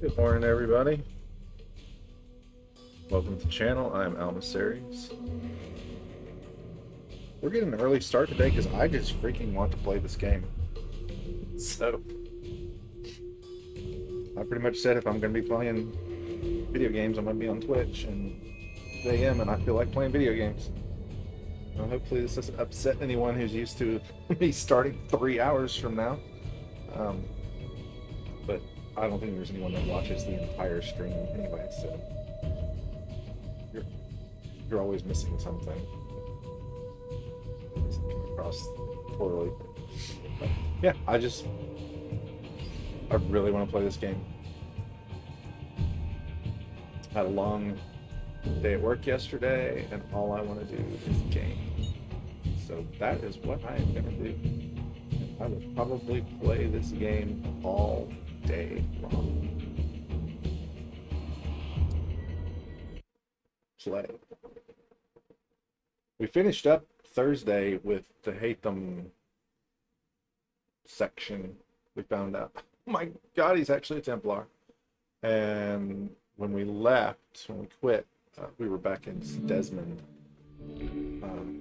Good morning, everybody. Welcome to the channel. I'm Almaceres. We're getting an early start today because I just freaking want to play this game. So, I pretty much said if I'm going to be playing video games, I'm going to be on Twitch and AM, and I feel like playing video games. Well, hopefully this doesn't upset anyone who's used to me starting 3 hours from now. But I don't think there's anyone that watches the entire stream anyway, so you're always missing something. It's coming across poorly. But yeah, I really want to play this game. Had a long day at work yesterday, and all I want to do is game. So that is what I am going to do. I will probably play this game all day long. Play. We finished up Thursday with the Hatham section. We found out, oh my god, he's actually a Templar. And when we left, when we quit, we were back in Desmond.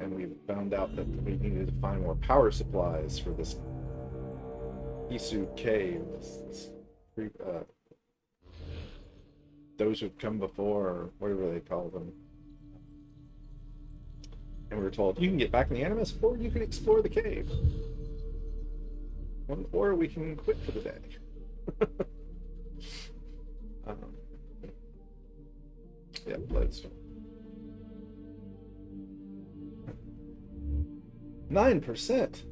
And we found out that we needed to find more power supplies for this Isu cave. Those who've come before, or whatever they call them. And we were told, you can get back in the Animus, or you can explore the cave. Or we can quit for the day. Yeah, let's. 9%.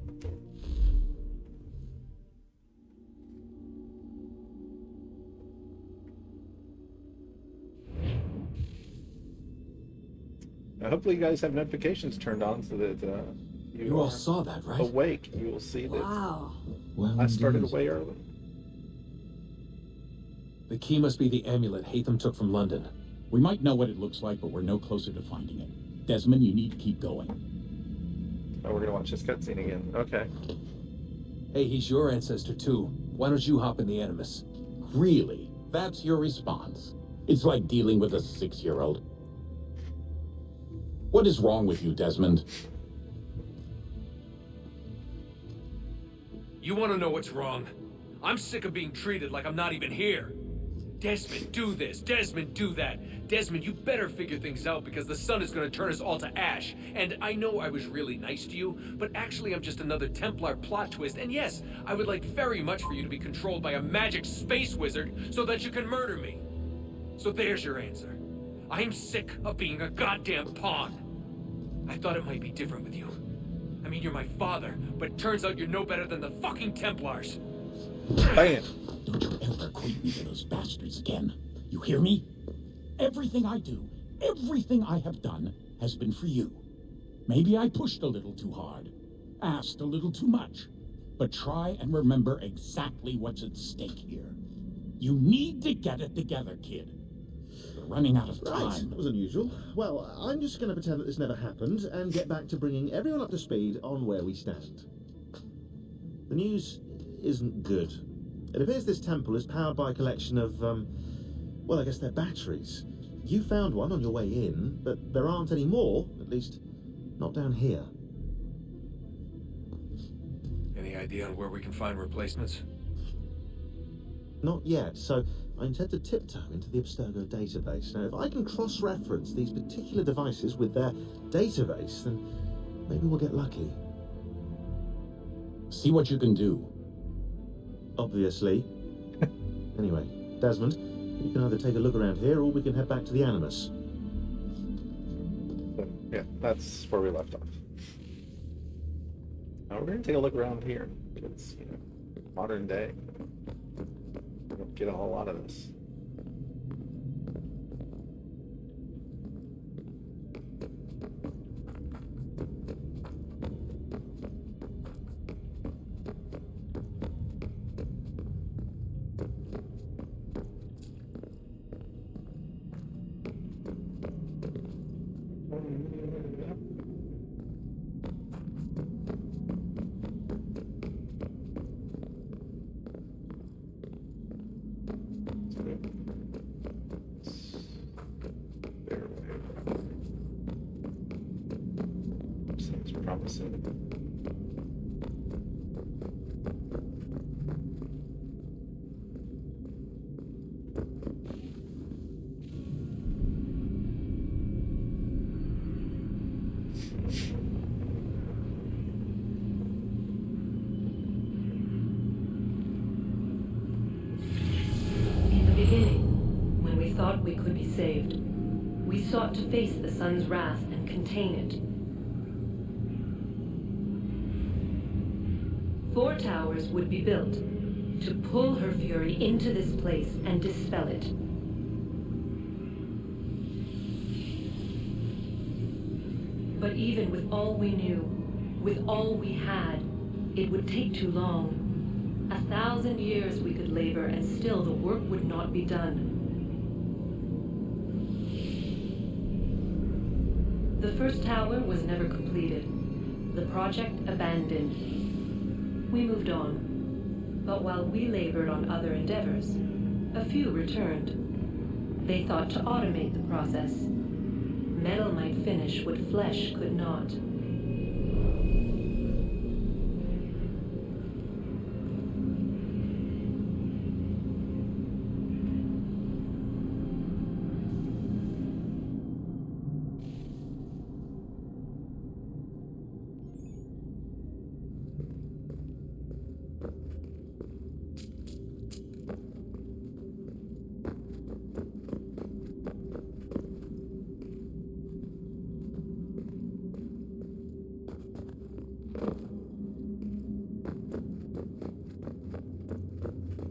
Now, hopefully you guys have notifications turned on so that you all saw that, right? Awake. You will see that. Wow. Well, I started way early. The key must be the amulet Hatham took from London. We might know what it looks like, but we're no closer to finding it. Desmond, you need to keep going. Oh, we're gonna watch this cutscene again. Okay. Hey, he's your ancestor too. Why don't you hop in the Animus? Really? That's your response? It's like dealing with a 6-year-old. What is wrong with you, Desmond? You want to know what's wrong? I'm sick of being treated like I'm not even here. Desmond, do this. Desmond, do that. Desmond, you better figure things out because the sun is going to turn us all to ash. And I know I was really nice to you, but actually I'm just another Templar plot twist. And yes, I would like very much for you to be controlled by a magic space wizard so that you can murder me. So there's your answer. I'm sick of being a goddamn pawn. I thought it might be different with you. I mean, you're my father, but it turns out you're no better than the fucking Templars. Bam. Don't you ever equate me to those bastards again. You hear me? Everything I do, everything I have done, has been for you. Maybe I pushed a little too hard, asked a little too much, but try and remember exactly what's at stake here. You need to get it together, kid. We're running out of time. Right, that was unusual. Well, I'm just going to pretend that this never happened and get back to bringing everyone up to speed on where we stand. The news isn't good. It appears this temple is powered by a collection of, well, I guess they're batteries. You found one on your way in, but there aren't any more, at least not down here. Any idea on where we can find replacements? Not yet, so I intend to tiptoe into the Abstergo database. Now, if I can cross-reference these particular devices with their database, then maybe we'll get lucky. See what you can do. Obviously. Anyway, Desmond, you can either take a look around here or we can head back to the Animus. So, yeah, that's where we left off. Now we're gonna take a look around here. It's, modern day. We don't get a whole lot of this. promising. In the beginning, when we thought we could be saved, we sought to face the sun's wrath and contain it. 4 towers would be built to pull her fury into this place and dispel it. But even with all we knew, with all we had, it would take too long. 1,000 years we could labor and still the work would not be done. The first tower was never completed. The project abandoned. We moved on. But while we labored on other endeavors, a few returned. They thought to automate the process. Metal might finish what flesh could not.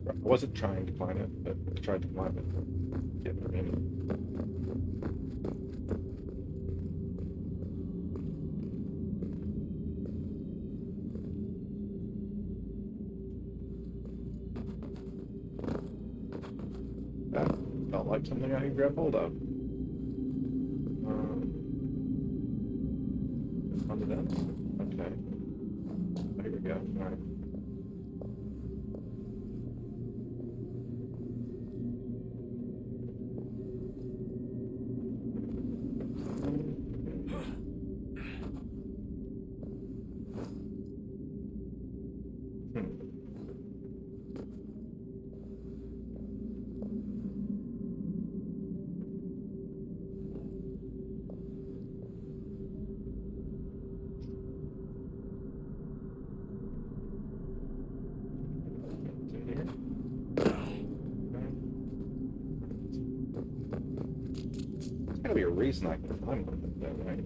I wasn't trying to climb it, but I tried to climb it. Get me in. That felt like something I could grab hold of. On the dance? Okay. There we go. Alright. There's gotta be a reason I can climb on it that way.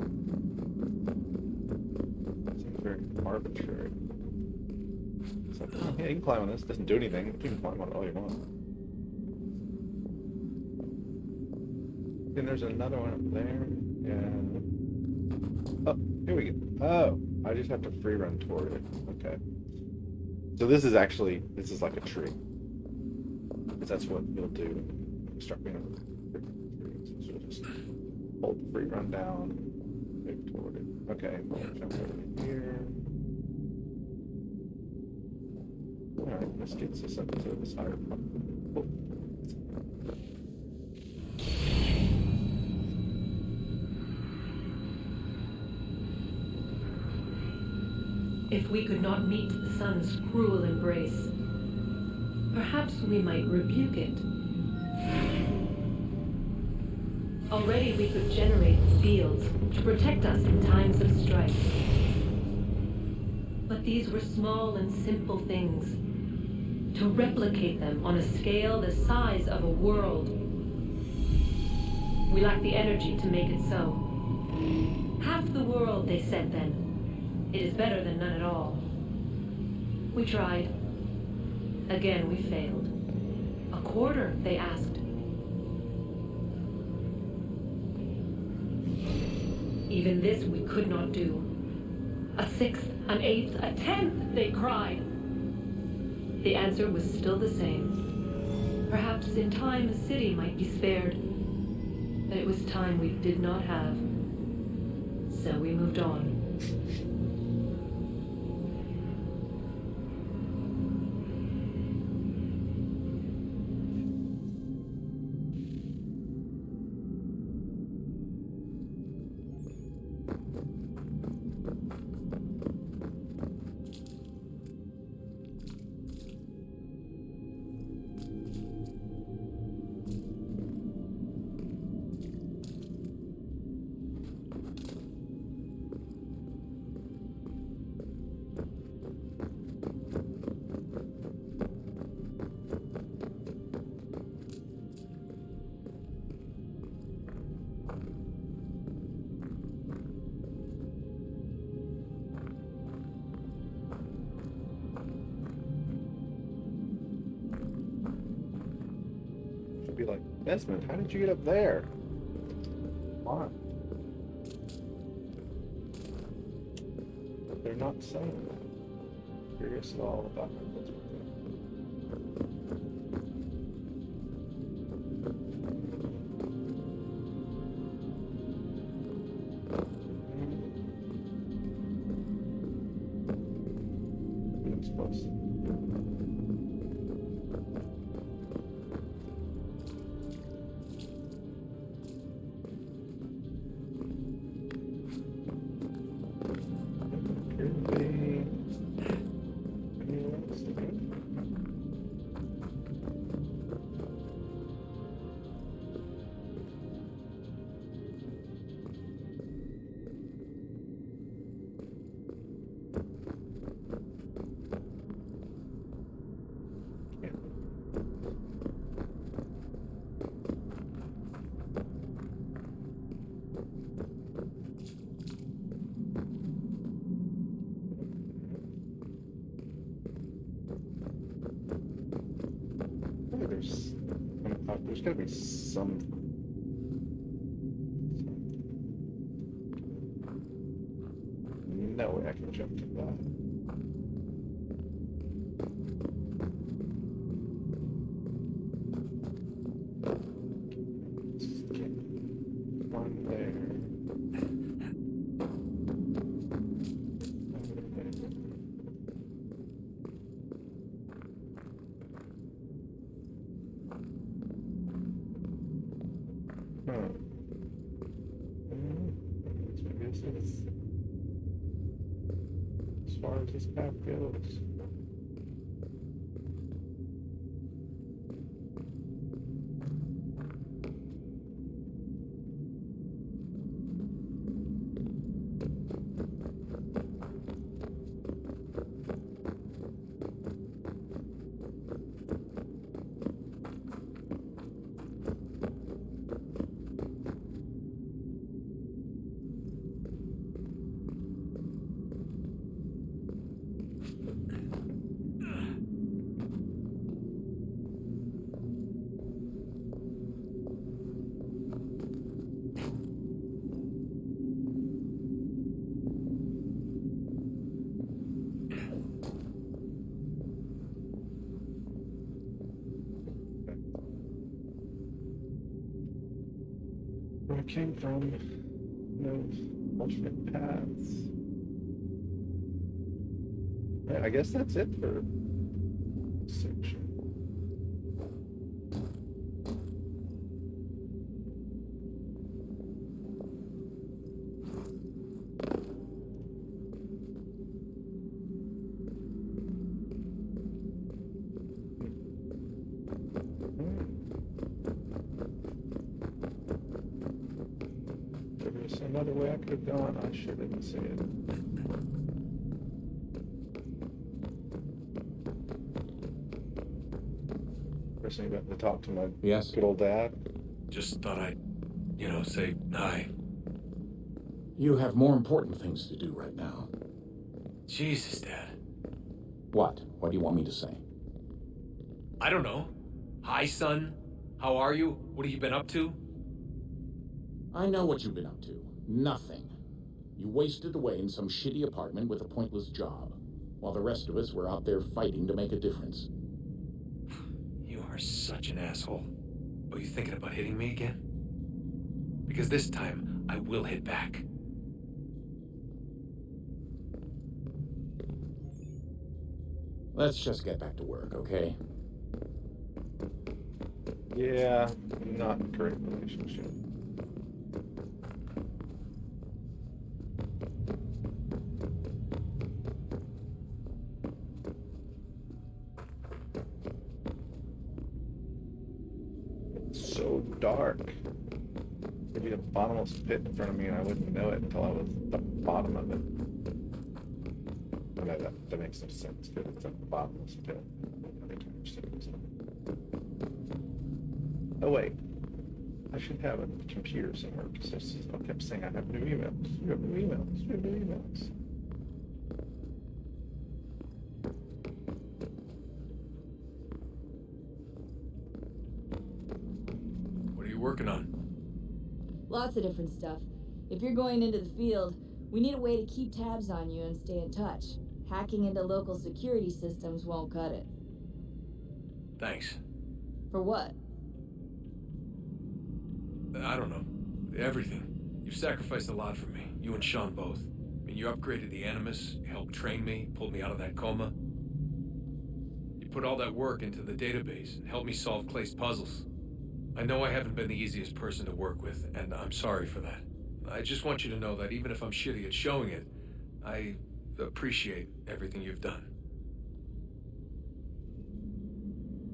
Seems very arbitrary. It's like, oh, yeah, you can climb on this. It doesn't do anything. You can climb on it all you want. Then there's another one up there. Yeah. Oh, here we go. Oh, I just have to free run toward it. Okay. So this is like a tree. Because that's what you'll do when you start being able to so you'll just hold the free run down, move toward it. Okay, we'll jump over here. Alright, this gets us up to this higher point. Oh. If we could not meet the sun's cruel embrace, perhaps we might rebuke it. Already we could generate fields to protect us in times of strife. But these were small and simple things. To replicate them on a scale the size of a world. We lack the energy to make it so. Half the world, they said then. It is better than none at all. We tried. Again, we failed. A quarter, they asked. Even this we could not do. A sixth, an eighth, a tenth, they cried. The answer was still the same. Perhaps in time a city might be spared. But it was time we did not have. So we moved on. Desmond, how did you get up there? Why? But they're not saying that. Curious at all about how that's working. Looks close. Could be anywhere else to go. Yeah. Maybe there's gotta be some. No way I can jump to that. Skip one there. Hmm. Maybe this is as far as this path goes. Where I came from, no alternate paths. Yeah, I guess that's it for this section. There was another way I could have gone. I sure didn't see it. First thing about to talk to my Yes? good old dad. Just thought I'd, say hi. You have more important things to do right now. Jesus, Dad. What? What do you want me to say? I don't know. Hi, son. How are you? What have you been up to? I know what you've been up to. Nothing. You wasted away in some shitty apartment with a pointless job, while the rest of us were out there fighting to make a difference. You are such an asshole. Are you thinking about hitting me again? Because this time, I will hit back. Let's just get back to work, okay? Yeah, not a great relationship. It's so dark. There'd be a bottomless pit in front of me and I wouldn't know it until I was at the bottom of it. I know that makes no sense because it's a bottomless pit. Oh wait, I should have a computer somewhere because I kept saying I have new emails. You have new emails. You have new emails. lots of different stuff. If you're going into the field, we need a way to keep tabs on you and stay in touch. Hacking into local security systems won't cut it. Thanks. For what? I don't know. Everything. You've sacrificed a lot for me, you and Sean both. I mean, you upgraded the Animus, you helped train me, pulled me out of that coma. You put all that work into the database and helped me solve Clay's puzzles. I know I haven't been the easiest person to work with, and I'm sorry for that. I just want you to know that even if I'm shitty at showing it, I appreciate everything you've done.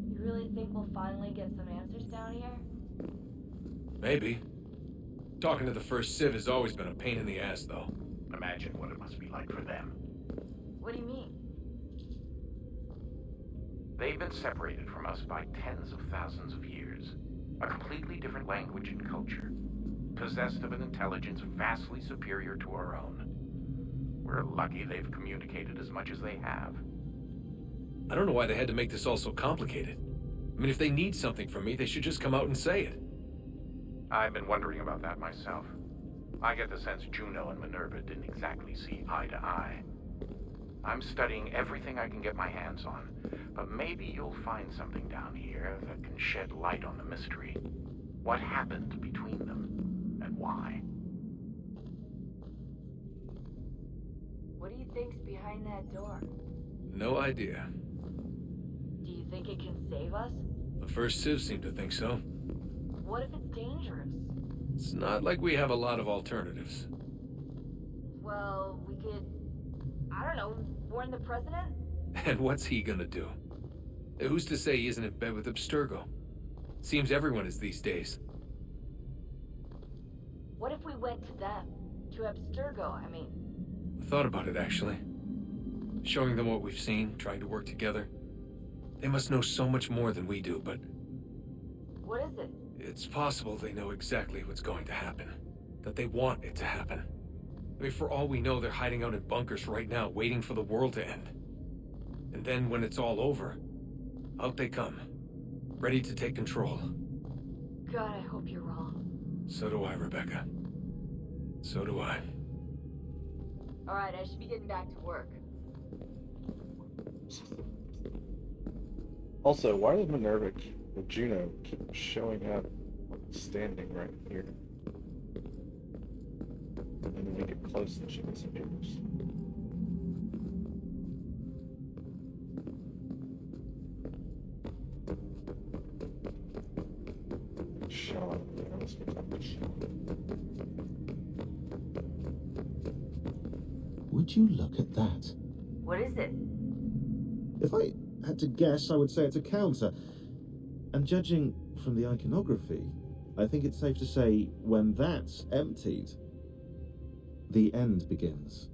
You really think we'll finally get some answers down here? Maybe. Talking to the first Civ has always been a pain in the ass, though. Imagine what it must be like for them. What do you mean? They've been separated from us by tens of thousands of years. A completely different language and culture. Possessed of an intelligence vastly superior to our own. We're lucky they've communicated as much as they have. I don't know why they had to make this all so complicated. I mean, if they need something from me, they should just come out and say it. I've been wondering about that myself. I get the sense Juno and Minerva didn't exactly see eye to eye. I'm studying everything I can get my hands on, but maybe you'll find something down here that can shed light on the mystery. What happened between them, and why? What do you think's behind that door? No idea. Do you think it can save us? The first Civ seemed to think so. What if it's dangerous? It's not like we have a lot of alternatives. Well, we could... I don't know, warn the president? And what's he gonna do? Who's to say he isn't in bed with Abstergo? Seems everyone is these days. What if we went to them? To Abstergo, I mean. I thought about it, actually. Showing them what we've seen, trying to work together. They must know so much more than we do, but... What is it? It's possible they know exactly what's going to happen. That they want it to happen. I mean, for all we know, they're hiding out in bunkers right now, waiting for the world to end. And then when it's all over, out they come. Ready to take control. God, I hope you're wrong. So do I, Rebecca. So do I. Alright, I should be getting back to work. Also, why did Minerva or Juno keep showing up standing right here? And then we get close and she disappears. Sean, yeah, let's get back to Sean. Would you look at that? What is it? If I had to guess, I would say it's a counter. And judging from the iconography, I think it's safe to say when that's emptied, the end begins.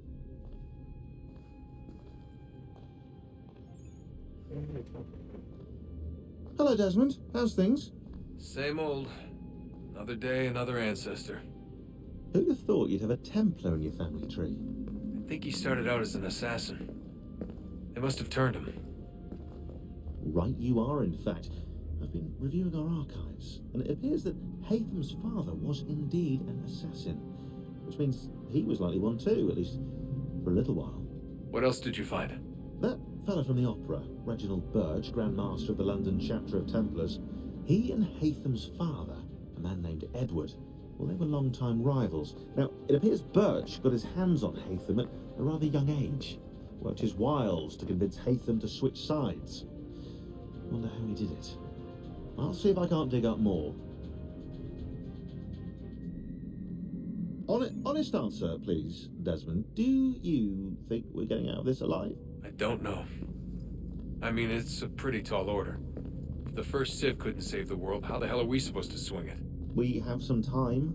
Hello, Desmond. How's things? Same old. Another day, another ancestor. Who'd have thought you'd have a Templar in your family tree? I think he started out as an assassin. They must have turned him. Right you are, in fact. I've been reviewing our archives, and it appears that Haytham's father was indeed an assassin, which means he was likely one too, at least for a little while. What else did you find? That fellow from the opera, Reginald Birch, Grand Master of the London chapter of Templars, he and Haytham's father, a man named Edward, well, they were long-time rivals. Now, it appears Birch got his hands on Haytham at a rather young age, worked his wiles to convince Haytham to switch sides. Wonder how he did it. I'll see if I can't dig up more. Honest answer, please, Desmond. Do you think we're getting out of this alive? I don't know. I mean, it's a pretty tall order. If the first Civ couldn't save the world, how the hell are we supposed to swing it? We have some time.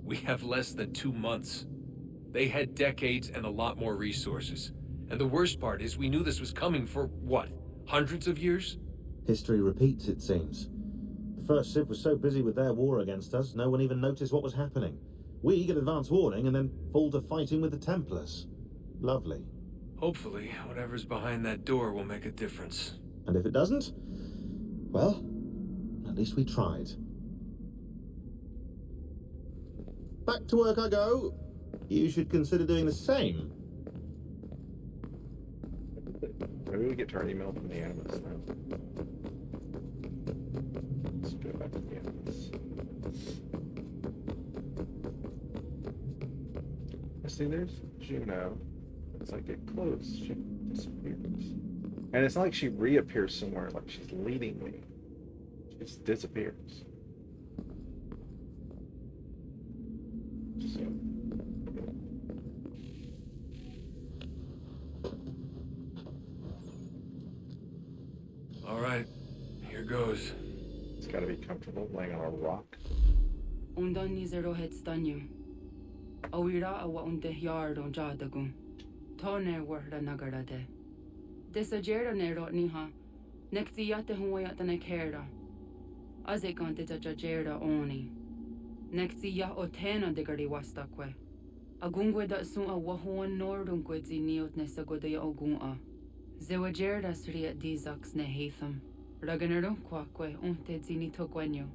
We have less than 2 months. They had decades and a lot more resources. And the worst part is we knew this was coming for, what, hundreds of years? History repeats, it seems. The first Civ was so busy with their war against us, no one even noticed what was happening. We get advance warning and then fall to fighting with the Templars. Lovely. Hopefully, whatever's behind that door will make a difference. And if it doesn't, well, at least we tried. back to work I go. You should consider doing the same. Maybe we get to our email from the Animus now. Let's go back to the Animus. See, there's Juno. It's like get close, she disappears. And it's not like she reappears somewhere, like she's leading me. She just disappears. So. All right, here goes. It's gotta be comfortable laying on a rock. Undan ni zero het stanyu. Awira awa unte yard on jadagun. Tone warda nagarade. Desajera nero niha. Nekti yate huayat ne kera. Azekante jajera oni. Nekti ya otena degari wastakwe. Agungwe da sun a wahuan nordungwe zi niot ne sagodaya ogun. Zewajera sriat dizax ne hatham. Raganero quaque unte zini togwenyo.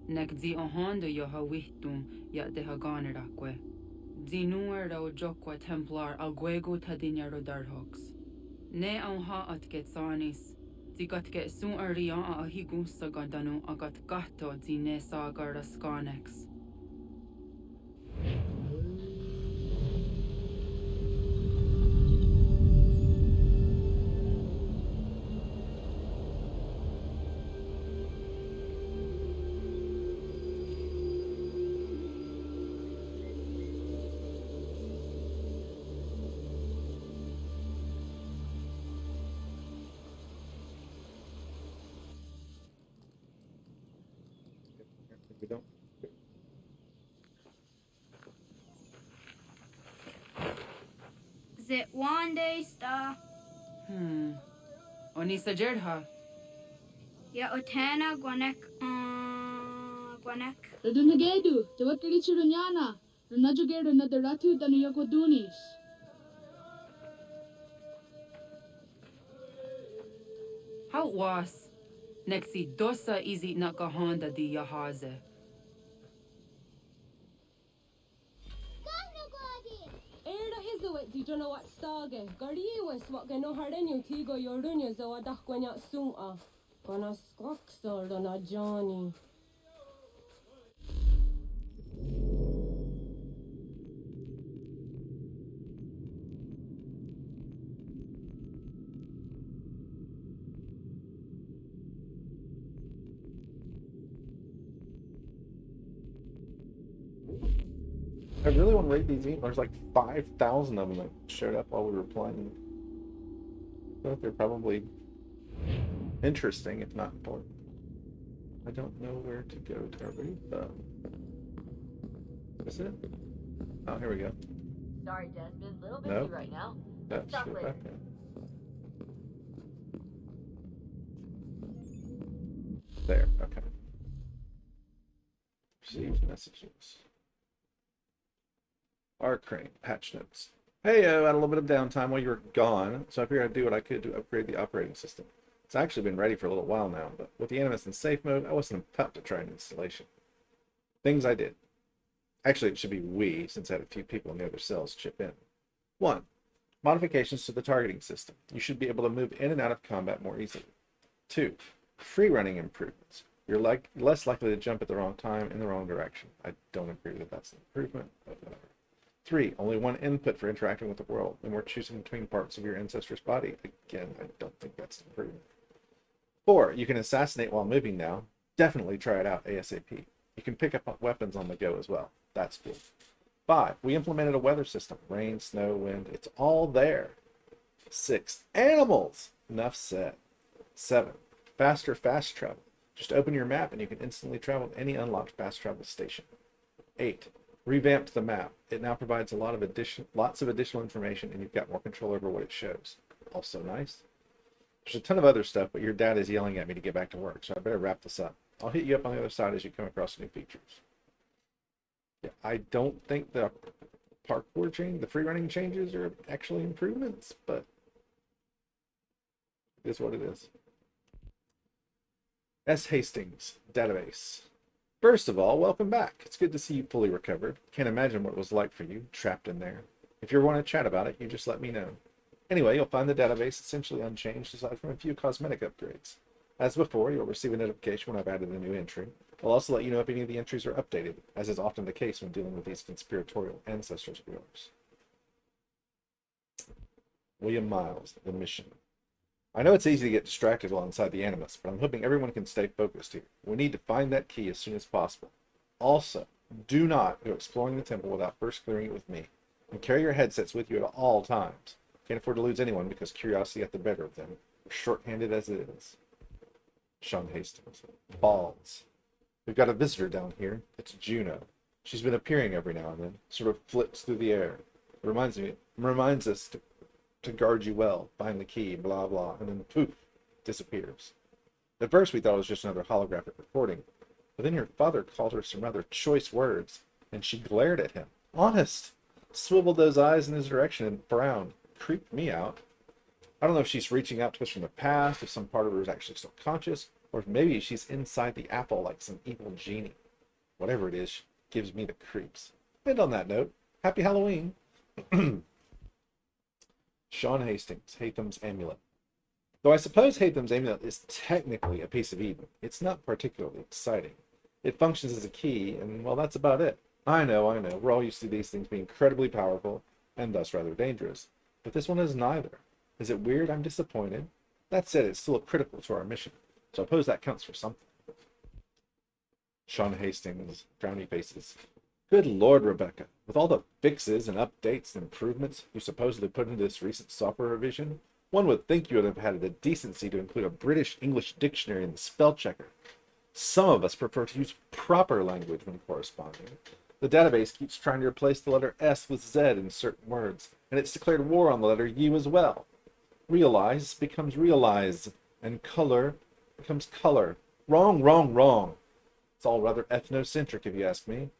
Nek zi ohondo yo ha wihtum ya de ha ganeraque. Zinuer o jokwa templar alguego tadinyaro darhox. Ne on ha at get sanis. Zi got get sun arian a higun sagandanu agat gato zi ne sagara scarnex. We don't. Is it one day star? Onisa jerdha. Ya otana gwanek gwanek. Radunagadu, the Wakarichi Runyana, Runajuger another Ratu than Yokodunis. How was? Nexi dosa izi nakahonda di yahaze. Erda izuit di jono wat stage. Gardiwes wat geno hardenyo tigo yordunya zo adakwanya suma. Gona skoksor dona Johnny. I really want to rate these emails. There's like 5,000 of them that showed up while we were playing. I feel like they're probably interesting, if not important. I don't know where to go to read them. Is it? Oh, here we go. Sorry, Desmond. Little busy Nope. right now. That's Stop it. later. Okay. There, okay. Received messages. Crane, patch notes. Hey, I had a little bit of downtime while you were gone, so I figured I'd do what I could to upgrade the operating system. It's actually been ready for a little while now, but with the Animus in safe mode, I wasn't pumped to try an installation. Things I did. Actually, it should be we, since I had a few people in the other cells chip in. 1. Modifications to the targeting system. You should be able to move in and out of combat more easily. 2. Free running improvements. You're less likely to jump at the wrong time in the wrong direction. I don't agree that that's an improvement, but whatever. 3. Only one input for interacting with the world. No more choosing between parts of your ancestor's body. Again, I don't think that's an improvement. 4. You can assassinate while moving now. Definitely try it out ASAP. You can pick up weapons on the go as well. That's cool. 5. We implemented a weather system. Rain, snow, wind. It's all there. 6. Animals! Enough said. 7. Faster fast travel. Just open your map and you can instantly travel to any unlocked fast travel station. 8. Revamped the map. It now provides lots of additional information, and you've got more control over what it shows. Also nice. There's a ton of other stuff, but your dad is yelling at me to get back to work, so I better wrap this up. I'll hit you up on the other side as you come across new features. Yeah, I don't think the parkour change, the free running changes are actually improvements, but it is what it is. S. Hastings, database. First of all, welcome back. It's good to see you fully recovered. Can't imagine what it was like for you, trapped in there. If you ever want to chat about it, you just let me know. Anyway, you'll find the database essentially unchanged aside from a few cosmetic upgrades. As before, you'll receive a notification when I've added a new entry. I'll also let you know if any of the entries are updated, as is often the case when dealing with these conspiratorial ancestors of yours. William Miles, The Mission. I know it's easy to get distracted while inside the Animus, but I'm hoping everyone can stay focused here. We need to find that key as soon as possible. Also, do not go exploring the temple without first clearing it with me, and carry your headsets with you at all times. Can't afford to lose anyone because curiosity got the better of them, short-handed as it is. Sean Hastings. Balls. We've got a visitor down here. It's Juno. She's been appearing every now and then, sort of flits through the air. Reminds us to guard you well, find the key, blah blah, and then poof, disappears. At first we thought it was just another holographic recording, but then your father called her some rather choice words, and she glared at him. Honest! Swiveled those eyes in his direction and frowned. Creeped me out. I don't know if she's reaching out to us from the past, if some part of her is actually still conscious, or if maybe she's inside the apple like some evil genie. Whatever it is, she gives me the creeps. And on that note, happy Halloween! Sean Hastings, Hatham's Amulet. Though I suppose Hatham's Amulet is technically a piece of Eden, it's not particularly exciting. It functions as a key, and well, that's about it. I know, we're all used to these things being incredibly powerful, and thus rather dangerous. But this one is neither. Is it weird I'm disappointed? That said, it's still critical to our mission, so I suppose that counts for something. Sean Hastings, frowny faces. Good Lord, Rebecca, with all the fixes and updates and improvements you supposedly put into this recent software revision, one would think you would have had the decency to include a British English dictionary in the spell checker. Some of us prefer to use proper language when corresponding. The database keeps trying to replace the letter S with Z in certain words, and it's declared war on the letter U as well. Realize becomes realize, and color becomes color. Wrong, wrong, wrong. It's all rather ethnocentric, if you ask me.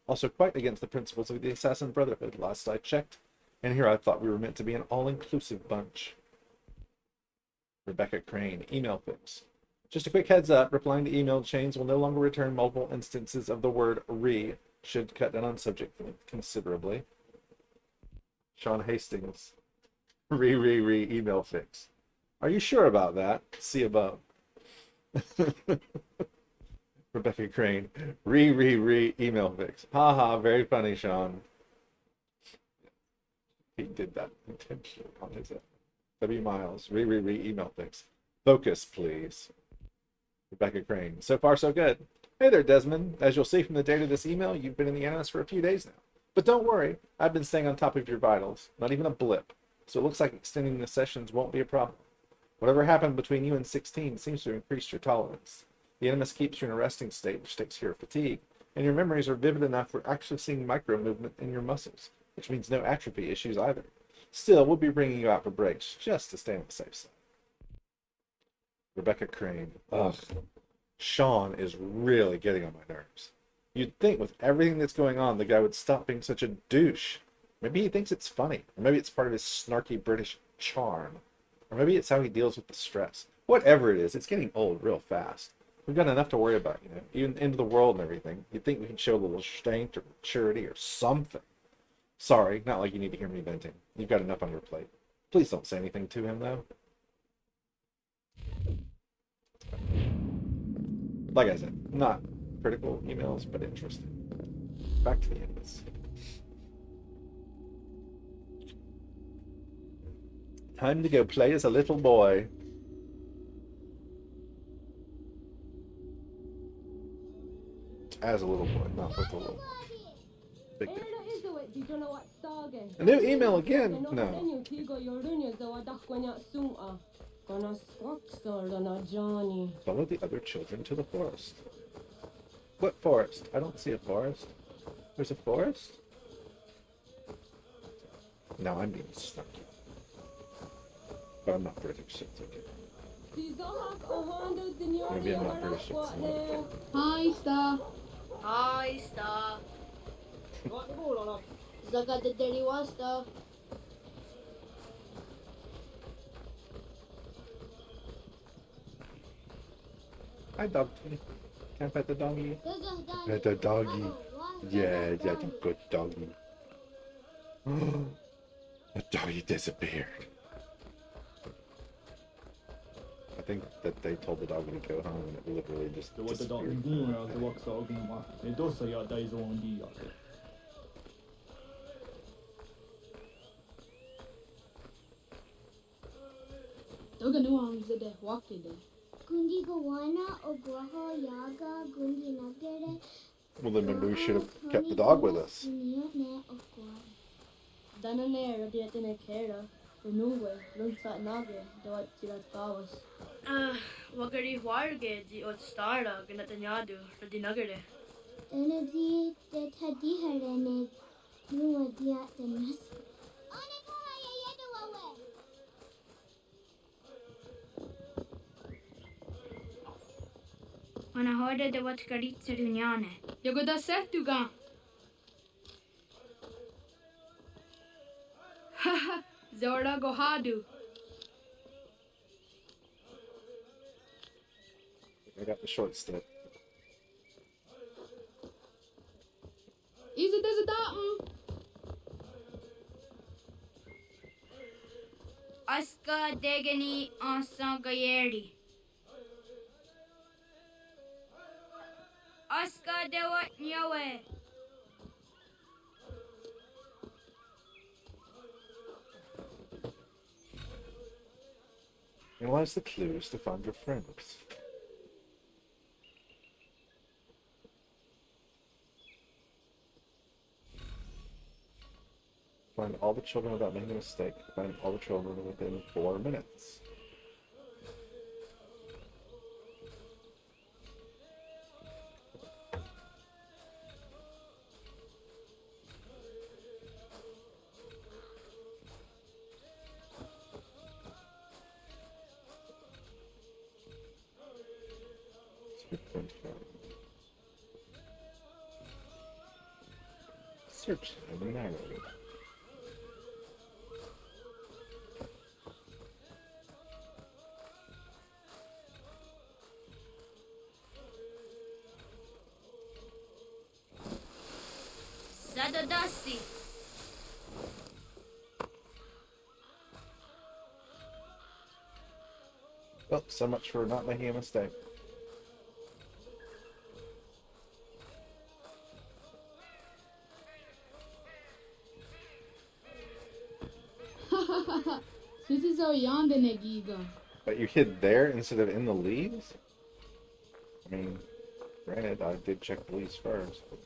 Also quite against the principles of the Assassin Brotherhood, last I checked. And here I thought we were meant to be an all-inclusive bunch. Rebecca Crane, email fix. Just a quick heads up, replying to email chains will no longer return multiple instances of the word re. Should cut down on subject considerably. Sean Hastings. Re, email fix. Are you sure about that? See above. Rebecca Crane. Re, email fix. Haha, very funny, Sean. He did that intentionally on his end. W. Miles. Re, email fix. Focus, please. Rebecca Crane. So far, so good. Hey there, Desmond. As you'll see from the date of this email, you've been in the Animus for a few days now. But don't worry, I've been staying on top of your vitals. Not even a blip. So it looks like extending the sessions won't be a problem. Whatever happened between you and 16 seems to have increased your tolerance. The Animus keeps you in a resting state, which takes care of fatigue, and your memories are vivid enough for actually seeing micro-movement in your muscles, which means no atrophy issues either. Still, we'll be bringing you out for breaks, just to stay on the safe side. Rebecca Crane. Ugh. Sean is really getting on my nerves. You'd think with everything that's going on, the guy would stop being such a douche. Maybe he thinks it's funny, or maybe it's part of his snarky British charm, or maybe it's how he deals with the stress. Whatever it is, it's getting old real fast. We've got enough to worry about, even into the world and everything. You'd think we could show a little strength or maturity or something. Sorry, not like you need to hear me venting. You've got enough on your plate. Please don't say anything to him, though. Like I said, not critical emails, but interesting. Back to the Animus. Time to go play as a little boy. As a little boy, not with a little. Big difference. A new email again? No. Follow the other children to the forest. What forest? I don't see a forest. There's a forest? No, I'm being snarky. But I'm not British, so it's okay. Maybe I'm not British, it's not. Hi, Star. Hi, Star. Zaga the dirty one, Star. Hi, Dogty. Can I pet the doggy? Doggy. Pet the doggy. Yeah, that's a good doggy. The doggy disappeared. I think that they told the doggy to go home and it literally just disappeared. Doga nuang zede walkie de. Gundi Gawana Oguaho Yaga Gundi Nagere. Well, then maybe we should have kept the dog with us. Danane radiatine kera. Renungue, lunsa nage, doat tirat bawas. Wagari Warge di Otstarda Ganatanyadu Radinagare. Energy that had diharene. No idea the nas. When I heard the what Garitsa Dunyane. Yogoda setuga. Haha, Zorda Gohadu. I got the short stick. Easy does it out. Aska Degani Ansangayeri. Aska Dewat Nyawe. Analyze the clues to find your friends. Find all the children without making a mistake. Find all the children within 4 minutes. Search the narrative. Sadadasi. Well, so much for not making a mistake. This is our yonder negiga. But you hid there instead of in the leaves? I mean, granted, I did check the leaves first. But...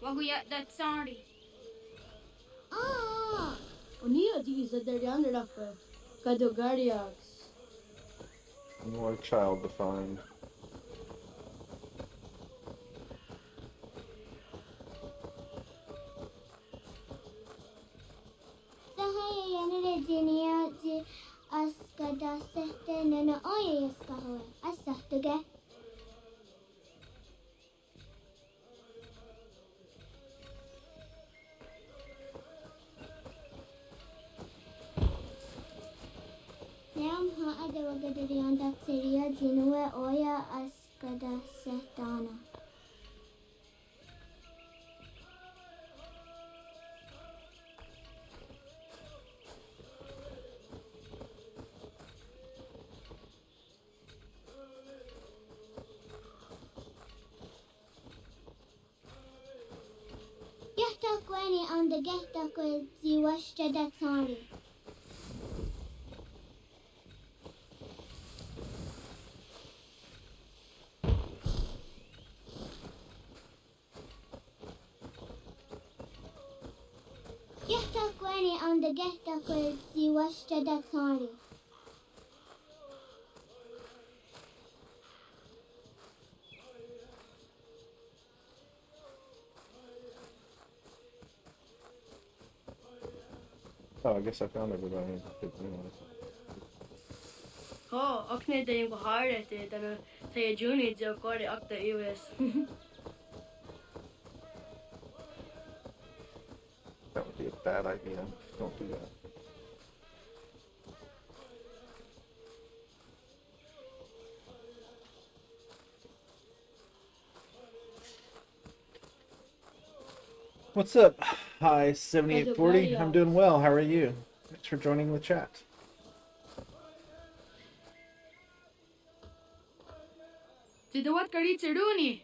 Waguyat that sorry. Onia these are the yonder upper. Kadogariaks. More child to find. Askada sehte nana oya yaskahoe. Asahtuge. Nam ha ada wagadarian dat seria jinue oya askada sehtana. Gehtakweni on the gehtakwe ziwashta datsari. Many on the ghetto could see watched that sorry. Oh, I guess I found everybody. Oh, akne de ko hard te tano say juni jo kore akta US. That would be a bad idea. Don't do that. What's up? Hi, 7840. I'm doing well. How are you? Thanks for joining the chat. Tidawat kari chiduni.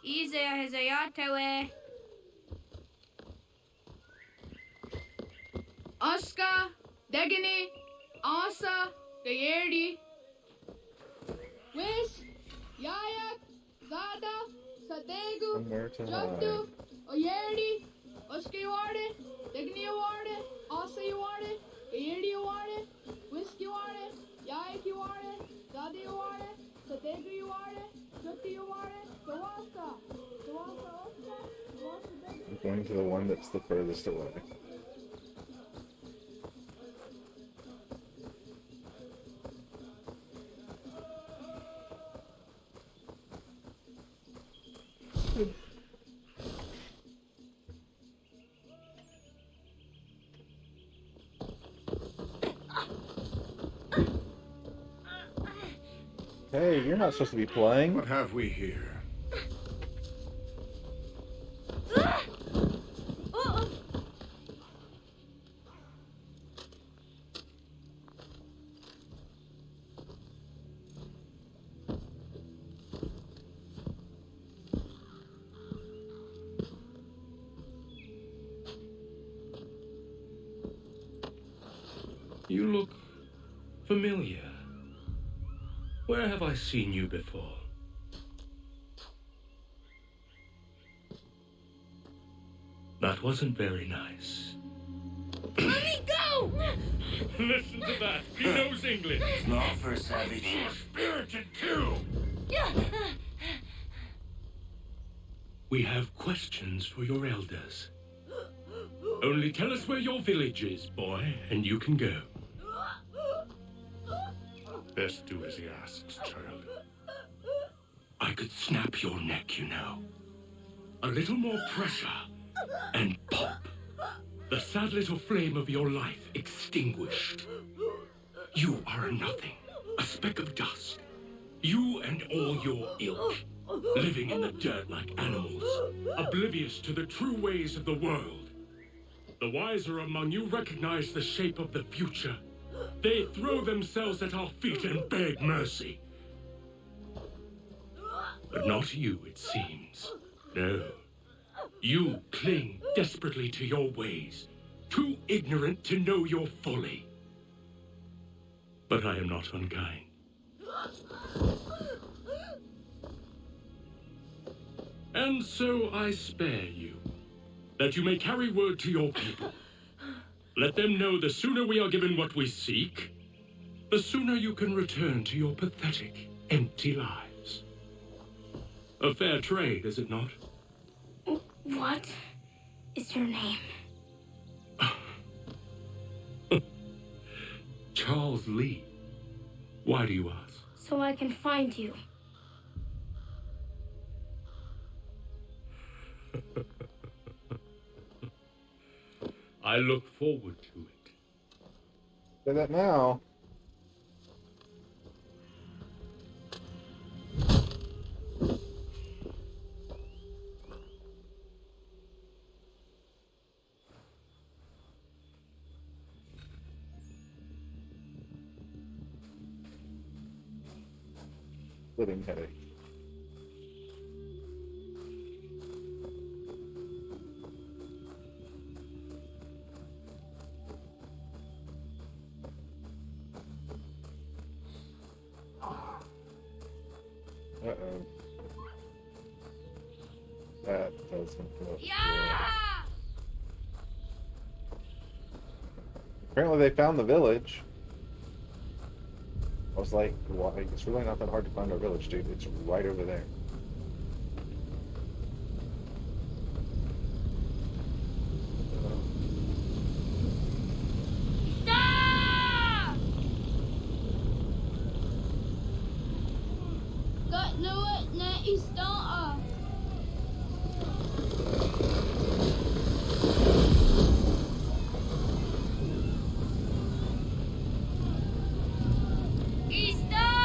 Izaya hezayatawe. Aska, Degini, Asa, Gayerdi. Wish, Yayak, Zada, Sadegu, Somewhere to Jabdu, Oyerdi, Oski Warde, Degni Warde, Asa Warde, Gayerdi Warde, Whiskey Warde, Yayak Warde, Zadi Warde, Sadegu Warde, Jukti Warde, Tawasa, Tawasa Oska, Tawasa Degni. I'm going to the one that's the furthest away. Hey, you're not supposed to be playing. What have we here? You look familiar. Where have I seen you before? That wasn't very nice. Let me go! Listen to that. He knows English. Not for savage. You're spirited too. We have questions for your elders. Only tell us where your village is, boy, and you can go. Best do as he asks, child. I could snap your neck, you know. A little more pressure, and pop. The sad little flame of your life extinguished. You are a nothing, a speck of dust. You and all your ilk, living in the dirt like animals, oblivious to the true ways of the world. The wiser among you recognize the shape of the future. They throw themselves at our feet and beg mercy. But not you, it seems. No. You cling desperately to your ways, too ignorant to know your folly. But I am not unkind. And so I spare you, that you may carry word to your people. Let them know the sooner we are given what we seek, the sooner you can return to your pathetic, empty lives. A fair trade, is it not? What is your name? Charles Lee. Why do you ask? So I can find you. I look forward to it. Say that now. Splitting headache. Uh-oh. That doesn't look Yeah! good. Apparently they found the village. I was like, well, it's really not that hard to find our village, dude. It's right over there. Stop! Got no it, net is starter. Stop!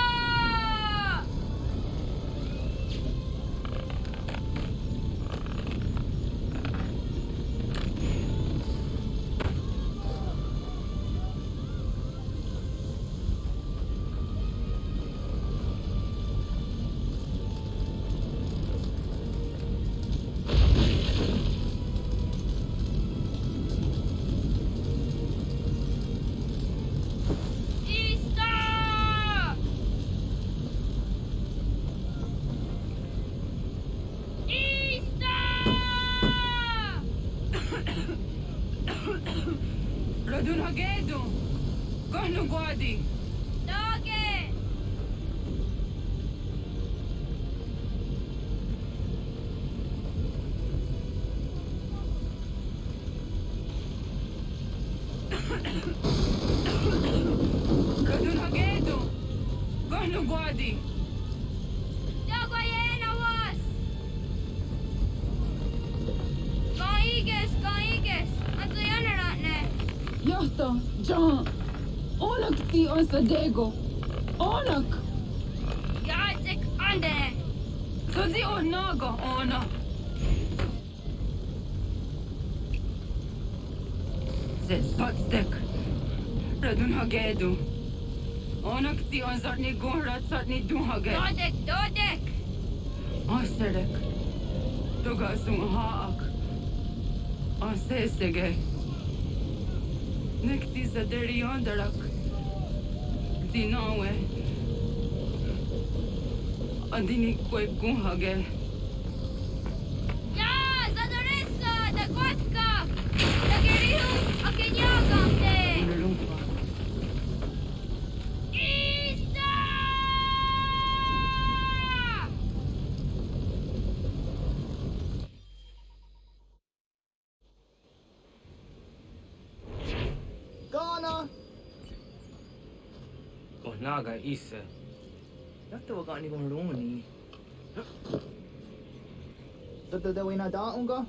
Stop! Radun hagedo. Kohno guadi. Doggy! Radun hagedo. Kohno guadi. Dogwayena was! Kaiges! Anto jäneratne! Johto, John. Onak ti on sadego. Onak. Jaatsek andene! Sodi on naga ona. Zet spotstek. Radun hagedo. Onak ti on zartni gohrat zartni duhage. Dodek! Aserek. Togasung haak. Asesege. Nekti sa deri ondarak. Dinawe. Andini kwe guhage. Ja, zadoressa! Da kotka! Da geriu! Akenyagam Nalumpa. Ista! Ghana! Naga isa. Yakta waga ni kong roni. Dadawin na daong ka?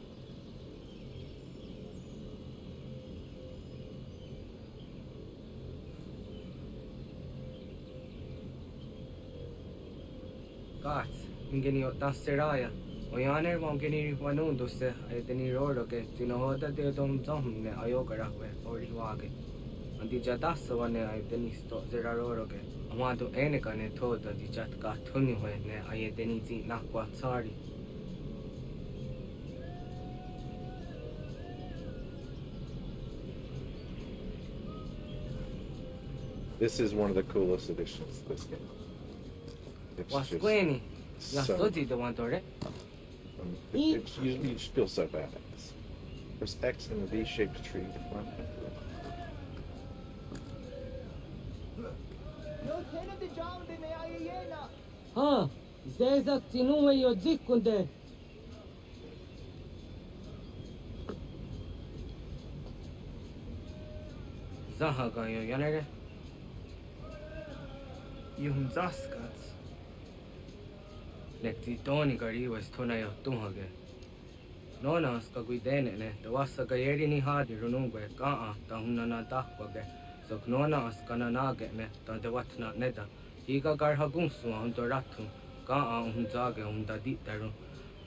Kat, ingeni otas seraya. Oyaner mongeni wanundo se ayteni rodo ke tinohoda de dom zomne ayogara we ori wage. Andi jadas wane ayteni sto zeraro ke. Amado ene kane thoda di jat ka thuni hoye ne ayteni ti nakwa tsari. This is one of the coolest additions to this game. It's Wasqueni. so, Yastoti the one tore. you just feel so badass. There's X in a V-shaped tree. No tena de jam de me ayena. Ha, zezak tinuwe yo zikunde. Zaha gayo yanere. Yuhum zaskats. Nekti toni gari was tona yo tumhage. Nona ska guidene ne the wasa gayeri ni hadi runungwe kaa ta hunana tahwage. So nona askana nage me ta de watna neda. Higa gar hagunsu hunto ratu kaa hunzage hunda ditaru.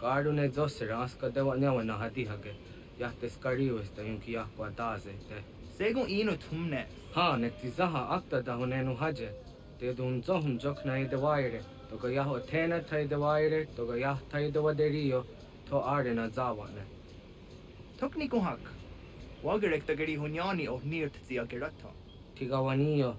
Garu ne zosera aska de wanyawa na hadi hage. Yahtes gari was ta yunki yakwa daze te. Segon ino tumne. Ha nekti zaha akta da hunenu haje. Te dun zohum jokna de waire. Toga yaho tena tai de waire, toga yah tai de waderio, to are na zawane. Tokni kong hak. Wagerek ta gari hunyani of nirt zia gerata. Tigawanio,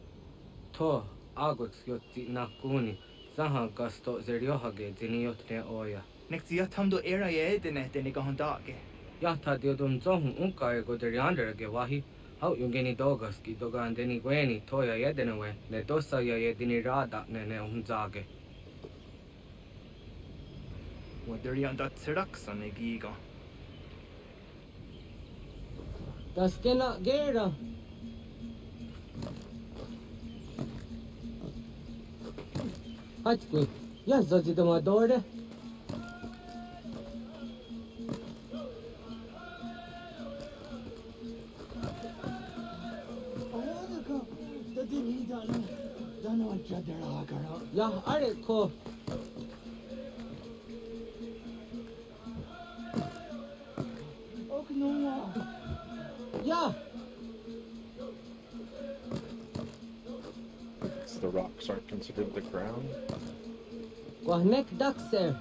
to agot yoti na kuni, Saha gasto zerio hage ziniyot ne oya. Next year tam do era ye dene go hondake. Ya ta dio dum zohun unka go deriander ge wahi. How you geni dogas ki dogan deni gweni toya yedenewe ne dosa ya yedini rada ne unzage. What there yon dat seraksan egiga. Das gena gera. Hatku, ja zoti do madore. Ya are ko. Yeah. The rocks aren't considered the ground. Wahnek dakser.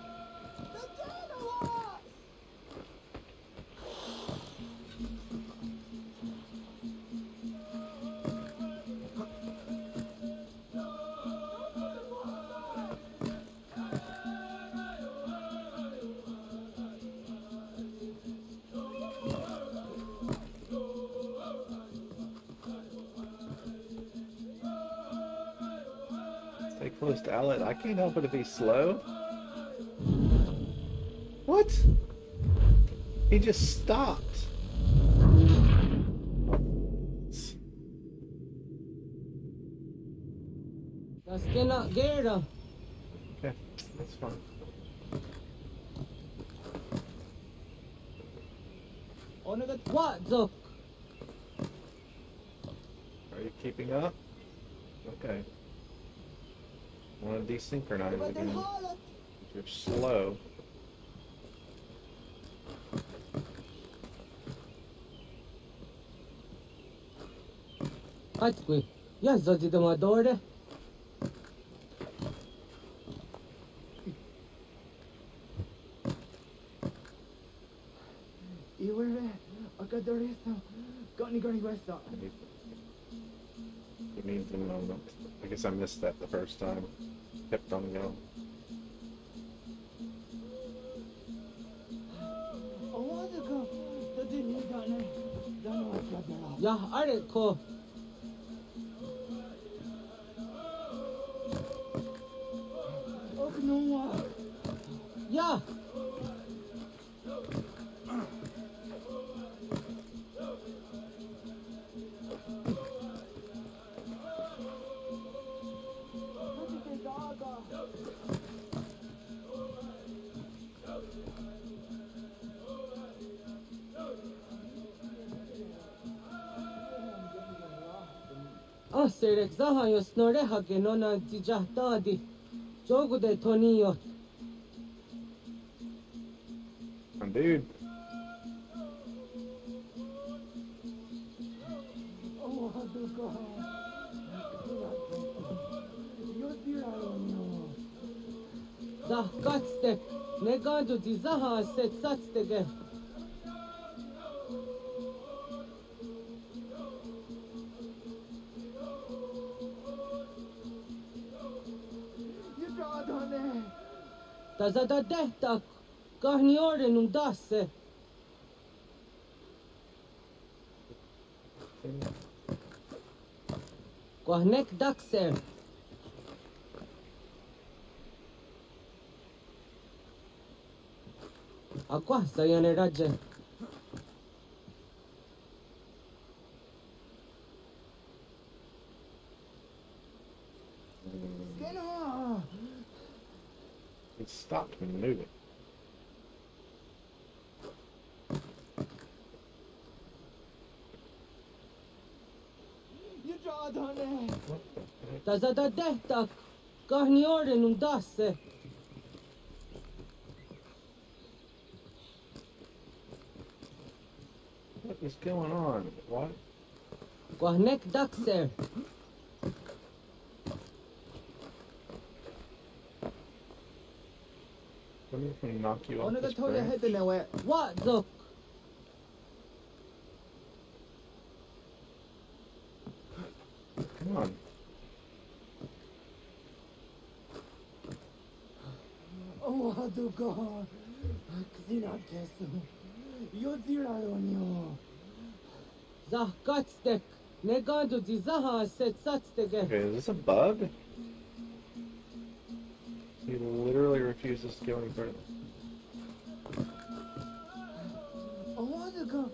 Stay close to Outlet. I can't help it to be slow. What? He just stopped. Das gena gera. Okay, that's fine. What zok? Are you keeping up? Okay. I want to desynchronize again. You're slow. Hatku, ja zoti do madore. It needs a moment. I guess I missed that the first time. Kept on going. Ya are ko. Ya. Serek zaha yo snore hage nona dijahtadi. Jogu de toniyo. Dude. Da katstek. Negadu di zaha set satstege. Da zada dehtak. Kahni ore num dasse. Kwahnek dakser. Aqua sayane raje. It stopped me moving. Da zada dehtak. Kahni ore num dasse. What is going on? What? Kwahnek dakser. What if we knock you off this branch? What zok? Come on. Wadugar. Xinakesu. Yodiradonio. Zahkatstek. Negando di Zaha Setsatstegek. Okay, is this a bug? He literally refuses to go any further. Wadugar.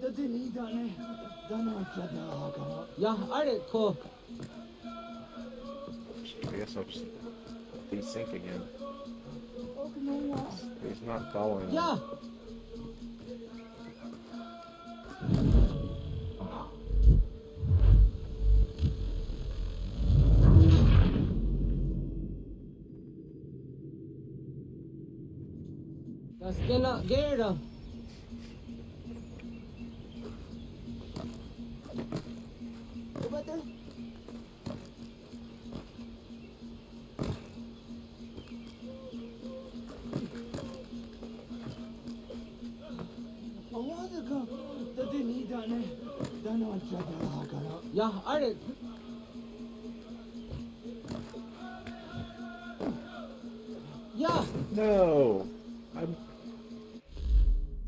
The Denidane. Danachadaga. Yah Areko. I guess I'll just desync again. He's not following me. Yeah. Das cannot get him. Yeah, Arek. Yeah. No. I'm.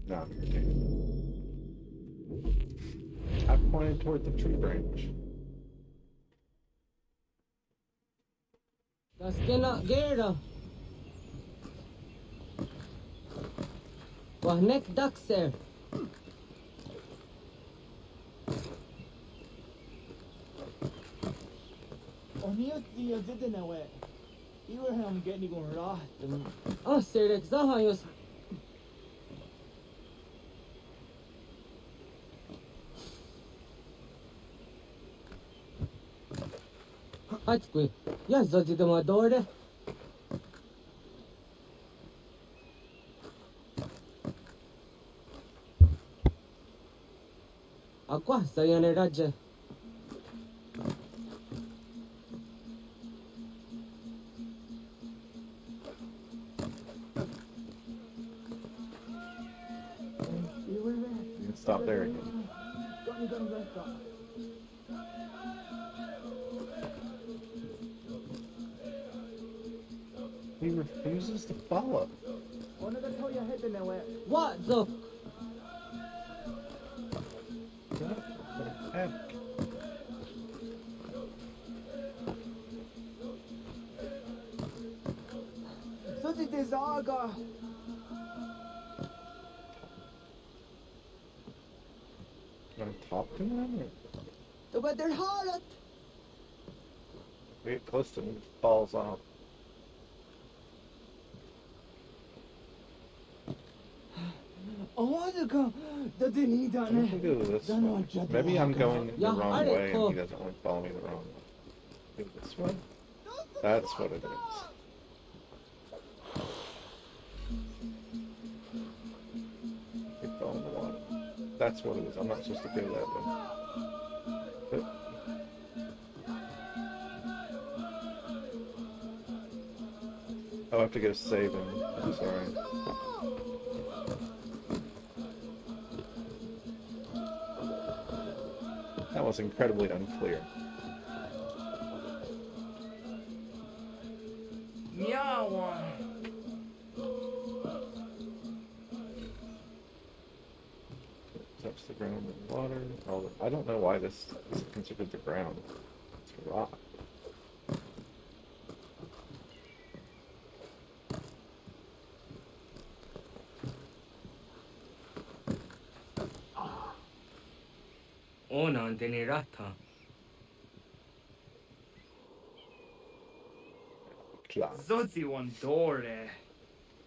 No. Okay. I pointed toward the tree branch. Das cannot get him. Wahnek Daxer. Onioti Zidanawe. Ibrahim getting going rahat. Oh, Serek Zahayos. Atqui. Ja, sollte du mal dort. Aqua, sayane Raja. You can stop there again. He refuses to follow. What the? What the heck? Such a saga. Gonna talk to him? Or? But they're hard. We get close to him, he falls off. I We can do this way. Maybe I'm going the wrong way and he doesn't want to follow me the wrong way. Go this way? That's what it is. He fell in the water. That's what it is. I'm not supposed to go that way. But I'll have to go save him. I'm sorry. That was incredibly unclear. Meow. Touch the ground and water. I don't know why this is considered the ground. It's a rock. Ona deni rata. Zodzi one dore.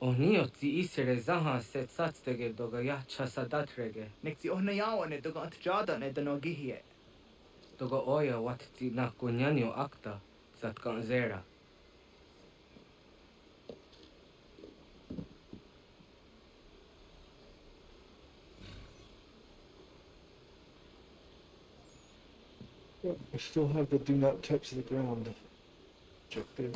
Onioti isere zaha set satstege doga ya chasadatrege. Nexi ohnayawane doga atjada ne danogihie. Doga oya watti na kunyanyo akta satkan zera. I still have the do not touch the ground objective.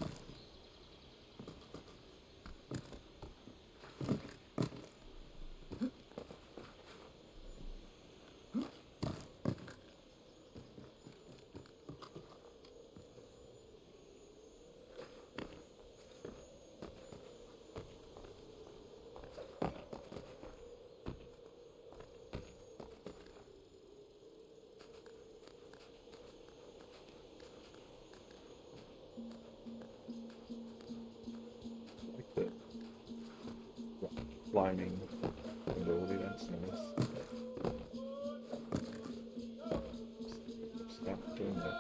climbing ability. That's nice. Stop doing that.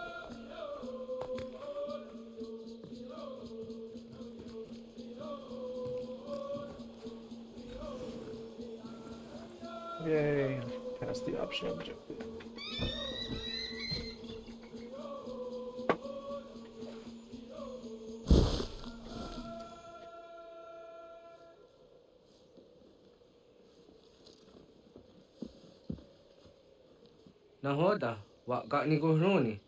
Yay! Past the optional objective. Nahoda, wa got ni gohroni.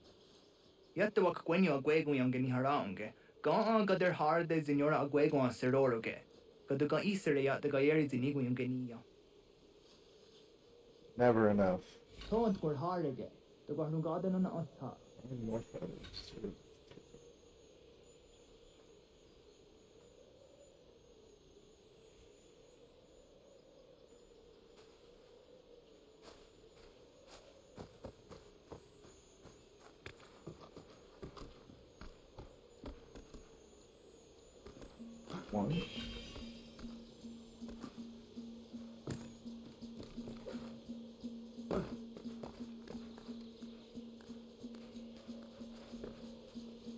Yatta wak gwenyo agwego yang geni haraonge. Ga gader har de zinora agwego an seroroge. Gaduga isere yatta gayeri zinigo yang geni ya. Never enough. Tod gor harege. The Garnugada no Otta. And more feathers too. One.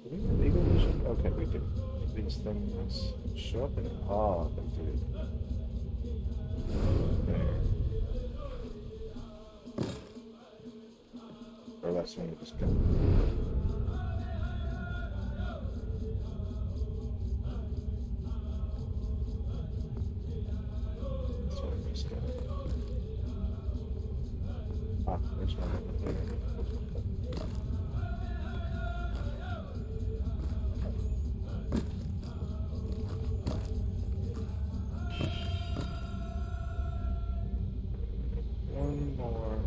Do we have eagle vision? Okay, we do. These things show up in they do. There. Or that's when we just go. That's when we just go. Ah, there's one over there. One more.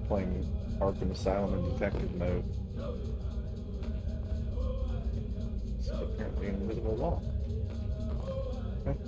Playing Arkham Asylum in detective mode. This is apparently an invisible wall. Okay.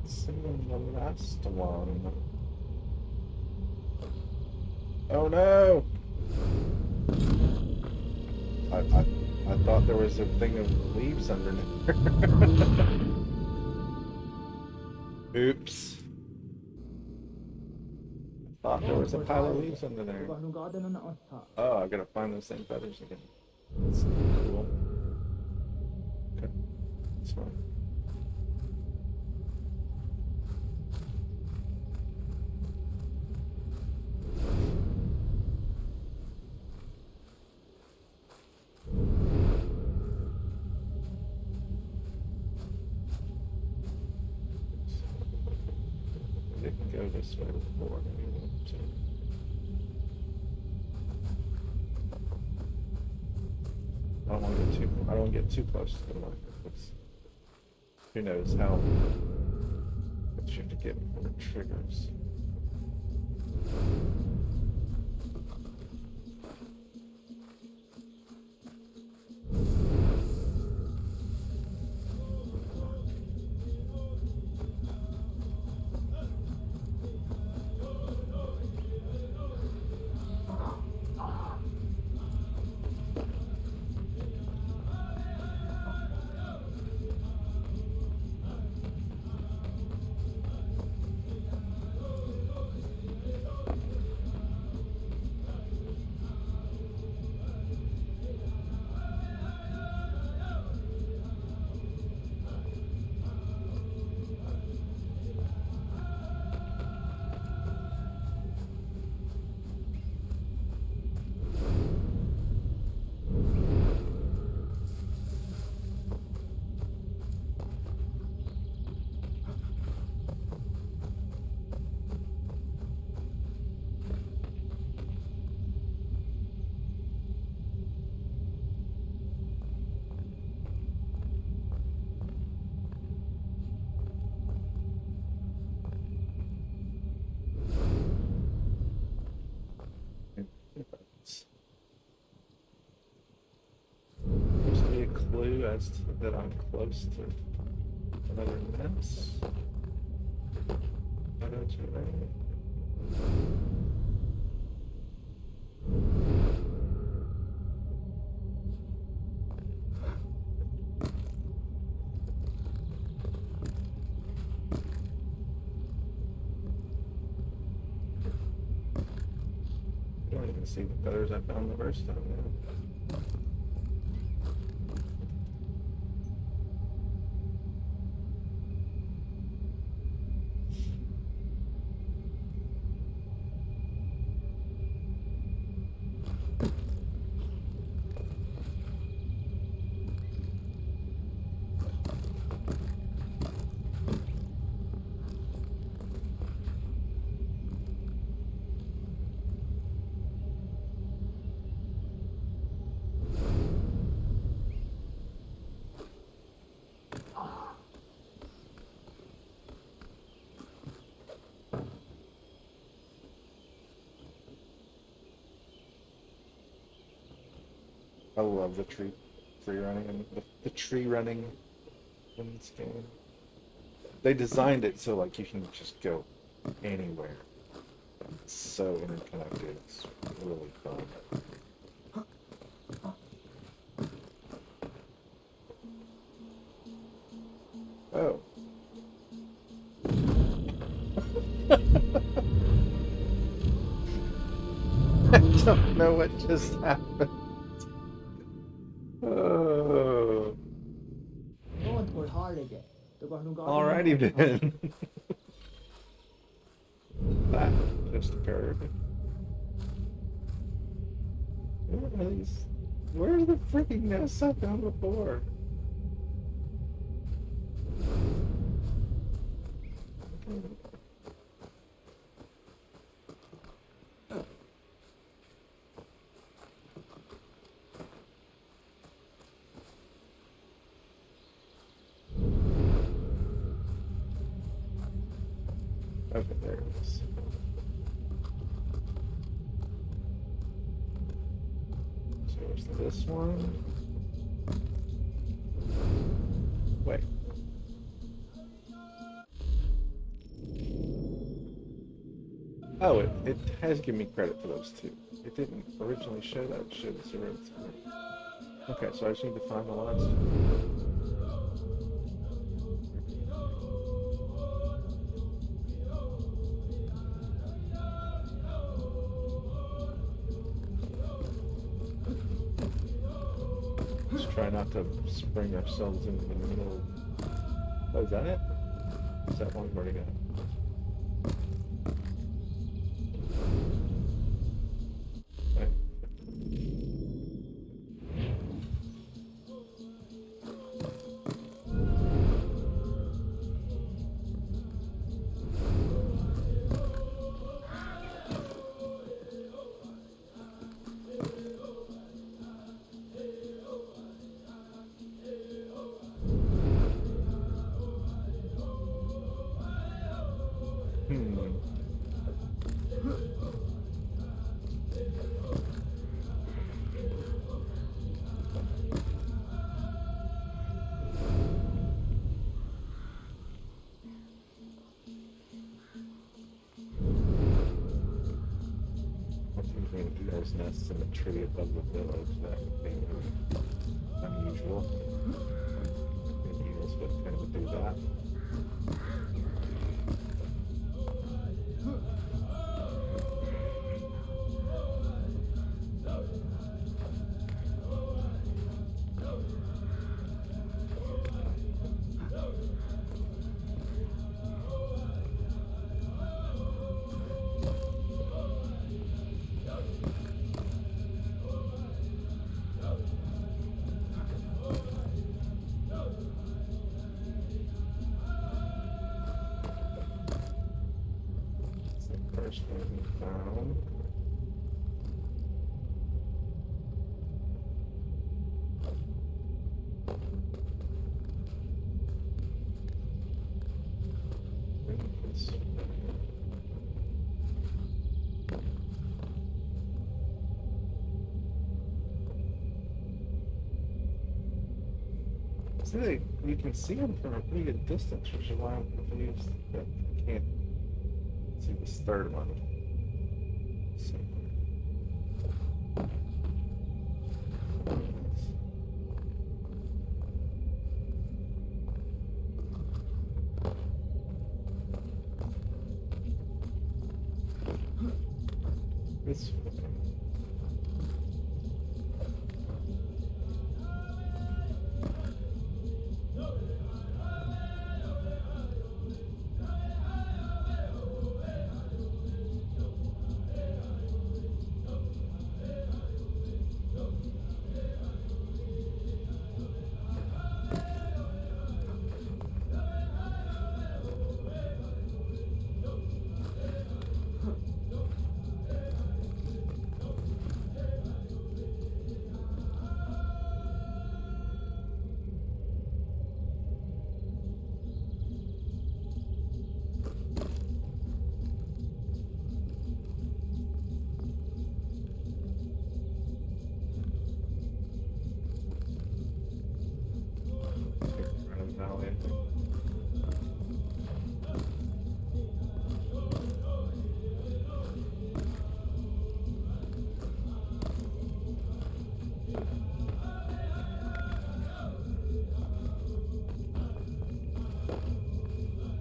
Singing the last one. Oh no! I thought there was a thing of leaves underneath. Oops. I thought there was a pile of leaves under there. Oh, I gotta find those same feathers again. That's cool. Okay, that's fine. Didn't go this way before. Maybe we want to. I don't want to get too close to the market. Who knows how much you have to get before it triggers. Supposed to be a clue as to that I'm close to another mess. I don't know. I don't even see the feathers I found the first time now. I love the tree running and the tree running in this game. They designed it so like you can just go anywhere. It's so interconnected. It's really fun. Oh. I don't know what just happened. Oh. Alrighty then. That just occurred. Where's the freaking nest I found before? Okay, there it is. So there's this one. Wait. Oh, it has given me credit for those two. It didn't originally show that. It showed 0 and 3. Okay, so I just need to find the last one. Try not to spring ourselves into the middle. Oh, is that it? Is that one already got? Right. symmetry above the village. That would be unusual. The eagles would kind of do that. First one we found. See, you can see them from a pretty good distance, which is why I'm confused that I can't see this third one. So, this one.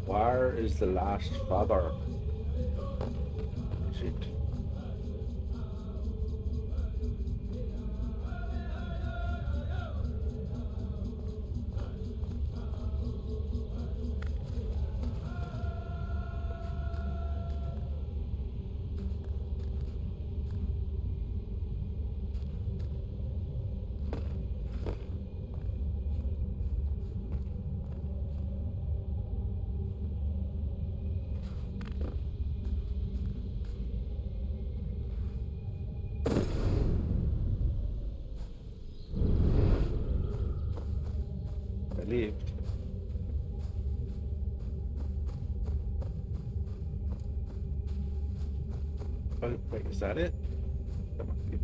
Where is the last father? Is it? Lived. Oh, wait, is that it? That might be.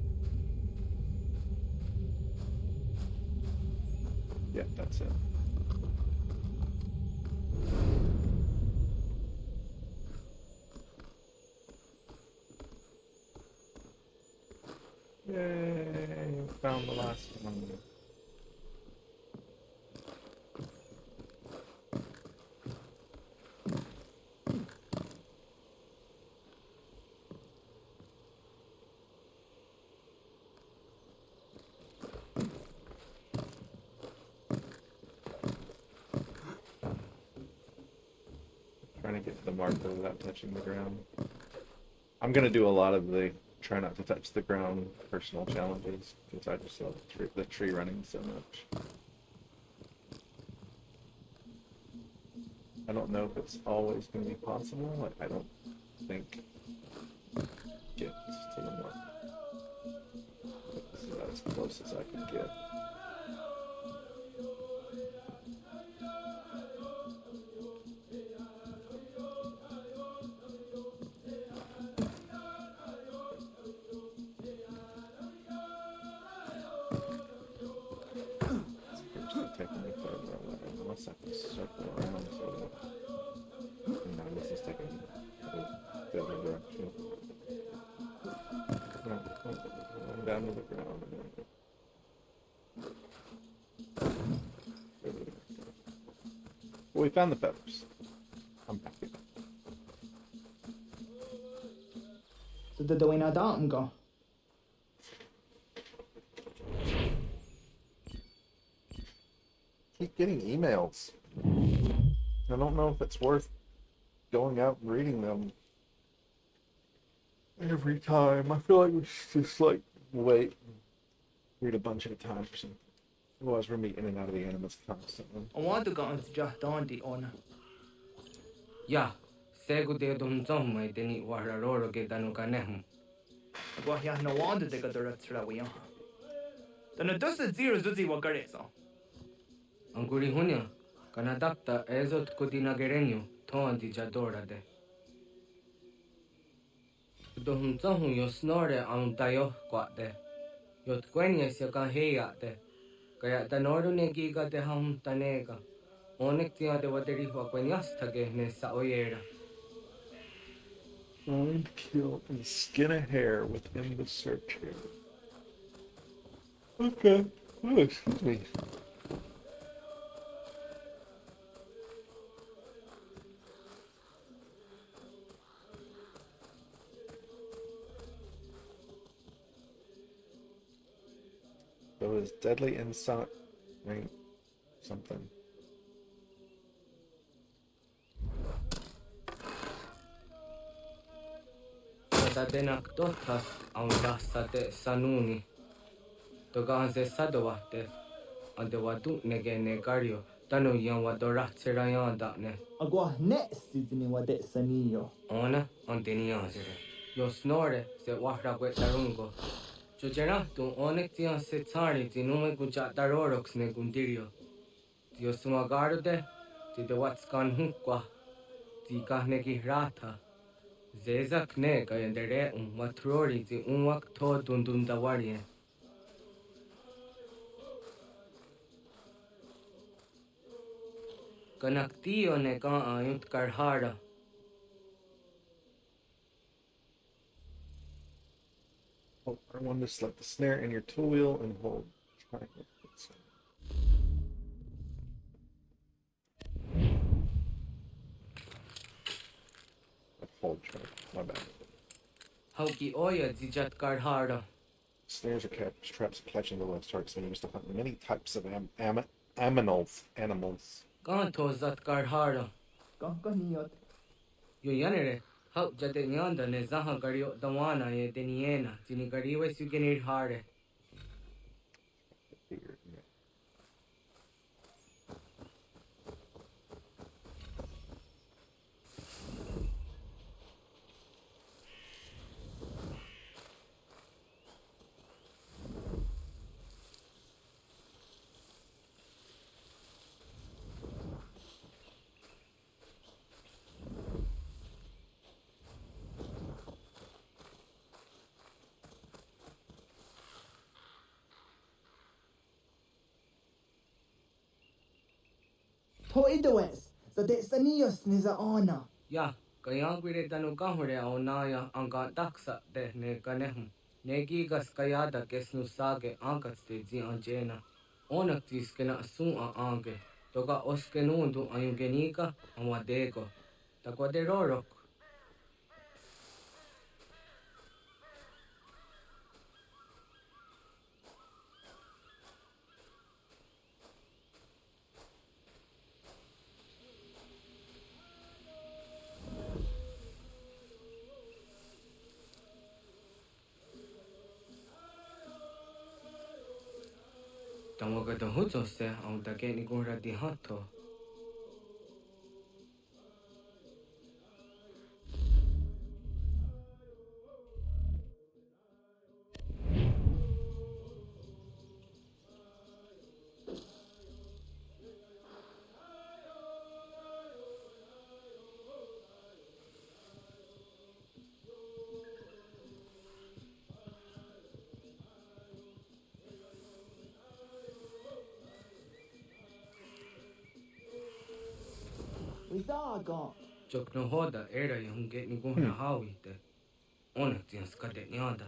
Yeah, that's it. Yay! Found the last one. Trying to get to the marker without touching the ground. I'm gonna do a lot of the try not to touch the ground personal challenges because I just love the tree running so much. I don't know if it's always going to be possible. Like, I don't think get to the mark. This is about as close as I can get. Taking me further away, unless I can circle around so that, no, this is taking the other direction. No, down to the ground. Well, we found the feathers. I'm happy. So the way na dam go. Keep getting emails. I don't know if it's worth going out and reading them every time. I feel like we should just like wait and read a bunch at a time or something. Otherwise we're meeting in and out of the animals constantly. I want to go into just Dante on. Yeah, segu de dum zom mai teni wahra roro ke tanu kanem. Well, yeah, no wonder they got the rest of the then does the zero zuzi what got it so. Anguri hunya, kana dakta ezot kutina gerenyo, ton di jadora de. Dohum zahu yo snore am tayo kwate. Yot kwenya se kan heya de. Kaya tanoru ne giga de ham tanega. Onek tia de wateri wa kwenyas tage ne sa oyera. Find, kill, and skin a hair within the search area. Okay. Oh, excuse me. So it was deadly insult, right? Something. Tadenak totas am dasate sanuni. Togan se sadowate. Ante watu nege negario. Tanu yan wadora tserayan ne. Agua next is in what that's anillo. Ona anteniazere. Yo snore se wahra tarungo. Chojera tu onek tian se tsari tinume kuncha tarorox ne gundirio. Tio sumagaro de ti de watskan hunkwa. Ti kahne ki rata. Zezak ne kayendere matrori ti unwak to dundun dawarie. Kanaktiyo ne kan ayunt karhara. Oh, I want to select the snare in your tool wheel and hold triangle. Hold triangle. My bad. Hauki oya zijat karhara. Snares are traps catching the left targets and used to hunt many types of animals. Kanto zat karhara. Kankaniot. Yo yanere. Hau jate nyanda ne zaha gario dawana ye deniena. Tini gariwe sugenir hare. Toidoes. So that's anillos niza ona. Ya, kayang pire tanu kahore aonaya angka taksa de ne kanehm. Neki gas kayada kesnu sage angkat steji anjena. Onak tis kena sua ange. Toka oskenundu ayungenika amadego. Takwade rorok. Tamoga da huzo se ang dage ni gura di hato. Chok no hoda era yung get ni gura hawi te. Onak tiyan skate nyada.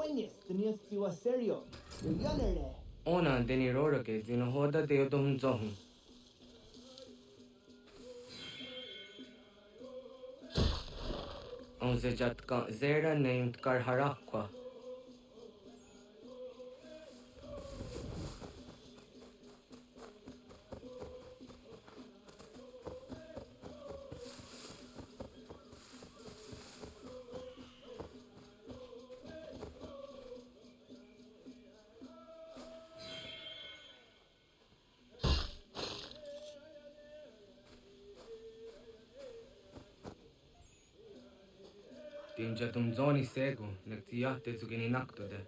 Coñes, tenías tu a serio. Yo le. Ona deni roro ke zino hoda de odom zohun. On se jatka zera named Karharakwa. Tinja tum zoni sego, nekti yahte zugini naktode.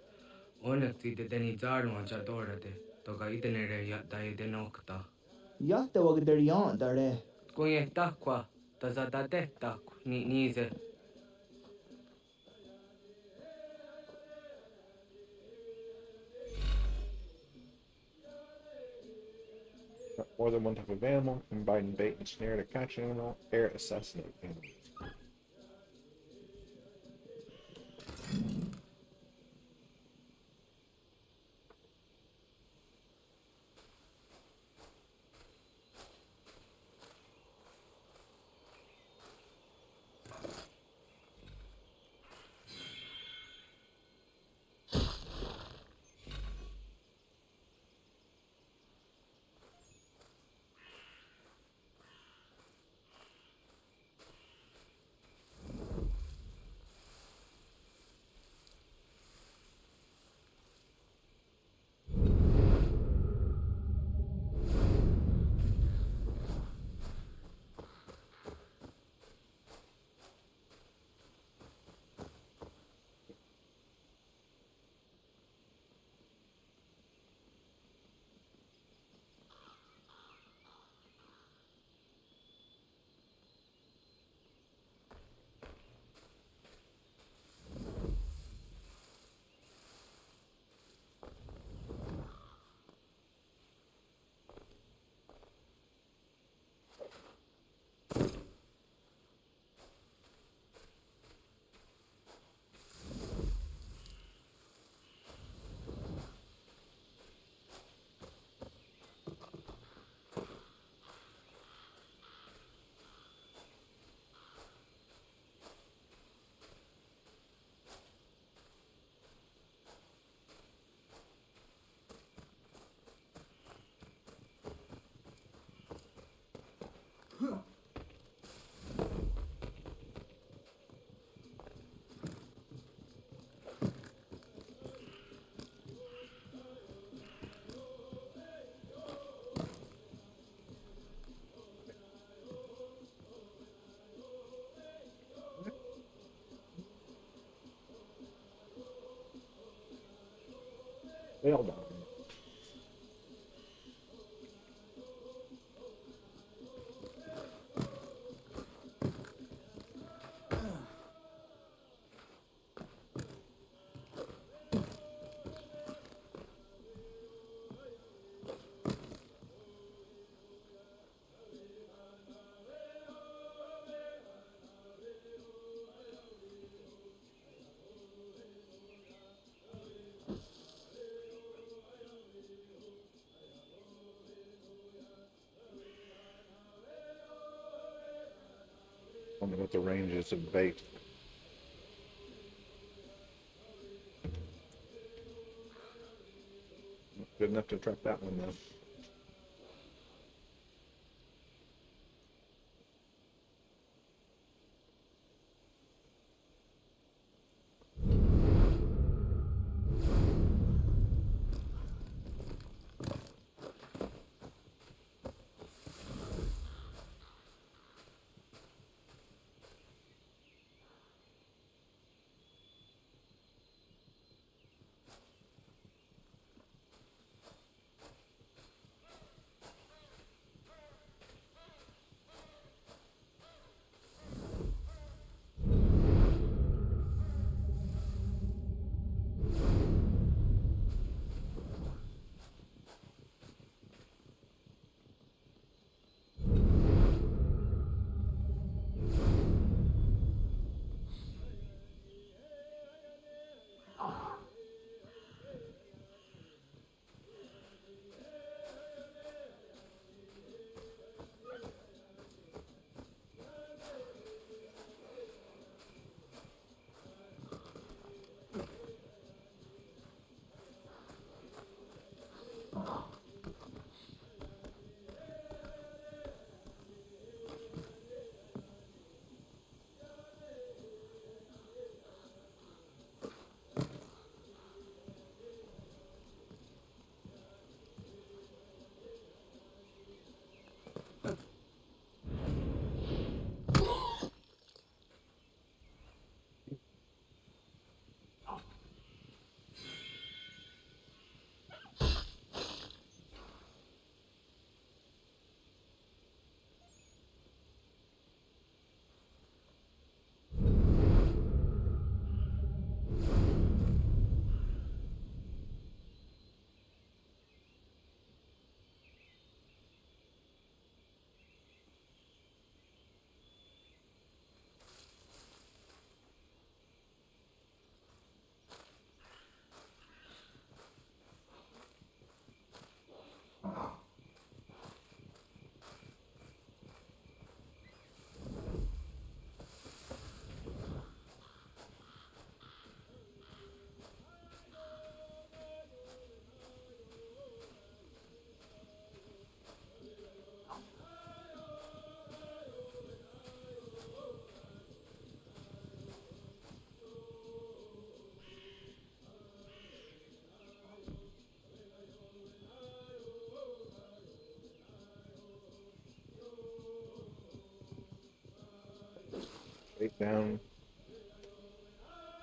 Onekti de deni zarma jadorade. Toga idenere ya dai denokta. Yatte wag der yan dare. Kunye takwa, tazadade tak, ni nize. More than one type of animal, combining bait and snare to catch an animal, air assassinate animals. Well done. I wonder what the range is of bait. Good enough to trap that one though. Take down.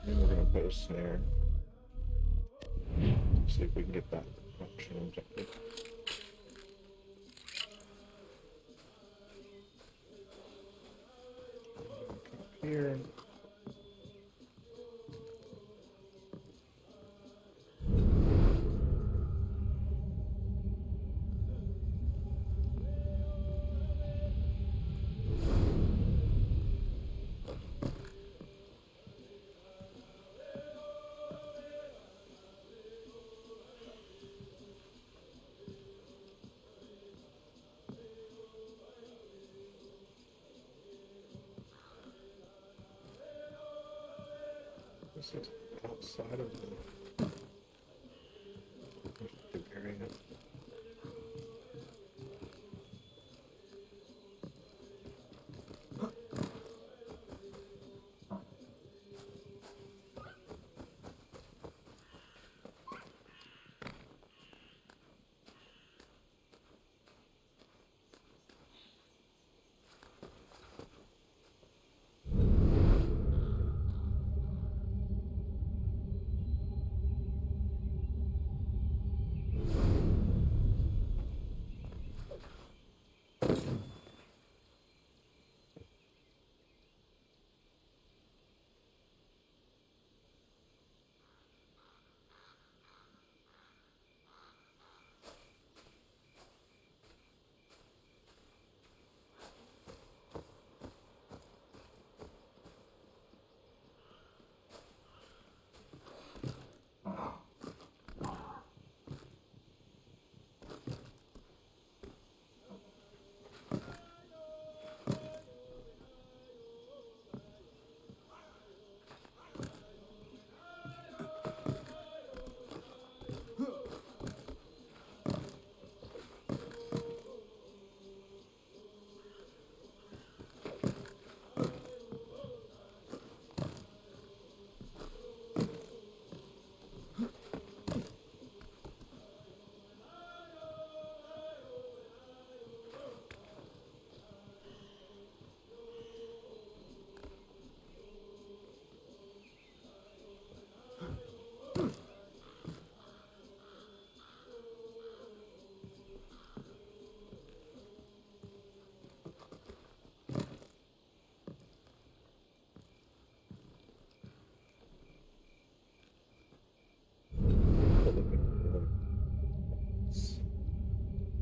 And we're gonna put a snare. See if we can get that option objective. Come up here. This is outside of the area.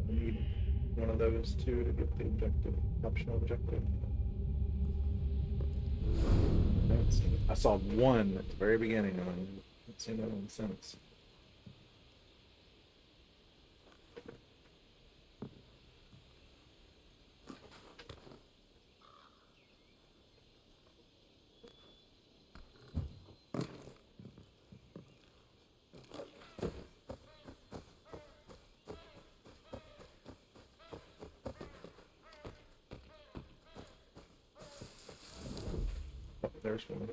We need one of those two to get the objective, optional objective. I saw one at the very beginning and I haven't seen that one since. There's one.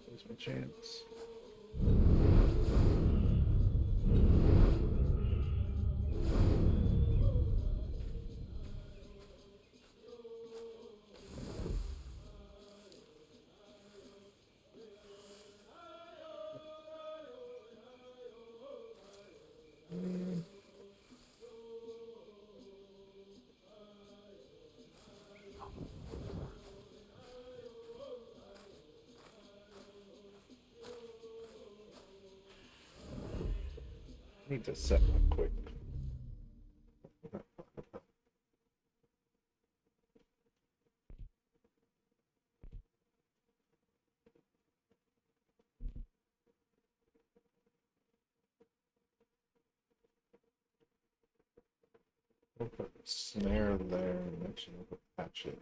There's my chance. Need to set up quick. We'll put a snare there and actually we'll patch it.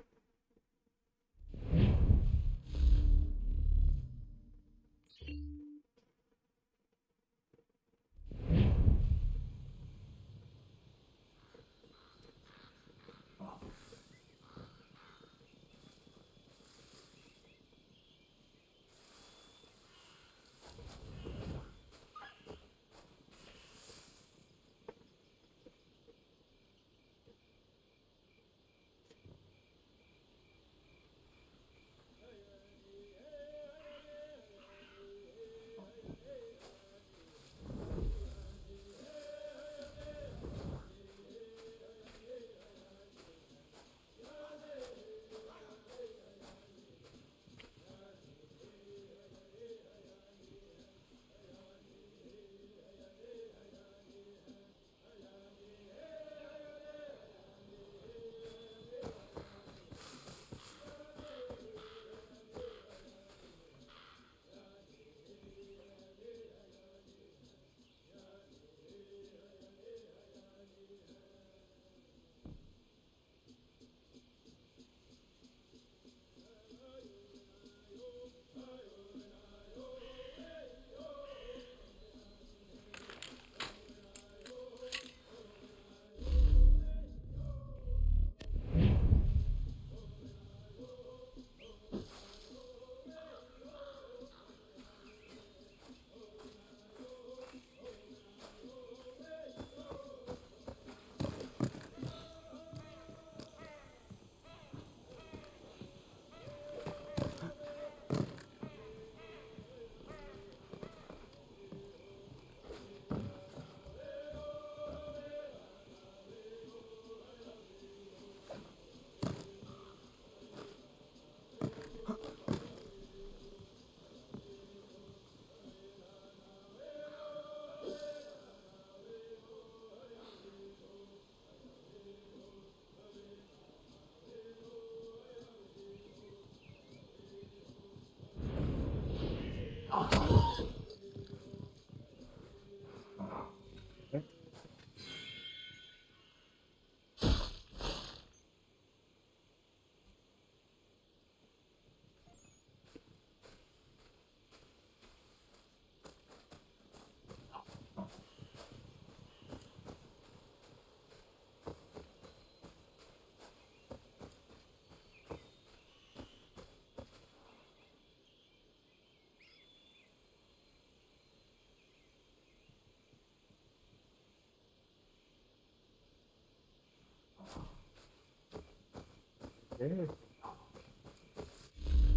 Where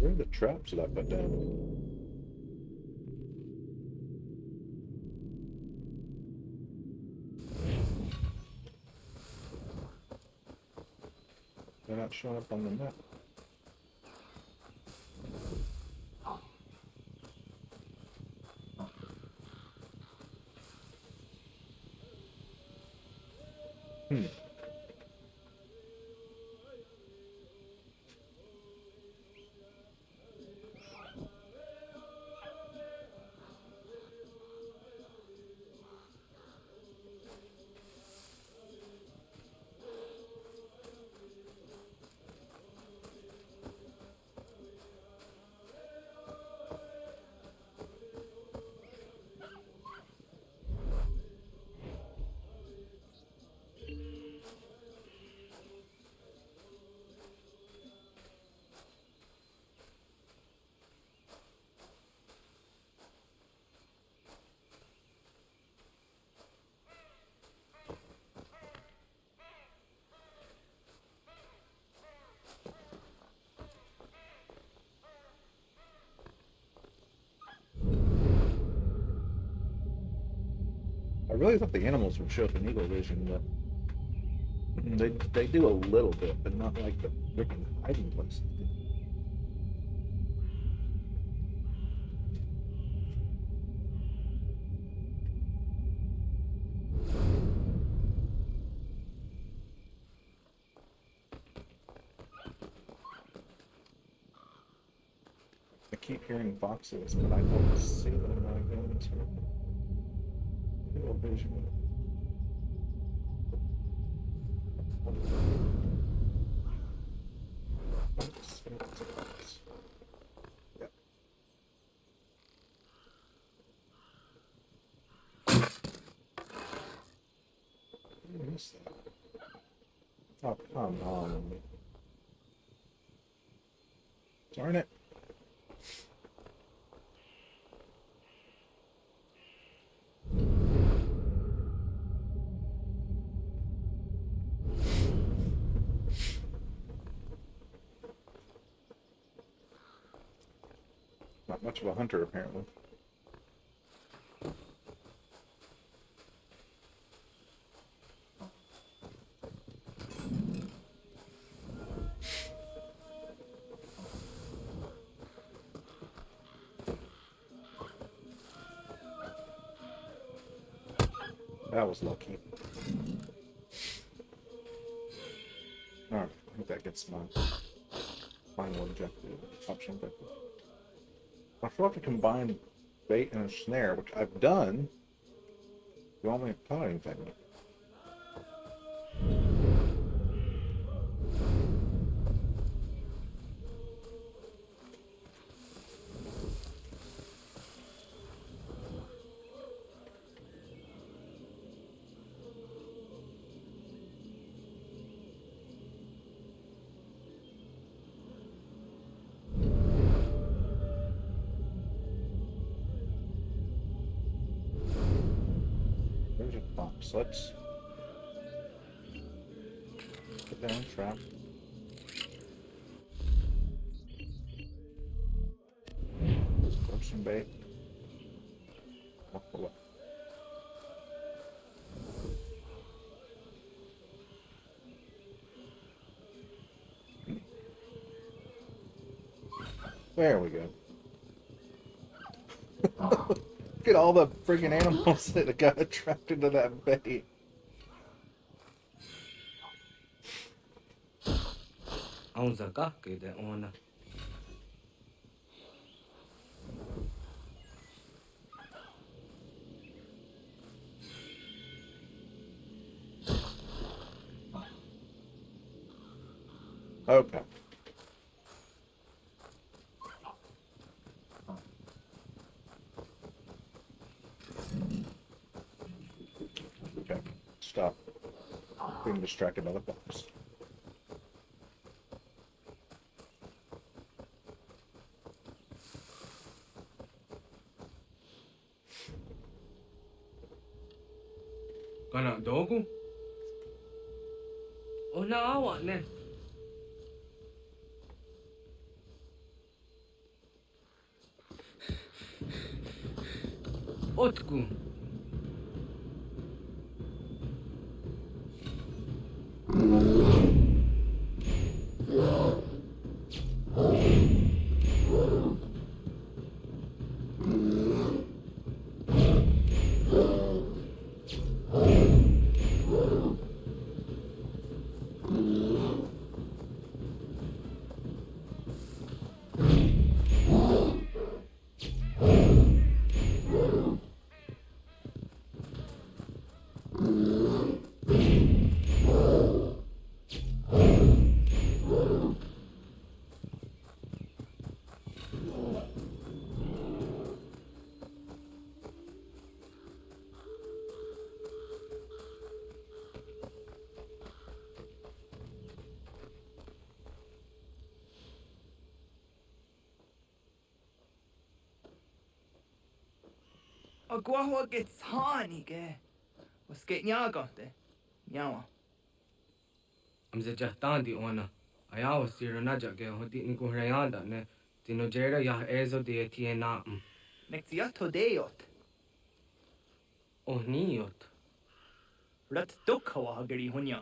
are the traps that I put down? They're not showing up on the map. I really thought the animals would show up in Eagle Vision, but they do a little bit, but not like the freaking hiding places do. I keep hearing boxes, but I don't see them when I go into Eagle Vision. Yeah. What is that? Oh, come on. Darn it. Not much of a hunter, apparently. That was lucky. Alright, I think that gets my final objective option. I still have to combine bait and a snare, which I've done. You want me to caught anything? There's a box. Let's put down a trap. Throw some bait. Walk away. There we go. Look at all the freaking animals that got attracted to that bait. Okay. Okay. Stop being distracted by the box. Kana dogu? Ona awa ne. Otku. Agua gets honey, ge. Was get nyagate. Nyawa. Amze jahtandi ona. Ayawa siro najage hoti ni kuhrayanda ne. Tino jera ya ezo de tiena. Next yato deot. Ohniot. Rat dukha hagari hunya.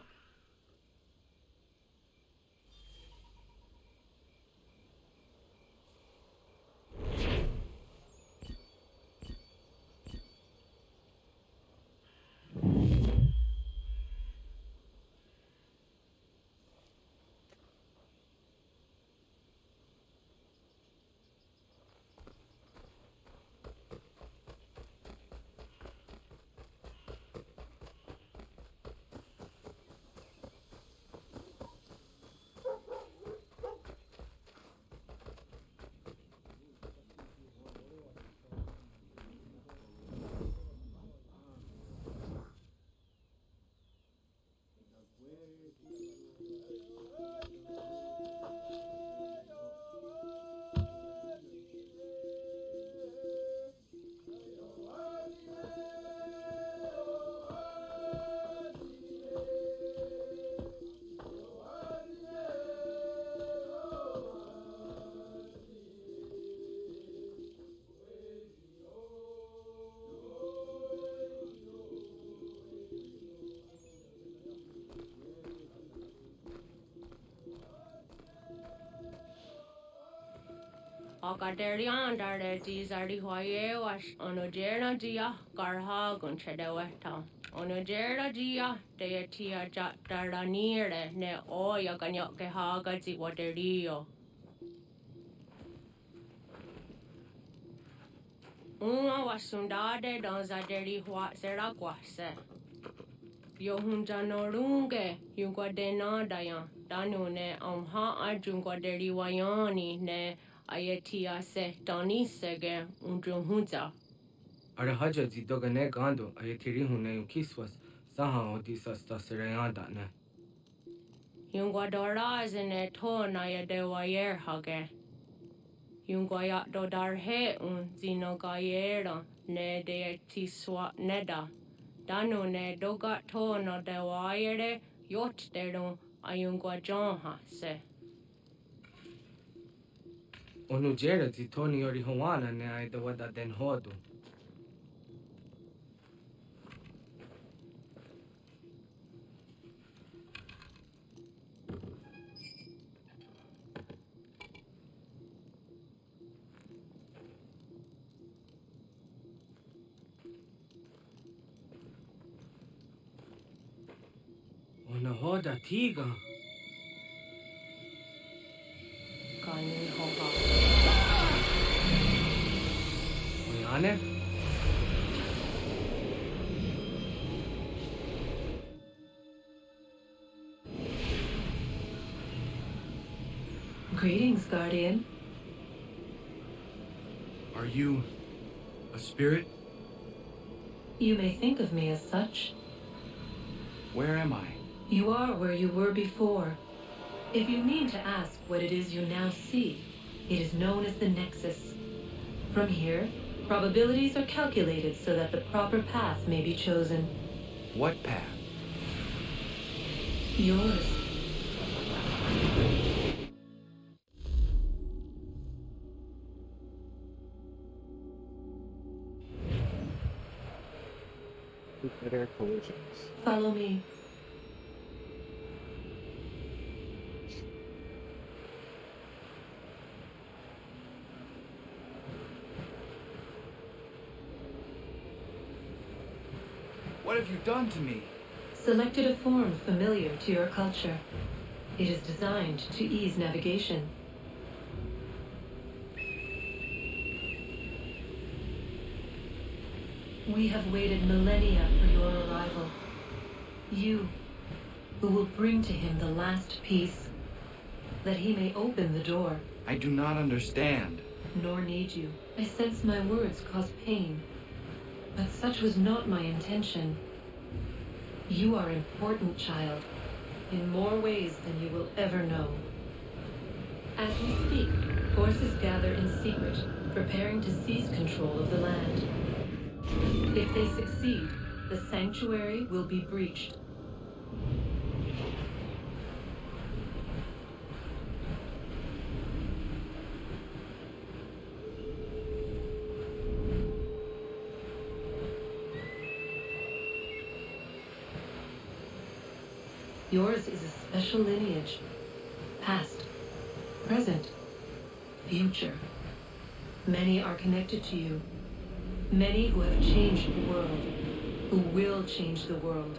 Akaderian darde tizardi hoye was onojerna dia garha gunchedeweta. Onojerna dia de tia dardanire ne oya ganyoke haga zi waterio. Uma wasundade donzaderi hua serakwase. Yohunja norunge yungwadena dayan danune amha ajungwaderi wayani ne ayetia se donisege unjunhunza. Arahaja zidogane gando ayetiri hune ukiswas saha odisas taserayanda ne. Yungwadora zene to na yadewayer hage. Yungwayat dodarhe un zinogayera ne de tiswa neda. Danu ne dogat to no dewayere yot deron ayungwajonha se. Onujera zitoni yori hawana ne aidawada den hodu. Ona hoda tiga. Kani hoha. Oyane? Greetings, Guardian. Are you a spirit? You may think of me as such. Where am I? You are where you were before. If you mean to ask what it is you now see, it is known as the Nexus. From here, probabilities are calculated so that the proper path may be chosen. What path? Yours. Mid-air collisions. Follow me. What have you done to me? Selected a form familiar to your culture. It is designed to ease navigation. We have waited millennia for your arrival. You, who will bring to him the last piece, that he may open the door. I do not understand. Nor need you. I sense my words cause pain, but such was not my intention. You are important, child, in more ways than you will ever know. As we speak, forces gather in secret, preparing to seize control of the land. If they succeed, the sanctuary will be breached. Yours is a special lineage. Past, present, future. Many are connected to you. Many who have changed the world, who will change the world.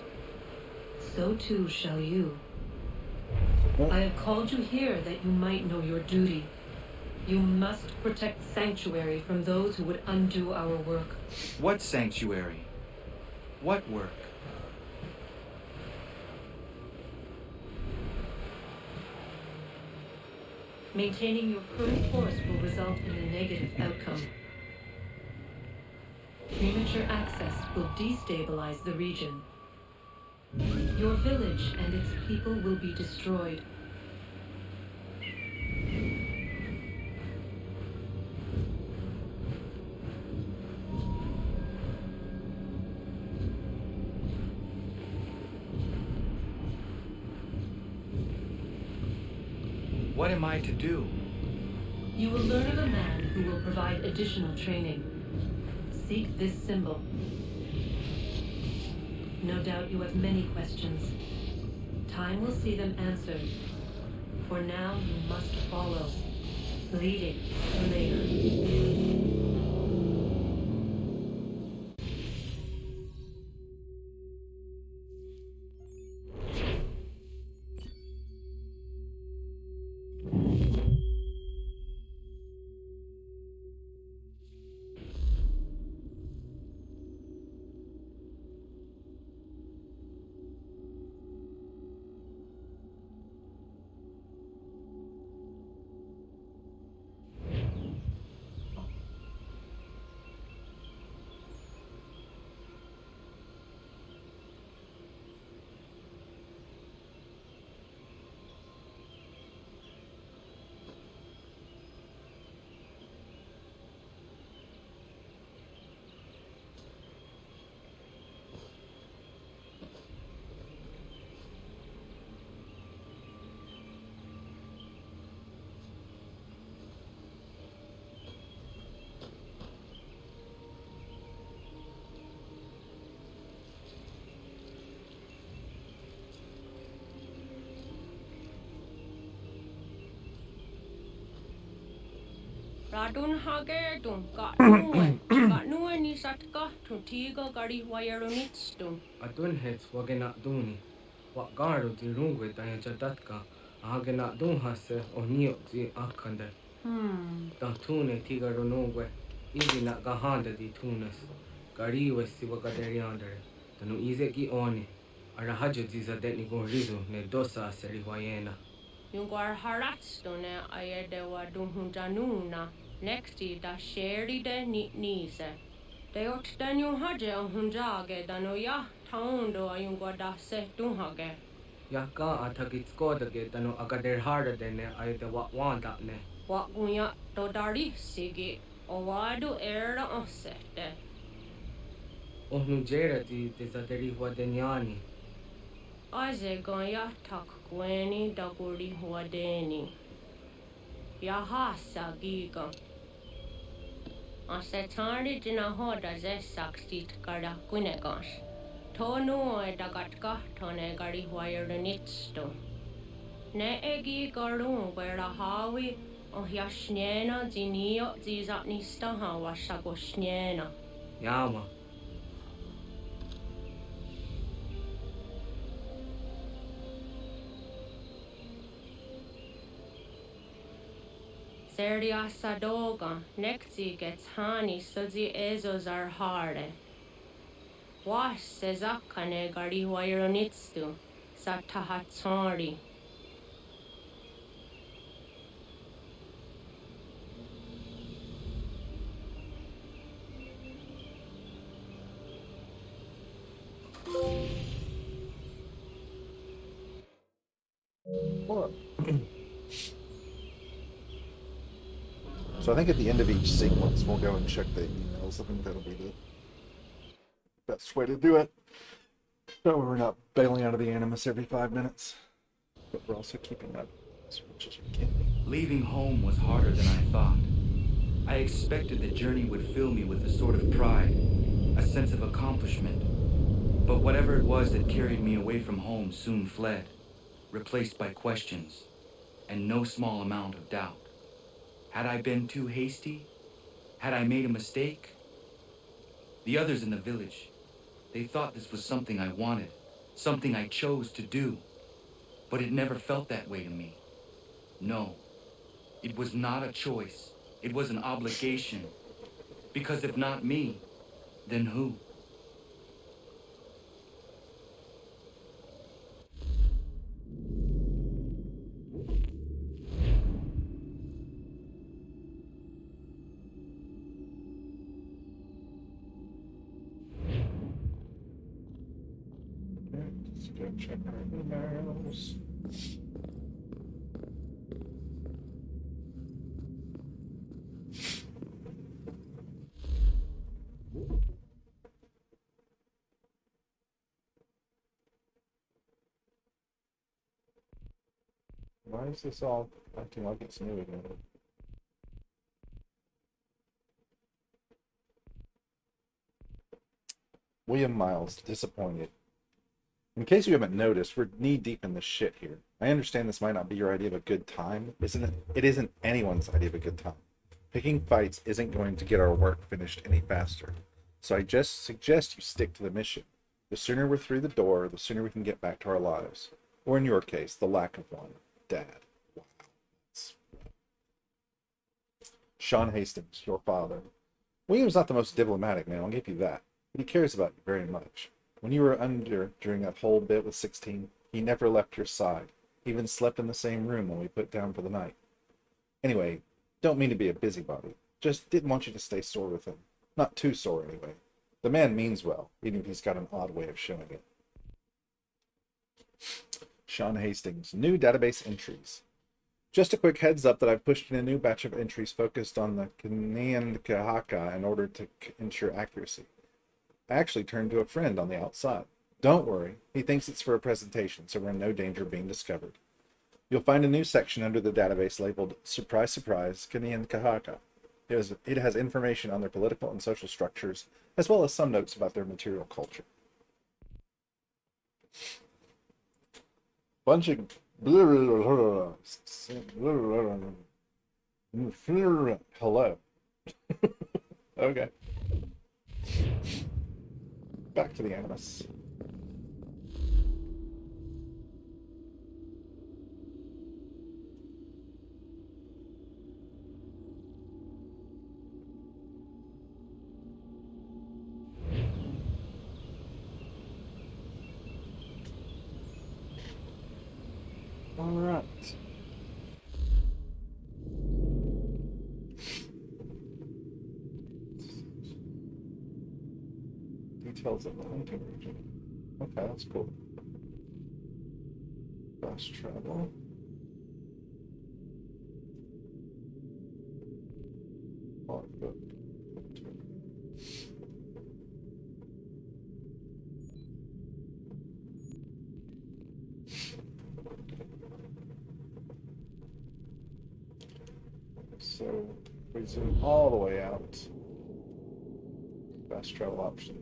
So too shall you. I have called you here that you might know your duty. You must protect Sanctuary from those who would undo our work. What sanctuary? What work? Maintaining your current course will result in a negative outcome. Premature access will destabilize the region. Your village and its people will be destroyed. What am I to do? You will learn of a man who will provide additional training. Seek this symbol. No doubt you have many questions. Time will see them answered. For now, you must follow, leading the later. Radun hagertum, got nuen ni satka, tuntigo gari wayarunitstum. Atun hets wagena duni. What garu di rungwe tanya jadatka. Ahagena dun hase o nio zi akande. Da tune tiga runungwe. Izi na gahanda di tunas. Gari wesi wagaderiandere. Tanu ize ki oni. Arahajo ziza detni gon rizu ne dosa seri wayena. Yungwar haratstone ayedewa dunhunjanuna. Nexti da sheri de nise. De otden yung haje on hunjage dano ya taundo ayungwa da se dunhage. Yaka atakitskoda tanu agader harda dene ayde wanda ne. Wat gunya do dari sigi o wadu era osete. Ohnu jera di desaderi huadenyani. Aze gonya tak gweni daguri huadeni. Yahasa giga. Asetari jina hoda ze sakstit kada kunegas. Tonu e dagatka tone gari huayernitsto. Ne egi garun wera hawi o yashnena zinio zizatnista hawa sagoshnena. Yama. Serdia sadoga, nekti gets hani sozi ezos are harde. Was sezakane gari wayronitstu, satahatsari. So I think at the end of each sequence, we'll go and check the emails. I think that'll be the best way to do it. So we're not bailing out of the Animus every 5 minutes, but we're also keeping up as much as we can. Leaving home was harder than I thought. I expected the journey would fill me with a sort of pride, a sense of accomplishment. But whatever it was that carried me away from home soon fled. replaced by questions, and no small amount of doubt. Had I been too hasty? Had I made a mistake? The others in the village, they thought this was something I wanted, something I chose to do. But it never felt that way to me. No, it was not a choice. It was an obligation. Because if not me, then who? Let's go check our emails. Why is this all acting like it's new again? William Miles, disappointed. In case you haven't noticed, we're knee-deep in this shit here. I understand this might not be your idea of a good time, isn't it? It isn't anyone's idea of a good time. Picking fights isn't going to get our work finished any faster. So I just suggest you stick to the mission. The sooner we're through the door, the sooner we can get back to our lives. Or in your case, the lack of one. Dad. Wow. Sean Hastings, your father. William's not the most diplomatic man, I'll give you that. But he cares about you very much. When you were under during that whole bit with 16, he never left your side. He even slept in the same room when we put down for the night. Anyway, don't mean to be a busybody. Just didn't want you to stay sore with him. Not too sore, anyway. The man means well, even if he's got an odd way of showing it. Sean Hastings, new database entries. Just a quick heads up that I've pushed in a new batch of entries focused on the Kahaka in order to ensure accuracy. I actually turned to a friend on the outside. Don't worry, he thinks it's for a presentation, so we're in no danger of being discovered. You'll find a new section under the database labeled Surprise Surprise, Kanian Kahaka. It has information on their political and social structures, as well as some notes about their material culture. Bunch of hello. Okay. Back to the Animus. All right. Details of the hunting region. Okay, that's cool. Fast travel. Logbook. So we zoom all the way out. Fast travel option.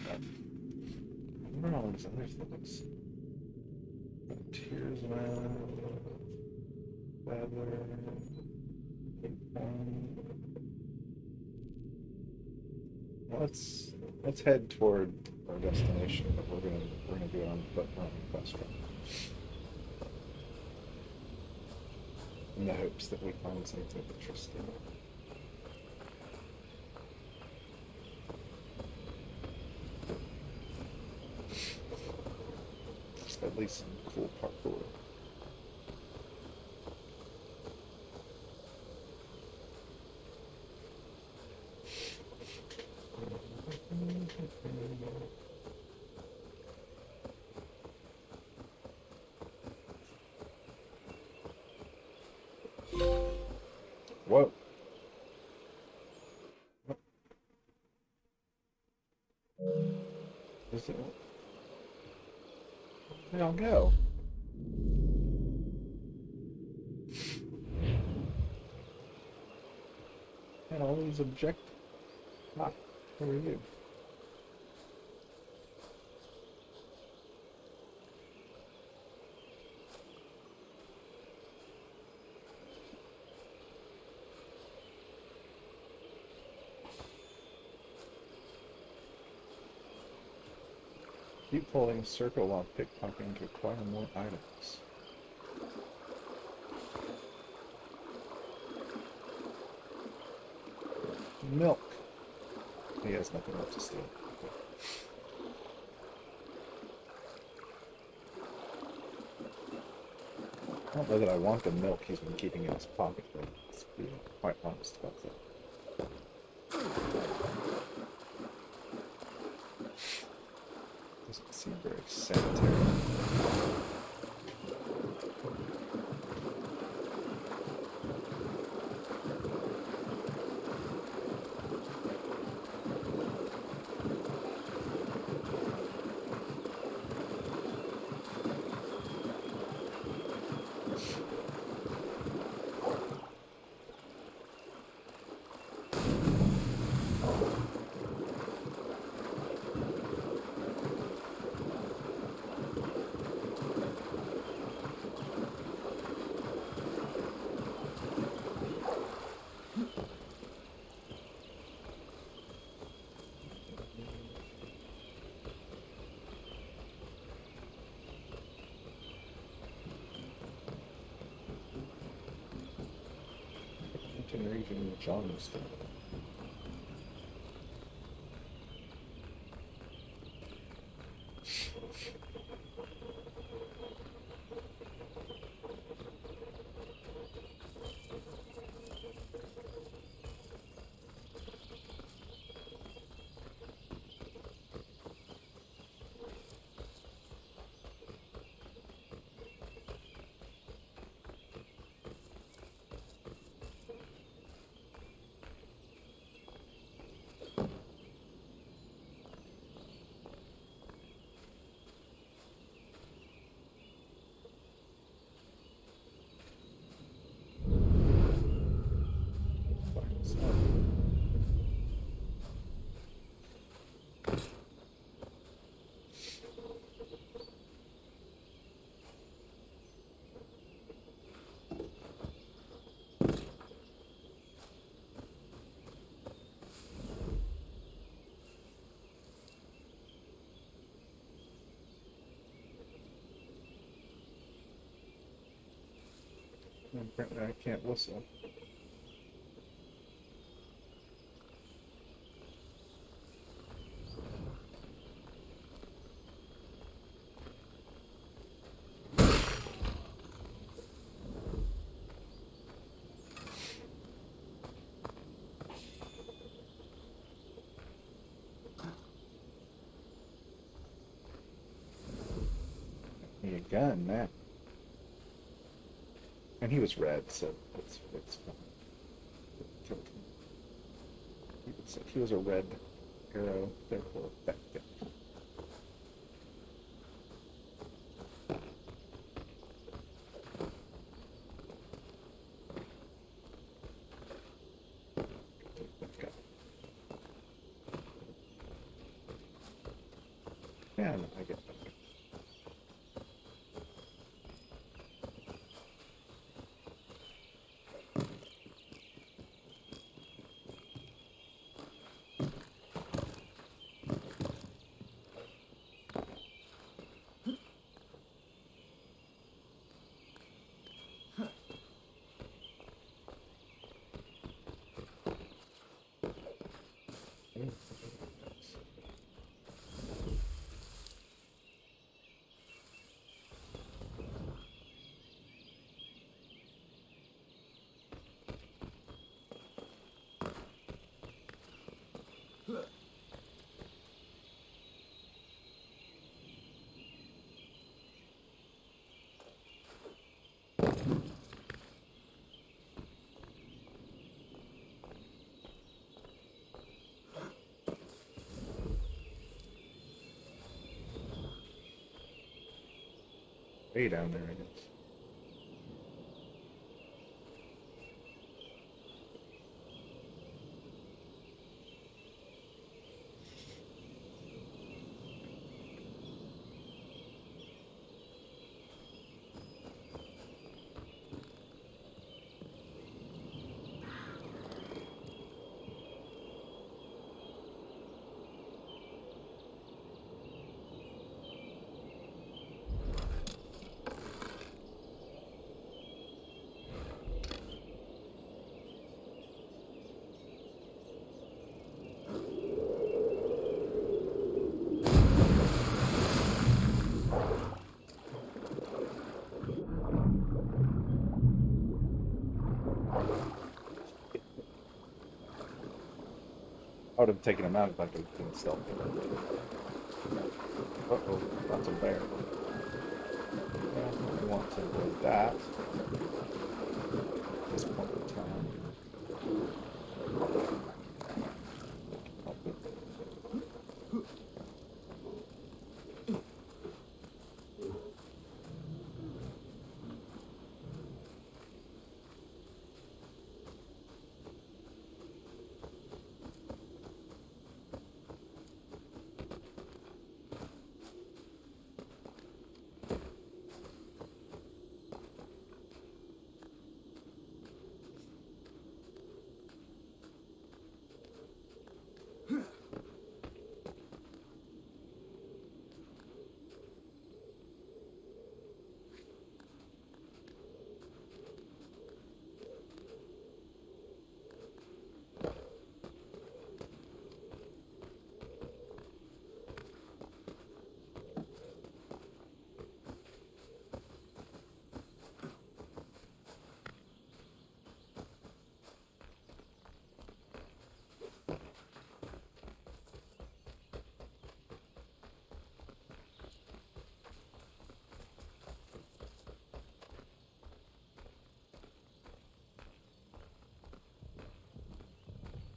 I don't know all these other things. Frontiers map, weather, let's head toward our destination that we're gonna do on foot on fast travel. In the hopes that we find something interesting. At least some cool parkour. Whoa. Is it? They all go. And all these objectives. Ah, who are you? Keep pulling circle while pickpocketing to acquire more items. Milk. He has nothing left to steal. Okay. I don't know that I want the milk he's been keeping in his pocket, though. Let's be quite honest about that. Doesn't seem very sanitary. Region Johnston. Apparently I can't whistle. Need a gun now. And he was red, so it's fine. Killed him. He was a red arrow, therefore that guy. Yeah, no, I get that. Way down there, I guess. I would have taken him out if I could have been stealthy. Uh-oh, that's a bear. Yeah, we want to avoid that at this point in time.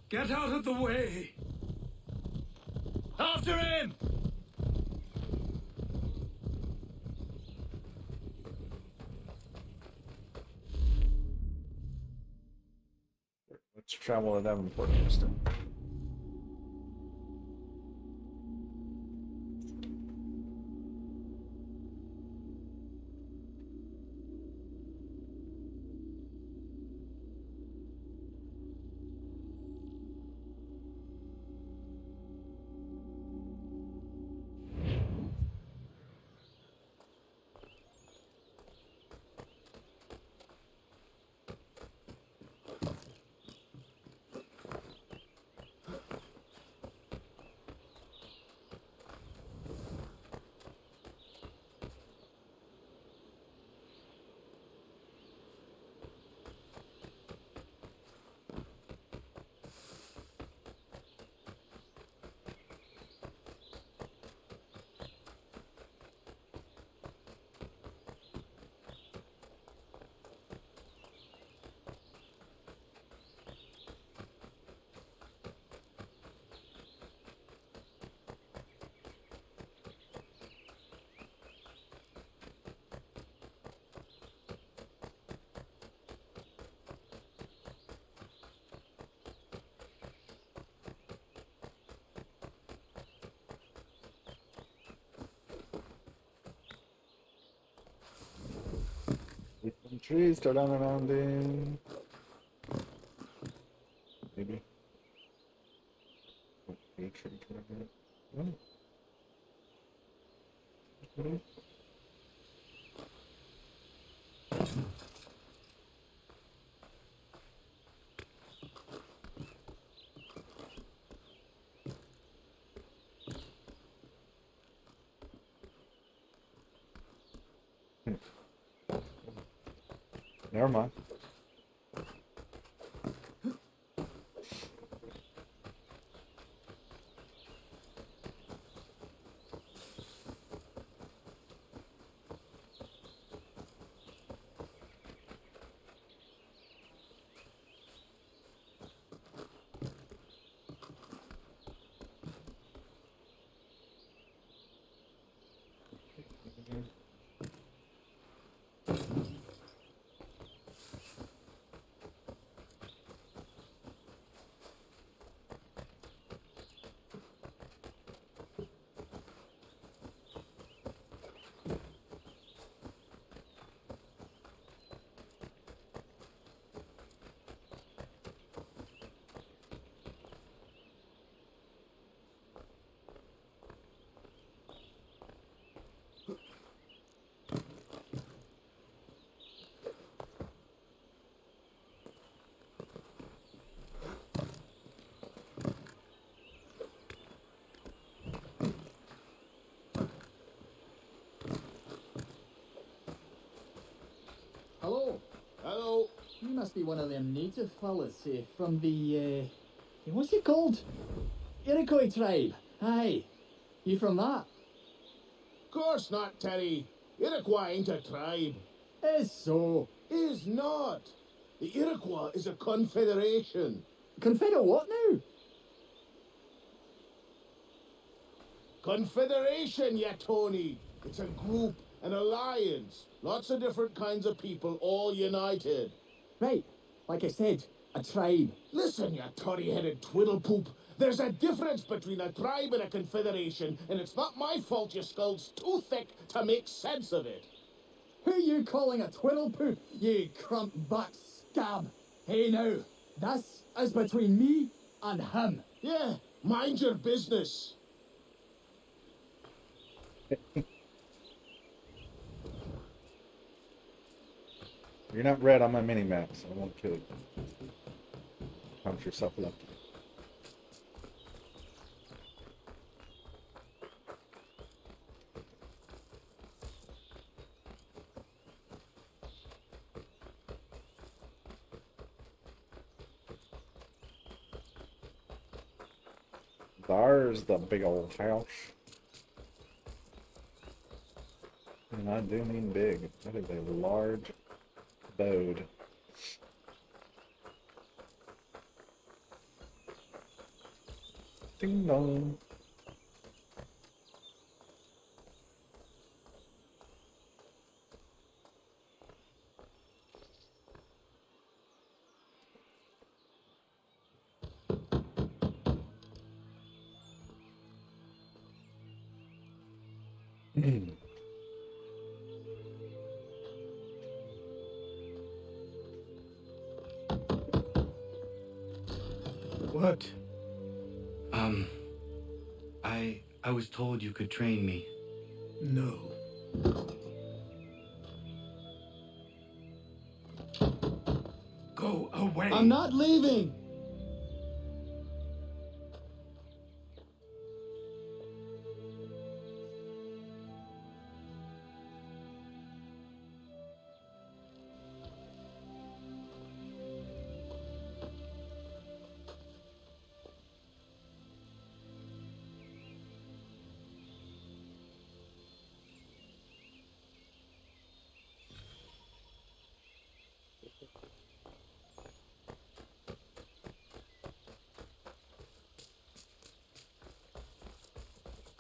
Get out of the way! After him! Let's travel to Davenport instead. Some trees, start on around in. Maybe. Oh, a tree oh. Okay. Never mind. Hello. Hello. You must be one of them native fellas from the What's it called? Iroquois tribe. Aye. You from that? Course not, Terry. Iroquois ain't a tribe. Is so. Is not. The Iroquois is a confederation. Confederate what now? Confederation, ya Tony. It's a group, an alliance. Lots of different kinds of people all united. Right. Like I said, a tribe. Listen, ya toddy-headed twiddlepoop. There's a difference between a tribe and a confederation, and it's not my fault your skull's too thick to make sense of it. Who you calling a twiddlepoop, you crump butt scab? Hey now, this is between me and him. Yeah, mind your business. You're not red on my mini-map, so I won't kill you. Count yourself lucky. There's the big old house. And I do mean big. That is a large abode. Ding dong. What? I was told you could train me. No. Go away. I'm not leaving.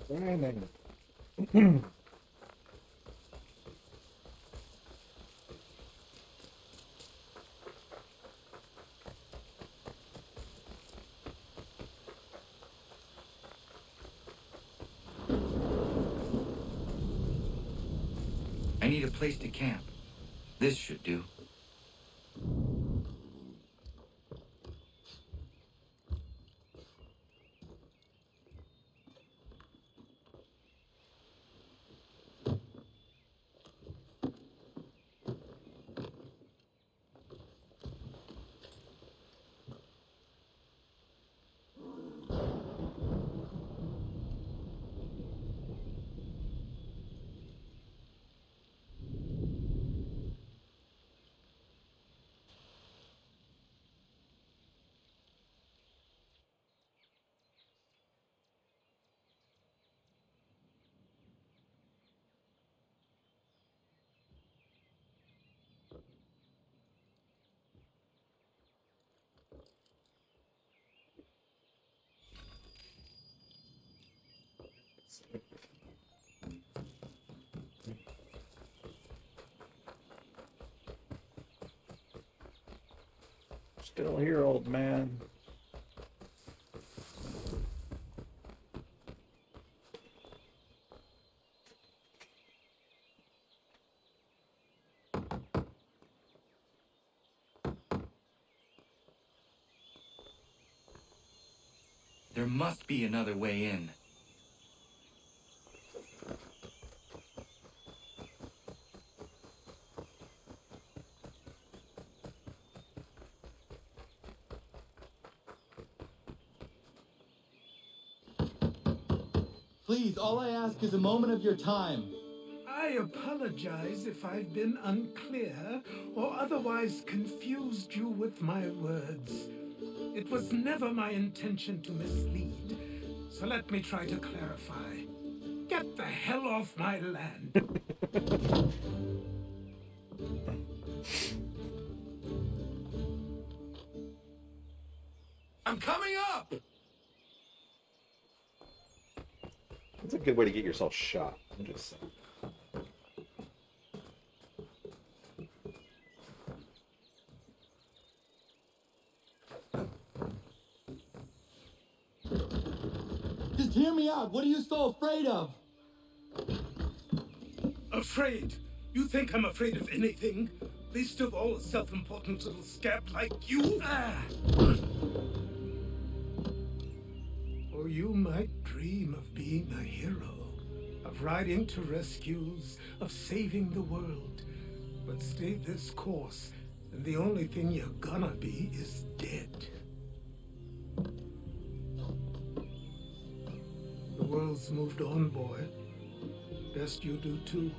Raining. I need a place to camp. This should do. Still here, old man. There must be another way in. Please, all I ask is a moment of your time. I apologize if I've been unclear or otherwise confused you with my words. It was never my intention to mislead. So let me try to clarify. Get the hell off my land. I'm coming up! That's a good way to get yourself shot. I'm just saying. Just hear me out. What are you so afraid of? Afraid? You think I'm afraid of anything? Least of all a self-important little scab like you? Or you might dream of being a hero, of riding to rescues, of saving the world. But stay this course, and the only thing you're gonna be is dead. The world's moved on, boy. Best you do too.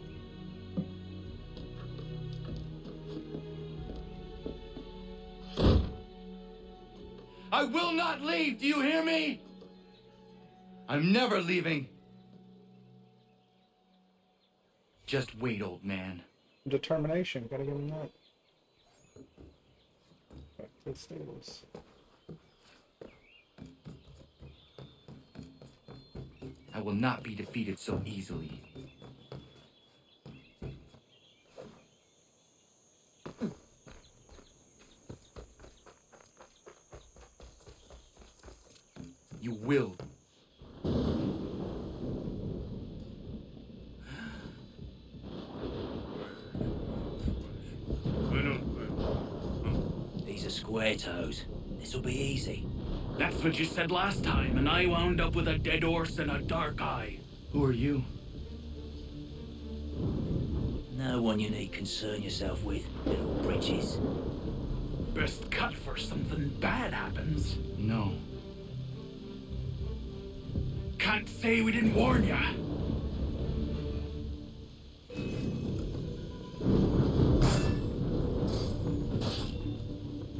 I will not leave, do you hear me? I'm never leaving. Just wait, old man. Determination, gotta give him that. Back to the stables. I will not be defeated so easily. You will. These are square toes. This'll be easy. That's what you said last time, and I wound up with a dead horse and a dark eye. Who are you? No one you need concern yourself with, little bridges. Best cut for something bad happens. No. Can't say we didn't warn ya.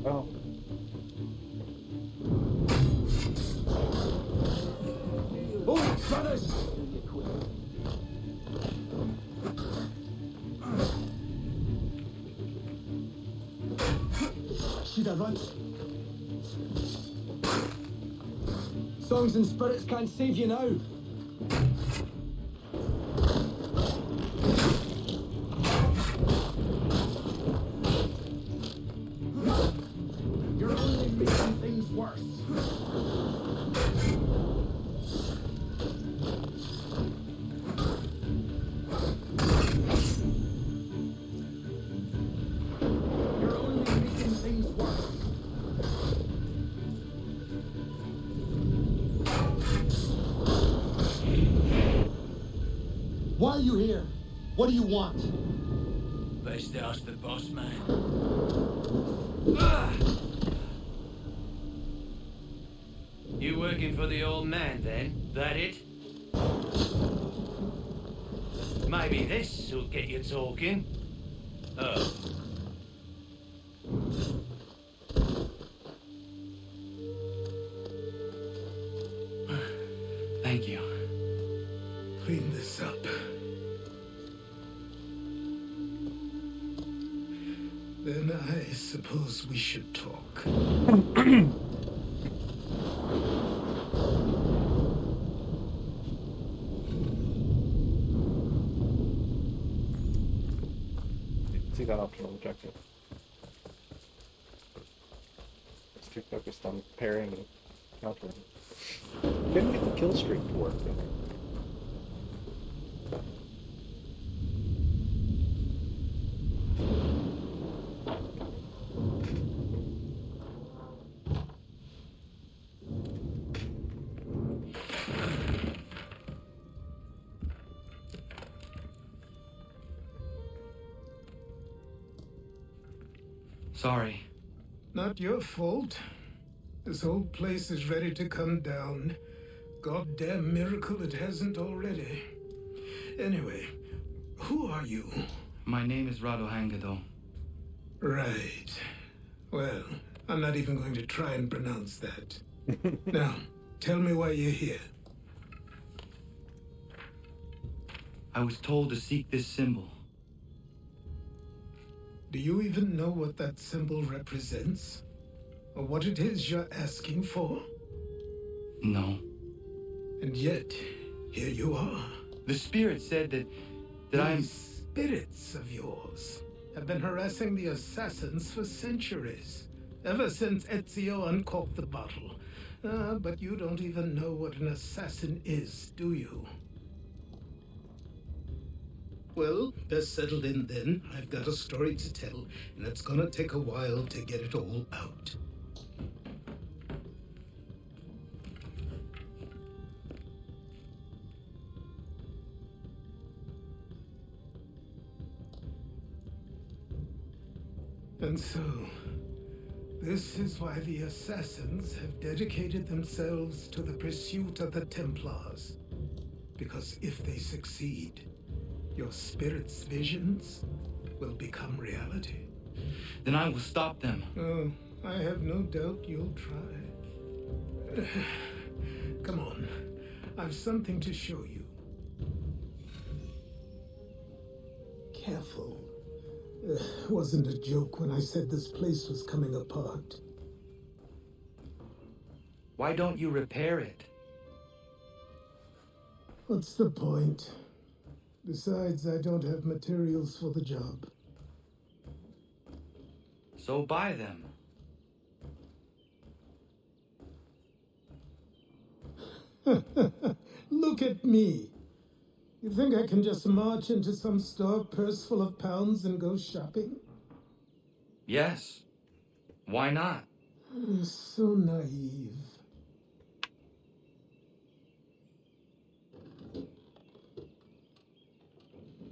Oh. Oh, brothers! See that runs? Songs and spirits can't save you now. You're only making things worse. You're only making things worse. Why are you here? What do you want? Best ask the boss man. You working for the old man then? That it? Maybe this'll get you talking. Oh. Thank you. Clean this up. Then I suppose we should talk. See that optional objective. It's too focused on parrying and countering. Couldn't get the kill streak to work. Sorry. Not your fault. This whole place is ready to come down. Goddamn miracle it hasn't already. Anyway, who are you? My name is Rado Hangado. Right. Well, I'm not even going to try and pronounce that. Now, tell me why you're here. I was told to seek this symbol. Do you even know what that symbol represents? Or what it is you're asking for? No. And yet, here you are. The spirit said that I'm... These spirits of yours have been harassing the assassins for centuries. Ever since Ezio uncorked the bottle. But you don't even know what an assassin is, do you? Well, best settled in then. I've got a story to tell, and it's gonna take a while to get it all out. And so, this is why the assassins have dedicated themselves to the pursuit of the Templars. Because if they succeed, your spirit's visions will become reality. Then I will stop them. Oh, I have no doubt you'll try. Come on, I've something to show you. Careful. Wasn't a joke when I said this place was coming apart. Why don't you repair it? What's the point? Besides, I don't have materials for the job. So buy them. Look at me. You think I can just march into some store, purse full of pounds, and go shopping? Yes. Why not? So naive.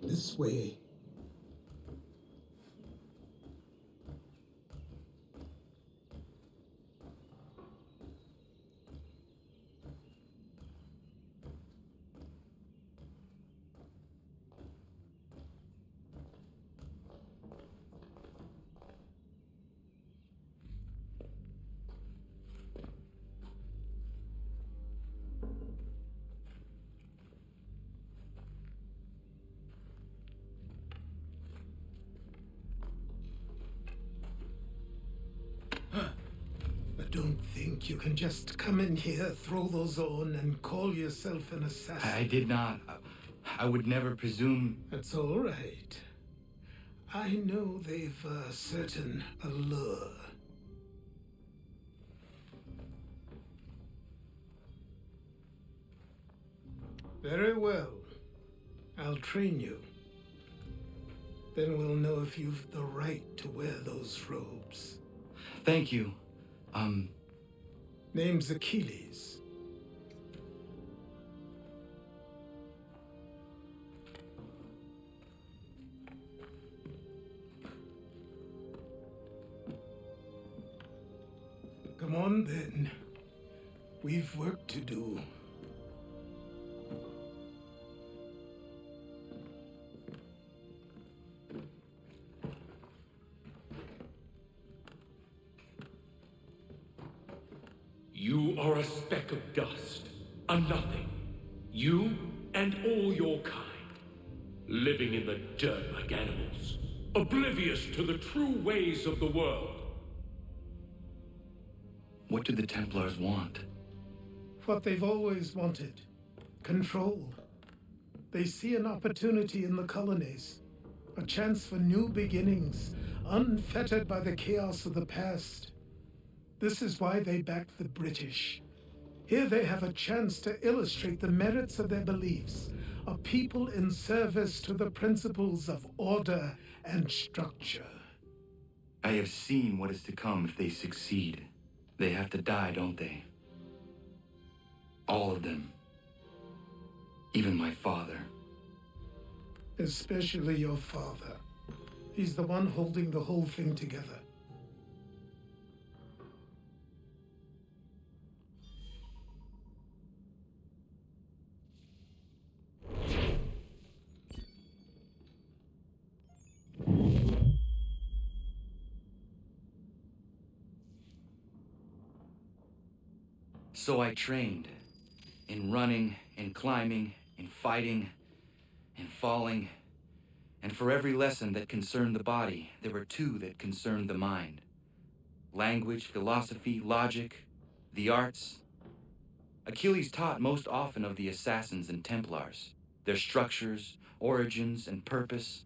This way. Don't think you can just come in here, throw those on, and call yourself an assassin. I did not. I would never presume. That's all right. I know they've a certain allure. Very well. I'll train you. Then we'll know if you've the right to wear those robes. Thank you. Name's Achilles. Come on then. We've work to do. You are a speck of dust, a nothing. You and all your kind, living in the dirt like animals, oblivious to the true ways of the world. What do the Templars want? What they've always wanted. Control. They see an opportunity in the colonies. A chance for new beginnings, unfettered by the chaos of the past. This is why they backed the British. Here they have a chance to illustrate the merits of their beliefs, a people in service to the principles of order and structure. I have seen what is to come if they succeed. They have to die, don't they? All of them. Even my father. Especially your father. He's the one holding the whole thing together. So I trained in running, in climbing, in fighting, in falling. And for every lesson that concerned the body, there were two that concerned the mind. Language, philosophy, logic, the arts. Achilles taught most often of the assassins and Templars, their structures, origins, and purpose.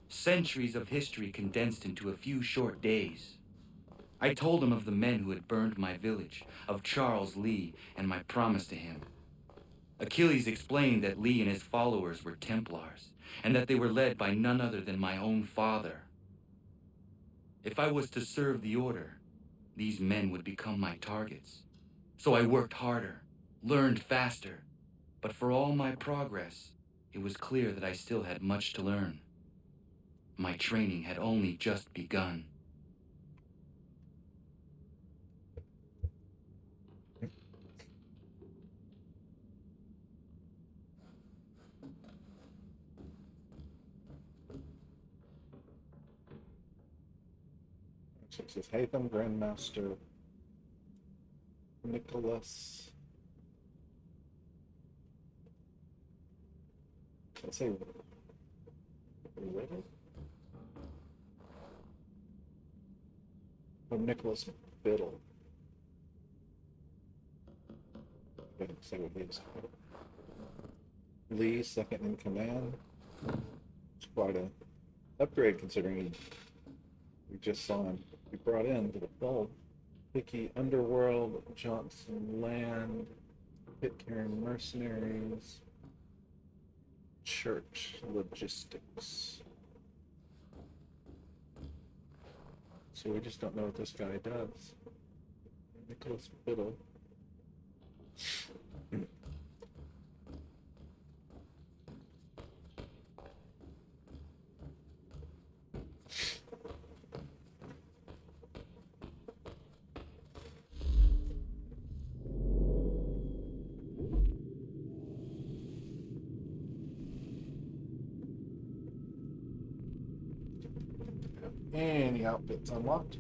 Centuries of history condensed into a few short days. I told him of the men who had burned my village, of Charles Lee and my promise to him. Achilles explained that Lee and his followers were Templars, and that they were led by none other than my own father. If I was to serve the order, these men would become my targets. So I worked harder, learned faster, but for all my progress, it was clear that I still had much to learn. My training had only just begun. So it says Hatham, Grandmaster, Nicholas. Let's say Riddle? Oh, Nicholas Biddle. Didn't say what he is. Lee, second in command. It's quite a upgrade considering we just saw him be brought in to the fold. Vicky Underworld, Johnson Land, Pitcairn Mercenaries, Church Logistics. So we just don't know what this guy does. Nicholas Biddle. Any outfits unlocked?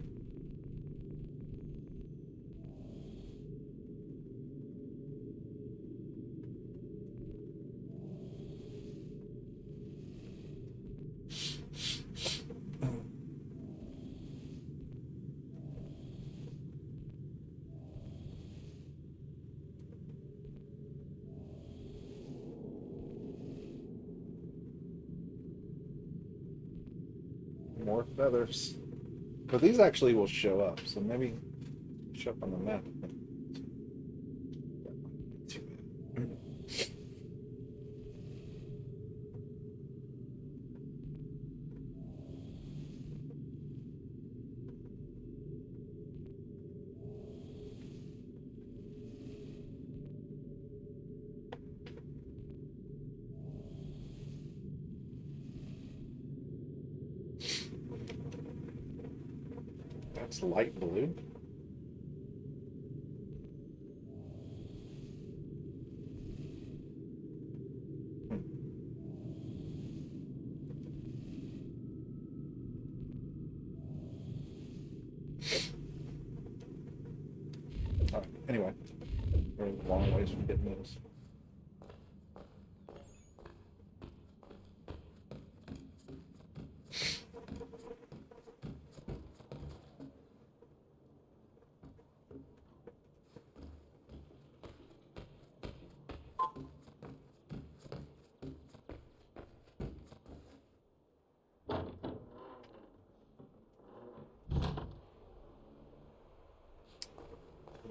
More feathers. But these actually will show up, so maybe show up on the map. That's light blue. Alright, anyway. We're a long ways from getting those.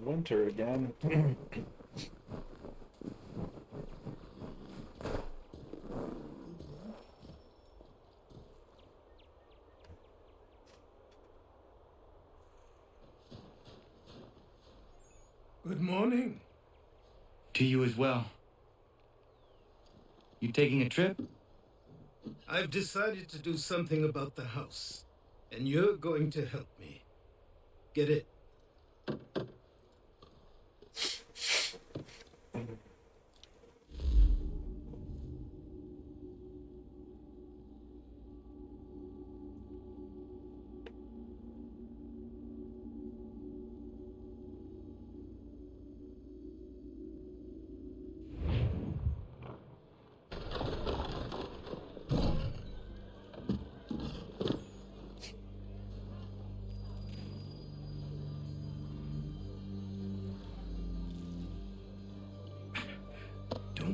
Winter again. Good morning. To you as well. You taking a trip? I've decided to do something about the house, and you're going to help me. Get it?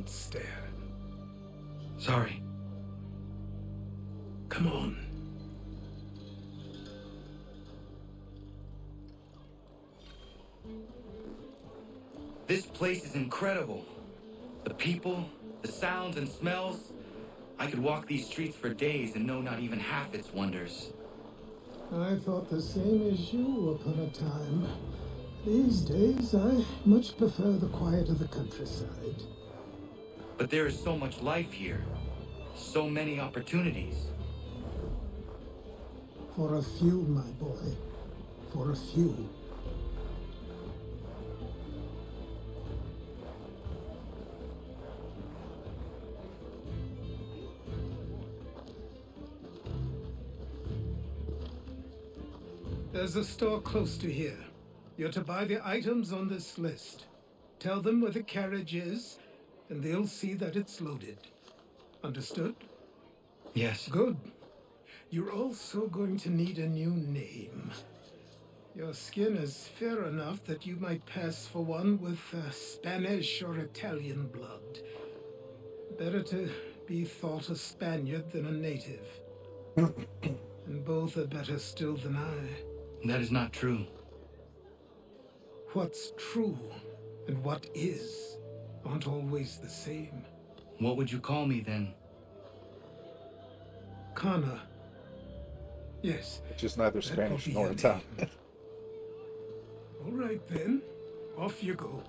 stare. Sorry. Come on. This place is incredible. The people, the sounds and smells. I could walk these streets for days and know not even half its wonders. I thought the same as you upon a time. These days, I much prefer the quiet of the countryside. But there is so much life here. So many opportunities. For a few, my boy. For a few. There's a store close to here. You're to buy the items on this list. Tell them where the carriage is, and they'll see that it's loaded. Understood? Yes. Good. You're also going to need a new name. Your skin is fair enough that you might pass for one with Spanish or Italian blood. Better to be thought a Spaniard than a native. And both are better still than I. That is not true. What's true and what is aren't always the same. What would you call me then? Kana. Yes. It's just neither Spanish nor Italian. All right then. Off you go.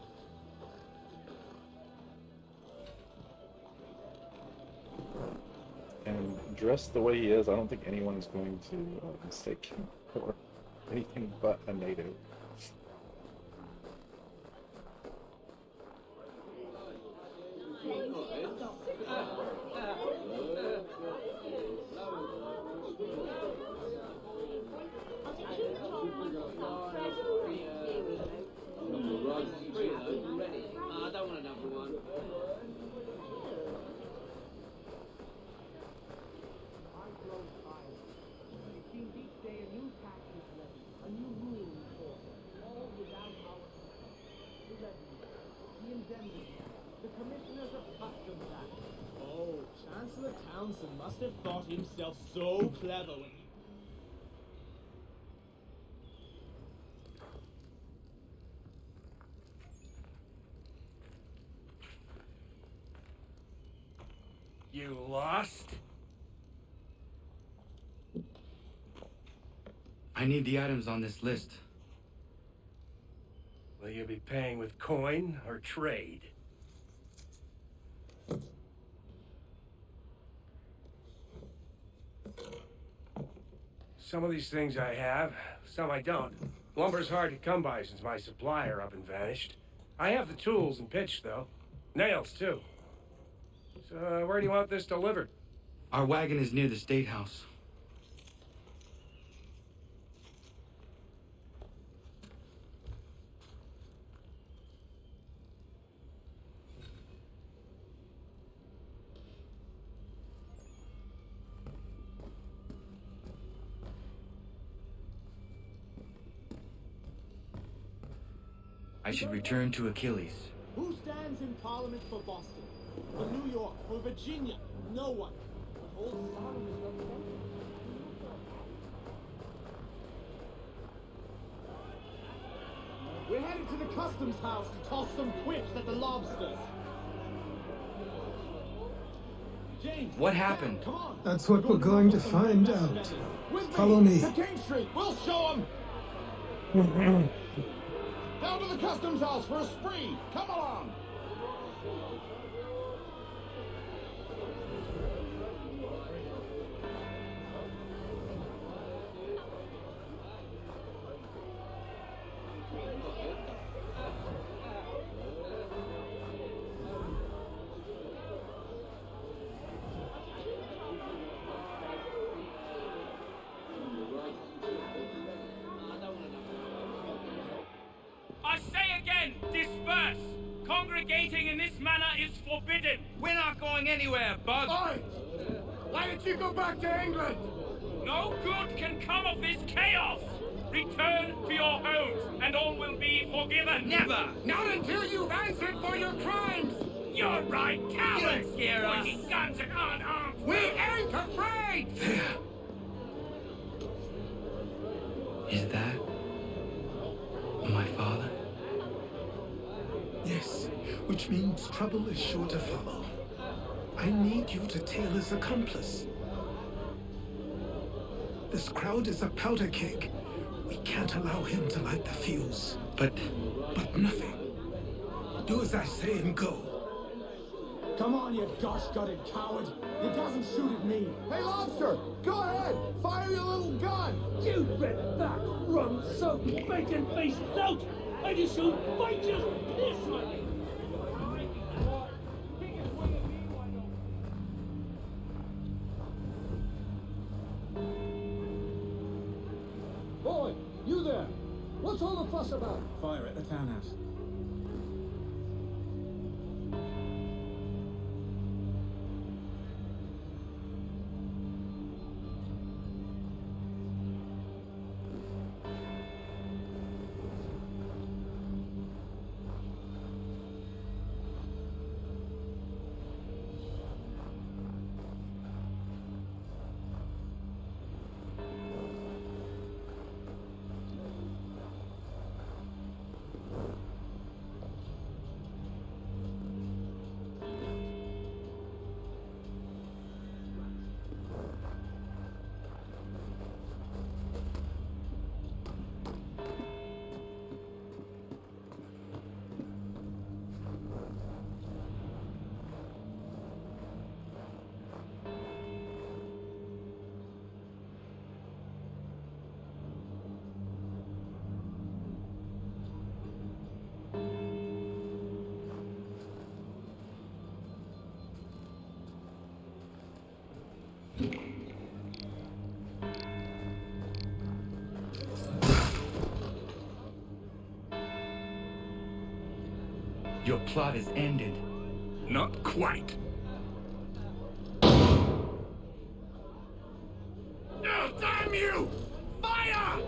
And dressed the way he is, I don't think anyone is going to mistake him for anything but a native. Oh, Chancellor Townsend must have thought himself so clever when he... You lost? I need the items on this list. Will you be paying with coin or trade? Some of these things I have, some I don't. Lumber's hard to come by since my supplier up and vanished. I have the tools and pitch, though. Nails, too. So, where do you want this delivered? Our wagon is near the State House. I should return to Achilles. Who stands in Parliament for Boston? For New York? For Virginia? No one. But old Stalin is represented. We're headed to the customs house to toss some quips at the lobsters. James, What happened? Come on. That's what we're going to find out. Follow me. To King Street. We'll show them. Down to the customs house for a spree. Come along. I say again, disperse! Congregating in this manner is forbidden! We're not going anywhere, Bug. Oi! Why did you go back to England? No good can come of this chaos! Return to your homes, and all will be forgiven! Never! Not until you've answered for your crimes! You're right, cowards! You scare us. Pointing guns at unarmed We ain't afraid! There. Is that my father? Yes, which means trouble is sure to follow. I need you to tail his accomplice. This crowd is a powder keg. We can't allow him to light the fuse. But nothing. Do as I say and go. Come on, you gosh-gutted coward. It doesn't shoot at me. Hey, Lobster, go ahead. Fire your little gun. You red back, rum soaked, bacon faced lout! I just soon fight you this way! Boy, you there. What's all the fuss about? Fire at the townhouse. Your plot is ended. Not quite. Oh, damn you! Fire!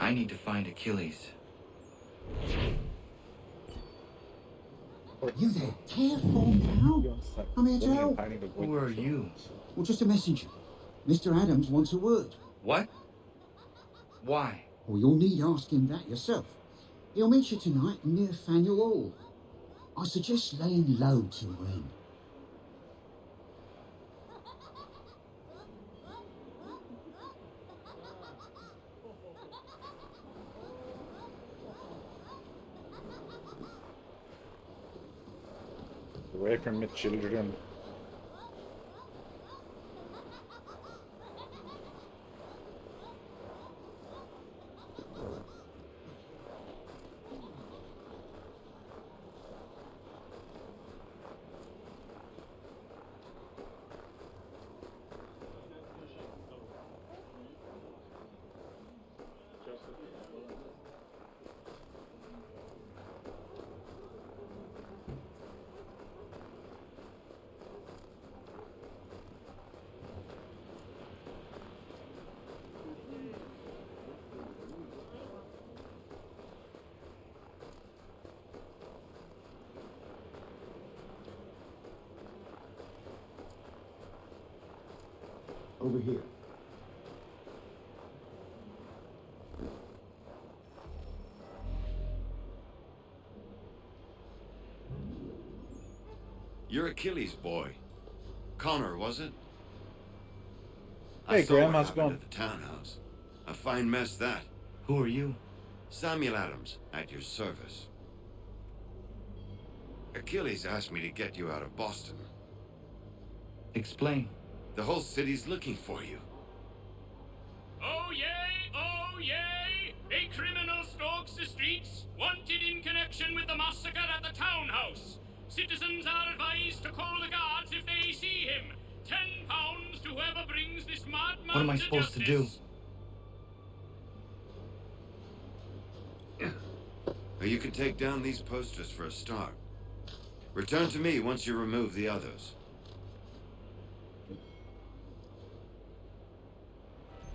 I need to find Achilles. You there? Careful now. I'm here to help. Who are you? Well, just a messenger. Mr. Adams wants a word. What? Why? Well, you'll need ask him that yourself. He'll meet you tonight near Faneuil Hall. I suggest laying low till then. Away from me, children. Over here. You're Achilles' boy. Connor, was it? Hey, I saw Graham, what how's it happened going? at the townhouse. A fine mess, that. Who are you? Samuel Adams, at your service. Achilles asked me to get you out of Boston. Explain. The whole city's looking for you. Oh yay! Wanted in connection with the massacre at the townhouse. Citizens are advised to call the guards if they see him. £10 to whoever brings this madman What am I supposed to do? You can take down these posters for a start. Return to me once you remove the others.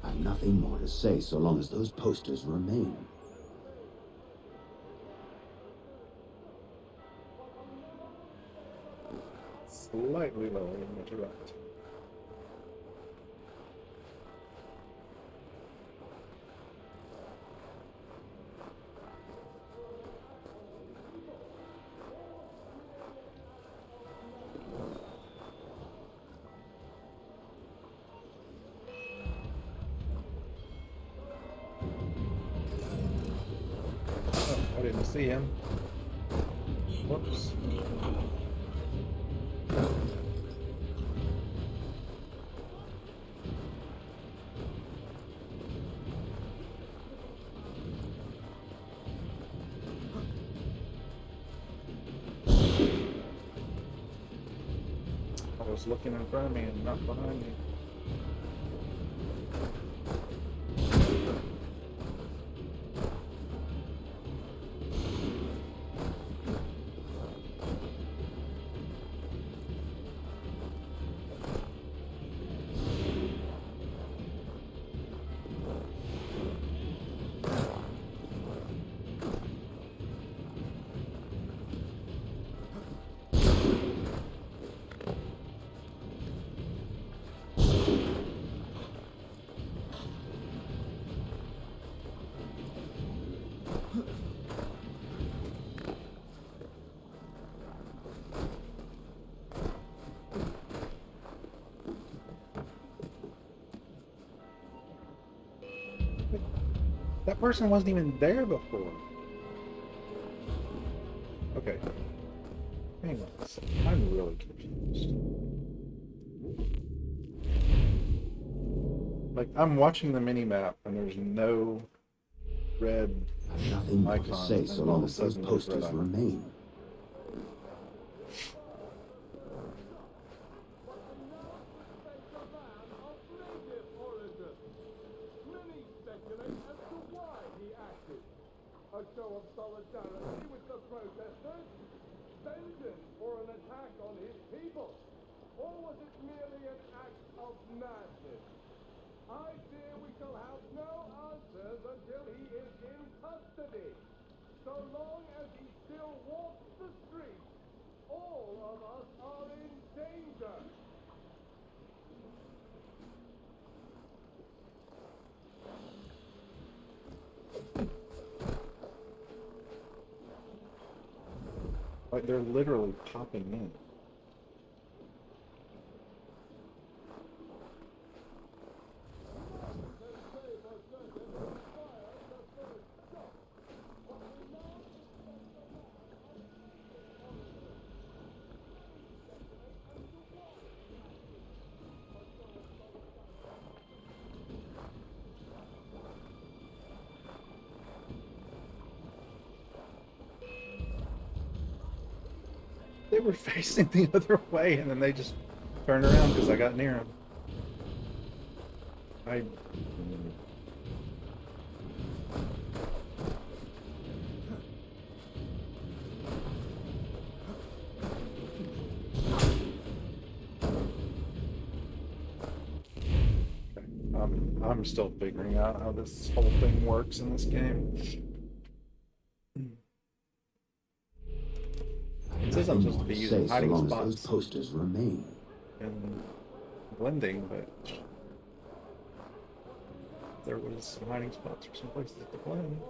I've nothing more to say so long as those posters remain. Slightly lower than to right. I didn't see him. Whoops. I was looking in front of me and not behind me. That person wasn't even there before. Okay. Hang on a second. I'm really confused. Like, I'm watching the mini-map and there's no red Nothing more to icons, say and so all long of a as those sudden there's red posters icons. remain. A show of solidarity with the protesters? Vengeance for an attack on his people? Or was it merely an act of madness? I fear we shall have no answers until he is in custody. So long as he still walks the streets, all of us are in danger. Like, they're literally popping in. They were facing the other way, and then they just turned around because I got near them. I'm still figuring out how this whole thing works in this game. It says I'm supposed to be using hiding so long spots as those posters remain. and blending, but there was some hiding spots or some places to blend.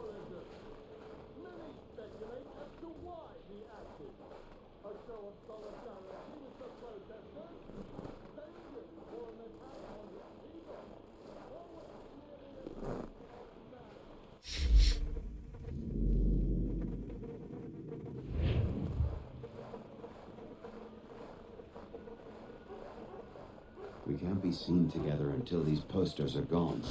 We can't be seen together until these posters are gone.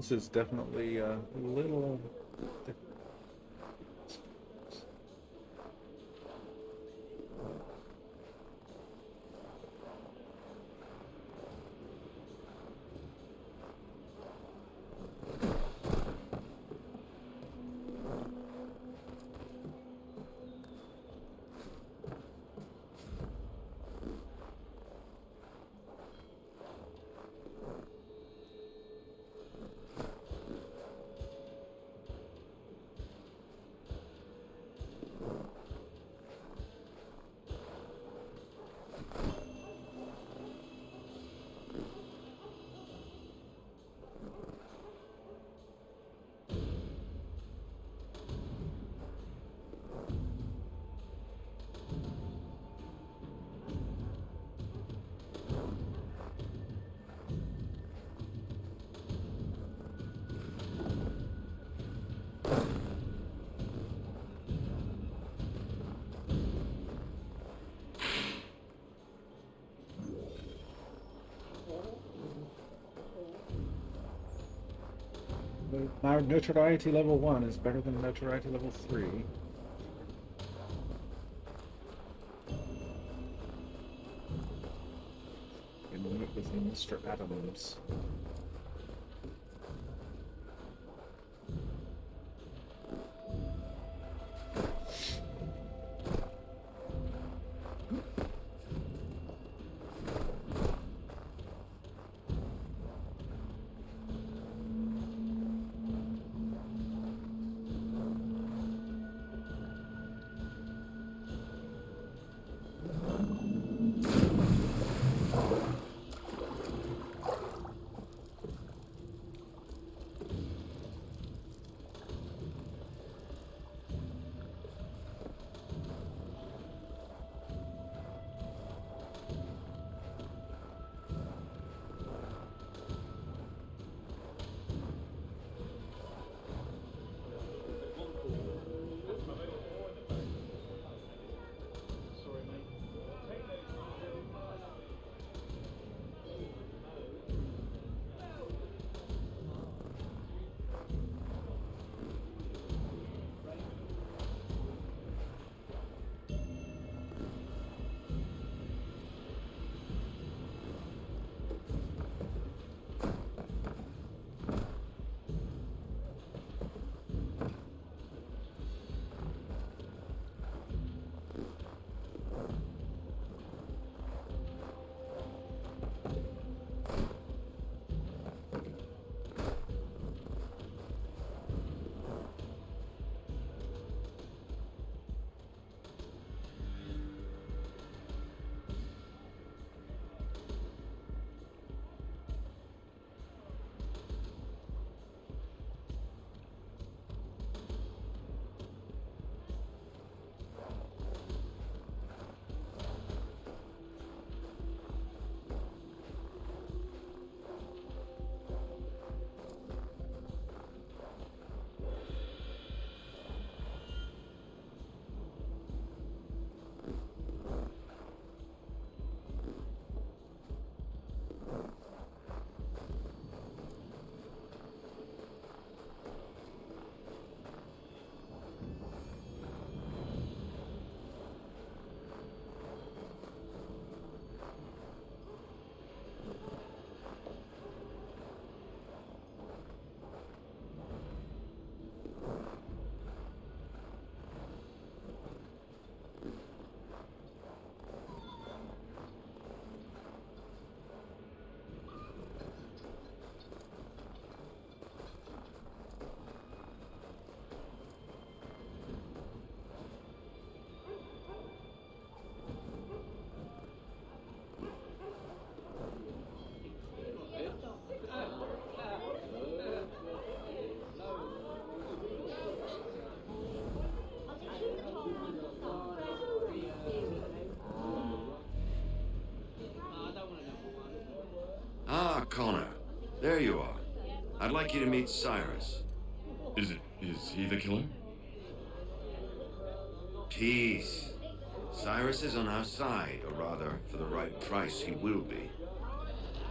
This is definitely a little... My notoriety level 1 is better than notoriety level 3. And it was Mr. Adams. Ah, Connor. There you are. I'd like you to meet Cyrus. Is he the killer? Peace. Cyrus is on our side, or rather, for the right price, he will be.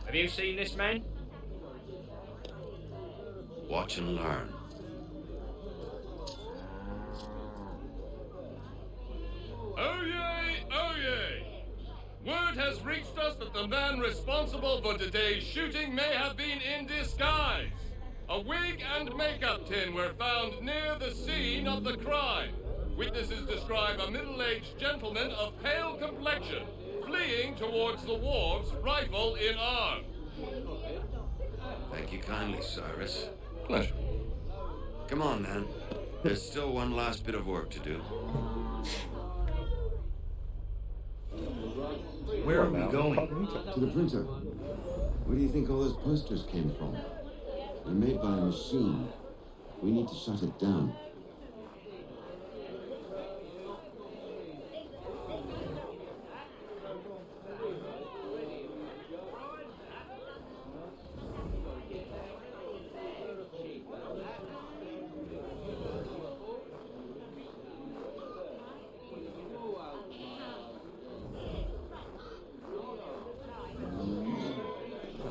Have you seen this man? Watch and learn. Oh yay, oh yay! Word has reached us that the man responsible for today's shooting may have been in disguise. A wig and makeup tin were found near the scene of the crime. Witnesses describe a middle-aged gentleman of pale complexion fleeing towards the wharves, rifle in arm. Thank you kindly, Cyrus. Pleasure. Come on, then. There's still one last bit of work to do. Where are we going? To the printer. Where do you think all those posters came from? They're made by a machine. We need to shut it down.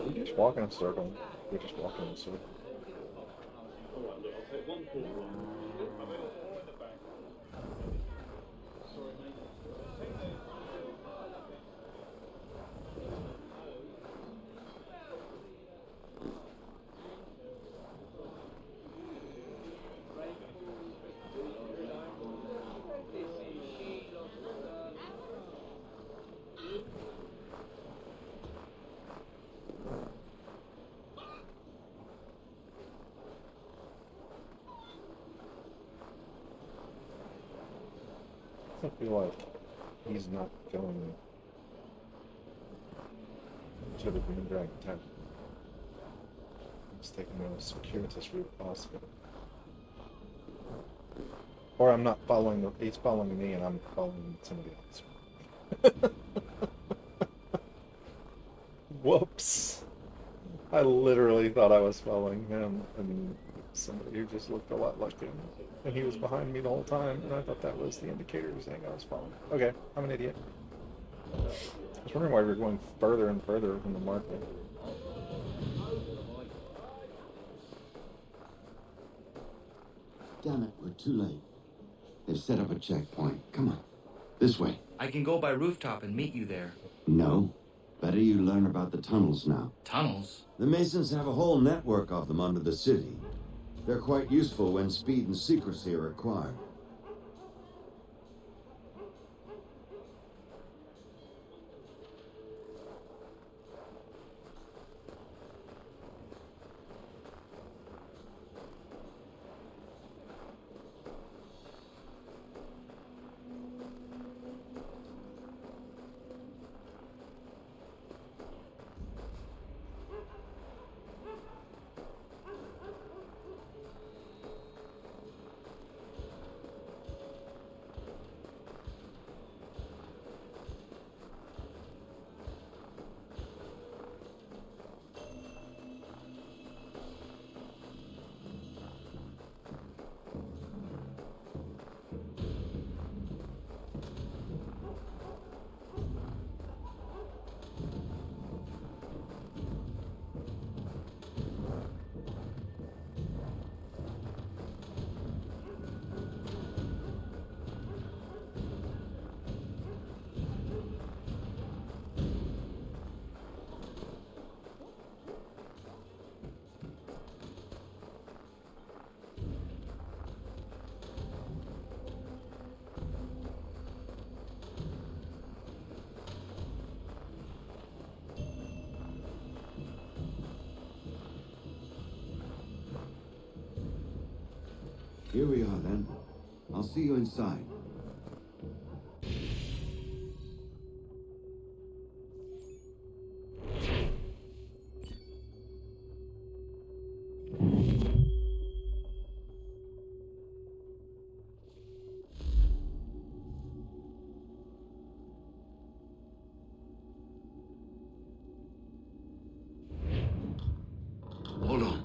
We just walk in a circle. We just walk in a circle. I feel like he's not going to the Green Dragon tent. He's taking the most circuitous route possible. Or I'm not following the, he's following me and I'm following somebody else. Whoops. I literally thought I was following him and somebody who just looked a lot like him. And he was behind me the whole time, and I thought that was the indicator saying I was following. Okay, I'm an idiot. I was wondering why we were going further and further from the market. Damn it, we're too late. They've set up a checkpoint. Come on. This way. I can go by rooftop and meet you there. No. Better you learn about the tunnels now. Tunnels? The Masons have a whole network of them under the city. They're quite useful when speed and secrecy are required. Here we are, then. I'll see you inside. Hold on.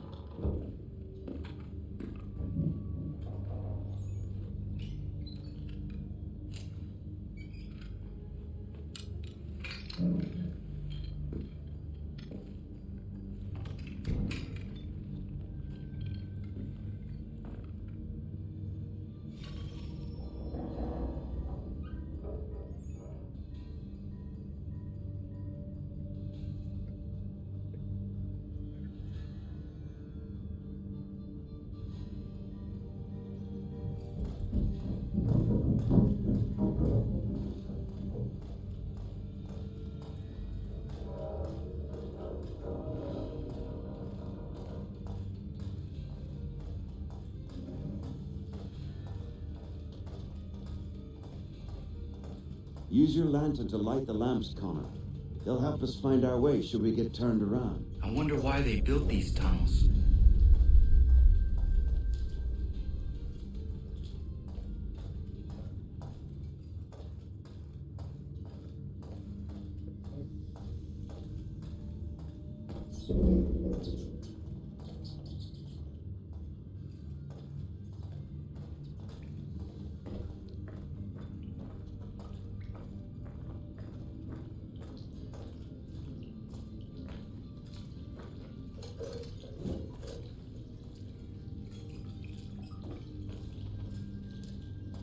Use your lantern to light the lamps, Connor. They'll help us find our way should we get turned around. I wonder why they built these tunnels.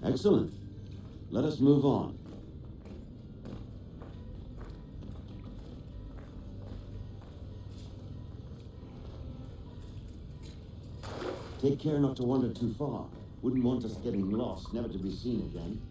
Excellent. Let us move on. Take care not to wander too far. Wouldn't want us getting lost, never to be seen again.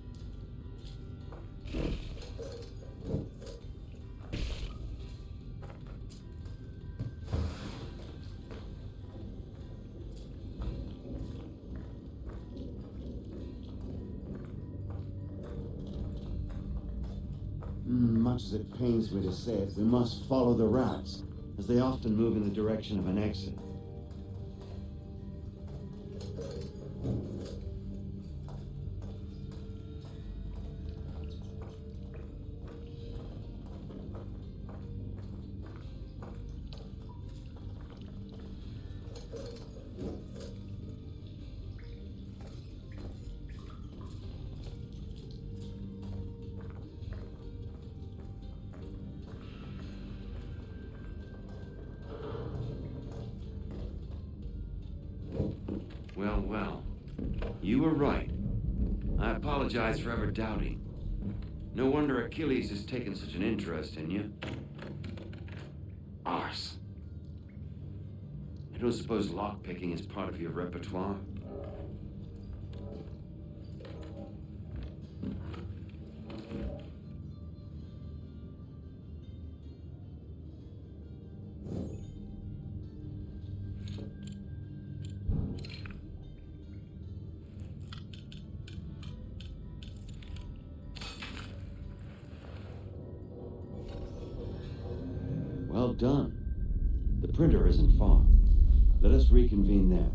Much as it pains me to say it, we must follow the rats, as they often move in the direction of an exit. Well. You were right. I apologize for ever doubting. No wonder Achilles has taken such an interest in you. Arse. I don't suppose lockpicking is part of your repertoire? Well done. The printer isn't far. Let us reconvene there.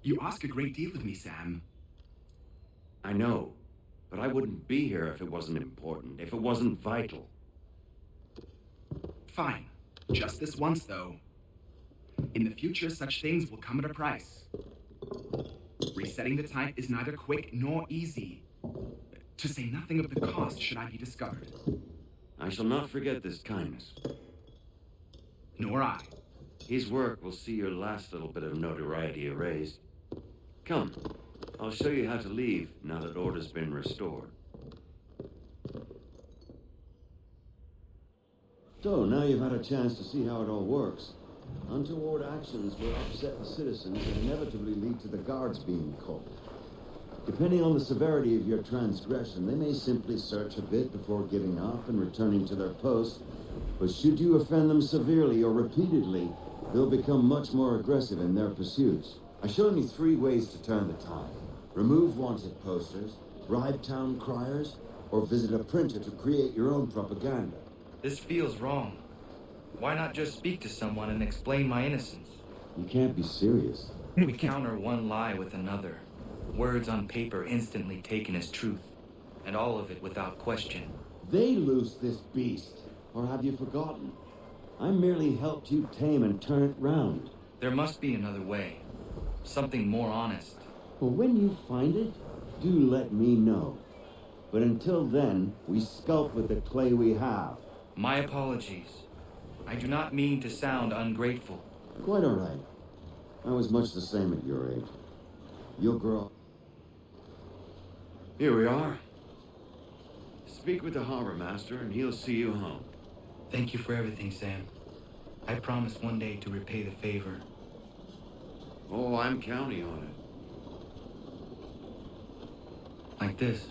You ask a great deal of me, Sam. I know, but I wouldn't be here if it wasn't important, if it wasn't vital. Fine. Just this once, though. In the future, such things will come at a price. Resetting the type is neither quick nor easy. To say nothing of the cost should I be discovered. I shall not forget this kindness. Nor I. His work will see your last little bit of notoriety erased. Come, I'll show you how to leave now that order's been restored. So, now you've had a chance to see how it all works. Untoward actions will upset the citizens and inevitably lead to the guards being called. Depending on the severity of your transgression, they may simply search a bit before giving up and returning to their post. But should you offend them severely or repeatedly, they'll become much more aggressive in their pursuits. I've shown you 3 ways to turn the tide. Remove wanted posters, bribe town criers, or visit a printer to create your own propaganda. This feels wrong. Why not just speak to someone and explain my innocence? You can't be serious. We counter one lie with another. Words on paper instantly taken as truth, and all of it without question. They loosed this beast, or have you forgotten? I merely helped you tame and turn it round. There must be another way. Something more honest. Well, when you find it, do let me know. But until then, we sculpt with the clay we have. My apologies. I do not mean to sound ungrateful. Quite all right. I was much the same at your age. You'll grow. Here we are. Speak with the harbor master and he'll see you home. Thank you for everything, Sam. I promise one day to repay the favor. Oh, I'm counting on it. Like this.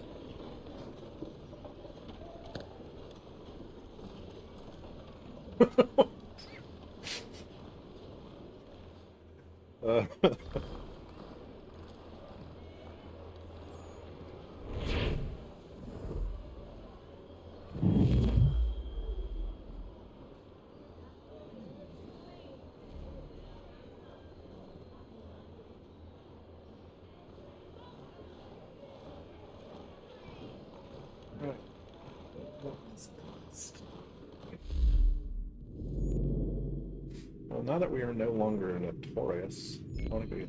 Well, now that we are no longer notorious, I want to go get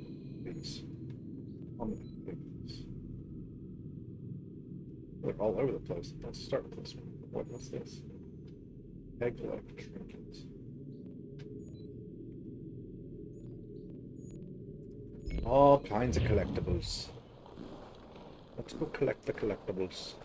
these. They're all over the place. Let's start with this one. What's this? Egg-like trinkets. All kinds of collectibles. Let's go collect the collectibles.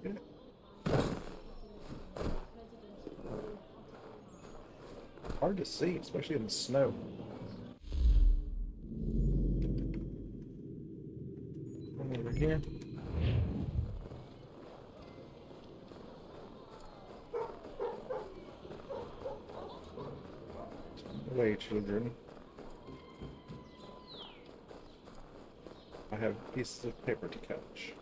Good. Hard to see, especially in the snow. Come over here. Away, children. I have pieces of paper to catch.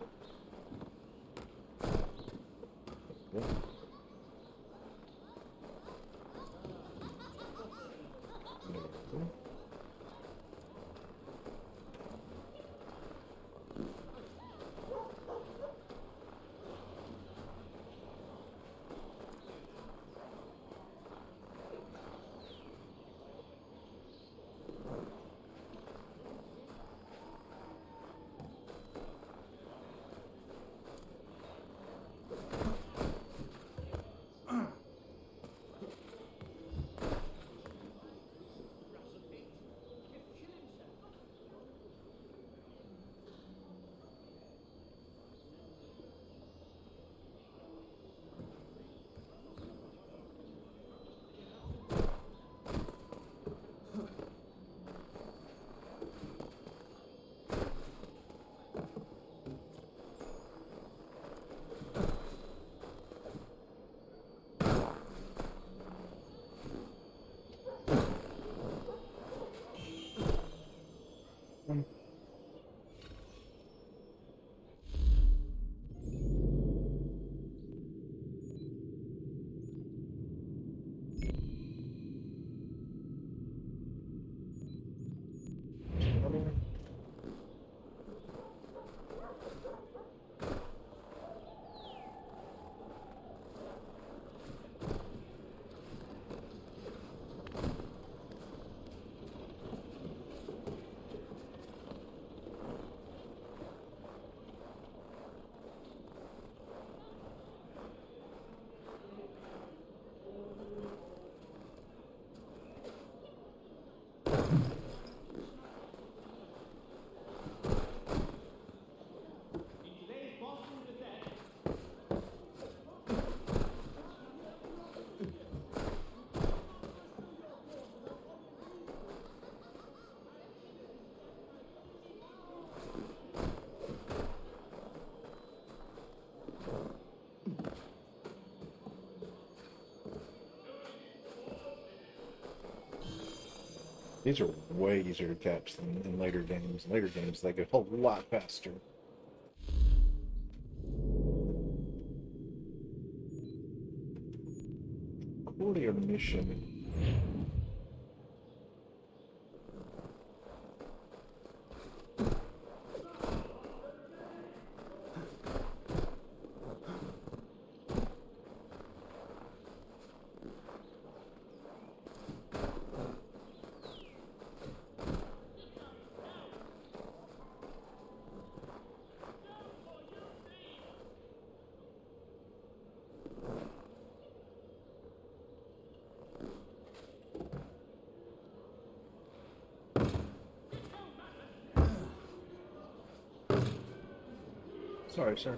These are way easier to catch than in later games. In later games, they go a lot faster. Courier mission. Sorry, sir.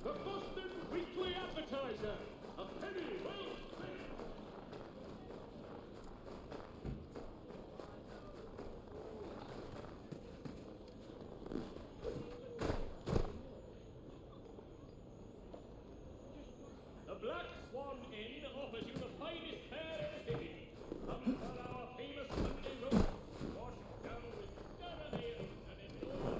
The Boston Weekly Advertiser. A penny well spent. The Black Swan Inn offers you the finest fare in the city. Come for our famous Sunday roast, washed down with Durham ale and enjoy.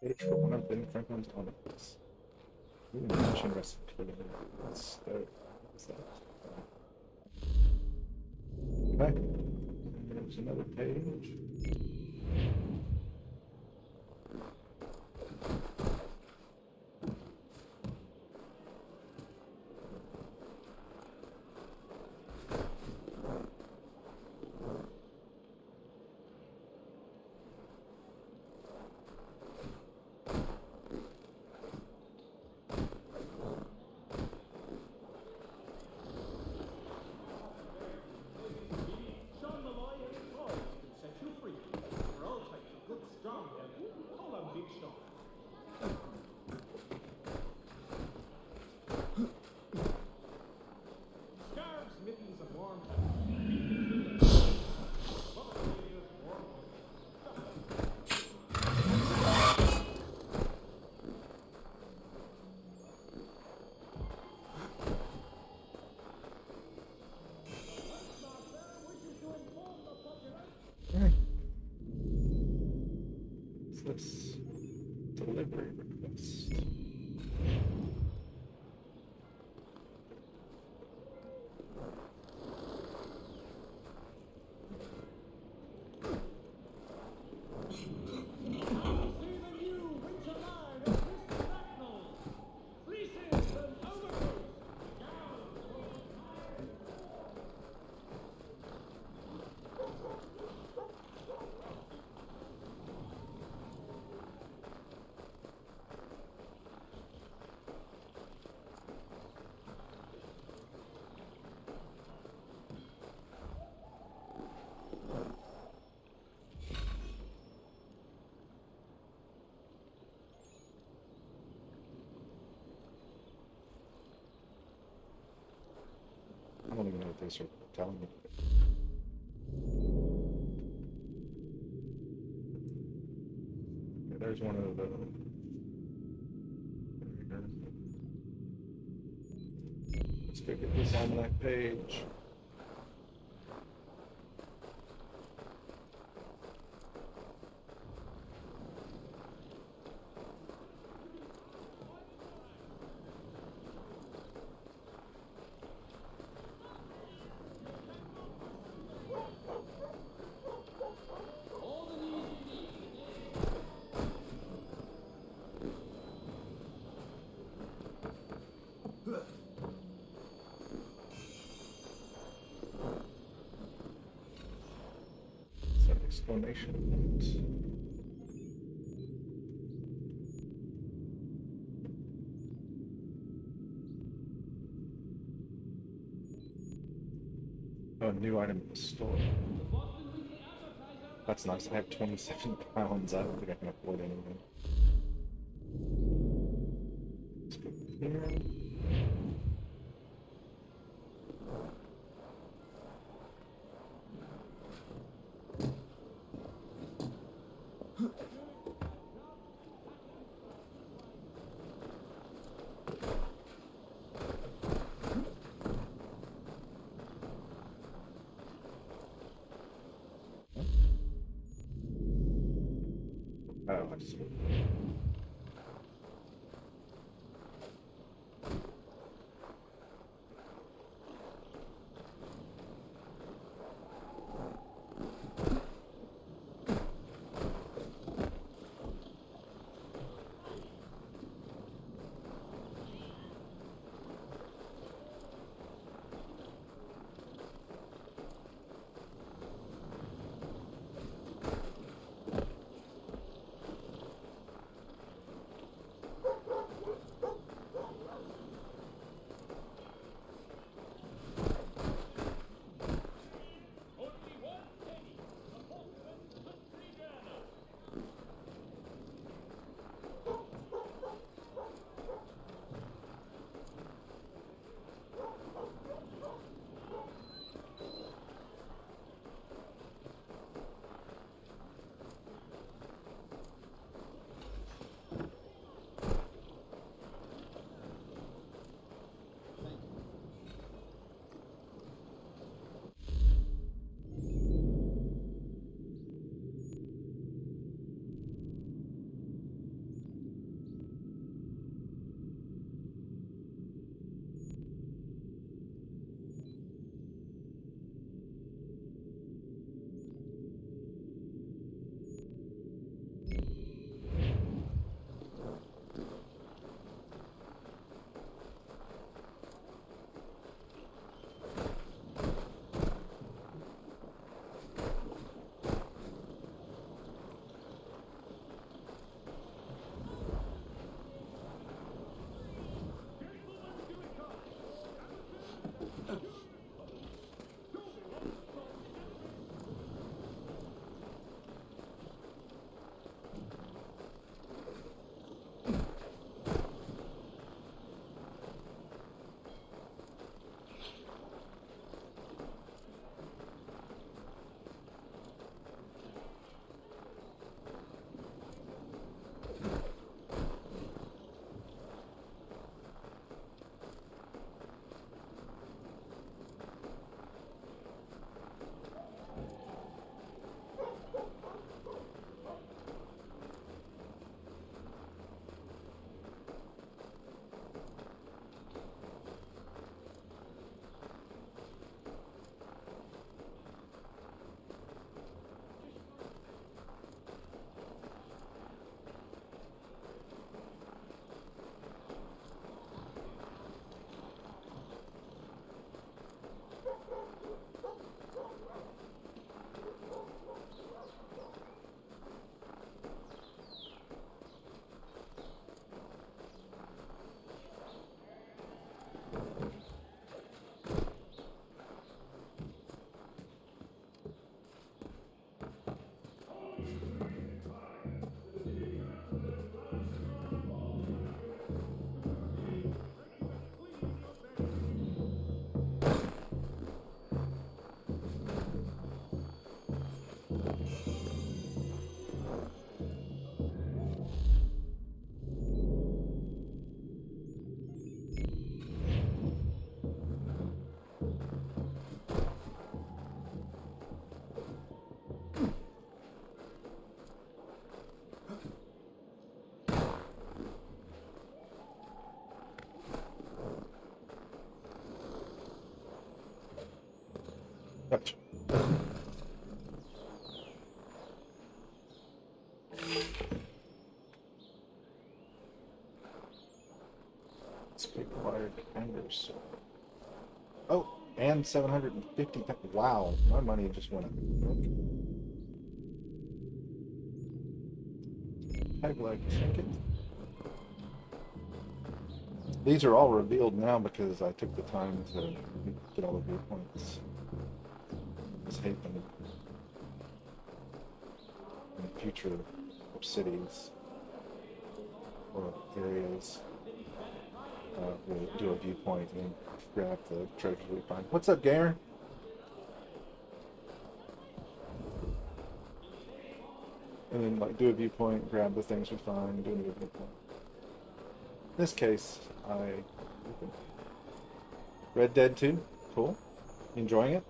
Page for one of Ben Franklin's omnibus. Mission recipe. What's that? Okay. And there's another page. Sean Malloy and his boys can set you free. For all types of good, strong help, call on Big Sean. Scarves, mittens, and warm What's this? Delivery request. I don't even know what these are telling me. Okay, there's one of the. Let's go get this almanac page. exclamation point. Oh, new item in the store. That's nice. I have 27 pounds. I don't think I can afford anything. Let's go here. Oh, I see. Gotcha. It's required hangers. Oh, and 750. Wow, my money just went up. Okay. Peg leg trinket. These are all revealed now because I took the time to get all the viewpoints. This happen in future cities or areas. We'll do a viewpoint and grab the treasures we find. What's up, gamer? And then like do a viewpoint, grab the things we find, do a viewpoint. In this case, Red Dead 2, cool. Enjoying it?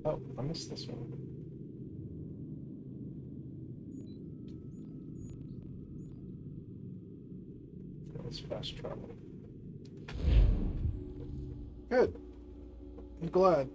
Oh, I missed this one. Let's fast travel. Good. I'm glad.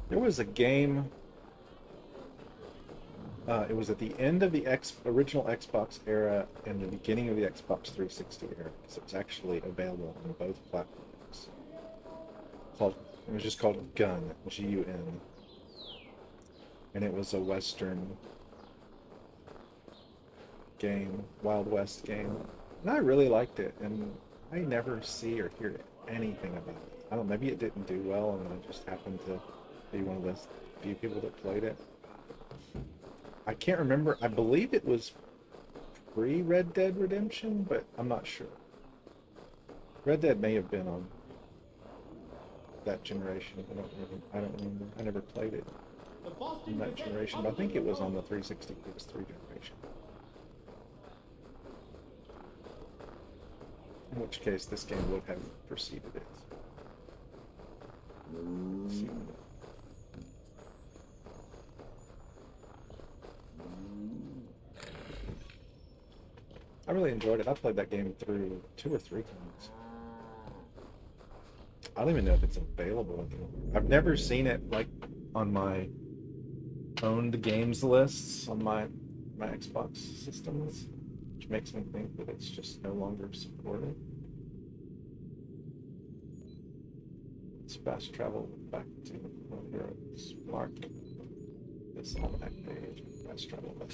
There was a game, it was at the end of the original Xbox era and the beginning of the Xbox 360 era, because it was actually available on both platforms. It was just called Gun, G-U-N. And it was a Western game, Wild West game. And I really liked it, and I never see or hear anything about it. I don't know, maybe it didn't do well, and I just happened to be one of the few people that played it. I can't remember. I believe it was pre-Red Dead Redemption, but I'm not sure. Red Dead may have been on that generation. I don't remember. I never played it in that generation, but I think it was on the 360 PS3 generation. In which case, this game would have preceded it. I really enjoyed it. I played that game through 2 or 3 times. I don't even know if it's available anymore. I've never seen it like on my owned games lists on my Xbox systems, which makes me think that it's just no longer supported. Let's fast travel back to here. Let's mark this almanac page. Fast travel back.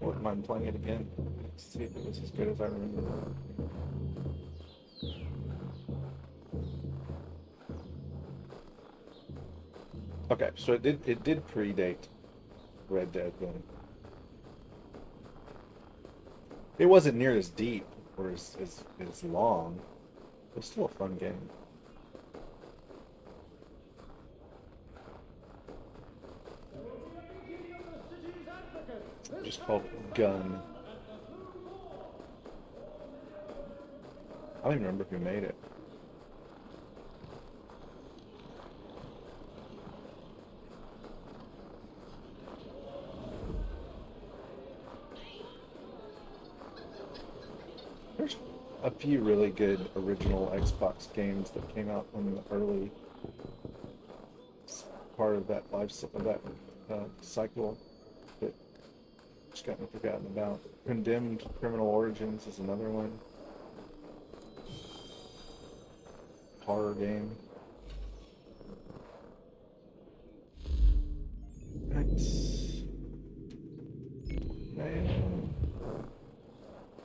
I wouldn't mind playing it again. Let's see if it was as good as I remember. Okay, so it did predate Red Dead then. It wasn't near as deep or as long. It was still a fun game. It's called Gun. I don't even remember who made it. There's a few really good original Xbox games that came out in the early part of that cycle that just gotten forgotten about. Condemned Criminal Origins is another one. Horror game. Nice. Man.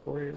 Warrior.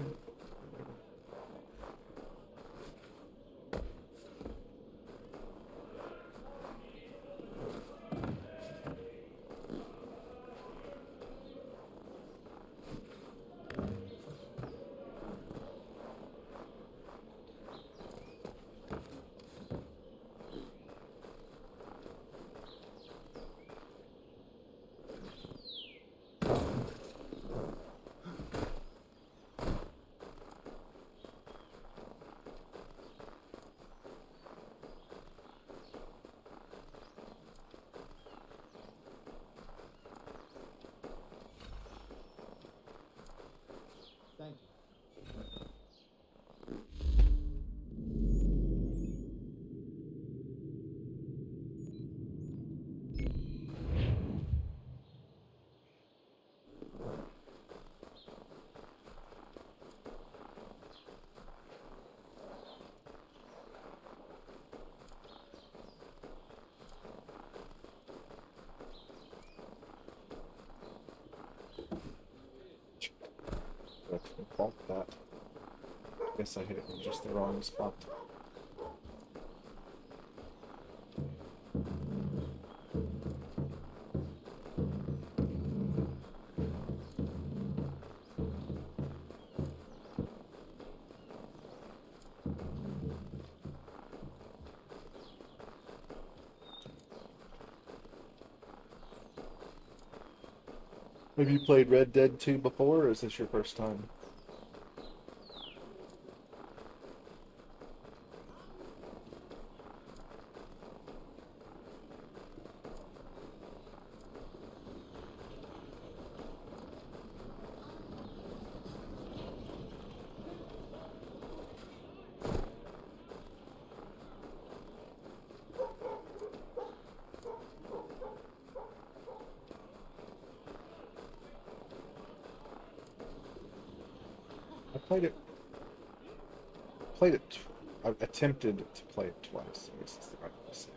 fault that. Guess I hit it in just the wrong spot. Have you played Red Dead 2 before, or is this your first time? I attempted to play it twice. I guess is the right way to say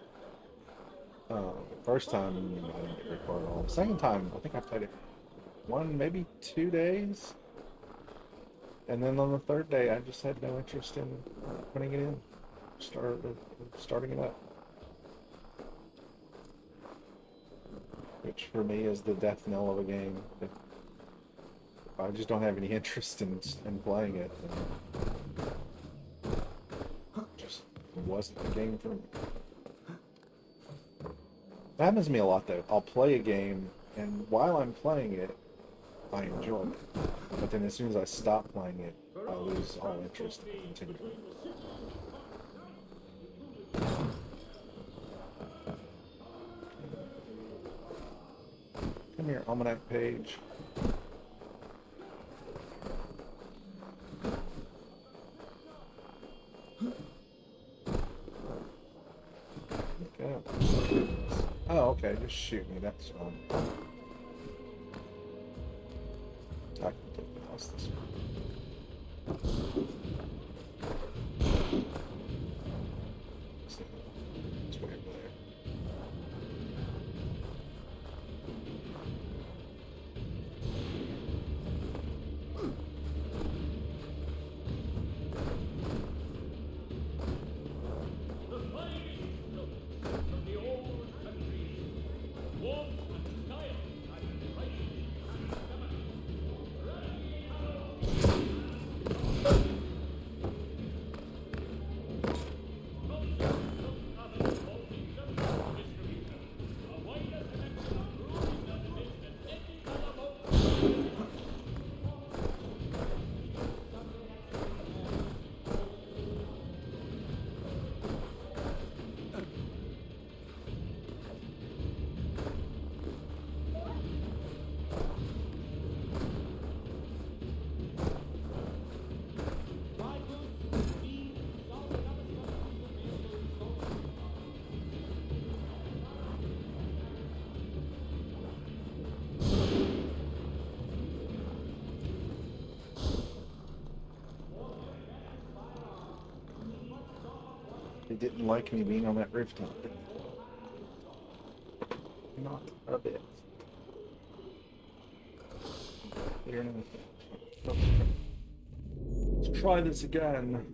it. First time, I didn't get very far at all. The second time, I think I played it 1, maybe 2 days. And then on the third day, I just had no interest in putting it in. Starting it up. Which for me is the death knell of a game. If I just don't have any interest in playing it, then just wasn't the game for me. That happens to me a lot though. I'll play a game, and while I'm playing it, I enjoy it. But then as soon as I stop playing it, I lose all interest in continuing. Come here, almanac page. Okay. Oh, okay, just shoot me, that's fine. I can take the house this way. It's way over there. They didn't like me being on that rooftop. Not a bit. Here now. Let's try this again.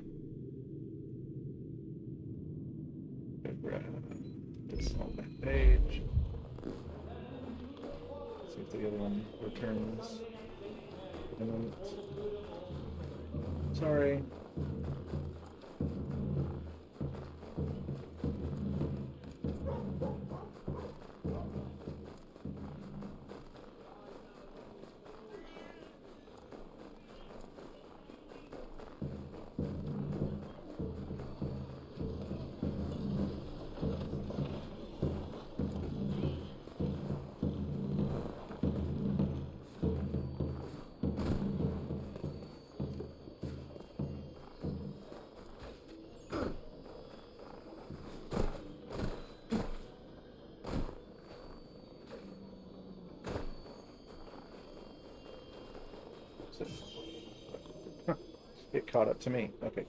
Grab this on that page. See if the other one returns. Sorry. It caught up to me. Okay.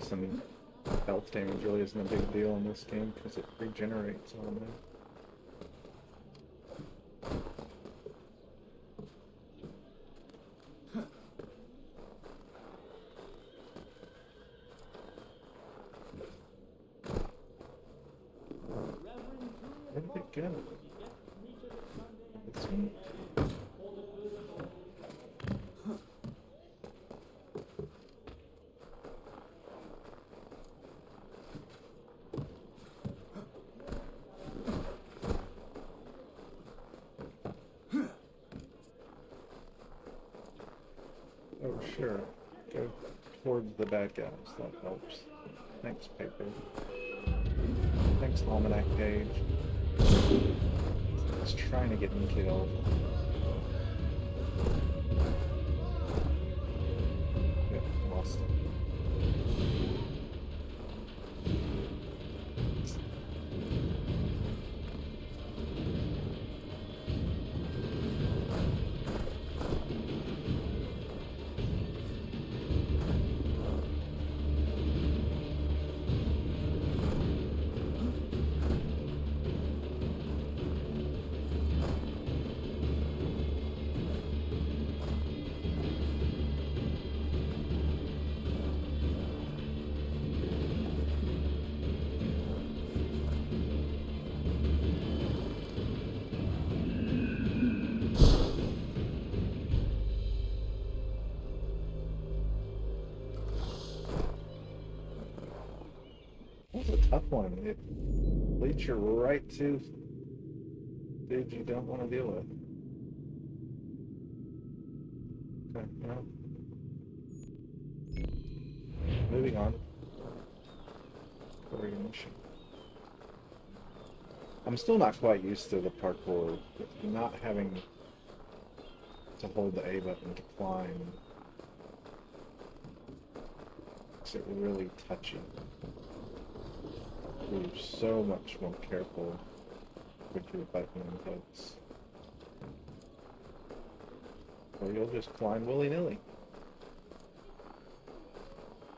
buffs and health damage really isn't a big deal in this game because it regenerates on them. Where did it go? This one? Oh, sure. Go towards the bad guys. That helps. Thanks, paper. Thanks, Almanac Page. He's trying to get me killed. Yep, lost him. That's a tough one. It leads you right to dudes you don't want to deal with. Okay, well. Moving on. Courier mission. I'm still not quite used to the parkour, with not having to hold the A button to climb. Makes it really touchy. You're so much more careful with your button inputs. Or you'll just climb willy-nilly.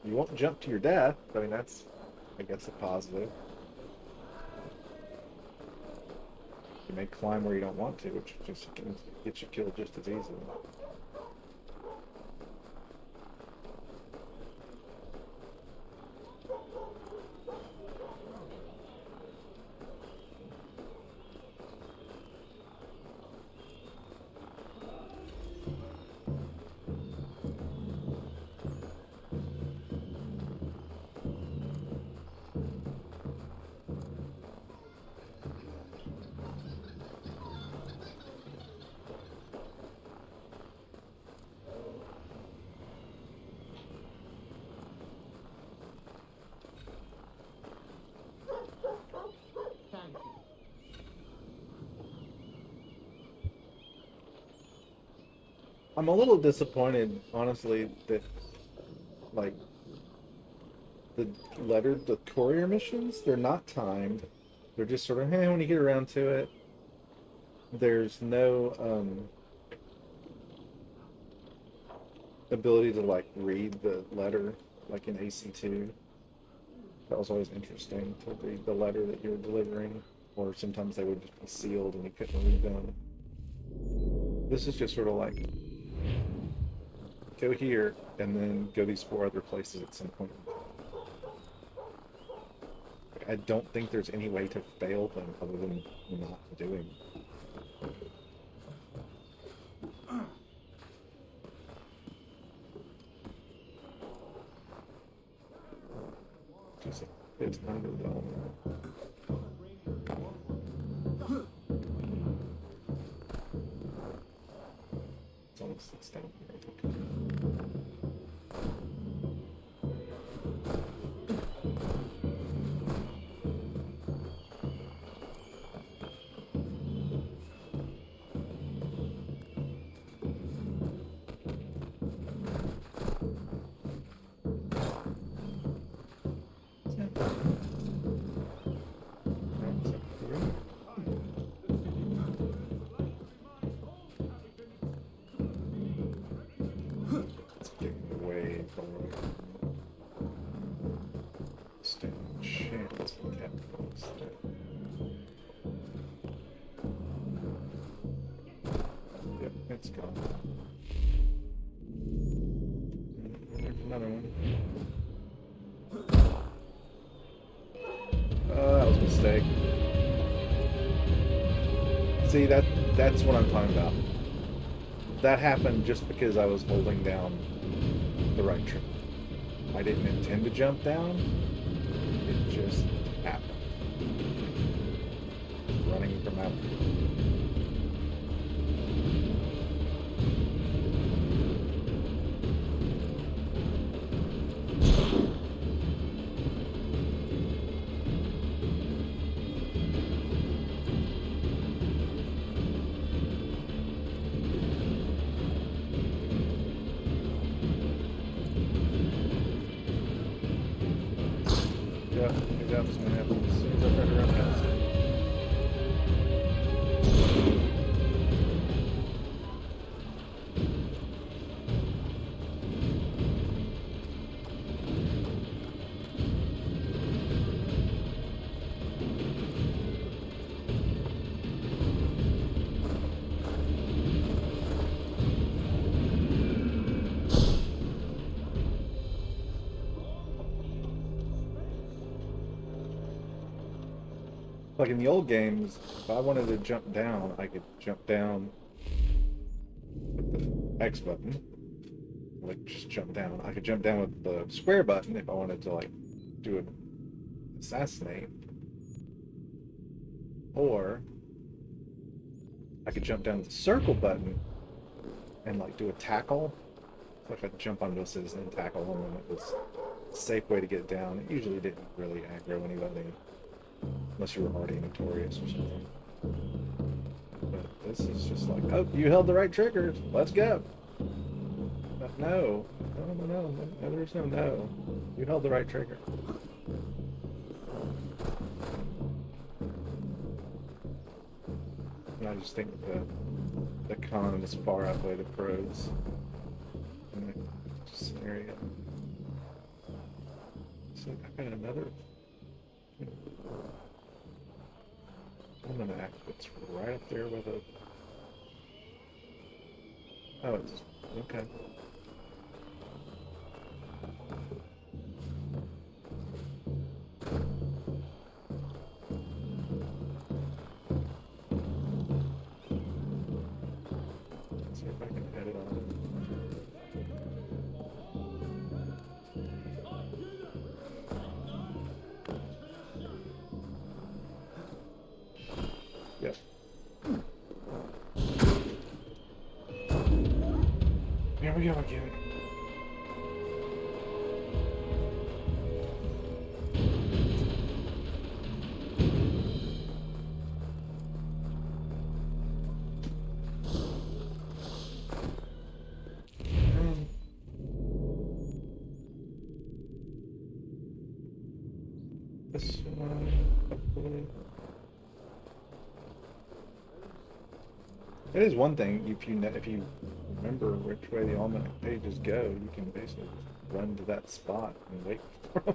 You won't jump to your death. I mean, that's, I guess, a positive. You may climb where you don't want to, which just can get you killed just as easily. I'm a little disappointed, honestly, that, like, the courier missions, they're not timed. They're just sort of, hey, when you get around to it. There's no, ability to, like, read the letter, like in AC2. That was always interesting, to read the letter that you were delivering. Or sometimes they would just be sealed and you couldn't read them. This is just sort of like, go here, and then go these 4 other places at some point. I don't think there's any way to fail them other than not doing it. It's underwhelming. It's almost it's down here. That's gone. There's another one. That was a mistake. See, that's what I'm talking about. That happened just because I was holding down the right trigger. I didn't intend to jump down. It just happened. Running from out. Yeah, maybe that's gonna happen as soon as I try to run past it. Like in the old games, if I wanted to jump down, I could jump down with the X button. Like, just jump down. I could jump down with the square button if I wanted to, like, do an assassinate. Or I could jump down with the circle button and, like, do a tackle. So I could jump onto a citizen and tackle them, and it was a safe way to get down. It usually didn't really aggro anybody. Unless you were already notorious or something. But this is just like, oh, you held the right triggers. Let's go. But no. No, there's no no. You held the right trigger. And I just think the cons far outweigh the pros in that scenario. So I've got another almanac that's right up there with a... Oh, it's... okay. Let's see if I can edit on it. Yep. Here we go again. This one, hopefully. It is one thing, if you remember which way the almanac pages go, you can basically just run to that spot and wait for them.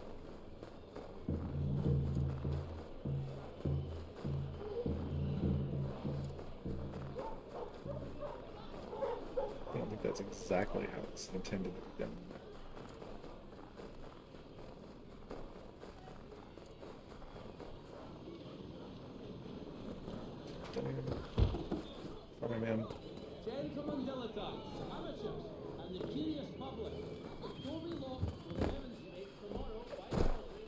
I don't think that's exactly how it's intended to be done. Sorry, man. Gentlemen dilettantes, amateurs, and the curious public, Toby Locke will demonstrate tomorrow by gallery.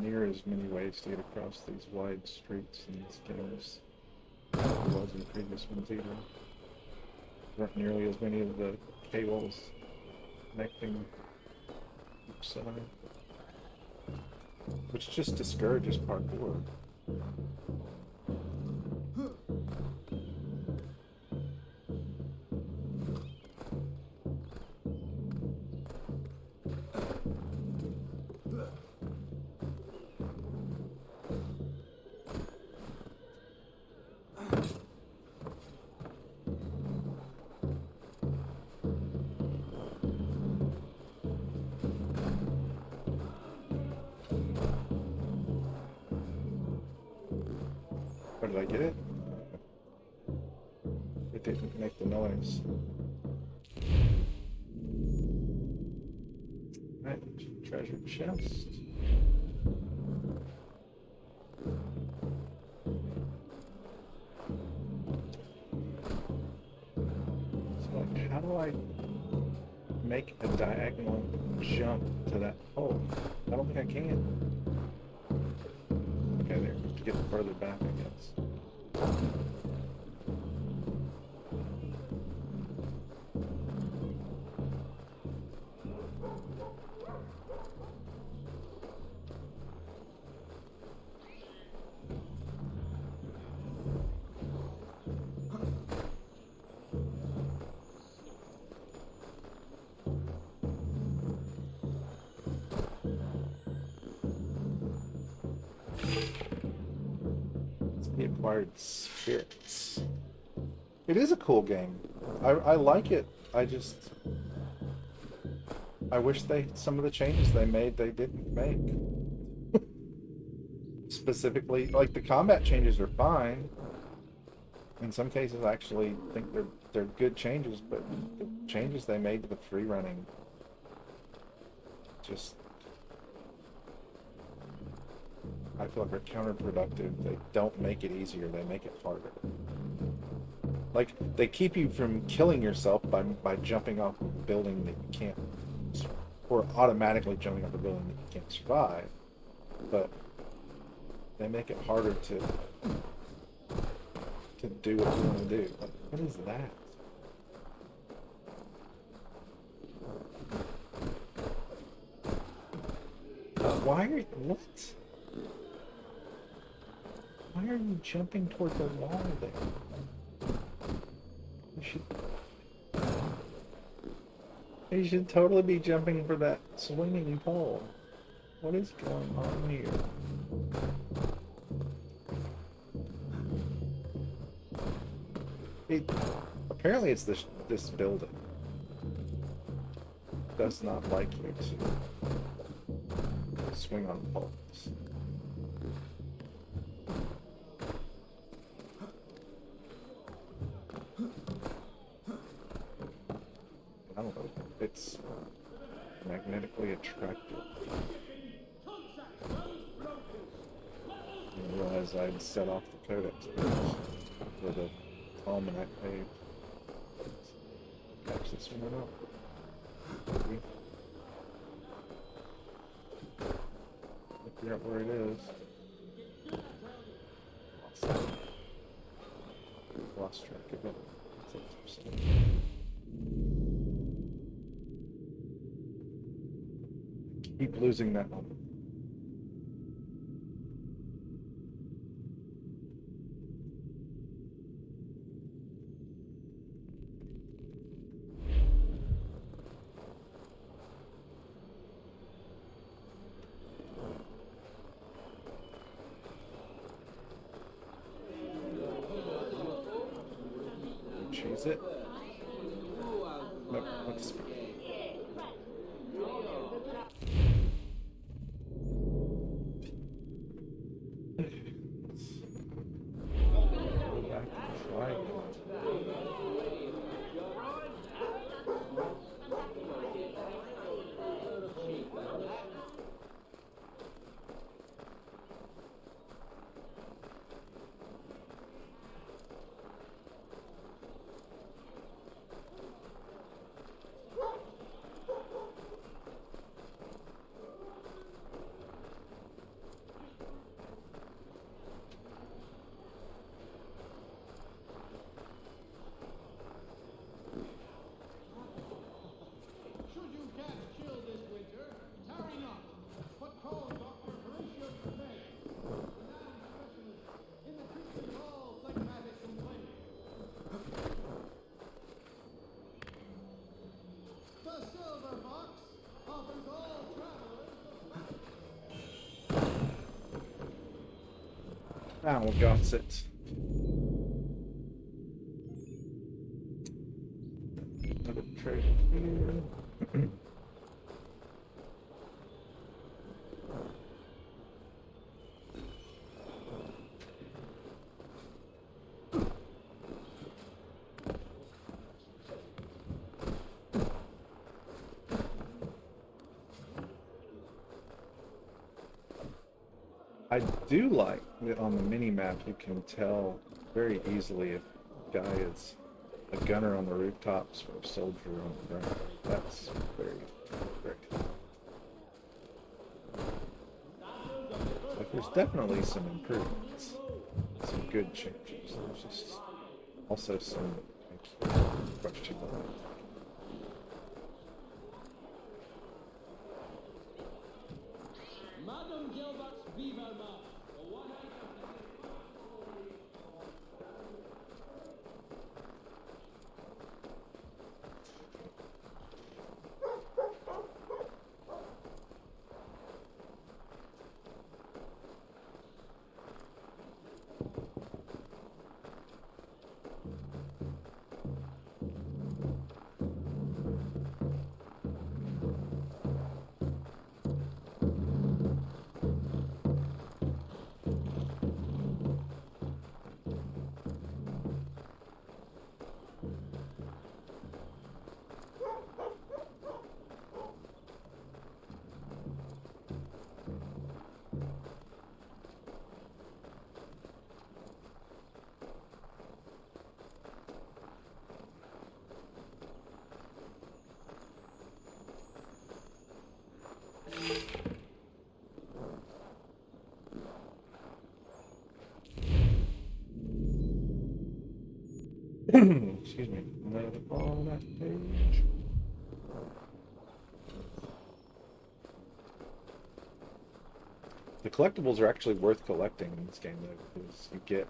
Near as many ways to get across these wide streets in this game as there was in previous ones either. weren't nearly as many of the cables connecting each side, which just discourages parkour. Or did I get it? It didn't make the noise. Right, treasure chest. So, like, how do I make a diagonal jump to that hole? I don't think I can. Okay, there. To get further back, I guess. The Acquired Spirits. It is a cool game. I like it. I wish some of the changes they made they didn't make. Specifically, like the combat changes are fine. In some cases, I actually think they're good changes, but the changes they made to the free running just, I feel like are counterproductive. They don't make it easier, they make it harder. Like, they keep you from killing yourself by jumping off of a building that you can't, or automatically jumping off a building that you can't survive, but they make it harder to do what you want to do. Like, what is that? Why are you, what? Why are you jumping toward the wall there? You should totally be jumping for that swinging pole. What is going on here? Apparently it's this building. It does not like you to swing on poles. I don't know. It's magnetically attractive. I didn't realize I'd set off the codex for the almanac page. Catch this one up. Maybe. Figure out where it is. Lost track of it. 6%. Keep losing that one. Choose it. Nope, let's go back and try it. Now we got it. Another trade here. I do like that on the mini map you can tell very easily if a guy is a gunner on the rooftops or a soldier on the ground. That's very great. So there's definitely some improvements, some good changes. There's just also some question marks. Excuse me. Another on that page. The collectibles are actually worth collecting in this game, though, because you get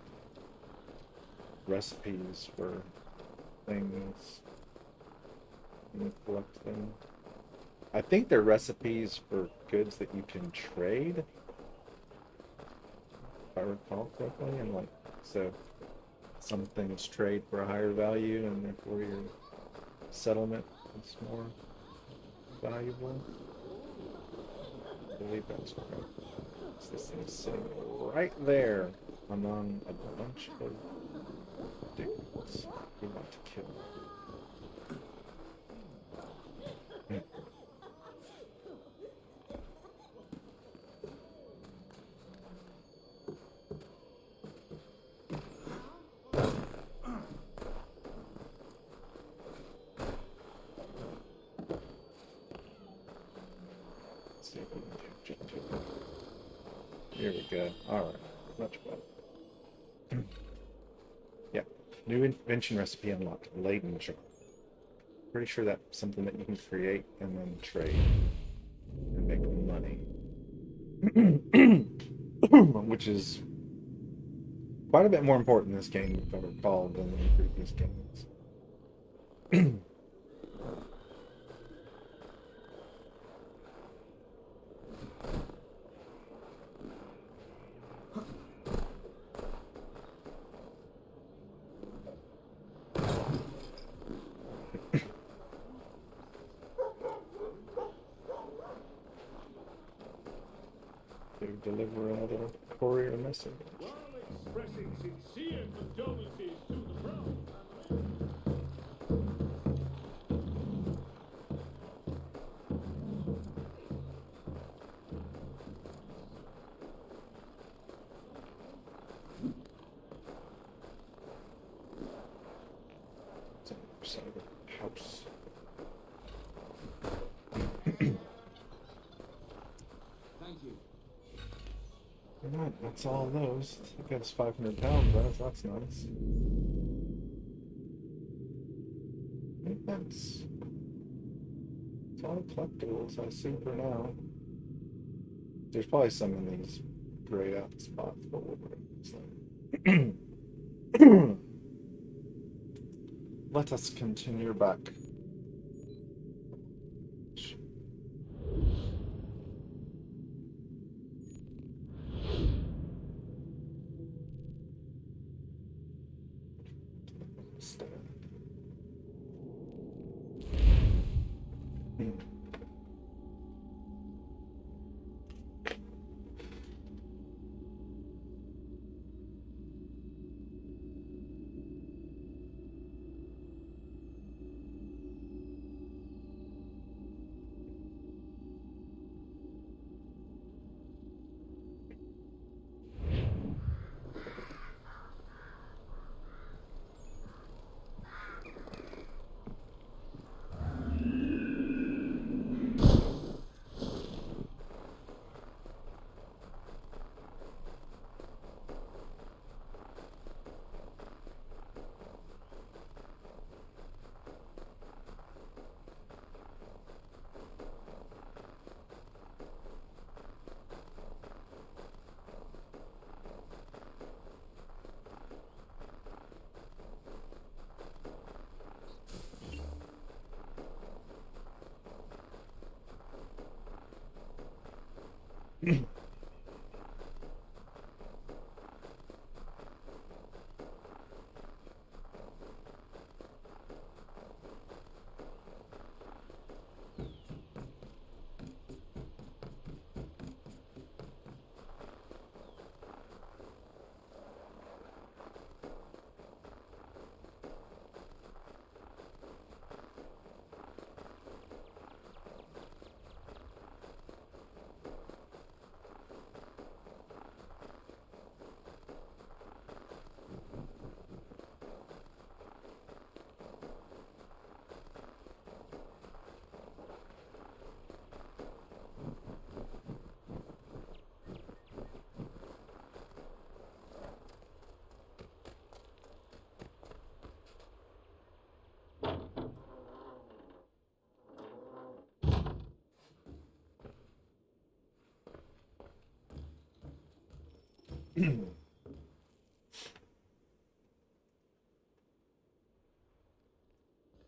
recipes for things. You collect them. I think they're recipes for goods that you can trade, if I recall correctly, and like so. Some things trade for a higher value, and therefore your settlement is more valuable. I believe that's correct. So this thing is sitting right there among a bunch of dudes we want to kill. Here we go. Alright. Much better. Yeah. New invention recipe unlocked. Laden jar. Pretty sure that's something that you can create and then trade and make money. Which is quite a bit more important in this game, if I recall, than in the previous games. To deliver another courier message. While expressing sincere condolences to the bride. Side of the house. Thank you. Alright, that's all those. I think that's 500 pounds, that's nice. I think that's all the collectibles I see for now. There's probably some in these grayed out spots, but we'll let us continue back. Stone.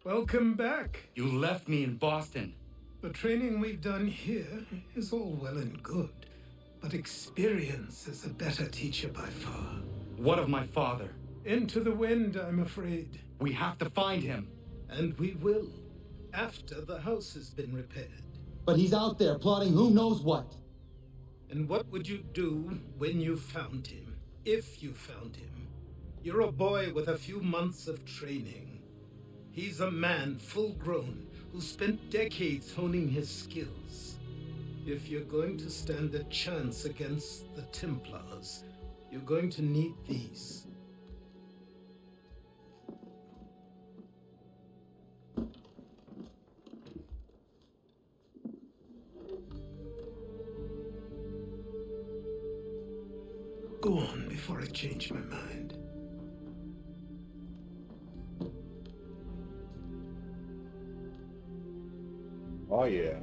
Welcome back. You left me in Boston. The training we've done here is all well and good, but experience is a better teacher by far. What of my father? Into the wind, I'm afraid. We have to find him. And we will, after the house has been repaired. But he's out there plotting who knows what. And what would you do when you found him? If you found him? You're a boy with a few months of training. He's a man full grown who spent decades honing his skills. If you're going to stand a chance against the Templars, you're going to need these. Go on before I change my mind. Oh yeah.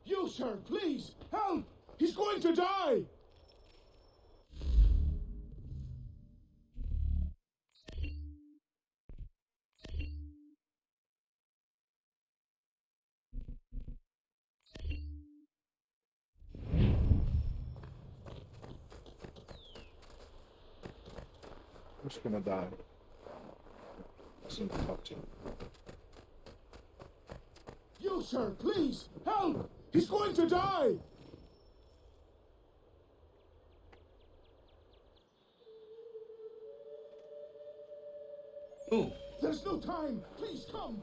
You, sir, please, help! He's going to die! Who's gonna die? Listen to talk to. You, sir, please, help! He's going to die! Who? There's no time! Please come!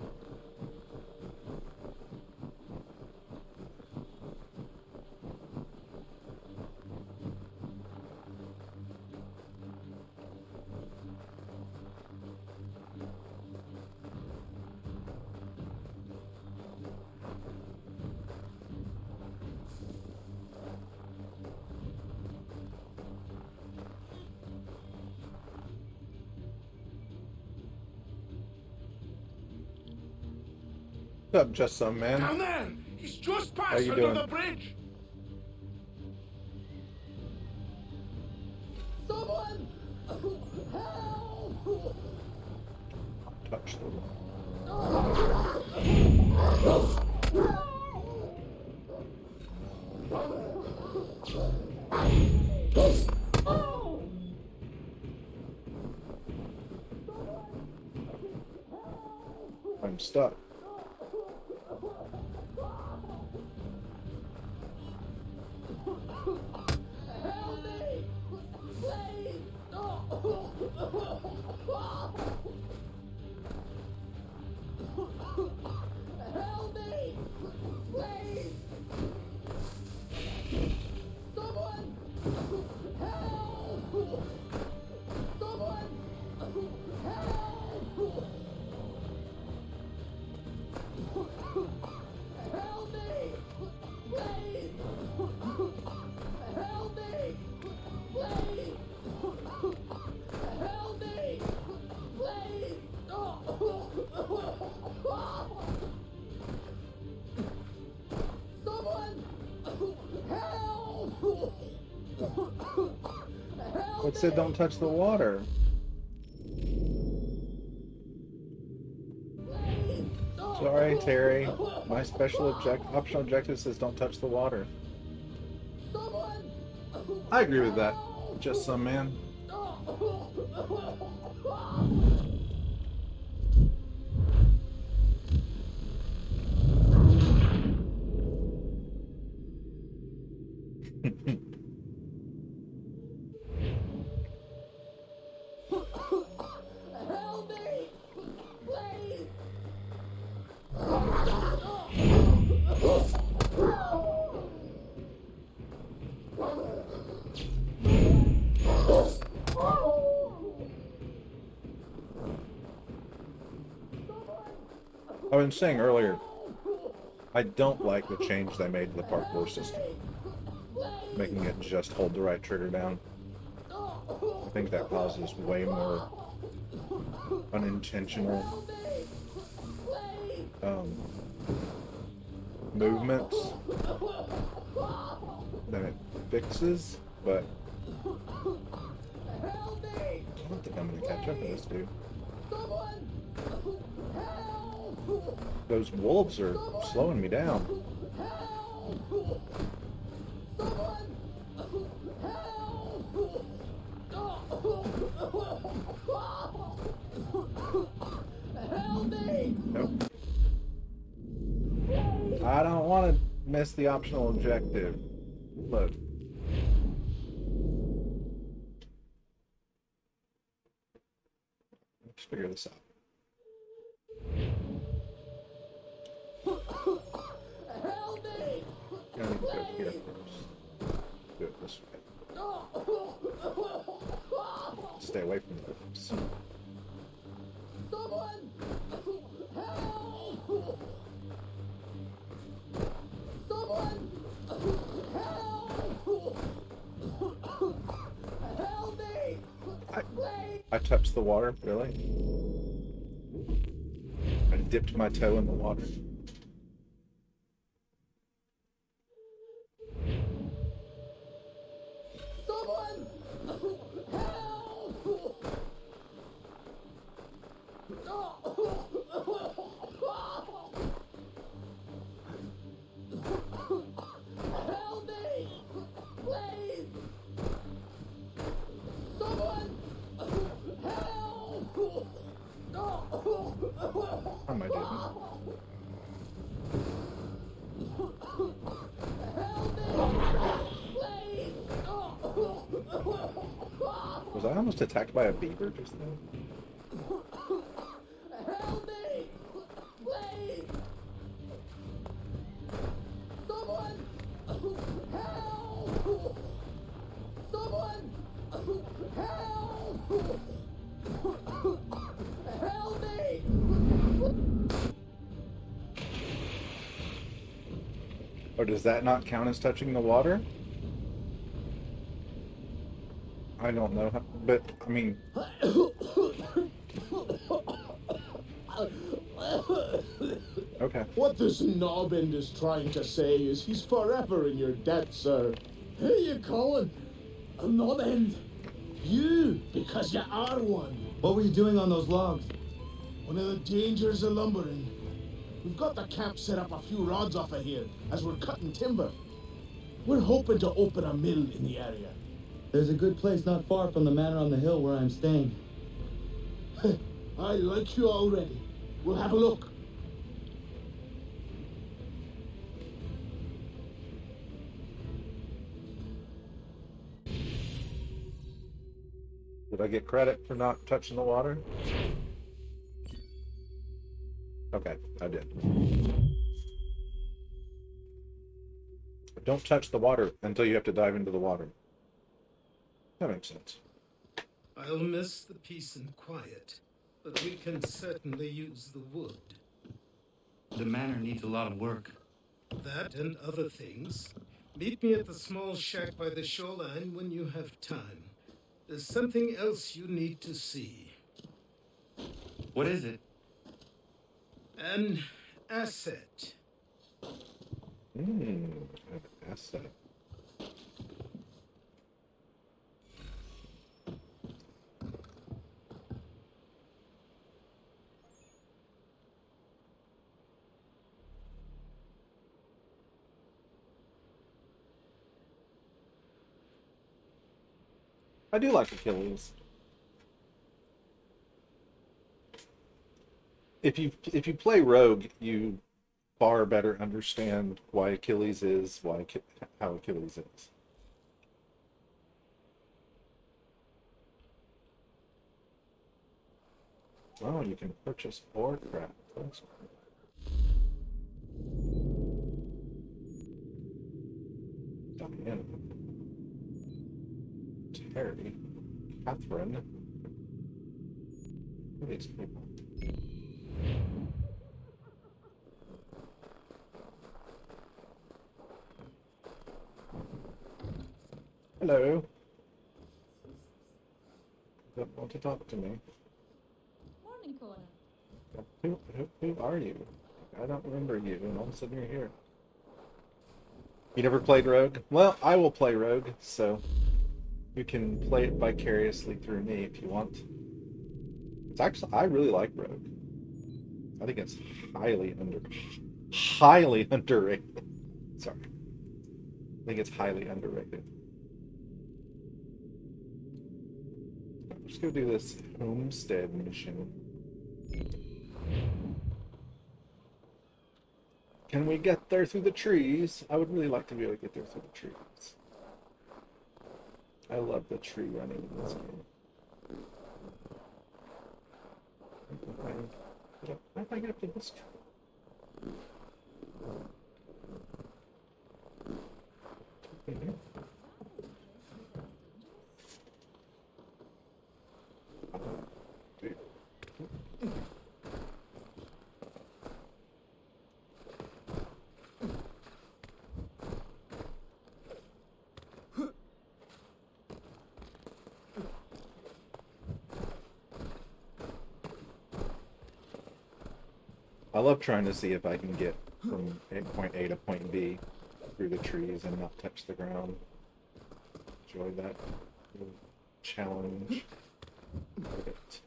What's up, Just Some Man? Down there! He's just How passed you under doing? the bridge! Someone! Help! Touch the wall. I'm stuck. Help me! Please! Help me! Please! Someone! Help! Someone! Help! Help me! Please! Help me! Please! Help me! Please! Someone! Help! It said don't touch the water. Sorry, Terry. My optional objective says don't touch the water. I agree with that. Just Some Man. Help me! Please! I was saying earlier, I don't like the change they made to the parkour system, making it just hold the right trigger down. I think that causes way more unintentional movements than it fixes, but I don't think I'm going to catch up to this dude. Those wolves are slowing me down. Nope. I don't want to miss the optional objective. Look. Let's figure this out. I need to go here first. Do it this way. Stay away from the wolves. Someone! Help! Someone! Help! Help me! I touched the water, really? I dipped my toe in the water. Someone! Help! Help me! Please! Someone! Help! I might didn't. Was I almost attacked by a beaver just then? Help me! Please! Someone! Help! Someone! Help! Help me! Or does that not count as touching the water? I don't know, but I mean, Okay. What this knobend is trying to say is he's forever in your debt, sir. Who you calling? A knobend? You, because you are one. What were you doing on those logs? One of the dangers of lumbering. We've got the camp set up a few rods off of here, as we're cutting timber. We're hoping to open a mill in the area. There's a good place not far from the manor on the hill where I'm staying. I like you already. We'll have a look. Did I get credit for not touching the water? Okay, I did. Don't touch the water until you have to dive into the water. That makes sense. I'll miss the peace and quiet, but we can certainly use the wood. The manor needs a lot of work. That and other things. Meet me at the small shack by the shoreline when you have time. There's something else you need to see. What is it? An asset. An asset. I do like Achilles. If you play Rogue, you far better understand why Achilles is how Achilles is. Oh, you can purchase ore crap. That's cool. Diana. Terry. Catherine. Who are these people? Hello. Don't want to talk to me. Morning, Connor. Who are you? I don't remember you, and all of a sudden you're here. You never played Rogue? Well, I will play Rogue, so you can play it vicariously through me if you want. It's actually, I really like Rogue. I think it's highly underrated. Sorry. I think it's highly underrated. Let's go do this homestead mission. Can we get there through the trees? I would really like to be able to get there through the trees. I love the tree running in this game. How do I get up to this tree? I love trying to see if I can get from point A to point B through the trees and not touch the ground. Enjoy that little challenge. Love it.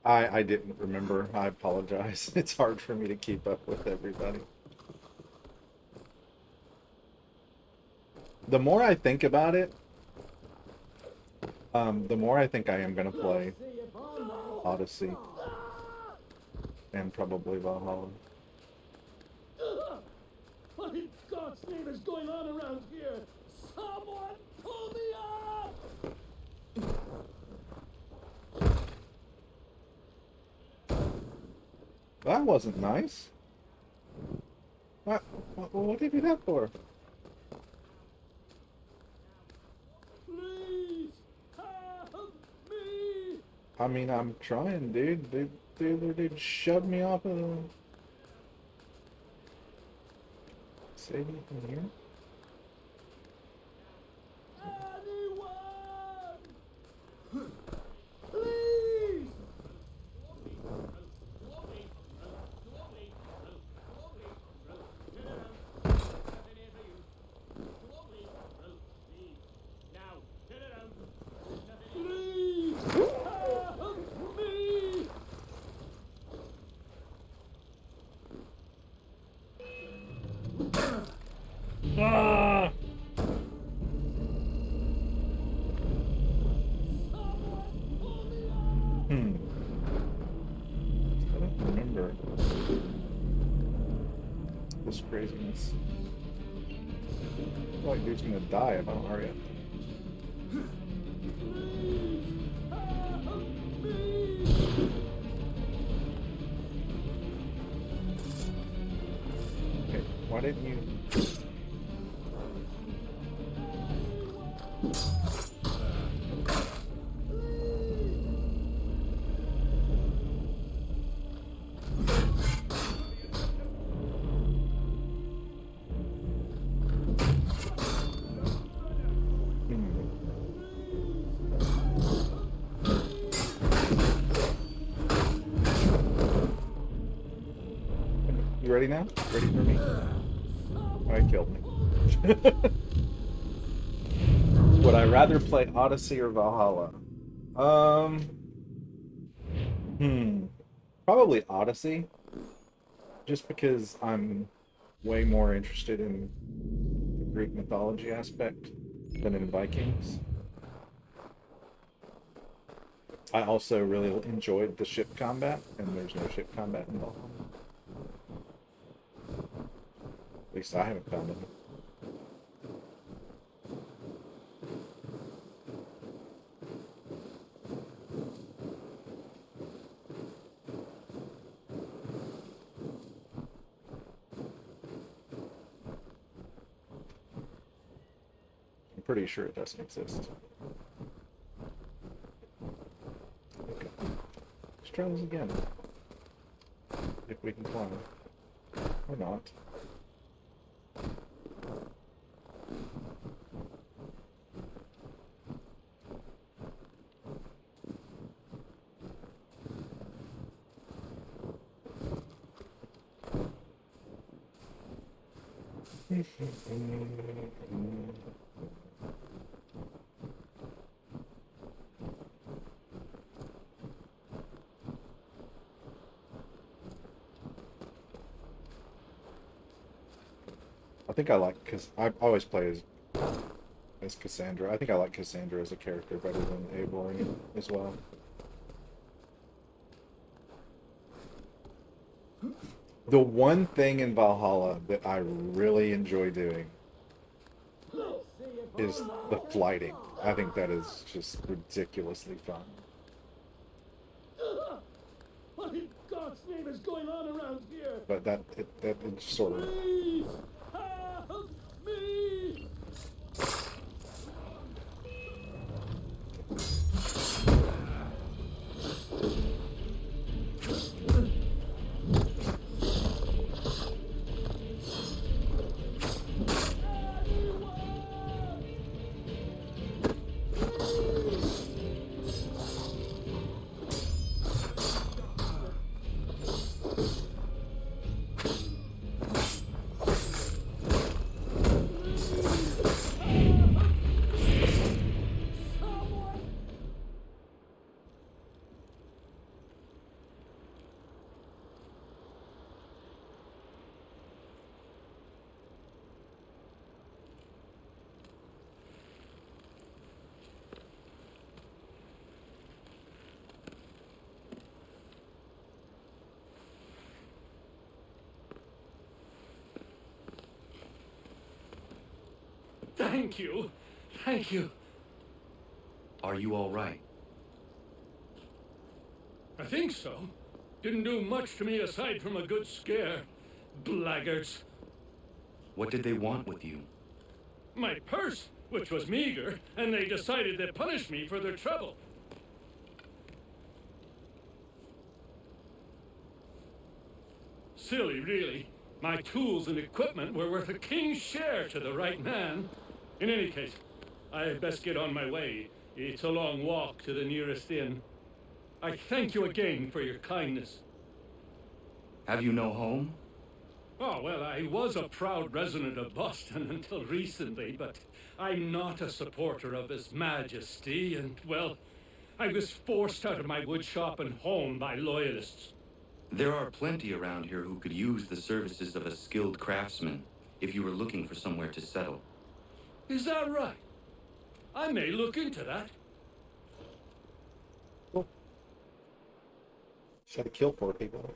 I didn't remember. I apologize. It's hard for me to keep up with everybody. The more I think about it, the more I think I am going to play Odyssey and probably Valhalla. What in God's name is going on around here? Someone pull me up! That wasn't nice. What did you do that for? Please help me! I mean, I'm trying, dude. They shoved me off of the... Save me from here? Anyone! Please! Please help me! Ah! I don't remember this craziness. I feel like dude's gonna die if I don't hurry up. Okay, why didn't you... You ready now? Ready for me? Oh, he killed me. Would I rather play Odyssey or Valhalla? Probably Odyssey. Just because I'm way more interested in the Greek mythology aspect than in Vikings. I also really enjoyed the ship combat, and there's no ship combat in Valhalla. At least I haven't found any. I'm pretty sure it doesn't exist. Okay. Let's try this again. If we can climb. Or not. I think I like, because I always play as Cassandra. I think I like Cassandra as a character better than Eivor as well. The one thing in Valhalla that I really enjoy doing is the flighting. I think that is just ridiculously fun. What in God's name is going on around here? But that it's sort of... Please help me! Thank you. Thank you. Are you all right? I think so. Didn't do much to me aside from a good scare. Blackguards. What did they want with you? My purse, which was meager, and they decided to punish me for their trouble. Silly, really. My tools and equipment were worth a king's share to the right man. In any case, I had best get on my way. It's a long walk to the nearest inn. I thank you again for your kindness. Have you no home? Oh, well, I was a proud resident of Boston until recently, but I'm not a supporter of His Majesty, and, well, I was forced out of my woodshop and home by loyalists. There are plenty around here who could use the services of a skilled craftsman if you were looking for somewhere to settle. Is that right? I may look into that. Try to kill poor people.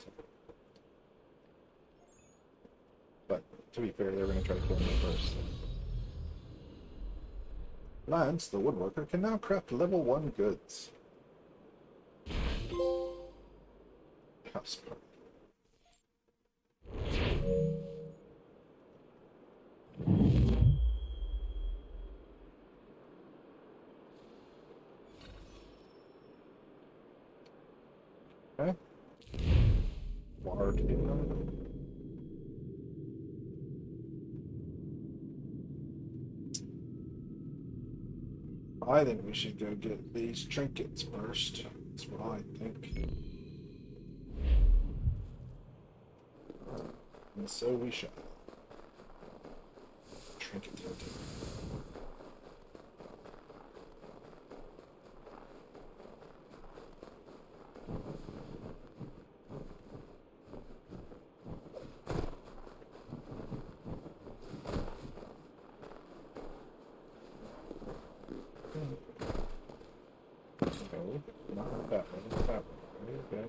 But to be fair, they were going to try to kill me first. Lance, the woodworker, can now craft level 1 goods. House party. Okay. Bard. I think we should go get these trinkets first. That's what I think. And so we shall. Trinket hunting. No, not that one. That one. Okay.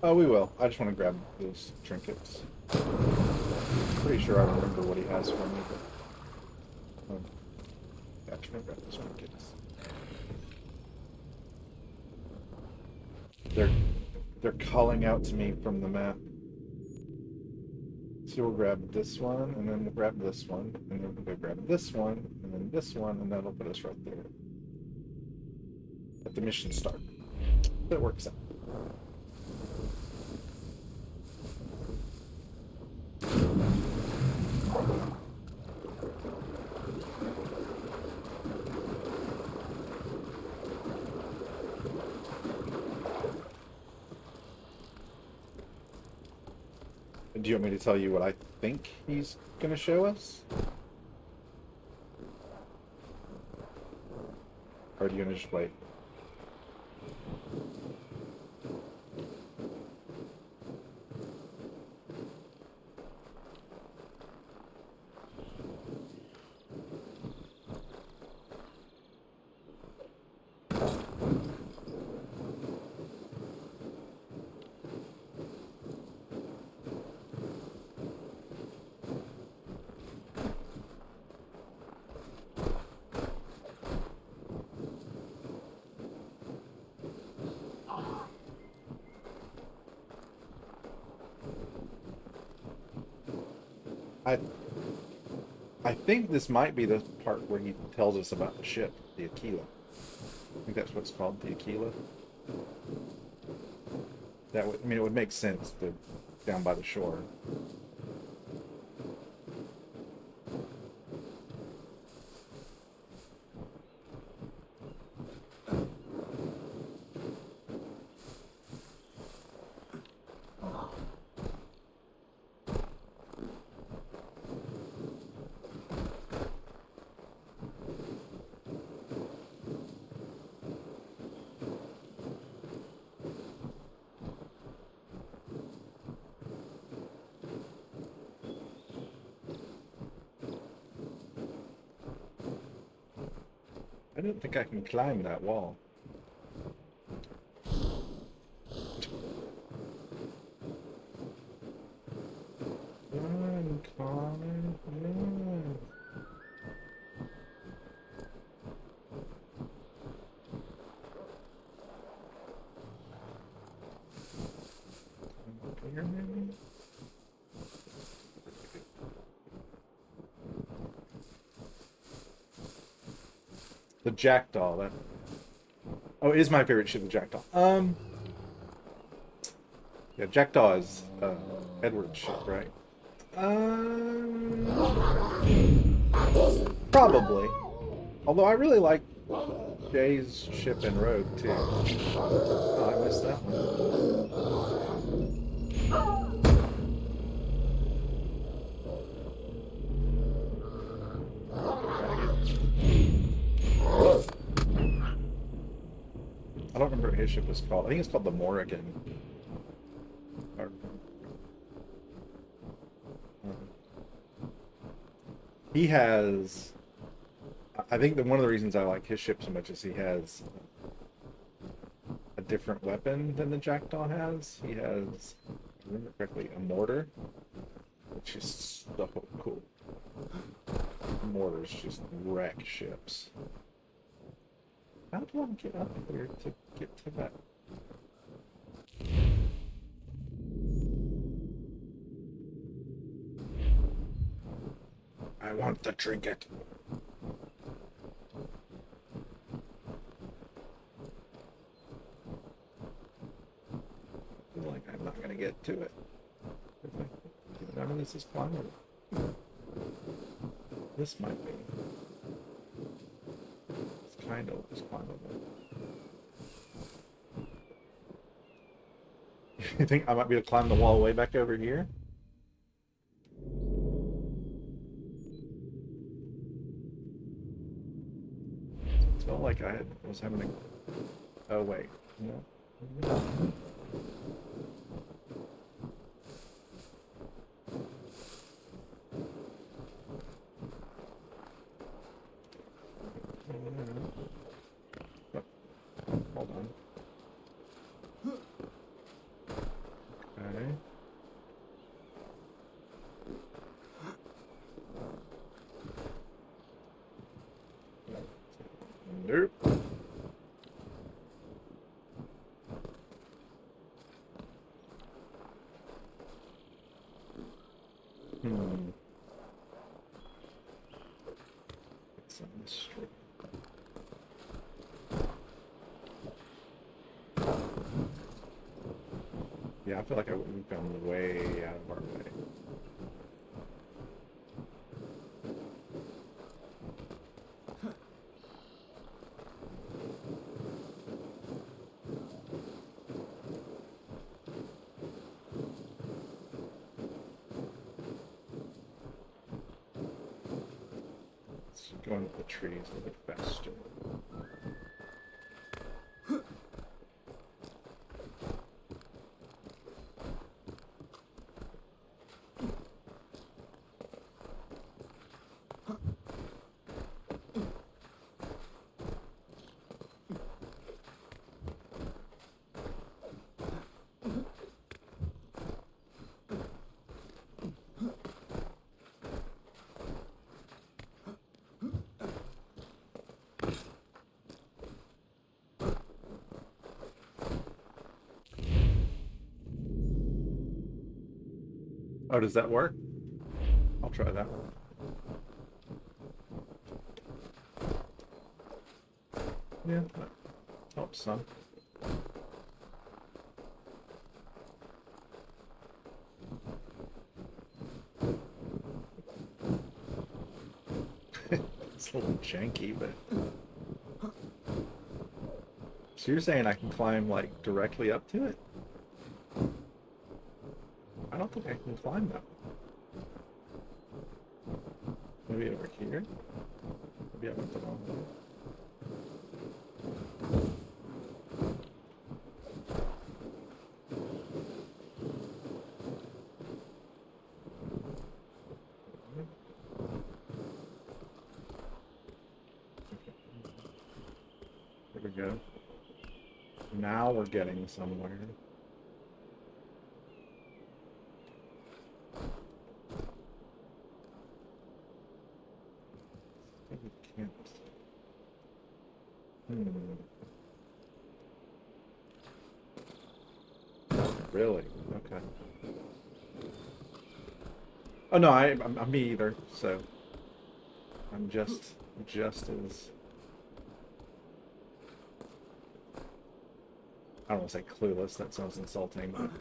Oh, we will. I just want to grab these trinkets. Pretty sure I remember what he has for me, but... yeah, I'm just going to grab these trinkets. They're calling out to me from the map. So we'll grab this one, and then we'll grab this one, and then we'll grab this one, and then this one, and that'll put us right there. At the mission start. That works out. Do you want me to tell you what I think he's going to show us? Or do you want to just wait? I think this might be the part where he tells us about the ship, the Aquila. I think that's what it's called, the Aquila. That would, I mean, it would make sense to down by the shore. I don't think I can climb that wall. Climb. Here, maybe? The Jackdaw, that... Oh, it is my favorite ship, the Jackdaw. Yeah, Jackdaw is Edward's ship, right? Probably. Although I really like Jay's ship in Rogue, too. Oh, I missed that one. I don't remember what his ship was called. I think it's called the Morrigan. Or, he has... I think that one of the reasons I like his ship so much is he has a different weapon than the Jackdaw has. He has, if I remember correctly, a mortar, which is so cool. Mortars just wreck ships. How do I get up here to get to that? I want the trinket. I feel like I'm not going to get to it. None of this is climbable. This might be. It's kind of climbable. You think I might be able to climb the wall way back over here? It felt like I was having a... Oh, wait. No. Hold on. Okay. Nope. It's on the street. Yeah, I feel like we've gone way out of our way. Let's go into the trees a little bit faster. Oh, does that work? I'll try that. Yeah, that helps some. It's a little janky, but... So you're saying I can climb, like, directly up to it? I don't think I can climb that. Maybe over here? Maybe I went the wrong way. go. Now we're getting somewhere. We can't. Really? Okay. Oh no, I'm me either. So I'm just as, I don't want to say clueless. That sounds insulting. But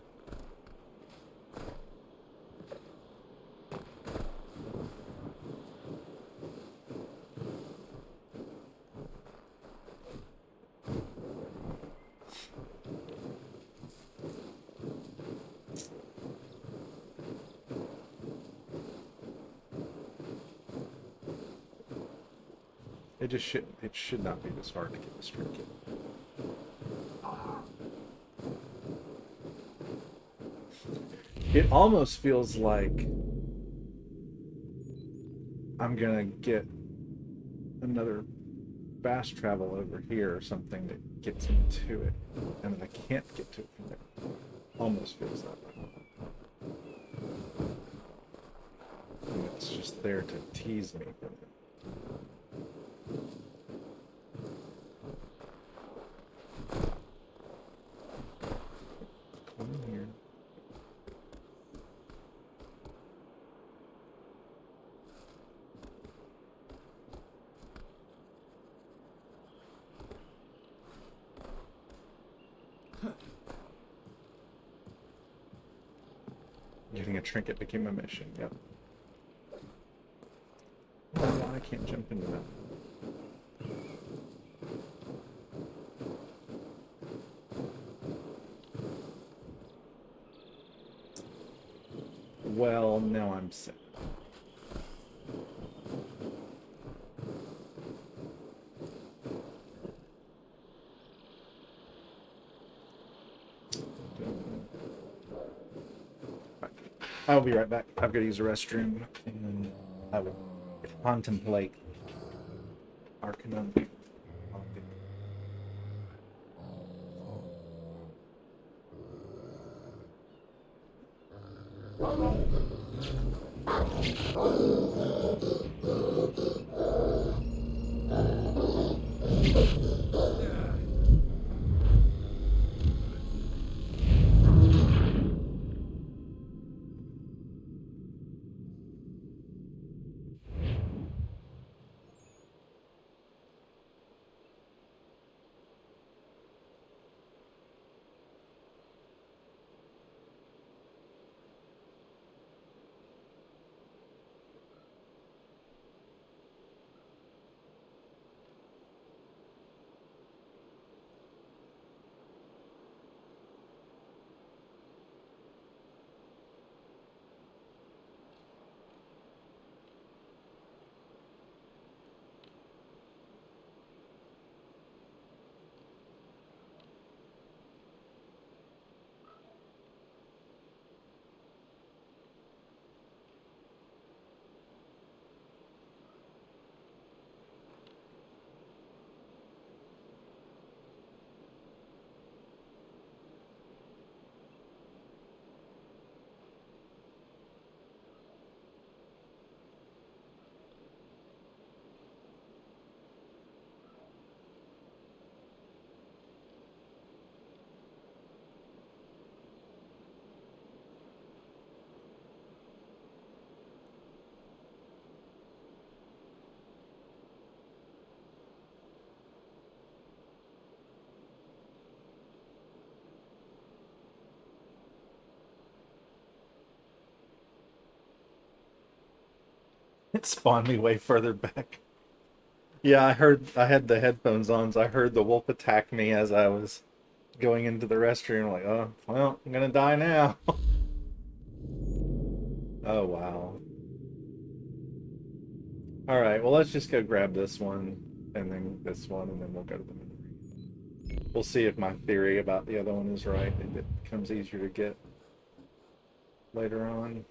it should not be this hard to get this trinket. It almost feels like I'm gonna get another fast travel over here or something that gets me to it, and then I can't get to it from there. Almost feels that way. And it's just there to tease me from it. Come in here. Getting a trinket became a mission, yep. Oh, I can't jump into that. Well, now I'm sick. I'll be right back. I've got to use the restroom, and I will contemplate our conundrum. It spawned me way further back. Yeah, I had the headphones on, so I heard the wolf attack me as I was going into the restroom. Like, oh, well, I'm gonna die now. Oh, wow. Alright, well, let's just go grab this one, and then this one, and then we'll go to the memory. We'll see if my theory about the other one is right, if it becomes easier to get later on.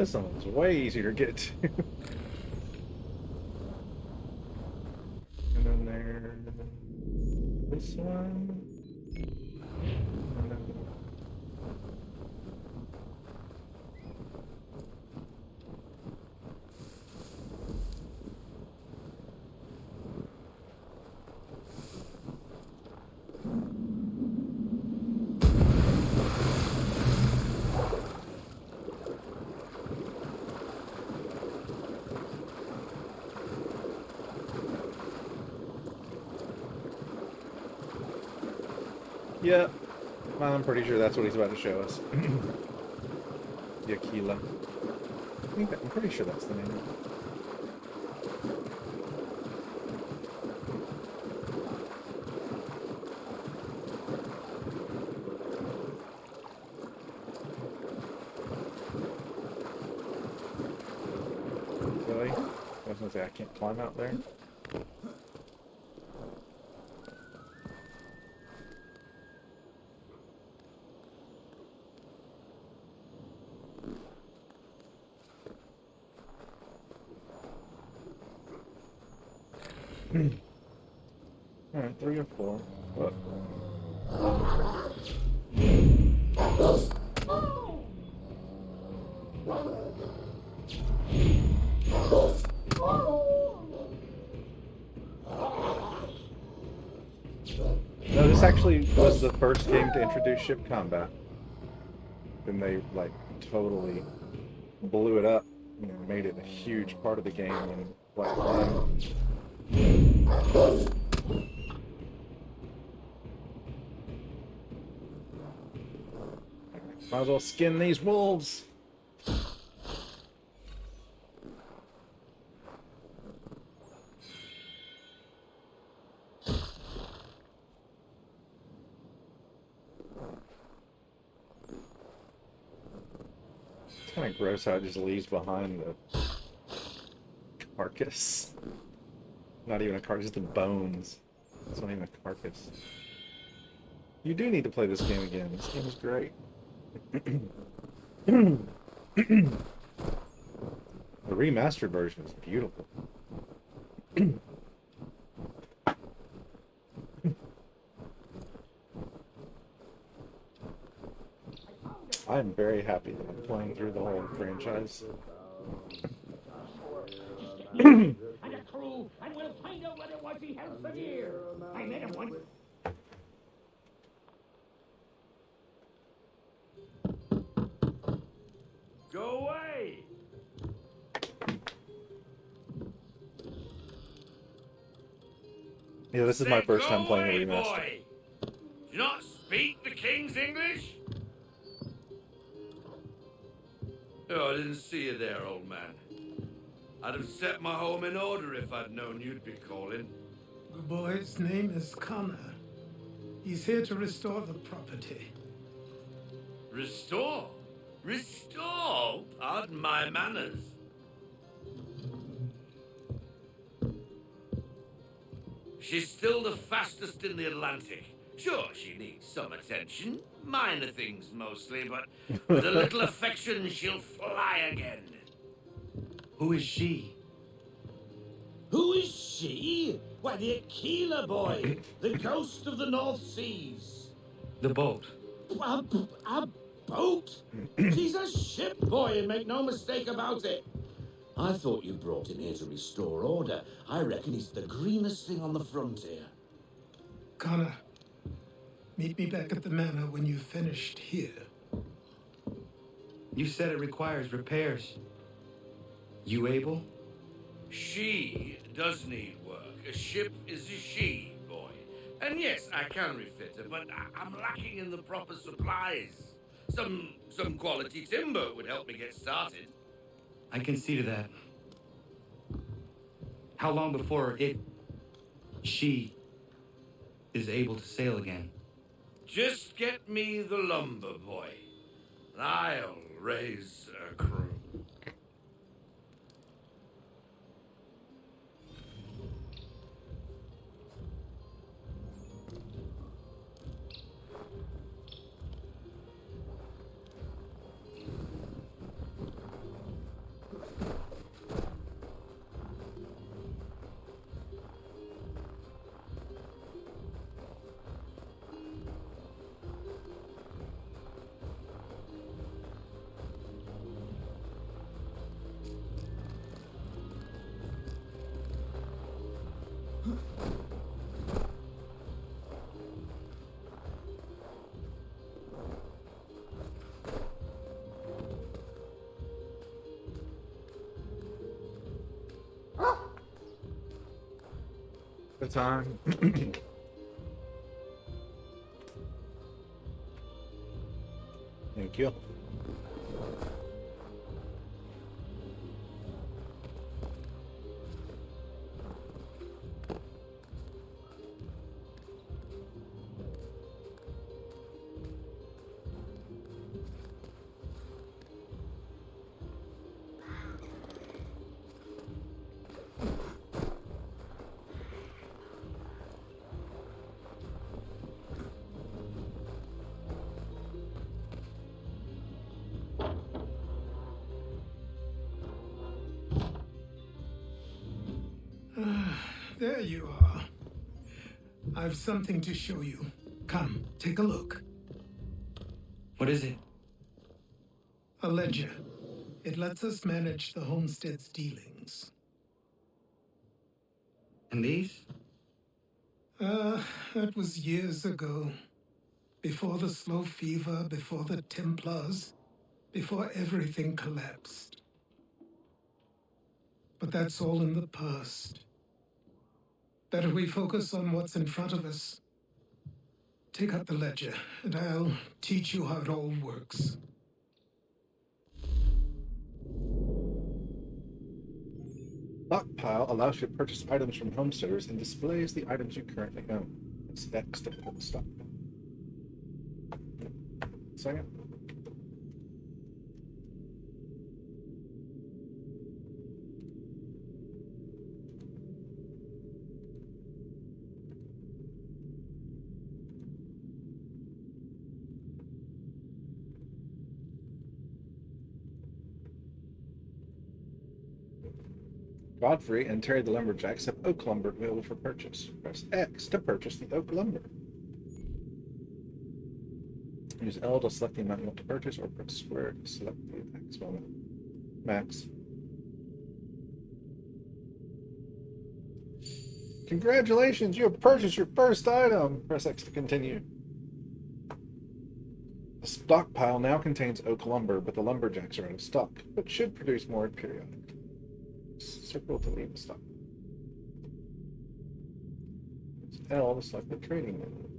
This one's way easier to get to. And then there's this one. And then yeah, I'm pretty sure that's what he's about to show us. Yakila. I'm pretty sure that's the name. Really? I was gonna say I can't climb out there. Alright, 3 or 4. What? No, this actually was the first game to introduce ship combat. And they, like, totally blew it up and made it a huge part of the game in Black Flag. Might as well skin these wolves. It's kind of gross how it just leaves behind the carcass. Not even a carcass, just the bones. It's not even a carcass. You do need to play this game again. This game is great. The remastered version is beautiful. I'm very happy that I'm playing through the whole franchise. And a crew, and we'll find out what it was he held for dear. I met him once. Go away! Yeah, this is my first time playing the remaster. Boy. Do you not speak the King's English? Oh, I didn't see you there, old man. I'd have set my home in order if I'd known you'd be calling. The boy's name is Connor. He's here to restore the property. Restore? Restore? Pardon my manners. She's still the fastest in the Atlantic. Sure, she needs some attention. Minor things mostly, but with a little affection, she'll fly again. Who is she? Who is she? Why, the Aquila boy, the ghost of the North Seas. The boat. A boat? She's a ship boy, and make no mistake about it. I thought you brought him here to restore order. I reckon he's the greenest thing on the frontier. Connor, meet me back at the manor when you've finished here. You said it requires repairs. You able? She does need work. A ship is a she, boy. And yes, I can refit her, but I'm lacking in the proper supplies. Some quality timber would help me get started. I can see to that. How long before she is able to sail again? Just get me the lumber, boy, and I'll raise a crew. Good time. Thank you. There you are. I've something to show you. Come, take a look. What is it? A ledger. It lets us manage the homestead's dealings. And these? That was years ago. Before the slow fever, before the Templars, before everything collapsed. But that's all in the past. Better we focus on what's in front of us. Take out the ledger, and I'll teach you how it all works. Stockpile allows you to purchase items from homesteaders and displays the items you currently own. It's X to put stockpile. Second. Godfrey and Terry the Lumberjacks have oak lumber available for purchase. Press X to purchase the oak lumber. Use L to select the amount you want to purchase, or press square to select the maximum. Max. Congratulations, you have purchased your first item. Press X to continue. The stockpile now contains oak lumber, but the lumberjacks are out of stock, but should produce more periodically. Circle to leave the stock. Use L to select the trading menu.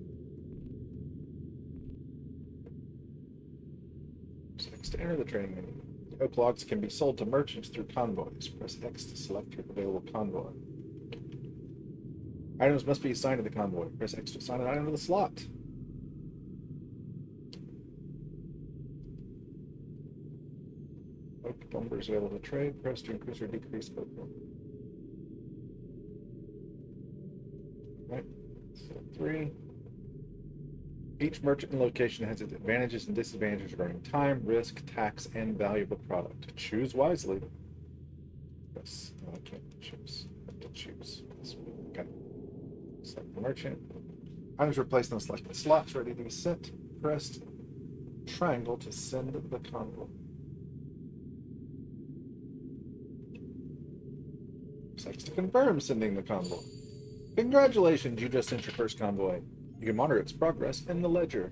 Press X to enter the trading menu. The oak logs can be sold to merchants through convoys. Press X to select your available convoy. Items must be assigned to the convoy. Press X to assign an item to the slot. Oak lumber is available to trade. Press to increase or decrease oak lumber. Right. So 3. Each merchant and location has its advantages and disadvantages regarding time, risk, tax, and value of the product. Choose wisely. Yes. No, I can't choose. I have to choose. Okay. Select the merchant. Items are placed in the selected slots ready to be sent. Press triangle to send the convoy. X to confirm sending the convoy. Congratulations, you just sent your first convoy. You can monitor its progress in the ledger.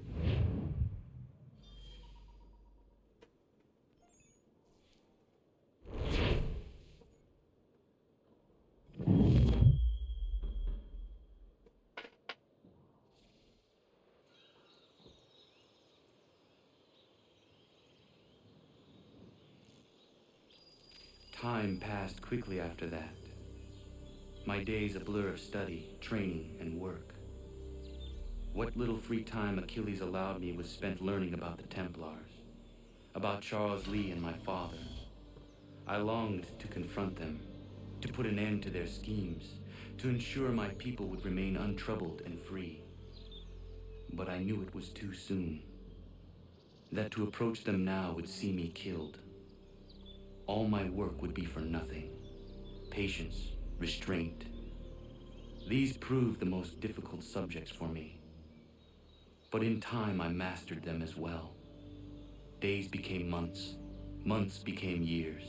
Time passed quickly after that. My days a blur of study, training, and work. What little free time Achilles allowed me was spent learning about the Templars, about Charles Lee and my father. I longed to confront them, to put an end to their schemes, to ensure my people would remain untroubled and free. But I knew it was too soon, that to approach them now would see me killed. All my work would be for nothing. Patience, restraint. These proved the most difficult subjects for me. But in time I mastered them as well. Days became months, months became years.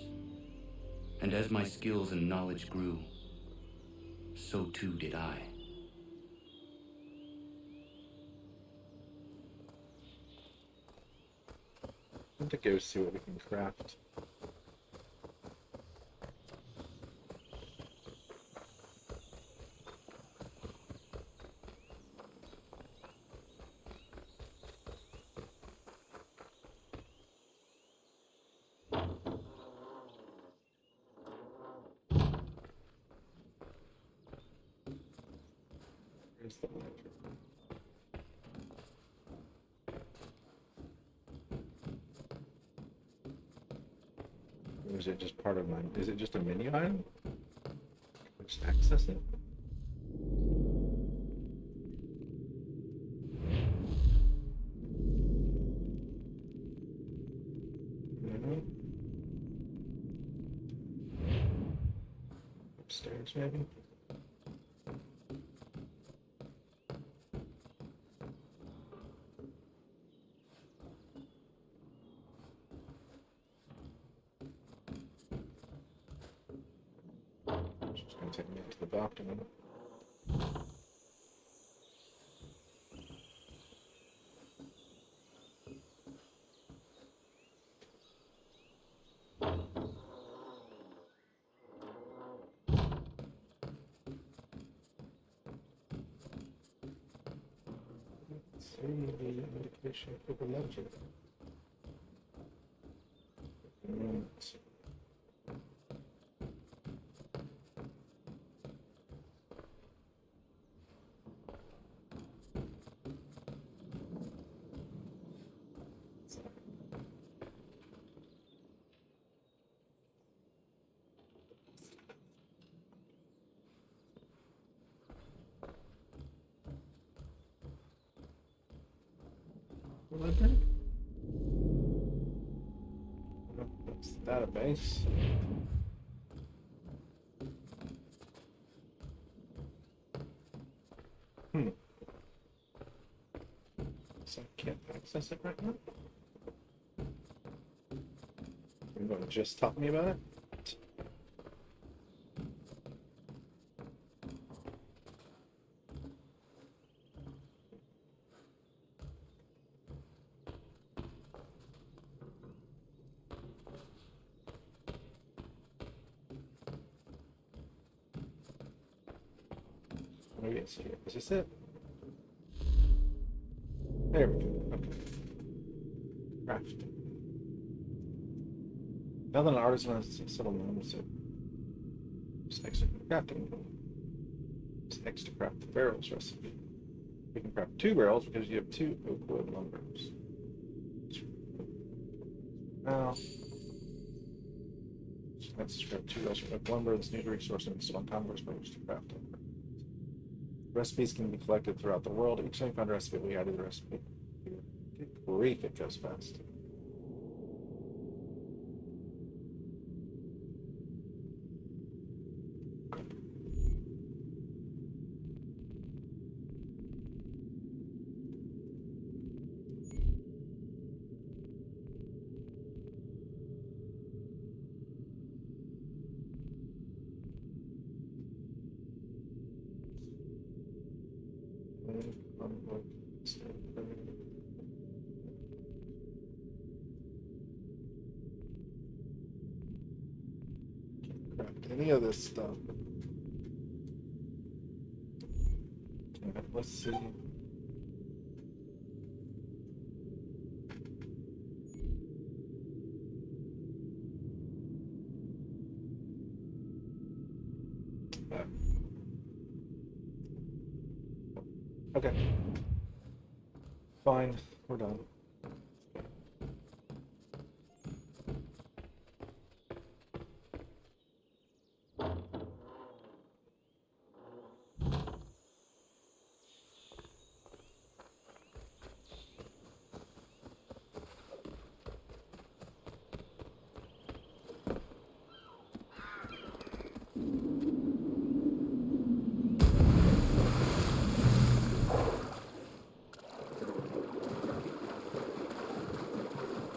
And as my skills and knowledge grew, so too did I. I'm going to go see what we can craft. Where's the ledger? Or is it just part of mine? Is it just a menu item? Can I just access it? No. Upstairs, maybe? Just gonna take me to the doctor now. Let's see the indication for the ledger. Right. Ledger? That's the database. So I can't access it right now. You're going to just talk to me about it? Maybe it's here. Is this it? There we go. Okay. Craft. Now that an artisan has settled moments, it's extra crafting. It's extra craft the barrels recipe. We can craft 2 barrels because you have 2 oak wood lumbers. Now, let's grab 2 barrels of oak lumber. This new resource and install converse for which to craft lumber. Recipes can be collected throughout the world. Each time you find a recipe, we added the recipe. Good grief, it goes fast. Any of this stuff. Okay, let's see. Okay. Fine, we're done.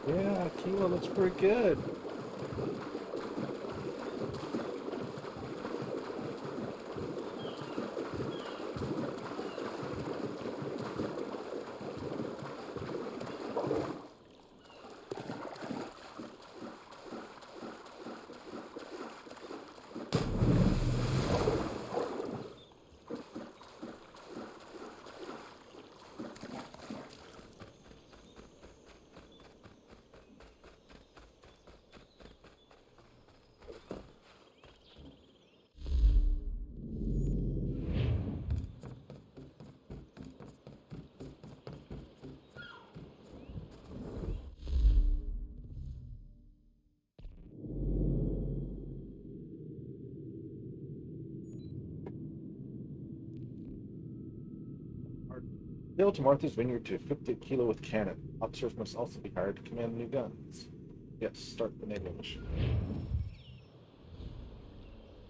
Yeah, Kilo looks pretty good. Sail to Martha's Vineyard to equip the Kilo with cannon. Officers must also be hired to command new guns. Yes, start the naval mission.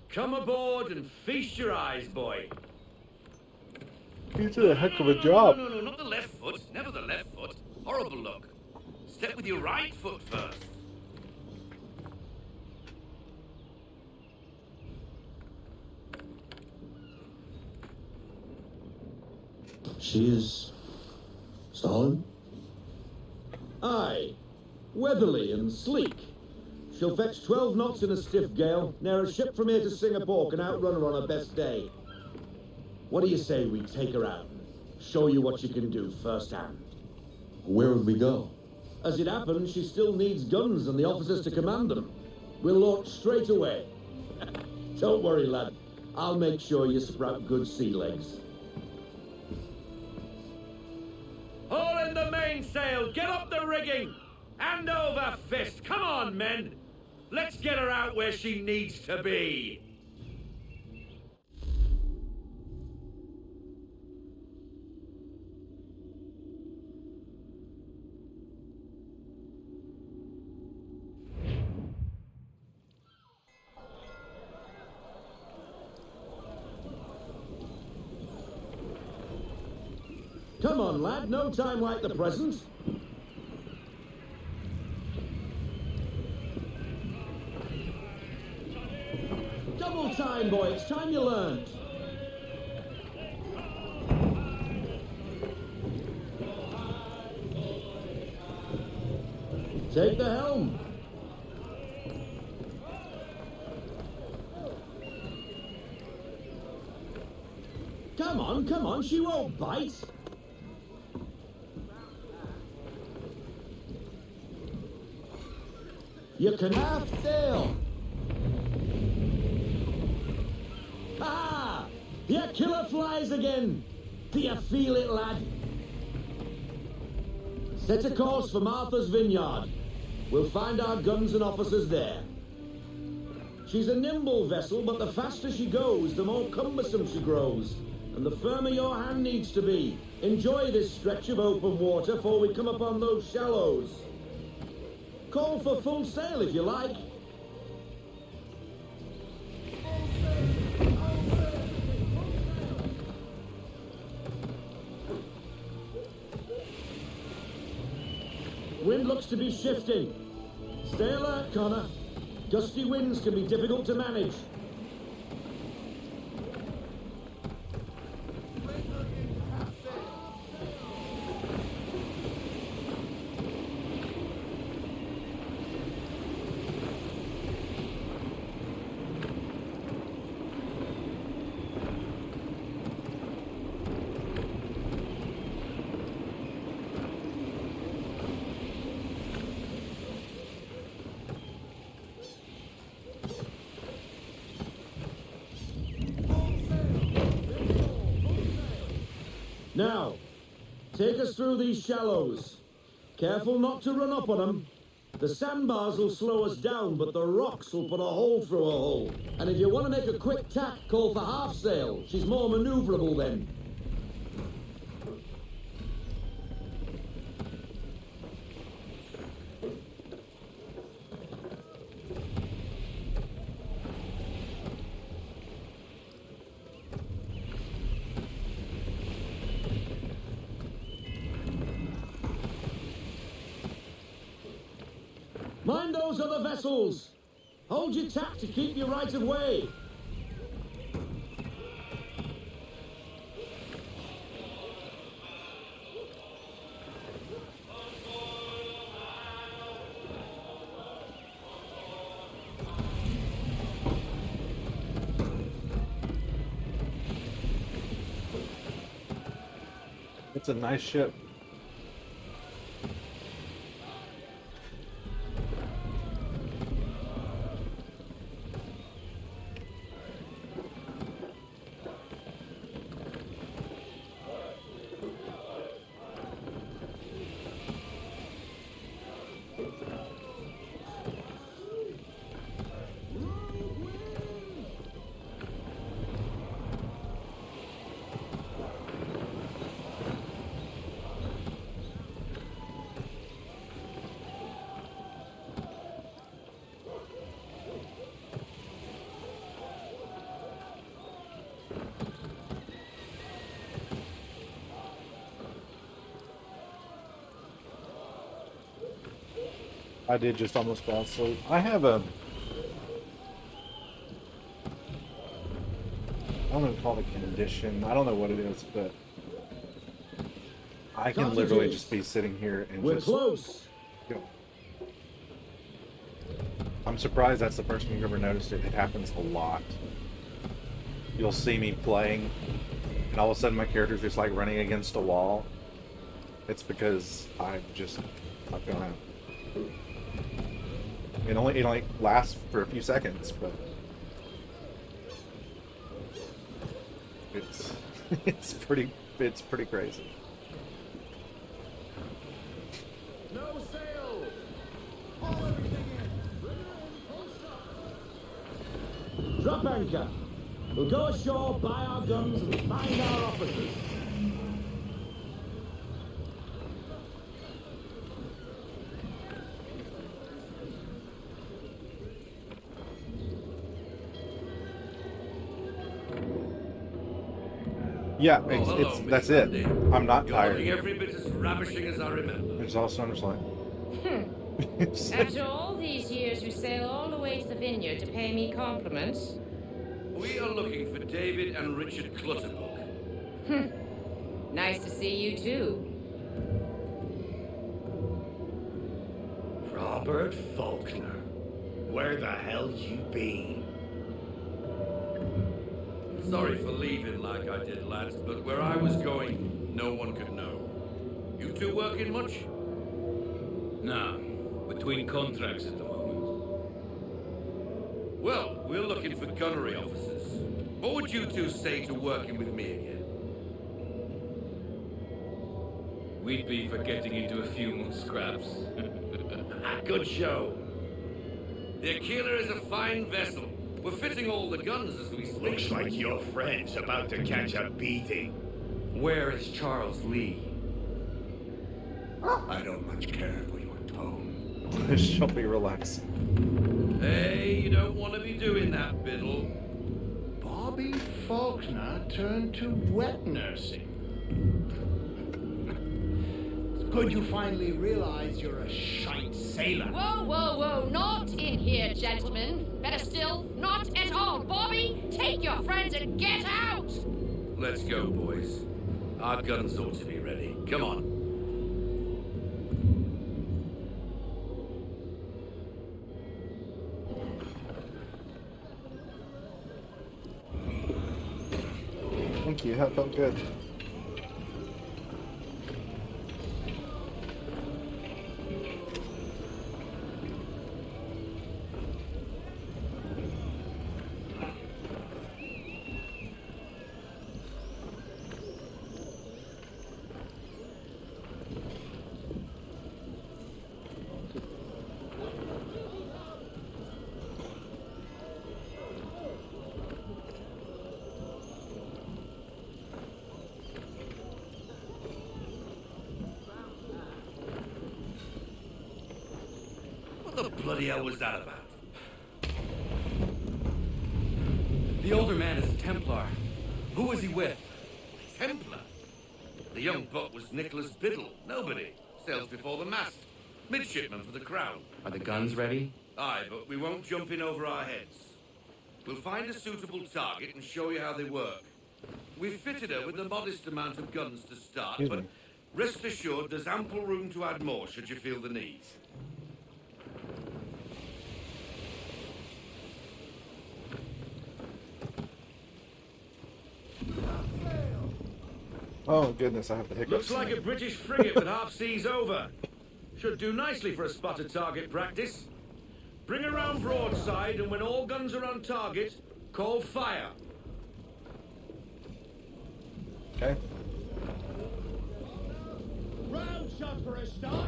Come aboard and feast your eyes, boy. He's doing a heck of a job. No, not the left foot. Never the left foot. Horrible look. Step with your right foot first. She is solid? Aye, weatherly and sleek. She'll fetch 12 knots in a stiff gale, ne'er a ship from here to Singapore can outrun her on her best day. What do you say we take her out and show you what she can do firsthand? Where would we go? As it happens, she still needs guns and the officers to command them. We'll launch straight away. Don't worry, lad. I'll make sure you sprout good sea legs. Haul in the mainsail! Get up the rigging! Hand over fist! Come on, men! Let's get her out where she needs to be! Come on, lad. No time like the present. Double time, boy. It's time you learned. Take the helm. Come on. She won't bite. You can half sail. Ah! Your killer flies again. Do you feel it, lad? Set a course for Martha's Vineyard. We'll find our guns and officers there. She's a nimble vessel, but the faster she goes, the more cumbersome she grows. And the firmer your hand needs to be. Enjoy this stretch of open water before we come upon those shallows. Call for full sail if you like. Wind looks to be shifting. Stay alert, Connor. Gusty winds can be difficult to manage. Now, take us through these shallows. Careful not to run up on them. The sandbars will slow us down, but the rocks will put a hole through a hole. And if you want to make a quick tack, call for half sail. She's more maneuverable then. Mind those other vessels! Hold your tack to keep your right of way! It's a nice ship. I did just almost fall asleep. I have a... I don't know what to call it, a condition. I don't know what it is, but I can literally just be sitting here and We're just close. go. I'm surprised that's the first time you've ever noticed it. It happens a lot. You'll see me playing, and all of a sudden my character's just like running against a wall. It's because I've gone out. It only lasts for a few seconds, but it's pretty crazy. No sail! Haul everything in! Drop anchor. We'll go ashore, buy our guns, and find our officers. Yeah, hello, that's Mr. it. Andy. I'm not You're tired. looking every bit as ravishing as I remember. It's also underlined. After all these years, you sail all the way to the vineyard to pay me compliments? We are looking for David and Richard Clutterbuck. Nice to see you too. Robert Faulkner, where the hell you been? Sorry for leaving like I did, lads, but where I was going, no one could know. You two working much? Nah, between contracts at the moment. Well, we're looking for gunnery officers. What would you two say to working with me again? We'd be for getting into a few more scraps. Good show. The Aquila is a fine vessel. We're fitting all the guns as we speak. Looks like your friend's about to catch a beating. Where is Charles Lee? I don't much care for your tone. She'll be relaxed. Hey, you don't want to be doing that, Biddle. Bobby Faulkner turned to wet nursing. It's good you finally realize you're a shite sailor. Whoa, whoa, whoa, not in here, gentlemen. Better still, not at all. Bobby, take your friends and get out! Let's go, boys. Our guns ought to be ready. Come on. Thank you, that felt good. What the bloody hell was that about? The older man is a Templar. Who was he with? Templar? The young buck was Nicholas Biddle. Nobody. Sails before the mast. Midshipman for the Crown. Are the guns ready? Aye, but we won't jump in over our heads. We'll find a suitable target and show you how they work. We've fitted her with a modest amount of guns to start, Excuse but me. rest assured there's ample room to add more should you feel the need. Oh goodness, I have the hiccups. Looks like a British frigate with half seas over. Should do nicely for a spotted target practice. Bring around broadside, and when all guns are on target, call fire. Okay. Round shot for a start.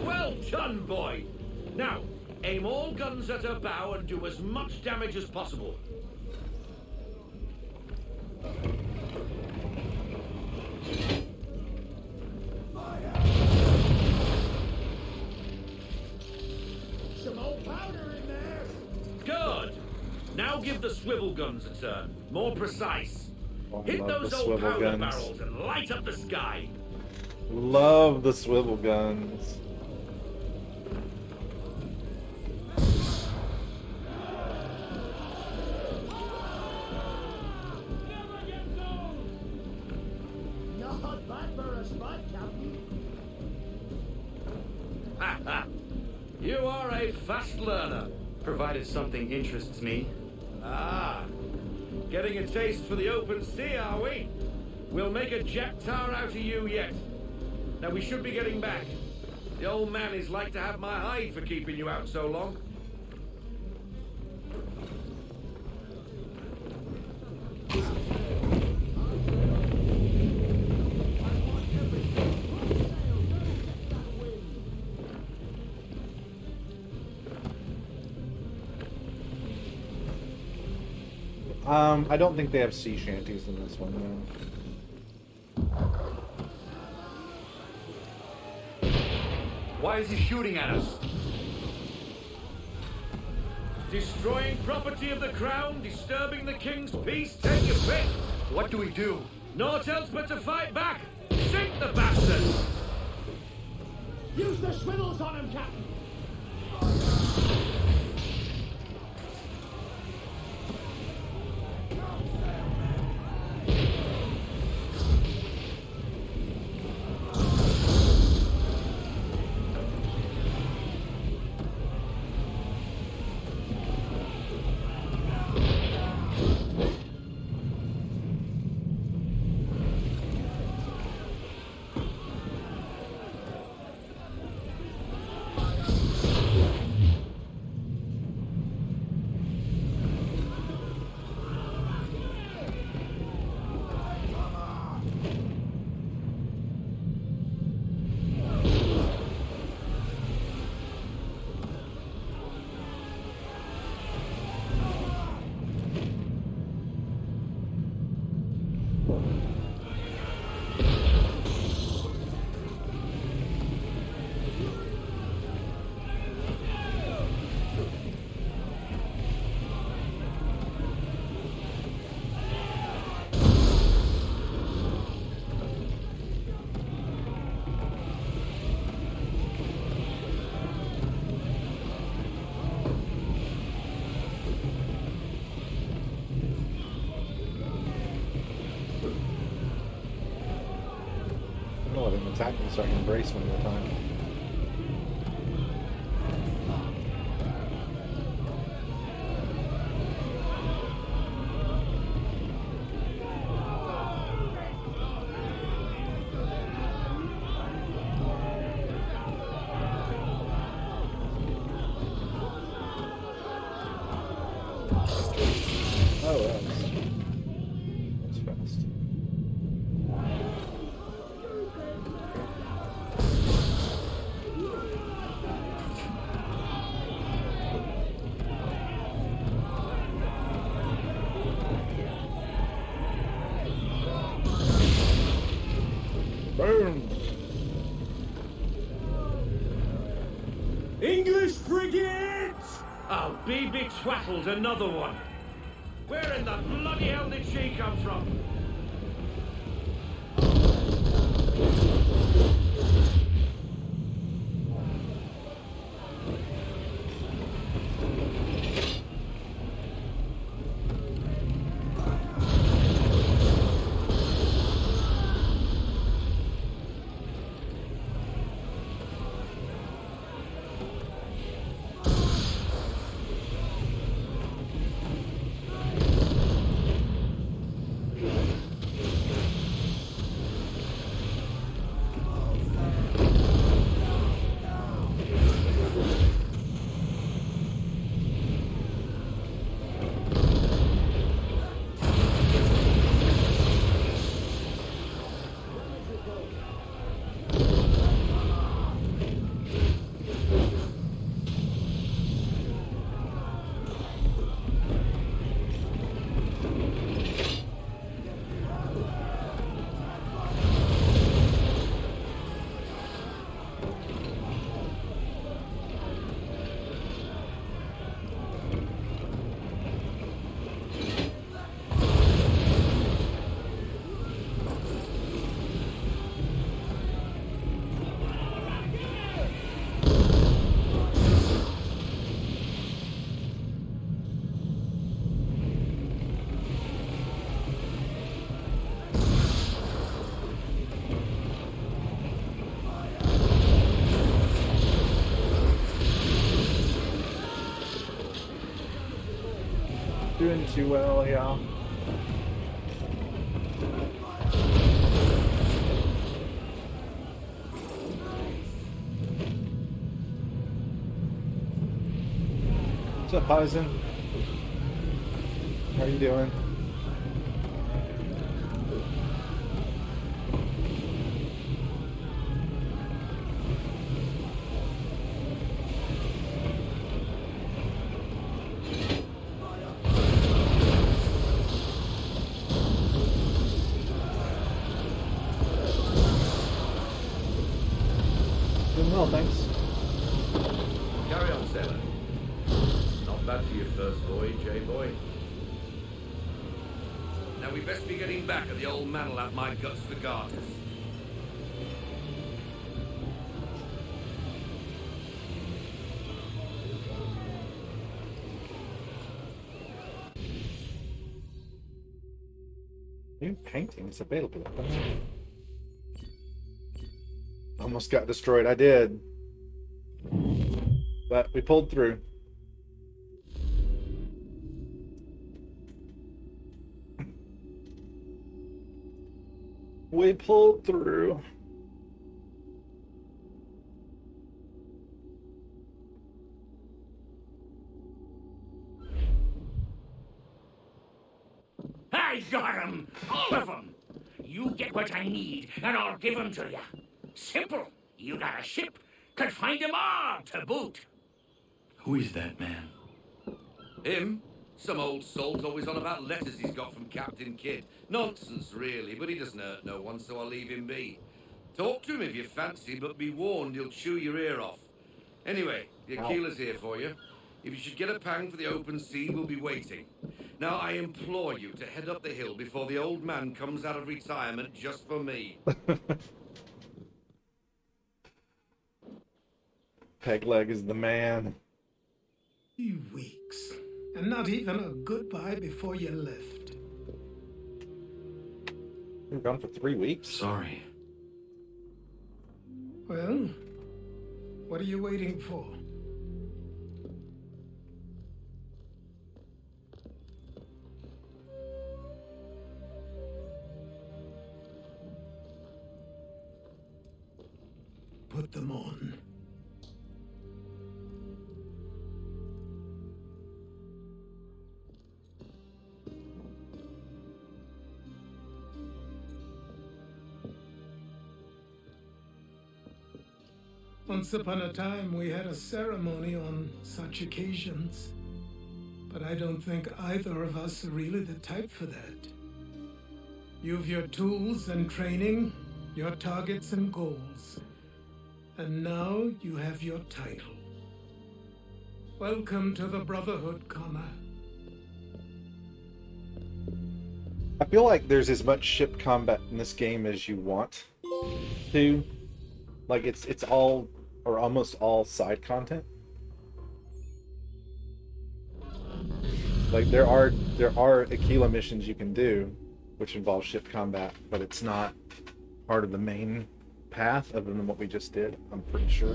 Well done, boy. Now, aim all guns at her bow and do as much damage as possible. swivel guns a turn. More precise. Oh, I Hit love those the old swivel powder guns. barrels and light up the sky. Love the swivel guns. Not bad for a spot, Captain. Ha ha! You are a fast learner. Provided something interests me. Ah, getting a taste for the open sea, are we? We'll make a jack tar out of you yet. Now we should be getting back. The old man is like to have my hide for keeping you out so long. I don't think they have sea shanties in this one, no. Why is he shooting at us? Destroying property of the crown, disturbing the king's peace, take your pick. What do we do? Naught else but to fight back. Sink the bastards! Use the swivels on him, Captain. Attack me so I can brace one at a time. Oh, that's fast. Boom! English frigates! I'll be twaddled, another one. Where in the bloody hell did she come from? doing too well, y'all. What's up, Poison? How are you doing? Doing well, thanks. Carry on, sailor. Not bad for your first voyage, eh, boy? Now we best be getting back, or the old man'll have my guts for garters. New paintings available. Almost got destroyed. I did. But we pulled through. We pulled through. I got 'em! All of 'em! You get what I need, and I'll give 'em to you. Simple. You got a ship. Could find 'em all to boot. Who is that man? Him? Some old salt's always on about letters he's got from Captain Kidd. Nonsense, really, but he doesn't hurt no one, so I'll leave him be. Talk to him if you fancy, but be warned he'll chew your ear off. Anyway, the Aquila's here for you. If you should get a pang for the open sea, we'll be waiting. Now, I implore you to head up the hill before the old man comes out of retirement just for me. Pegleg is the man. 3 weeks. And not even a goodbye before you left. We were gone for 3 weeks. Sorry. Well, what are you waiting for? Put them on. Once upon a time, we had a ceremony on such occasions. But I don't think either of us are really the type for that. You've your tools and training, your targets and goals. And now you have your title. Welcome to the Brotherhood, Connor. I feel like there's as much ship combat in this game as you want to. Like it's all or almost all side content. Like there are Aquila missions you can do which involve ship combat, but it's not part of the main path other than what we just did, I'm pretty sure.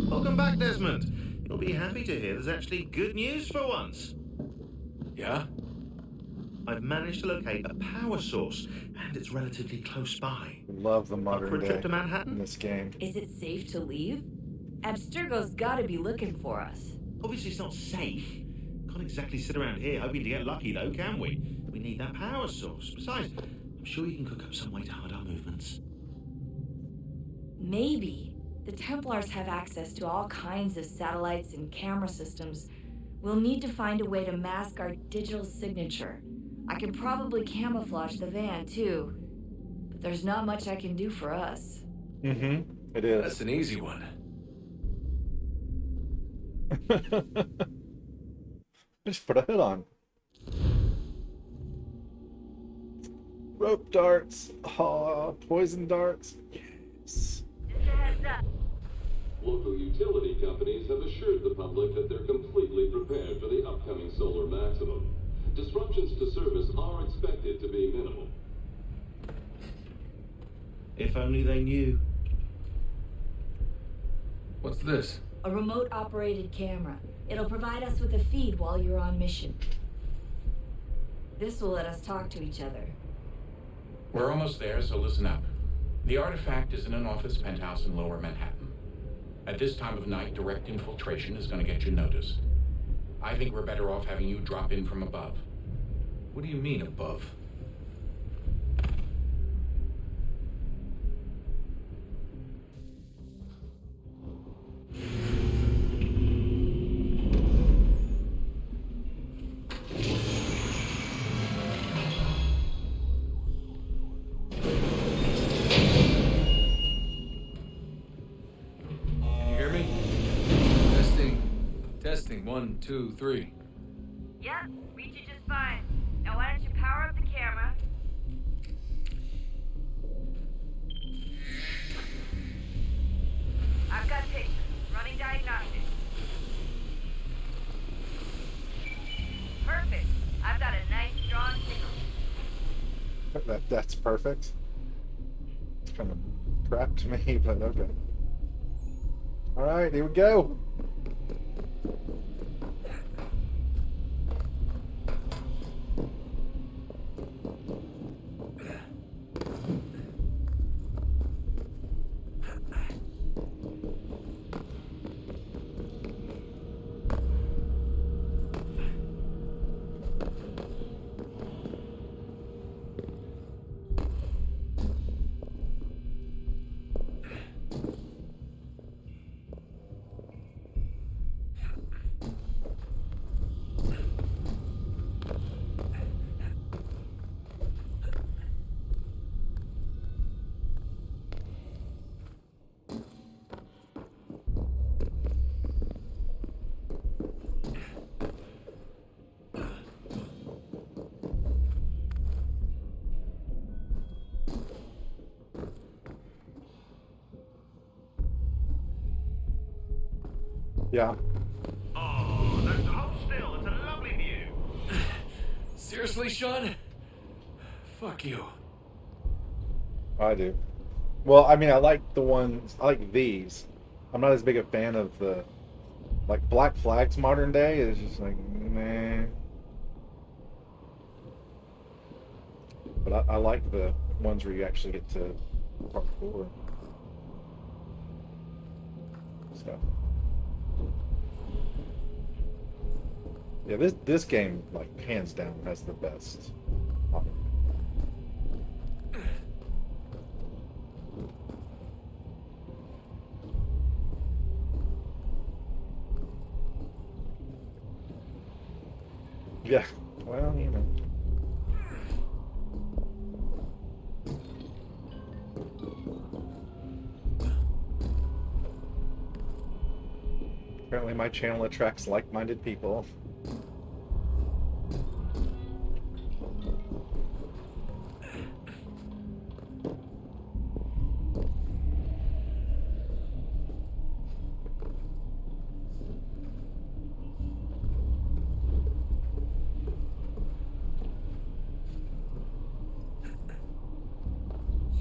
Welcome back, Desmond. You'll be happy to hear there's actually good news for once. Yeah? I've managed to locate a power source, and it's relatively close by. Love the modern For a day trip to Manhattan? in this game. Is it safe to leave? Abstergo's gotta be looking for us. Obviously it's not safe. Can't exactly sit around here hoping to get lucky though, can we? We need that power source. Besides, I'm sure you can cook up some way to hide our movements. Maybe. The Templars have access to all kinds of satellites and camera systems. We'll need to find a way to mask our digital signature. I can probably camouflage the van, too. But there's not much I can do for us. Mm-hmm. It is. That's an easy one. Just put a hood on. Rope darts. Poison darts. Yes. Local utility companies have assured the public that they're completely prepared for the upcoming solar maximum. Disruptions to service are expected to be minimal. If only they knew. What's this? A remote-operated camera. It'll provide us with a feed while you're on mission. This will let us talk to each other. We're almost there, so listen up. The artifact is in an office penthouse in Lower Manhattan. At this time of night, direct infiltration is going to get you noticed. I think we're better off having you drop in from above. What do you mean, above? Testing, 1, 2, 3. Yep, reach you just fine. Now why don't you power up the camera? I've got pictures. Running diagnostics. Perfect. I've got a nice strong signal. That's perfect. It's kind of crap to me, but okay. Alright, here we go. Yeah. Oh, that's hold still. It's a lovely view. Seriously, Sean? Fuck you. I do. Well, I mean, I like the ones, I like these. I'm not as big a fan of the, like, Black Flag's modern day is just like, meh. But I like the ones where you actually get to parkour stuff. Yeah, this game, like, hands down, has the best. Yeah, well, you know. Apparently my channel attracts like-minded people.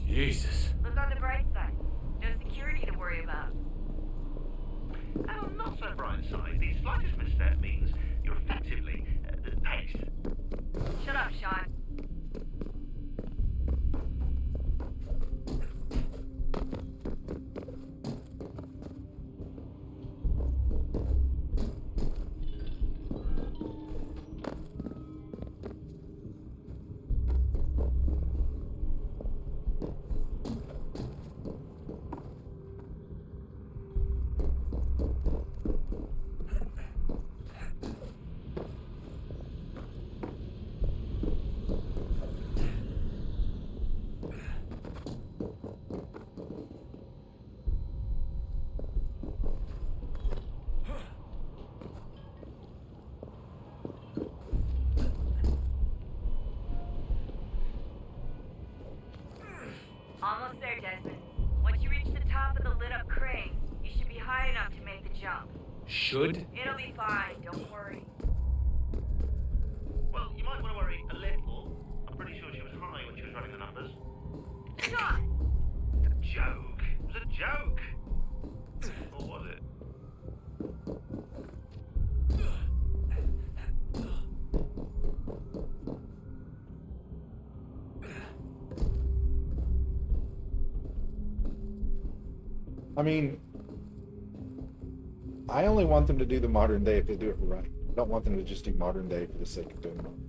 Jesus. Look on the bright side. No security to worry about. And on not so bright side, the slightest misstep means you're effectively paced. Shut up, Sean. Almost there, Desmond. Once you reach the top of the lit-up crane, you should be high enough to make the jump. Should? It'll be fine, don't worry. Well, you might want to worry a little. I'm pretty sure she was high when she was running the numbers. Sean! A joke. It was a joke. Or was it? I mean, I only want them to do the modern day if they do it right. I don't want them to just do modern day for the sake of doing modern.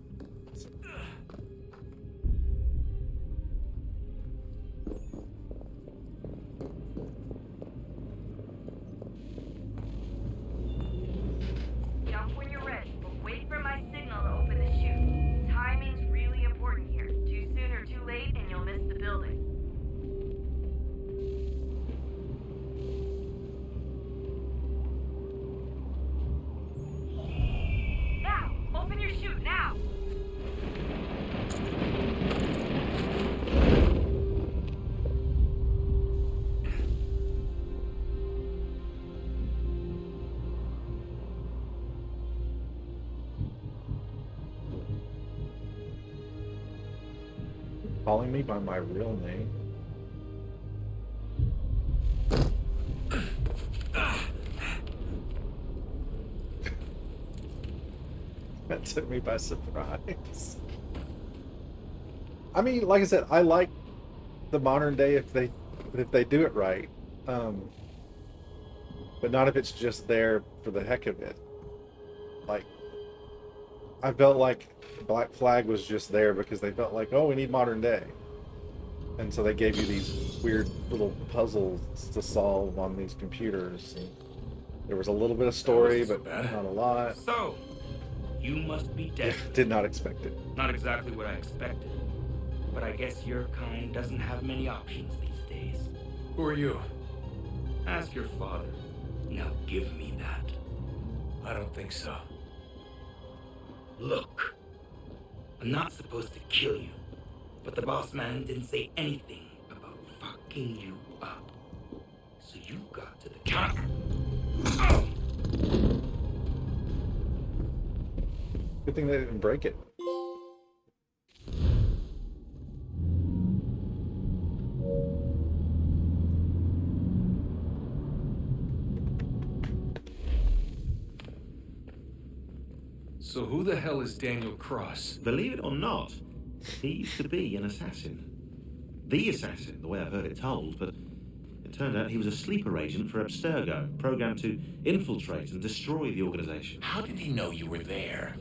Jump when you're ready, but wait for my signal to open the chute. Timing's really important here. Too soon or too late, and you'll miss the building. Now! Open your chute, now! Calling me by my real name. That took me by surprise. I mean, like I said, I like the modern day if they do it right, but not if it's just there for the heck of it. Like, I felt like Black Flag was just there because they felt like, oh, we need modern day, and so they gave you these weird little puzzles to solve on these computers. And there was a little bit of story, but not a lot. So, you must be dead. Did not expect it. Not exactly what I expected. But I guess your kind doesn't have many options these days. Who are you? Ask your father. Now give me that. I don't think so. Look, I'm not supposed to kill you, but the boss man didn't say anything about fucking you up. So you got to the counter. Good thing they didn't break it. So who the hell is Daniel Cross? Believe it or not, he used to be an assassin. The assassin, the way I've heard it told, but it turned out he was a sleeper agent for Abstergo, programmed to infiltrate and destroy the organization. How did he know you were there?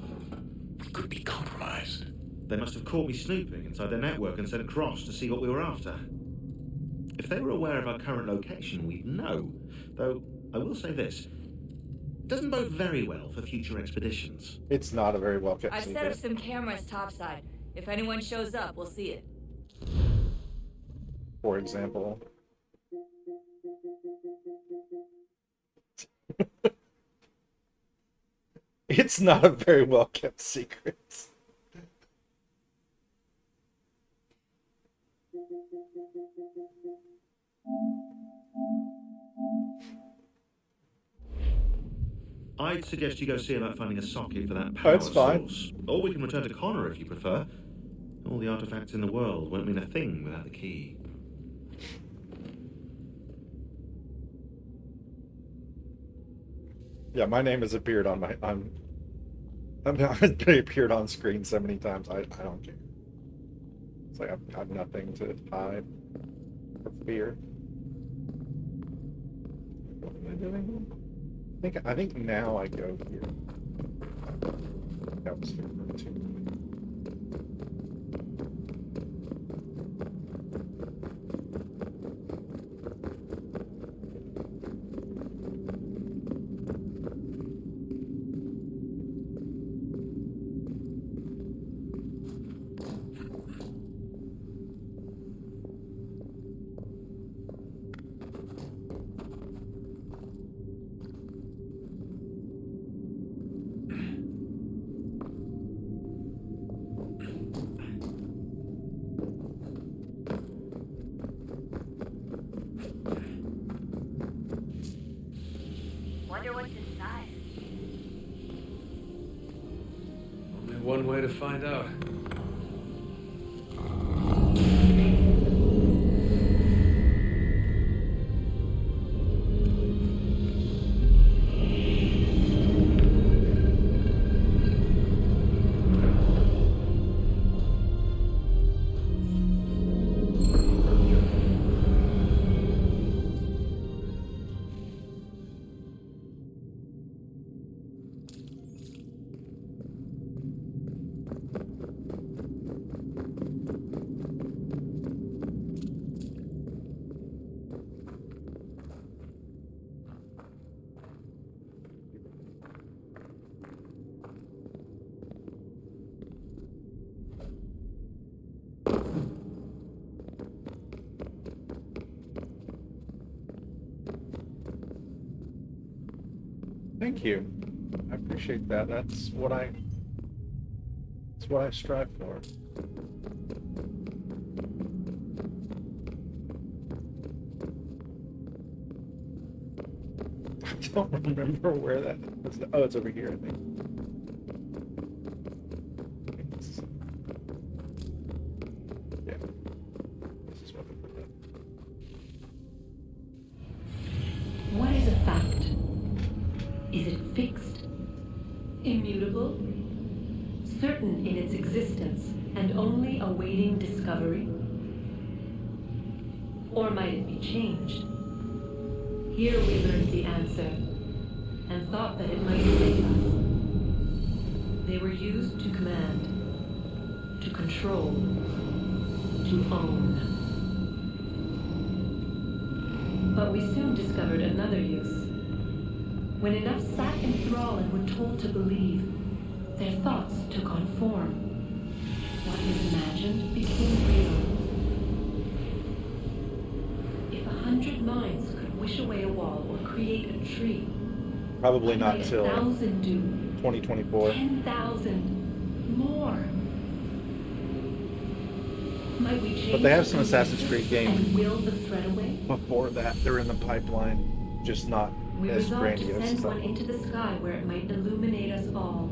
We could be compromised. They must have caught me snooping inside their network and sent Cross to see what we were after. If they were aware of our current location, we'd know. Though, I will say this. It doesn't bode very well for future expeditions. It's not a very well kept I've secret. set up some cameras topside. If anyone shows up, we'll see it. For example. It's not a very well kept secret. I'd suggest you go see about finding a socket for that power That's fine. source. Or we can return to Connor if you prefer. All the artifacts in the world won't mean a thing without the key. Yeah, my name has appeared on my I've appeared on screen so many times. I don't care. It's like I've nothing to hide or fear. What am I doing? I think now I go here. That was here for 2. Wonder what's inside. Only one way to find out. Thank you. I appreciate that. That's what I strive for. I don't remember where that is. Oh, it's over here, I think. Yeah. This is what I put that. What is a fact? Is it fixed? Immutable? Certain in its existence and only awaiting discovery? Or might it be changed? Here we learned the answer and thought that it might save us. They were used to command, to control, to own. But we soon discovered another use. When enough sat in thrall and were told to believe, their thoughts took on form. What was imagined became real. If 100 minds could wish away a wall or create a tree, Probably not might till 1,000 do? 2024. 10,000 more. Might we change But they have the some Assassin's Creed games and will the thread away? before that. They're in the pipeline, just not We as resolved to grandiose send as one that. into the sky where it might illuminate us all.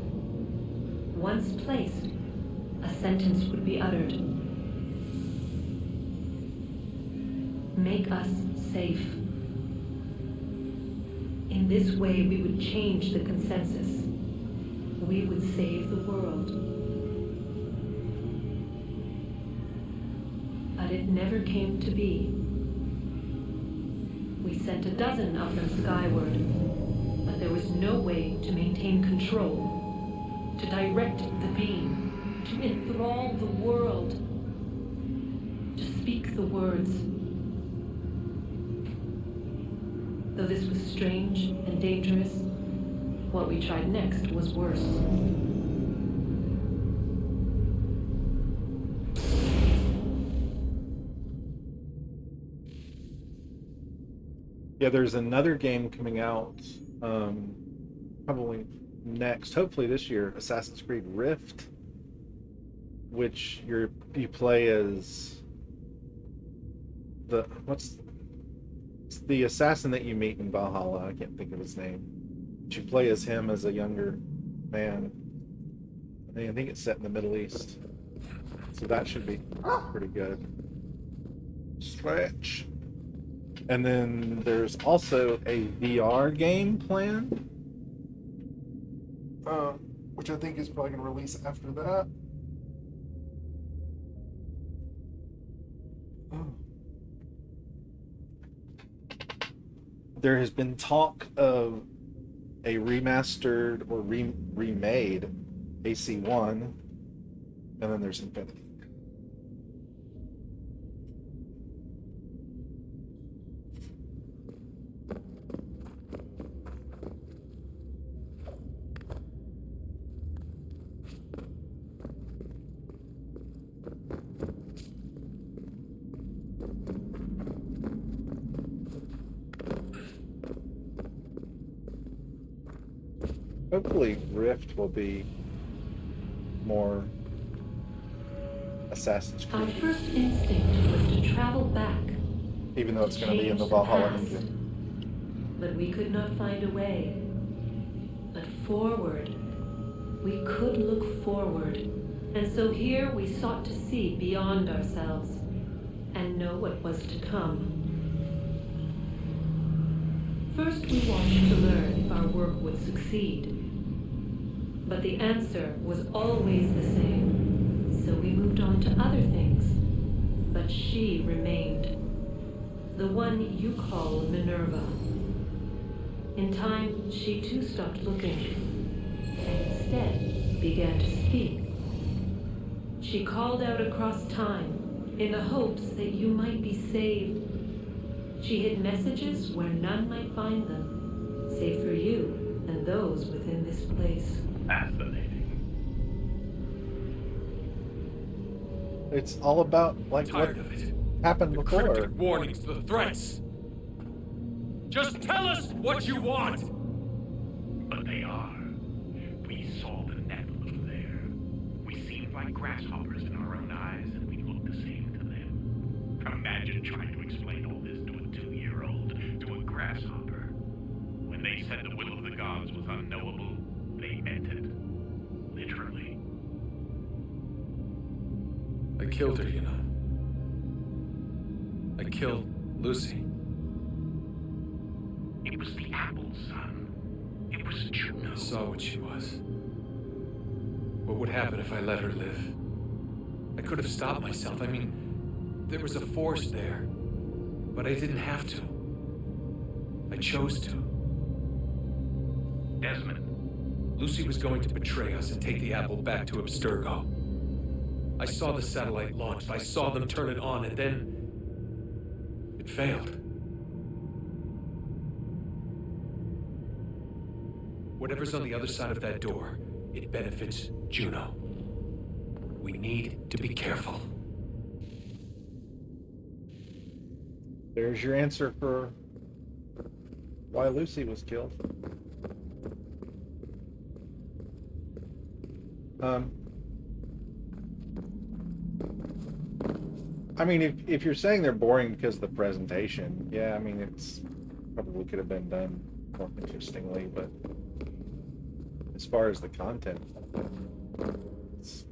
Once placed, a sentence would be uttered. Make us safe. In this way, we would change the consensus. We would save the world. But it never came to be. We sent a dozen of them skyward, but there was no way to maintain control, to direct the beam, to enthrall the world, to speak the words. Though this was strange and dangerous, what we tried next was worse. Yeah, there's another game coming out, probably next, hopefully this year, Assassin's Creed Rift, which you play as it's the assassin that you meet in Valhalla. I can't think of his name. But you play as him as a younger man. I think it's set in the Middle East, so that should be pretty good. Stretch. And then there's also a VR game planned, which I think is probably going to release after that. There has been talk of a remastered or remade AC1, and then there's Infinity. Hopefully Rift will be more Assassin's Our Creed, first instinct was to travel back, even though it's going to be in the change Valhalla past. engine. But we could not find a way. But forward, we could look forward. And so here we sought to see beyond ourselves and know what was to come. First, we watched to learn if our work would succeed. But the answer was always the same. So we moved on to other things. But she remained. The one you call Minerva. In time, she too stopped looking, and instead began to speak. She called out across time, in the hopes that you might be saved. She hid messages where none might find them, save for you and those within this place. Fascinating. It's all about like Tired what of it. happened before. Cryptic warnings, the threats. Just tell us what you want. But they are. We saw the net over there. We seemed like grasshoppers in our own eyes, and we looked the same to them. Imagine trying to explain all this to a 2-year-old, to a grasshopper. When they said the will of the gods was unknowable, they meant it. Literally. I killed her, you know. I killed Lucy. It was the apple, son. It was Juno. I saw what she was. What would happen if I let her live? I could have stopped myself. I mean, there was a force there. But I didn't have to. I chose to. Desmond. Lucy was going to betray us and take the apple back to Abstergo. I saw the satellite launched. I saw them turn it on, and then it failed. Whatever's on the other side of that door, it benefits Juno. We need to be careful. There's your answer for why Lucy was killed. I mean, if you're saying they're boring because of the presentation, yeah, I mean, it's probably could have been done more interestingly, but as far as the content, it's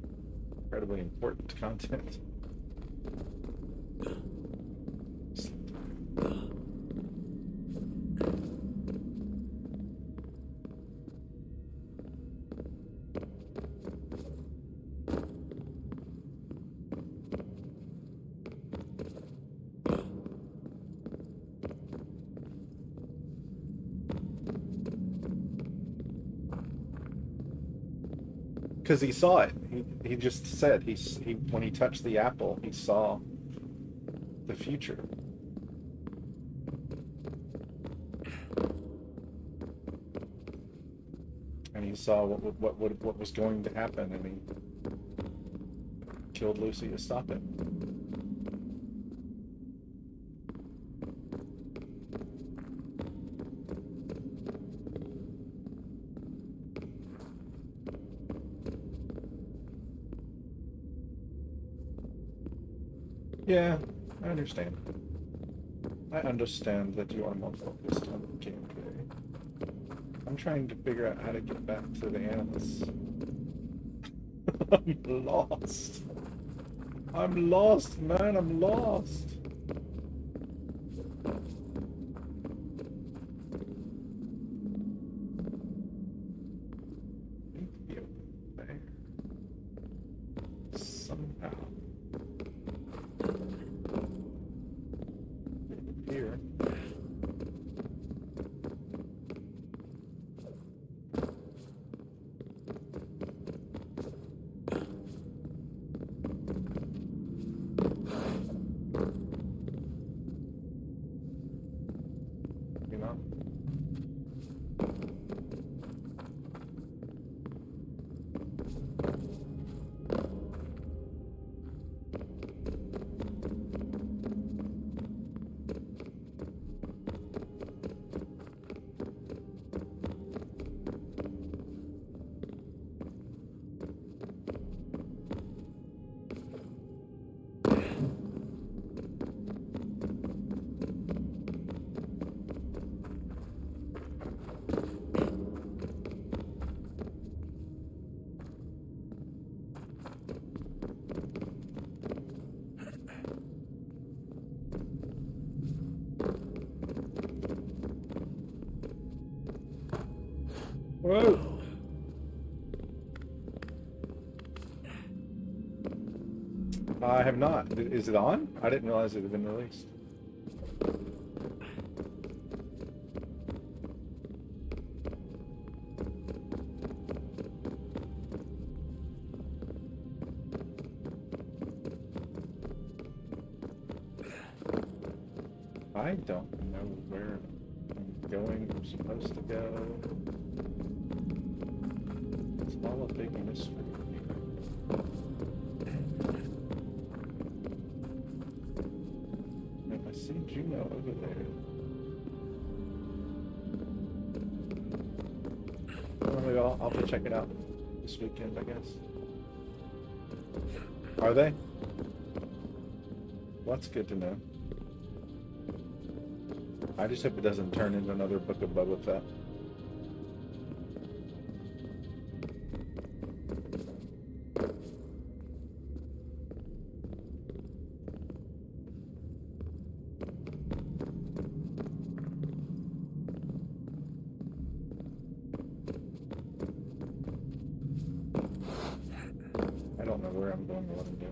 incredibly important content. Because he saw it. He just said he when he touched the apple, he saw the future. And he saw what was going to happen, and he killed Lucy to stop it. Yeah, I understand. I understand that you are more focused on the gameplay. I'm trying to figure out how to get back to the animals. I'm lost. I'm lost, man. I'm lost. Somehow. Here. You know? Whoa! I have not. Is it on? I didn't realize it had been released. I don't know where I'm going. I'm supposed to go. It's all a big mystery. I see Juno over there. I'll have to check it out this weekend, I guess. Are they? Well, that's good to know. I just hope it doesn't turn into another book of Boba Fett. I don't know where I'm going or what I'm doing.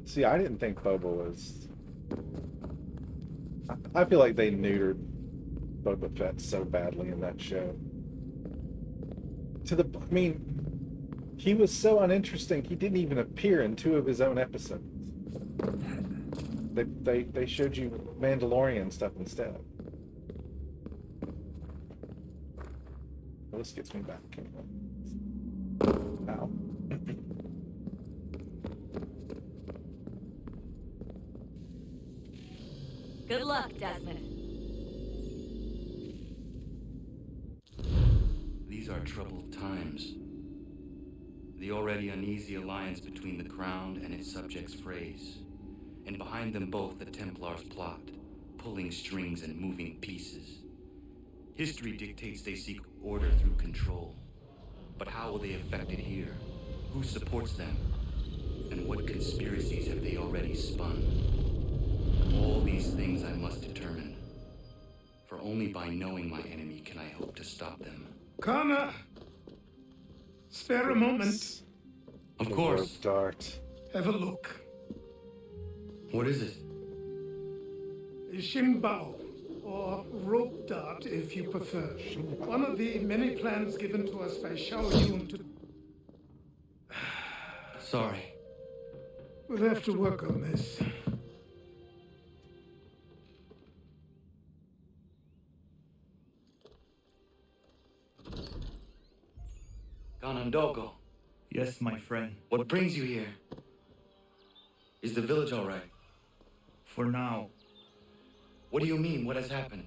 See, I didn't think Boba was... I feel like they neutered Boba Fett so badly in that show. I mean, he was so uninteresting, he didn't even appear in 2 of his own episodes. They showed you Mandalorian stuff instead. Well, this gets me back. Ow. Good luck, Desmond. These are troubled times. The already uneasy alliance between the Crown and its subjects frays, and behind them both the Templars plot, pulling strings and moving pieces. History dictates they seek order through control. But how will they affect it here? Who supports them? And what conspiracies have they already spun? All these things I must determine. For only by knowing my enemy can I hope to stop them. Connor! Spare a moment. Of course. Dart. Have a look. What is it? Shimbao, or rope dart if you prefer. One of the many plans given to us by Xiao Yun to... Sorry. We'll have to work on this. Ganondogo. Yes, my friend. What brings you here? Is the village all right? For now. What do you mean? What has happened?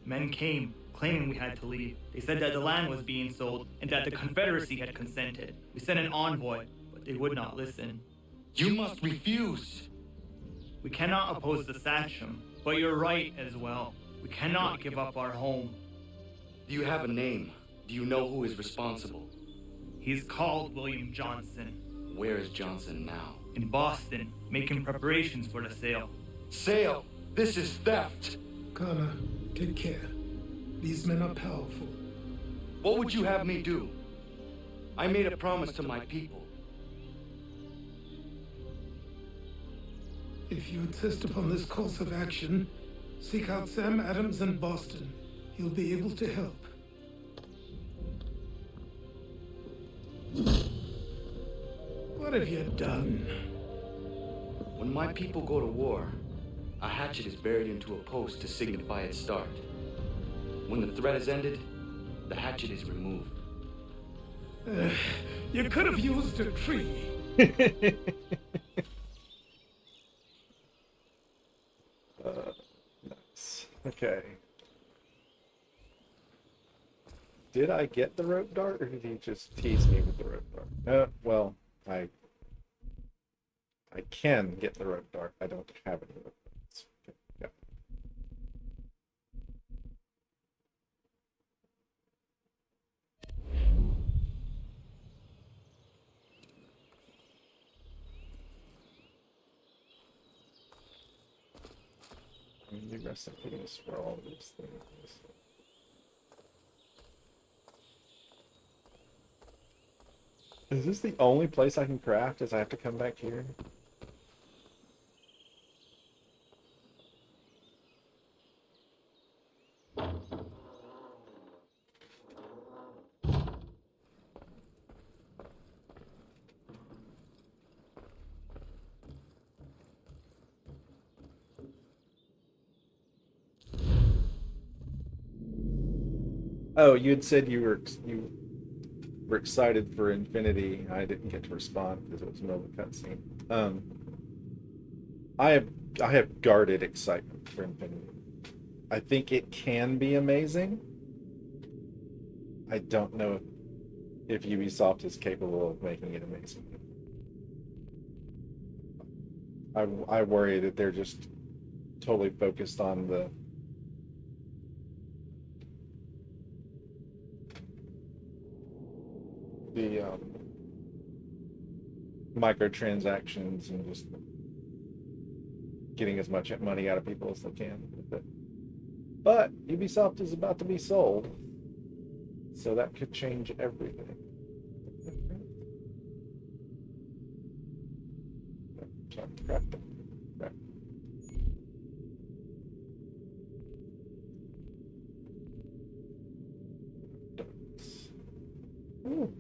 Men came, claiming we had to leave. They said that the land was being sold and that the Confederacy had consented. We sent an envoy, but they would not listen. You must refuse! We cannot oppose the Sachem, but you're right as well. We cannot give up our home. Do you have a name? Do you know who is responsible? He's called William Johnson. Where is Johnson now? In Boston, making preparations for the sale. Sale? This is theft! Connor, take care. These men are powerful. What would you have me do? I made a promise to my people. If you insist upon this course of action, seek out Sam Adams in Boston. He'll be able to help. What have you done? When my people go to war, a hatchet is buried into a post to signify its start. When the threat is ended, the hatchet is removed. You could have used a tree. Nice. Okay. Did I get the rope dart, or did he just tease me with the rope dart? Well, I can get the rope dart. I don't have any rope darts. Okay. Yeah. I'm the rest of this for all these things. Is this the only place I can craft? Is I have to come back here? Oh, you had said you were excited for Infinity. I didn't get to respond because it was the middle of a cutscene. I have guarded excitement for Infinity. I think it can be amazing. I don't know if Ubisoft is capable of making it amazing. I worry that they're just totally focused on the microtransactions and just getting as much money out of people as they can with it. But Ubisoft is about to be sold, so that could change everything. Crap. Ooh.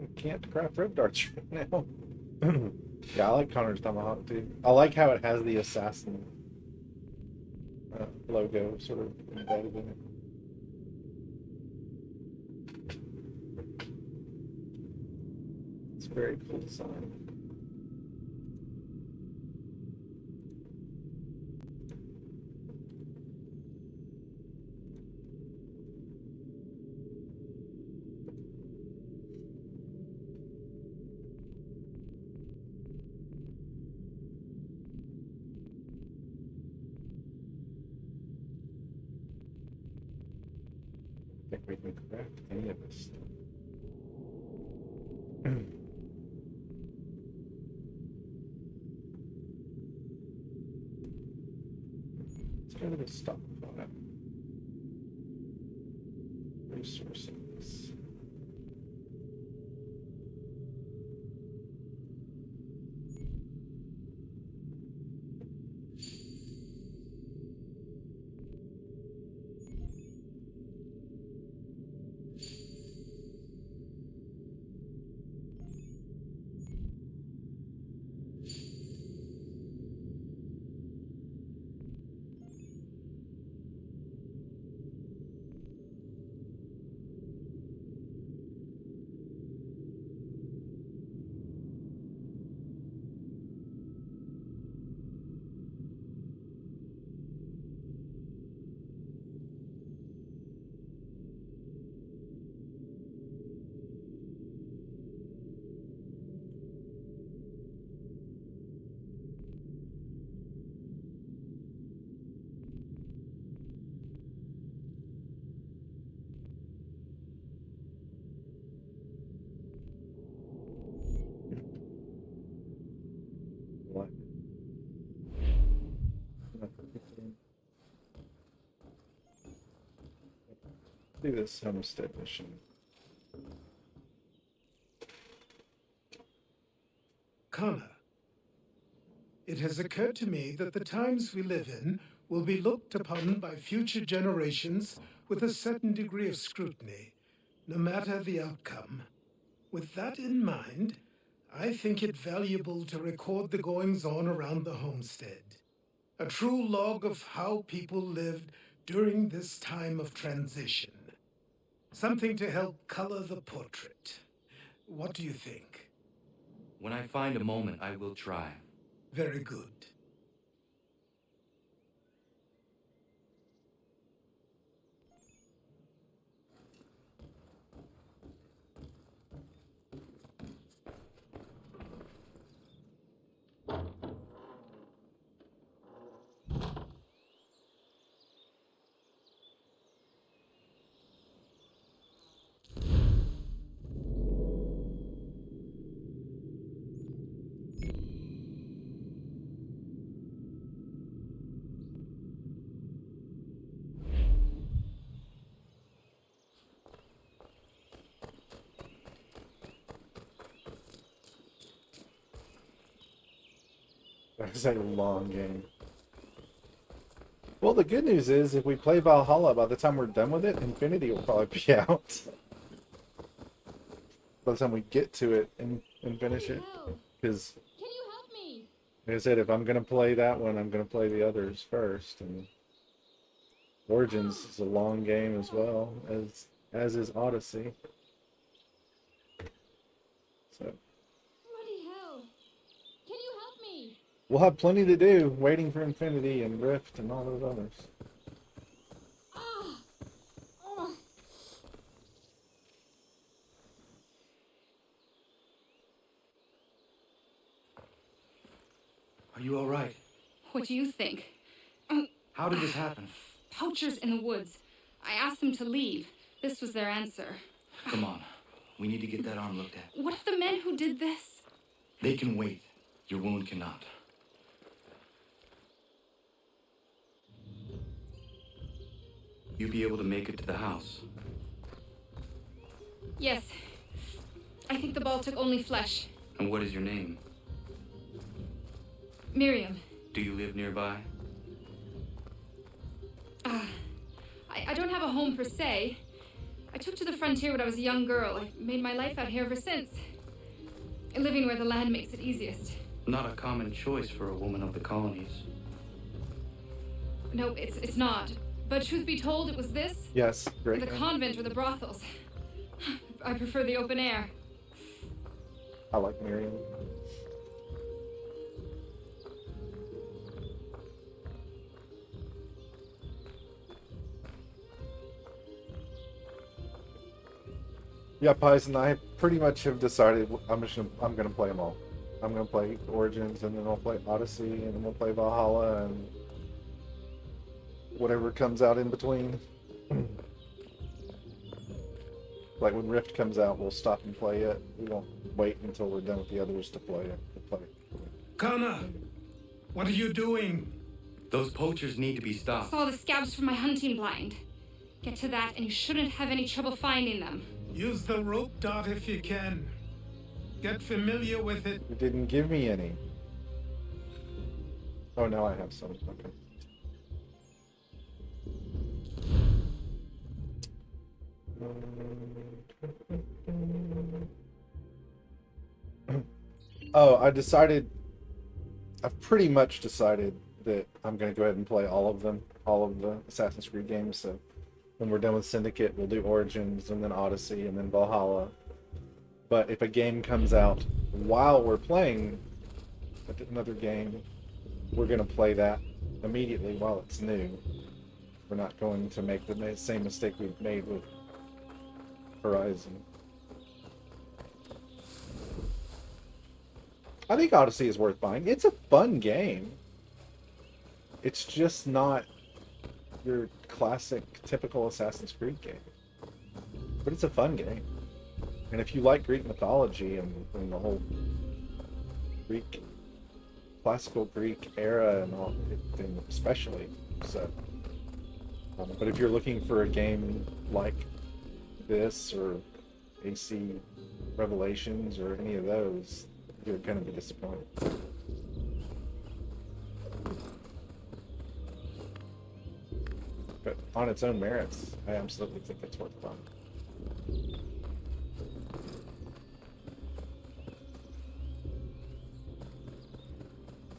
I can't craft red darts right now. Yeah, I like Connor's Tomahawk too. I like how it has the assassin logo sort of embedded in it. It's a very cool design. I think we can craft any of this stuff. Let's go to the stockpile. Resources. What? Do this homestead mission. Connor, it has occurred to me that the times we live in will be looked upon by future generations with a certain degree of scrutiny, no matter the outcome. With that in mind, I think it valuable to record the goings-on around the homestead. A true log of how people lived during this time of transition. Something to help color the portrait. What do you think? When I find a moment, I will try. Very good. That's a long game. Well, the good news is, if we play Valhalla, by the time we're done with it, Infinity will probably be out. By the time we get to it and finish it. Because, like I said, if I'm going to play that one, I'm going to play the others first. And Origins is a long game as well, as is Odyssey. So Bloody hell! Can you help me? we'll have plenty to do, waiting for Infinity and Rift and all those others. Ah! Oh. Are you all right? What do you think? How did this happen? Poachers in the woods. I asked them to leave. This was their answer. Come on. We need to get that arm looked at. What of the men who did this? They can wait. Your wound cannot. You be able to make it to the house? Yes. I think the ball took only flesh. And what is your name? Miriam. Do you live nearby? I don't have a home per se. I took to the frontier when I was a young girl. I've made my life out here ever since. Living where the land makes it easiest. Not a common choice for a woman of the colonies. No, it's not. But truth be told, it was this. Yes, great. The convent or the brothels. I prefer the open air. I like Miriam. Yeah, Pies and I pretty much have decided I'm gonna play them all. I'm gonna play Origins, and then I'll play Odyssey, and then we'll play Valhalla, and whatever comes out in between. Like when Rift comes out, we'll stop and play it. We won't wait until we're done with the others to play it. Kana, what are you doing? Those poachers need to be stopped. Saw the scabs from my hunting blind. Get to that, and you shouldn't have any trouble finding them. Use the rope dart if you can. Get familiar with it. You didn't give me any. Oh, now I have some. Okay. Oh, I've pretty much decided that I'm going to go ahead and play all of them, all of the Assassin's Creed games. So when we're done with Syndicate, we'll do Origins, and then Odyssey, and then Valhalla. But if a game comes out while we're playing another game, we're going to play that immediately while it's new. We're not going to make the same mistake we've made with Horizon. I think Odyssey is worth buying. It's a fun game. It's just not your classic, typical Assassin's Creed game. But it's a fun game. And if you like Greek mythology and the whole Greek, classical Greek era and all, especially, so. But if you're looking for a game like this or AC Revelations or any of those, you're going to be disappointed. But on its own merits, I absolutely think it's worth buying.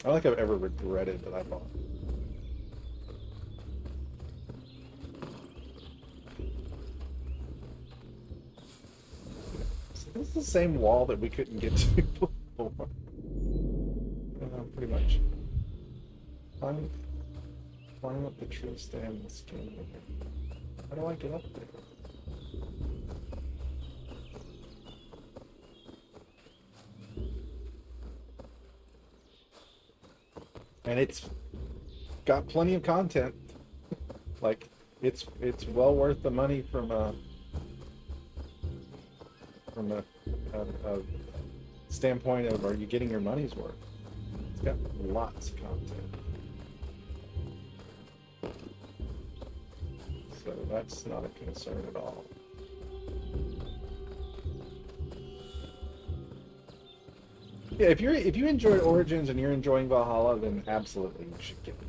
I don't think I've ever regretted that I bought. This is the same wall that we couldn't get to before. Pretty much. Climb up the tree stand this game. How do I get up there? And it's got plenty of content. Like it's well worth the money from a standpoint of, are you getting your money's worth? It's got lots of content. So that's not a concern at all. Yeah, if you enjoyed Origins and you're enjoying Valhalla, then absolutely you should get it.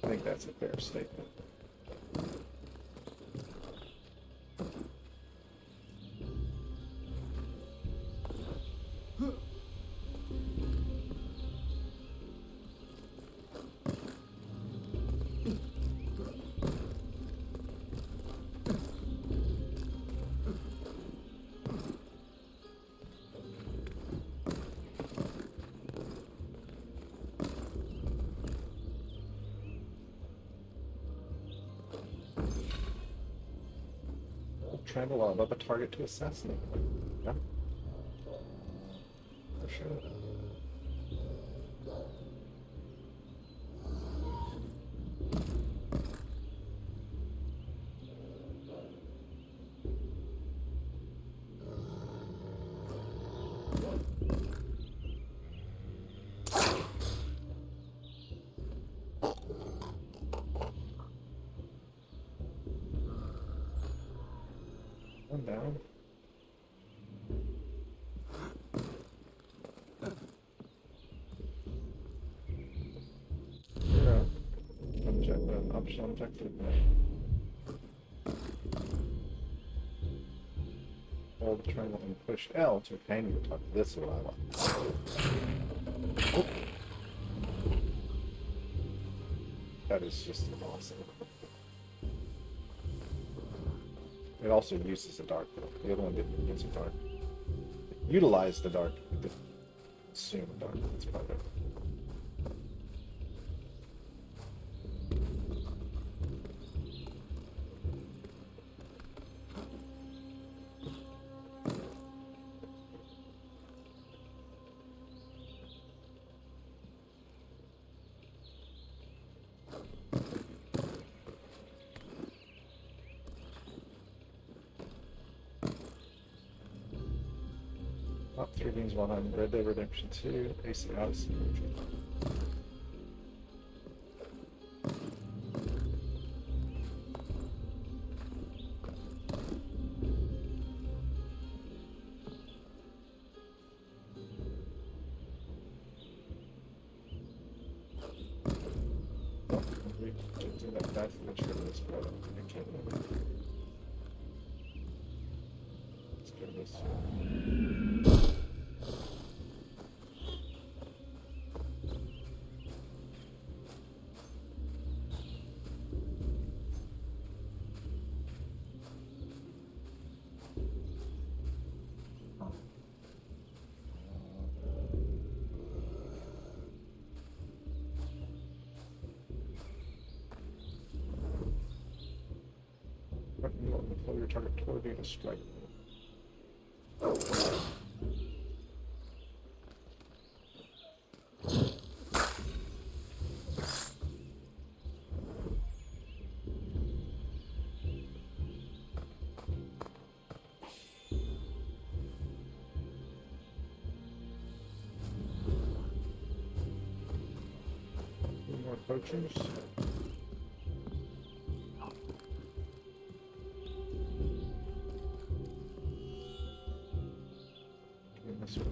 I think that's a fair statement. triangle while above a target to assassinate. Yeah. For sure. One down. Optional objective. Hold the triangle and push L to obtain your top. This is what I want. Oh. That is just awesome. It also uses a dark though. The other one didn't use a dark. It utilized the dark. It didn't consume a dark. That's probably better. Top 3 games while on Red Dead Redemption 2, AC Odyssey. Pull your target toward you to strike. More poachers. This way.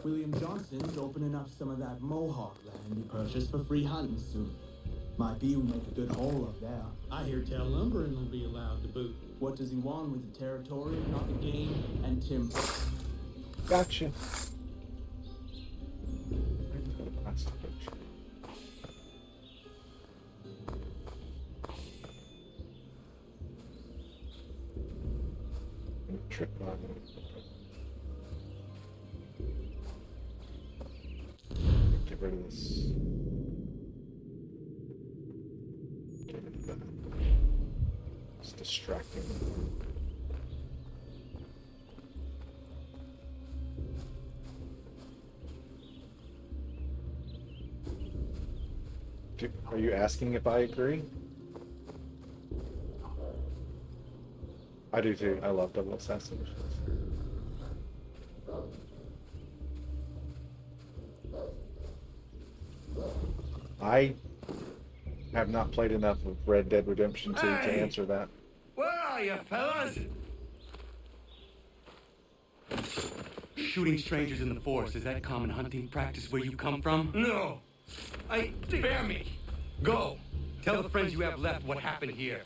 William Johnson's opening up some of that Mohawk land he purchased for free hunting soon. Might be we make a good haul up there. I hear tell lumbering will be allowed to boot. What does he want with the territory, not the game and timber? Gotcha. Trip on get rid of this. Get rid of that. It's distracting. Are you asking if I agree? I do too. I love double assassinations. I have not played enough of Red Dead Redemption 2 to answer that. Where are you, fellas? Shooting strangers in the forest, is that common hunting practice where you come from? No. Spare me. Go. Tell the friends you have left what happened here.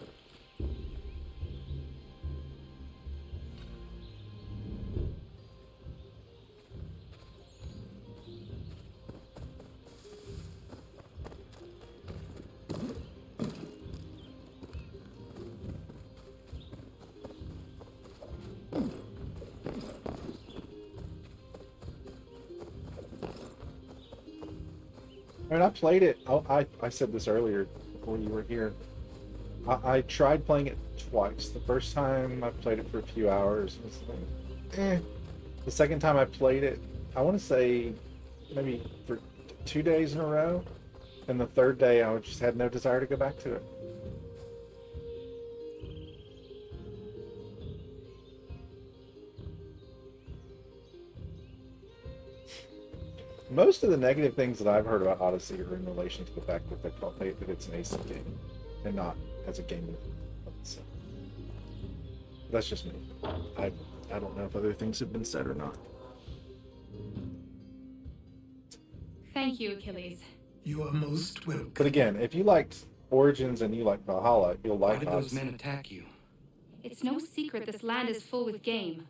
I mean, I played it. I said this earlier before you were here. I tried playing it twice. The first time I played it for a few hours. It was like, eh. The second time I played it, I want to say maybe for 2 days in a row. And the third day, I just had no desire to go back to it. Most of the negative things that I've heard about Odyssey are in relation to the fact that that it's an AC game and not as a game of itself. That's just me. I don't know if other things have been said or not. Thank you, Achilles. You are most welcome. But again, if you liked Origins and you like Valhalla, you'll like Why did those Odyssey. men attack you? It's no secret this land is full with game.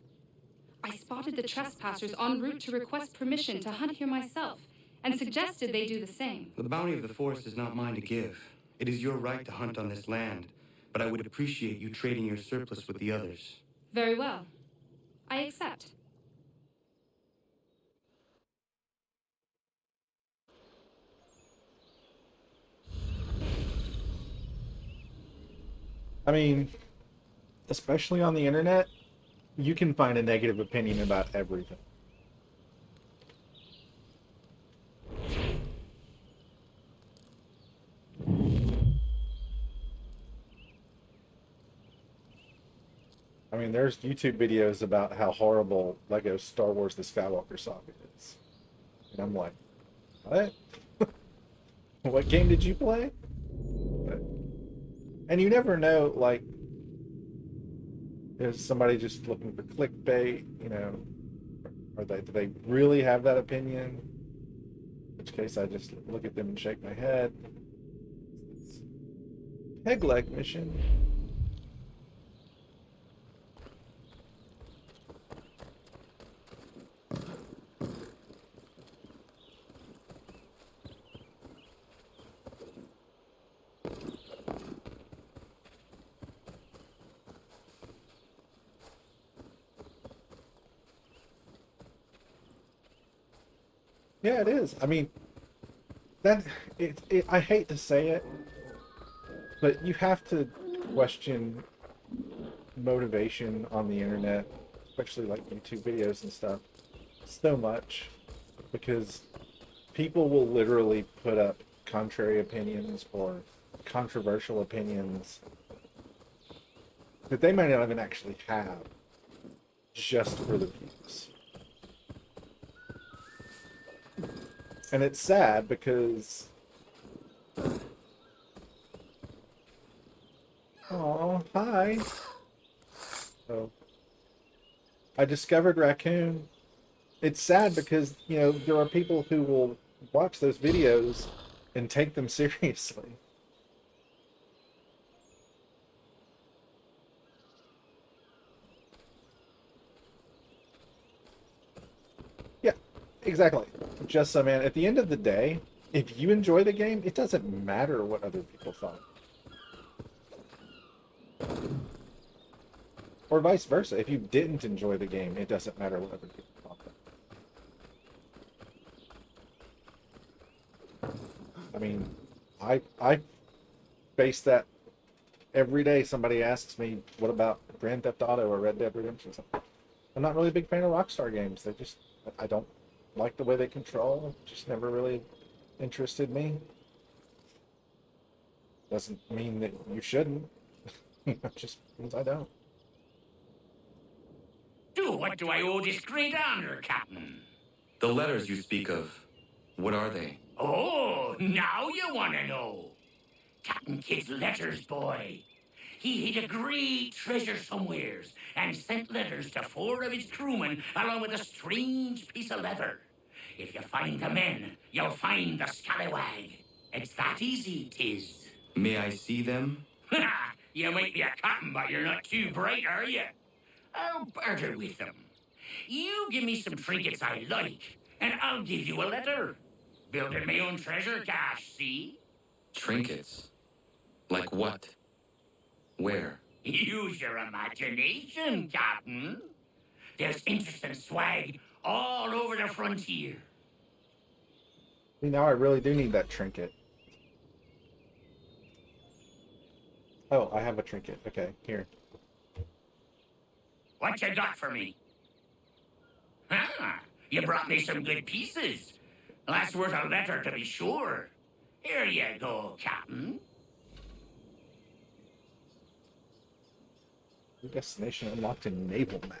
I spotted the trespassers en route to request permission to hunt here myself, and suggested they do the same. The bounty of the forest is not mine to give. It is your right to hunt on this land, but I would appreciate you trading your surplus with the others. Very well. I accept. I mean, especially on the internet, you can find a negative opinion about everything. I mean, there's YouTube videos about how horrible Lego Star Wars The Skywalker Saga is. And I'm like, what? What game did you play? But, and you never know, like, is somebody just looking for clickbait, you know? Or do they really have that opinion? In which case I just look at them and shake my head. Peg leg mission. Yeah, it is. I mean, I hate to say it, but you have to question motivation on the internet, especially like YouTube videos and stuff, so much, because people will literally put up contrary opinions or controversial opinions that they might not even actually have, just for the views. And it's sad because, oh, hi. So, I discovered raccoon. It's sad because, you know, there are people who will watch those videos and take them seriously. Yeah, exactly. Just so, man, at the end of the day, if you enjoy the game, it doesn't matter what other people thought. Or vice versa. If you didn't enjoy the game, it doesn't matter what other people thought. I mean, I face that every day. Somebody asks me, what about Grand Theft Auto or Red Dead Redemption? I'm not really a big fan of Rockstar games. I don't like the way they control. Just never really interested me. Doesn't mean that you shouldn't. It just means I don't. To what do I owe this great honor, Captain? The letters you speak of, what are they? Oh, now you want to know. Captain Kidd's letters, boy. He hid a great treasure somewheres and sent letters to 4 of his crewmen along with a strange piece of leather. If you find the men, you'll find the scallywag. It's that easy, 'tis. May I see them? You might be a captain, but you're not too bright, are you? I'll barter with them. You give me some trinkets I like, and I'll give you a letter. Building my own treasure cache, see? Trinkets? Like what? Where? Use your imagination, Captain. There's interesting swag all over the frontier. See, now I really do need that trinket. Oh, I have a trinket. Okay, here. What you got for me? Ah, you brought me some good pieces. That's worth a letter to be sure. Here you go, Captain. New destination unlocked in naval map.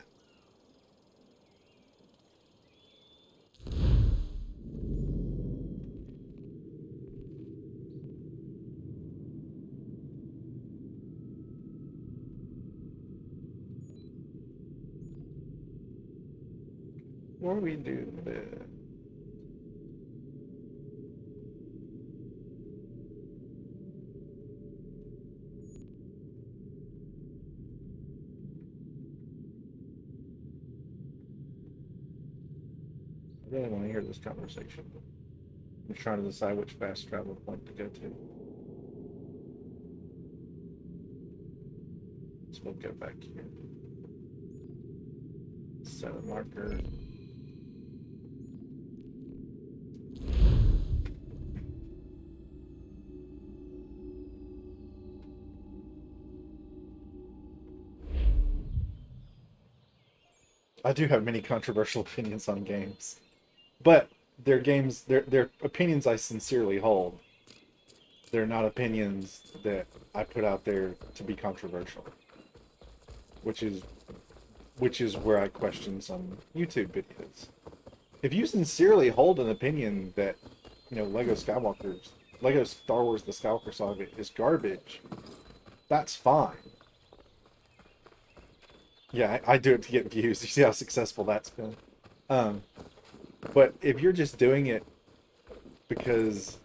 What do we do there? I really want to hear this conversation. I'm trying to decide which fast travel point to go to. So we'll go back here. Set a marker. I do have many controversial opinions on games, but they're games. They're opinions I sincerely hold. They're not opinions that I put out there to be controversial, which is where I question some YouTube videos. If you sincerely hold an opinion that, you know, Lego Star Wars: The Skywalker Saga is garbage, that's fine. Yeah, I do it to get views. You see how successful that's been. But if you're just doing it because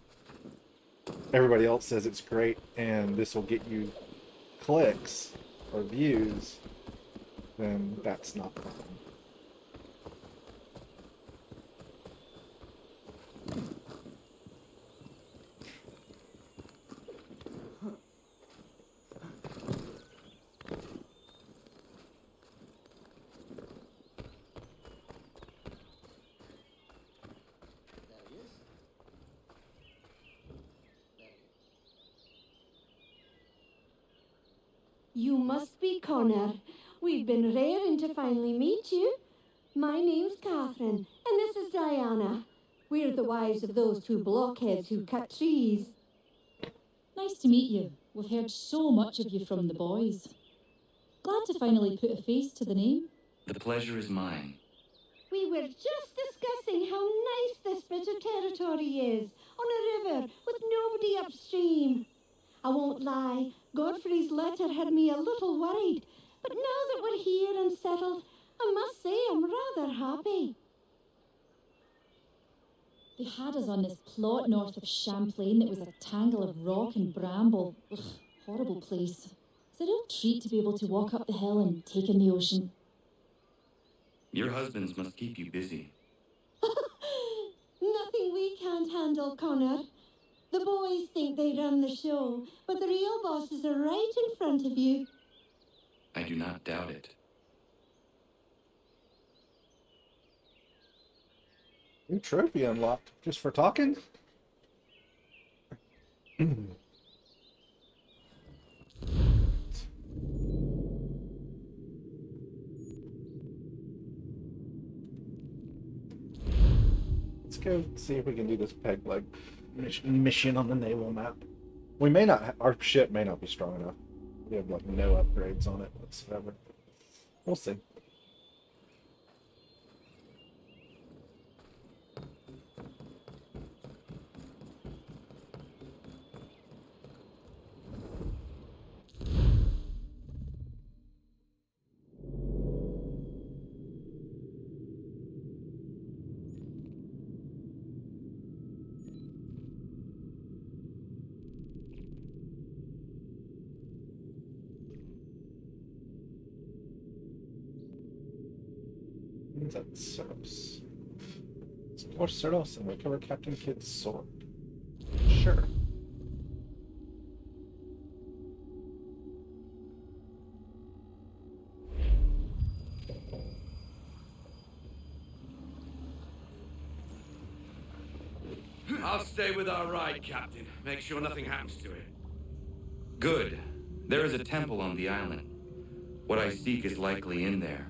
everybody else says it's great and this will get you clicks or views, then that's not fun. You must be Connor. We've been raring to finally meet you. My name's Catherine, and this is Diana. We're the wives of those two blockheads who cut trees. Nice to meet you. We've heard so much of you from the boys. Glad to finally put a face to the name. The pleasure is mine. We were just discussing how nice this bit of territory is, on a river with nobody upstream. I won't lie, Godfrey's letter had me a little worried, but now that we're here and settled, I must say I'm rather happy. They had us on this plot north of Champlain that was a tangle of rock and bramble. Ugh, horrible place. It's a real treat to be able to walk up the hill and take in the ocean. Your husbands must keep you busy. Nothing we can't handle, Connor. The boys think they run the show, but the real bosses are right in front of you. I do not doubt it. New trophy unlocked just for talking? Let's go see if we can do this peg leg mission on the naval map. We may not, our ship may not be strong enough. We have like no upgrades on it whatsoever. We'll see. That's Ceros. Explore Ceros and recover Captain Kidd's sword. Sure. I'll stay with our ride, Captain. Make sure nothing happens to it. Good. There is a temple on the island. What I seek is likely in there.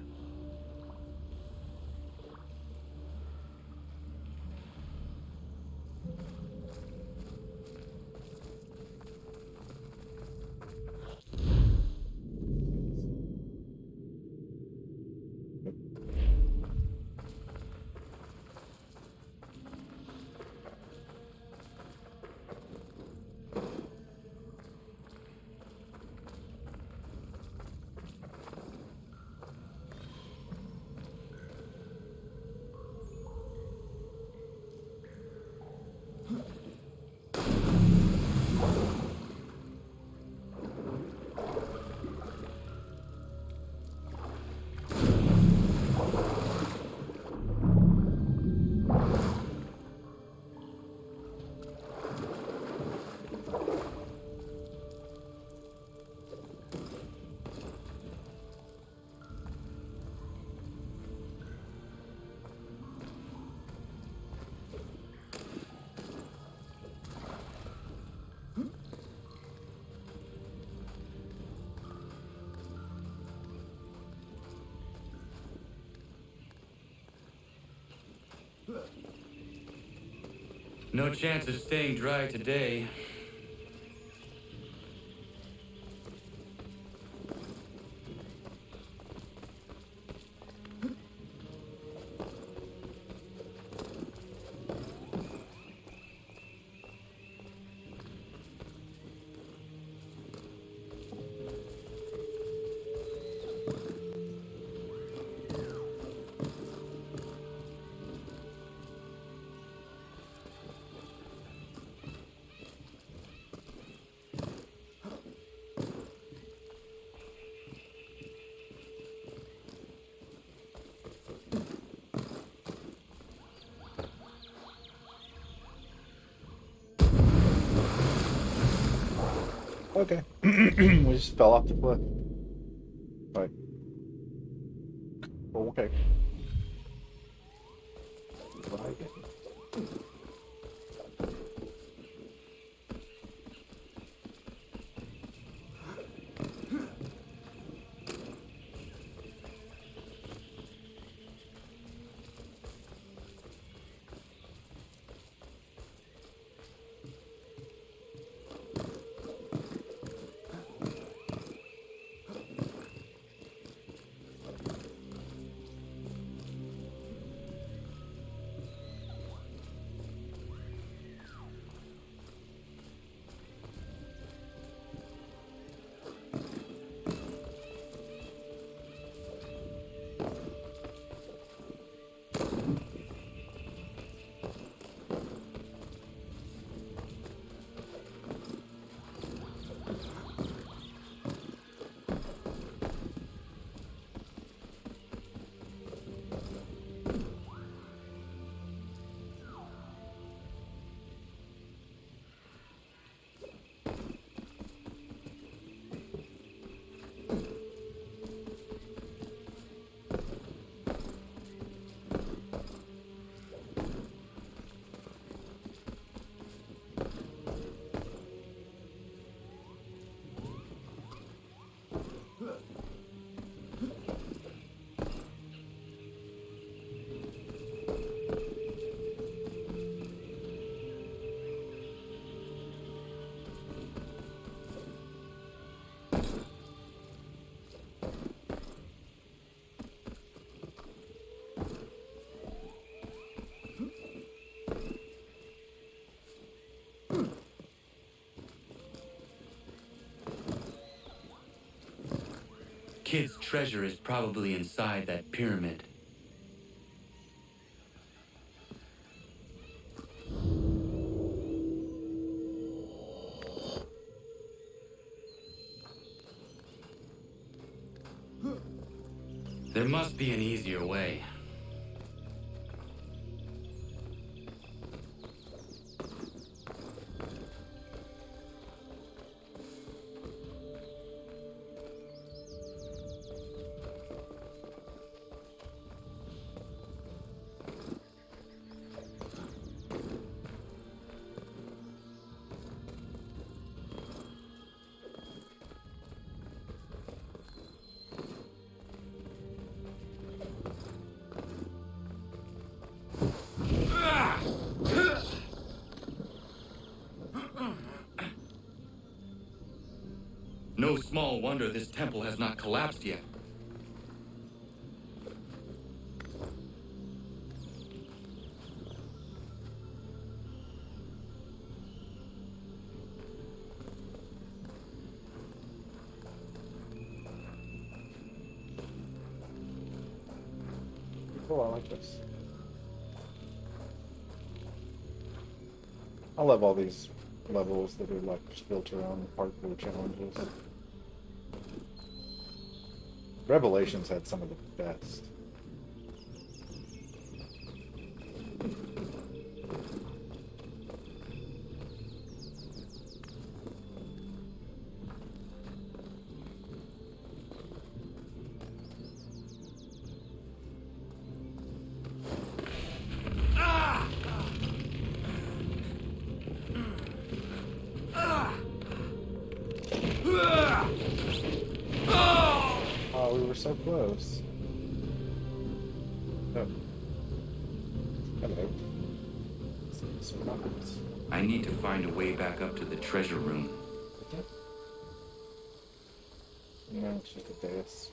No chance of staying dry today. Okay. We just fell off the cliff. Right. Oh, okay. Kid's treasure is probably inside that pyramid. There must be an easier way. No small wonder this temple has not collapsed yet. Cool, I like this. I love all these levels that are like just built around parkour challenges. Revelations had some of the best. Oh, we were so close. Oh. Hello. Surprise. I need to find a way back up to the treasure room. No, it's just a dais.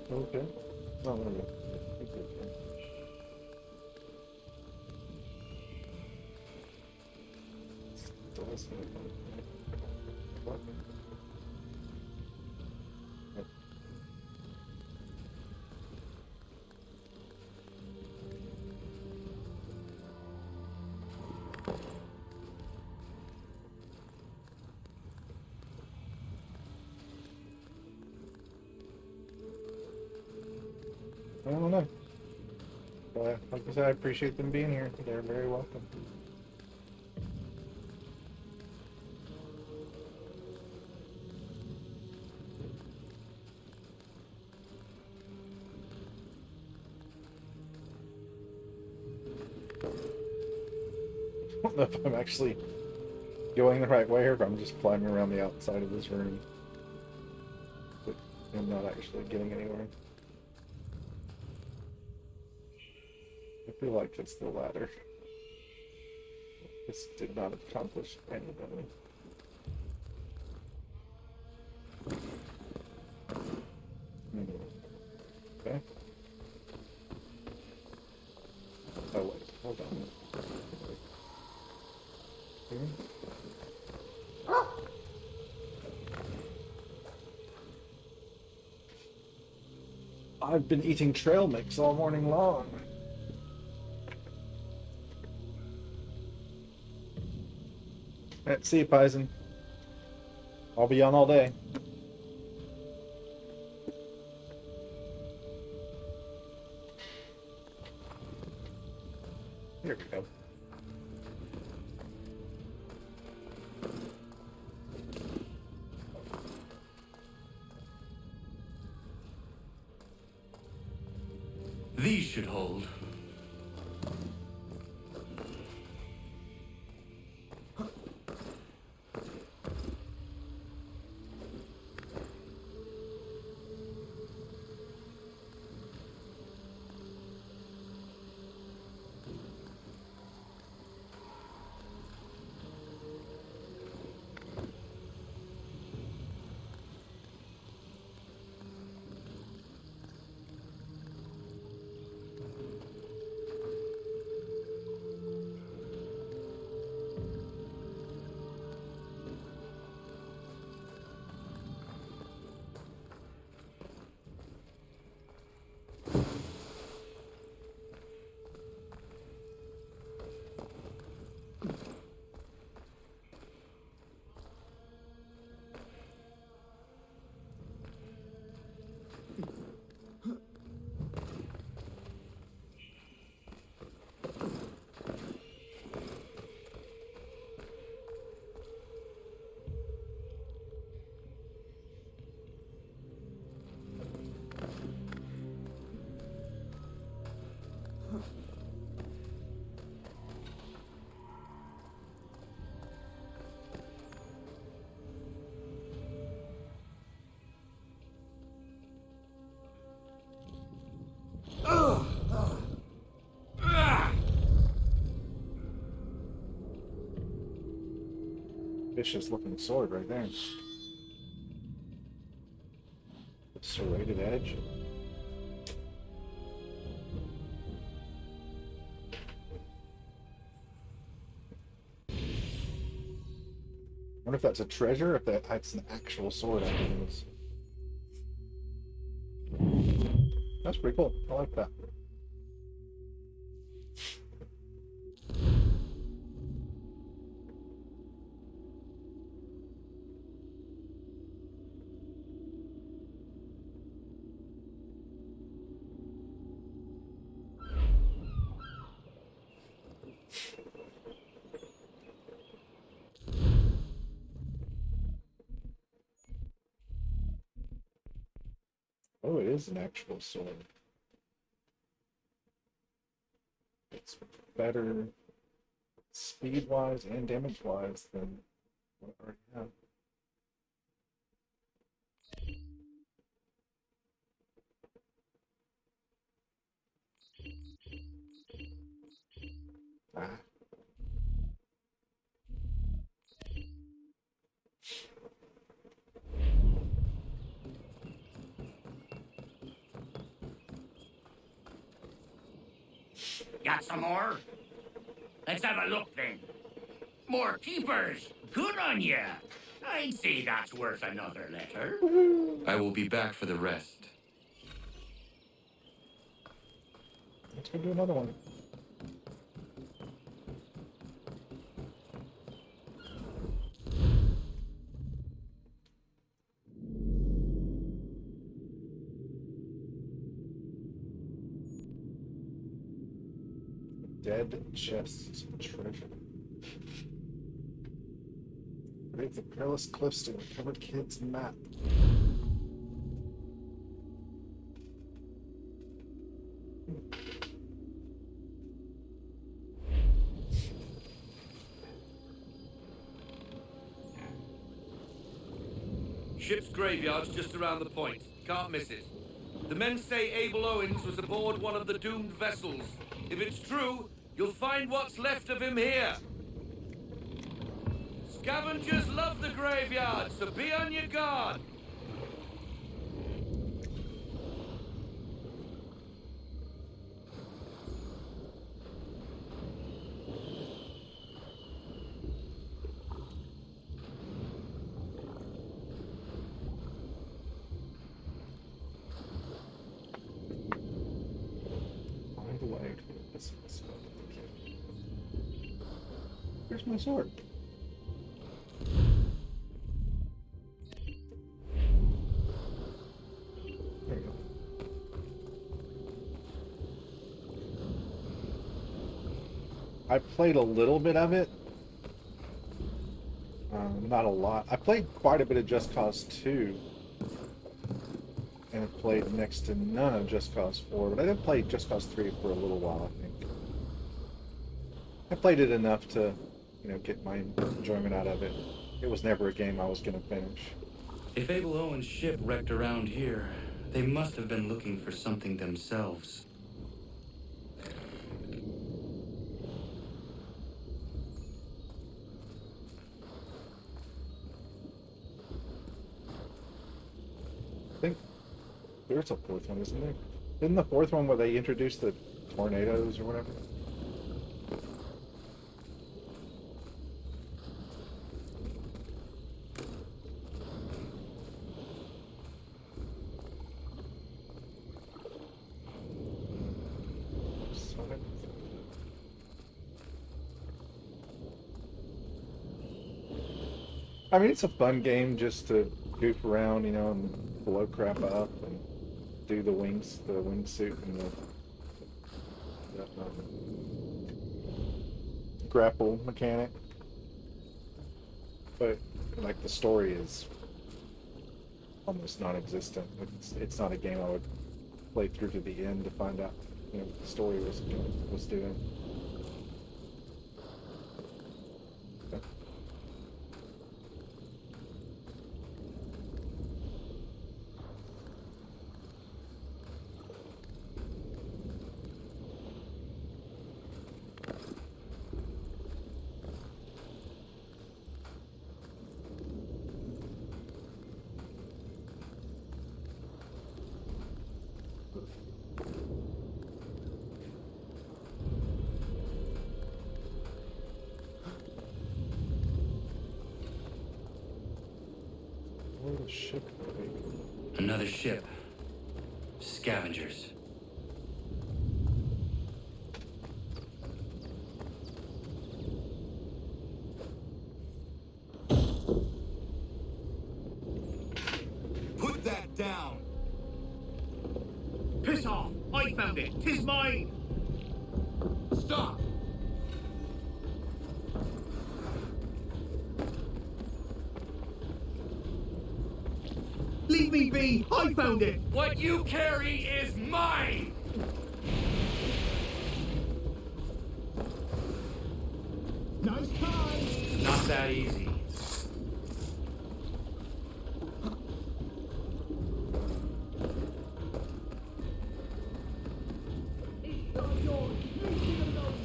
Okay. No, no, no. What? I don't know. But like I said, I appreciate them being here. They're very welcome. I don't know if I'm actually going the right way or if I'm just climbing around the outside of this room. But I'm not actually getting anywhere. I feel like it's the latter. This did not accomplish anything. Okay. Oh wait, hold on. Here. I've been eating trail mix all morning long. See you, Paizen. I'll be on all day. Here we go. These should hold. vicious looking sword right there. Serrated edge. I wonder if that's a treasure, if that's an actual sword I can use. That's pretty cool. I like that. Oh, it is an actual sword. It's better speed-wise and damage-wise than what I already have. Ah. Got some more? Let's have a look then. More keepers. Good on ya. I'd say that's worth another letter. I will be back for the rest. Let's go do another one. Dead chest treasure. Brave the perilous cliffs to recover kid's map. Ship's graveyard's just around the point. Can't miss it. The men say Abel Owens was aboard one of the doomed vessels. If it's true, you'll find what's left of him here. Scavengers love the graveyard, so be on your guard. Find a way to this. Where's my sword? There you go. I played a little bit of it. Not a lot. I played quite a bit of Just Cause 2. And I played next to none of Just Cause 4. But I did play Just Cause 3 for a little while, I think. I played it enough to, you know, get my enjoyment out of it. It was never a game I was going to finish. If Abel Owen's ship wrecked around here, they must have been looking for something themselves. I think there's a fourth one, isn't there? Isn't the fourth one where they introduced the tornadoes or whatever? I mean, it's a fun game just to goof around, you know, and blow crap up and do the wingsuit and the grapple mechanic. But like the story is almost non-existent. It's not a game I would play through to the end to find out, you know, what the story was doing. Where's the ship? Another ship. Scavengers. Put that down! Piss off! I found it! 'Tis mine! Stop! Leave me be! I found it! What you carry is mine! Nice try! Not that easy. It's not yours! Leave it alone!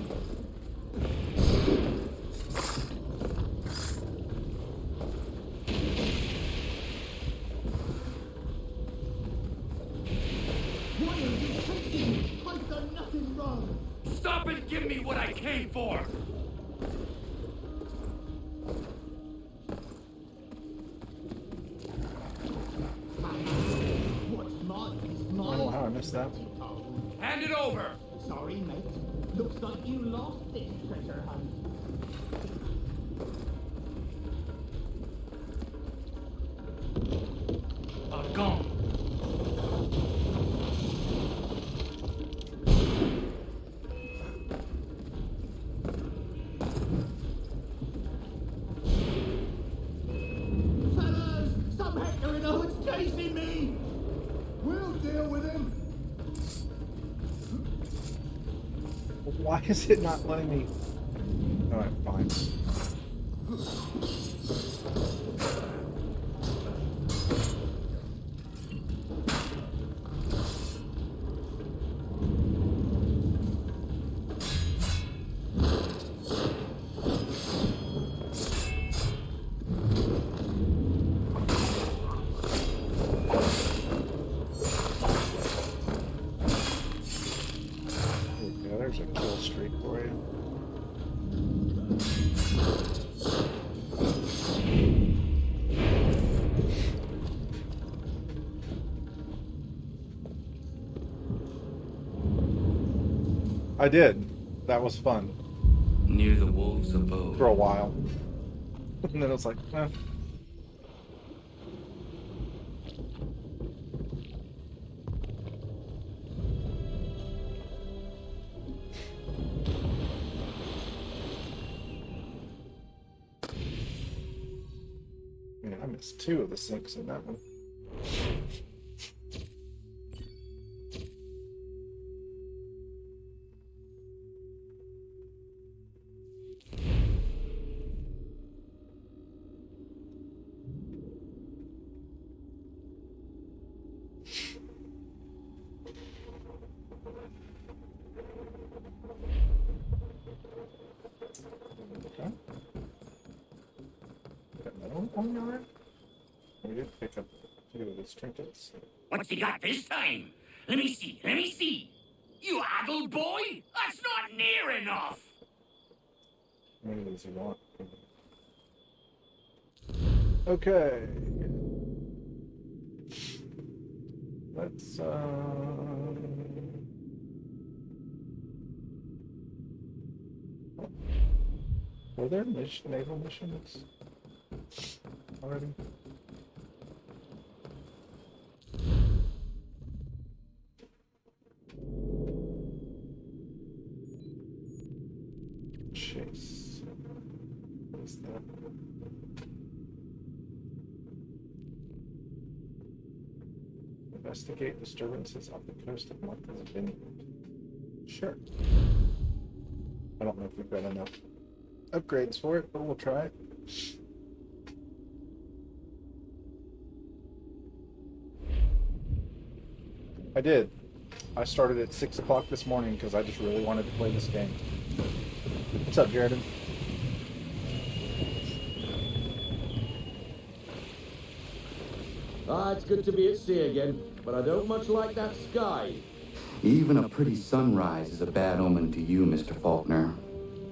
Why are you taking? I've done nothing wrong! Stop and give me what I came for! What's mine is I don't know mine. how I missed that. Hand it over! Sorry, mate. Looks like you lost this treasure hunt. Gone. Fellas! Some hector in the hood's chasing me! We'll deal with him! Why is it not letting me? Alright, fine. Yeah, there's a kill streak for you. I did. That was fun. Near the wolves' abode. For a while. And then it was like, eh. Yeah, I missed 2 of the 6 in that one. Okay. Got another one on your arm? We did pick up 2 of his trinkets. What's he got this time? Let me see, let me see. You addle boy? That's not near enough. How many does he want? Okay. Let's, were there naval missions already? Chase. What is that? Investigate disturbances off the coast of Martha's Vineyard. Sure. I don't know if we've got enough upgrades for it, but we'll try it. I did. I started at 6 o'clock this morning because I just really wanted to play this game. What's up, Jared? Ah, it's good to be at sea again, but I don't much like that sky. Even a pretty sunrise is a bad omen to you, Mr. Faulkner.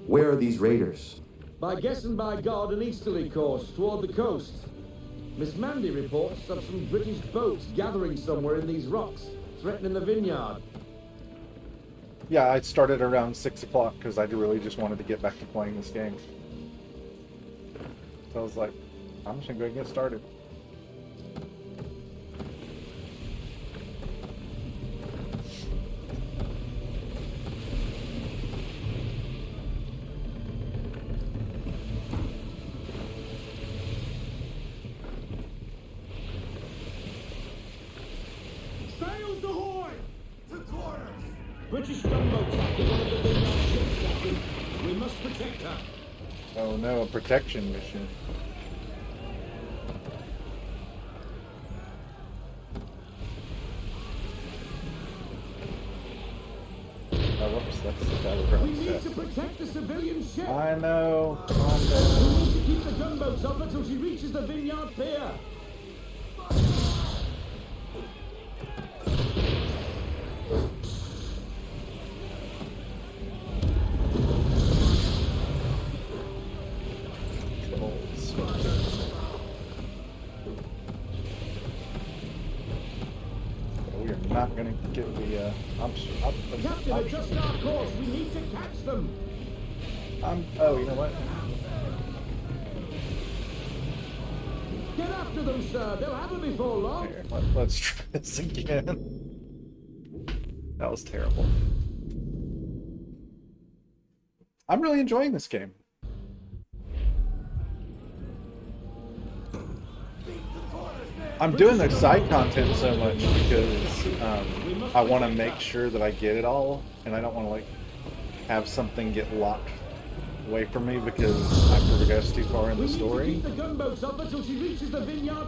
Where are these raiders? By guess and by God, an easterly course toward the coast. Miss Mandy reports of some British boats gathering somewhere in these rocks, threatening the vineyard. Yeah, I started around 6 o'clock because I really just wanted to get back to playing this game. So I was like, I'm just gonna go and get started. Sails ahoy! To quarters! British gunboats after one of the vineyard ships, Captain. We must protect her. Oh no, a protection mission. Oh, whoops, that's the battleground. We need to protect the civilian ship. I know. We Calm down. need to keep the gunboats up until she reaches the vineyard pier. We are not going to get the Captain, adjust our course. We need to catch them. Oh, you know what? Get after them, sir. They'll have her before long. Here, let's try this again. That was terrible. I'm really enjoying this game. I'm doing the side content so much because I want to make sure that I get it all, and I don't want to like have something get locked away from me because I progressed too far in the story.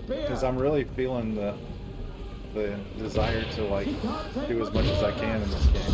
Because I'm really feeling the desire to like do as much as I can in this game.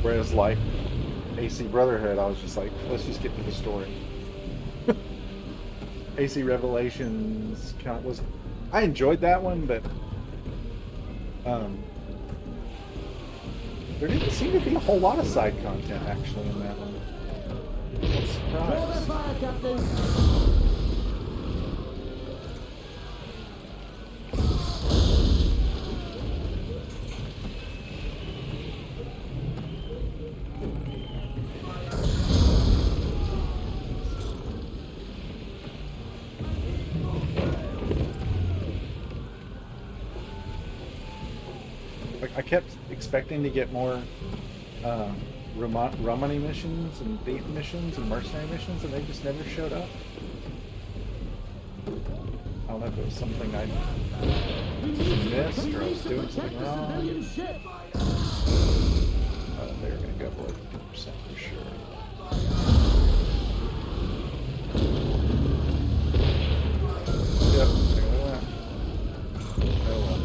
Whereas like AC Brotherhood, I was just like, let's just get to the story. AC Revelations was, I enjoyed that one, but there didn't seem to be a whole lot of side content actually in that one. I was surprised. I kept expecting to get more Romani missions and thief missions and mercenary missions, and they just never showed up. I don't know if it was something I missed or I was doing something wrong. They're going to go below 50% for sure. Yep, look at that. Oh well.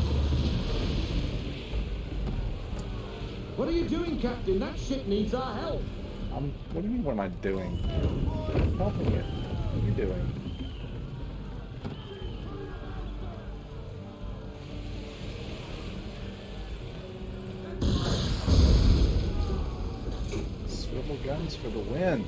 What are you doing, Captain? That ship needs our help. What do you mean, what am I doing? I'm helping it. What are you doing? Swivel guns for the win.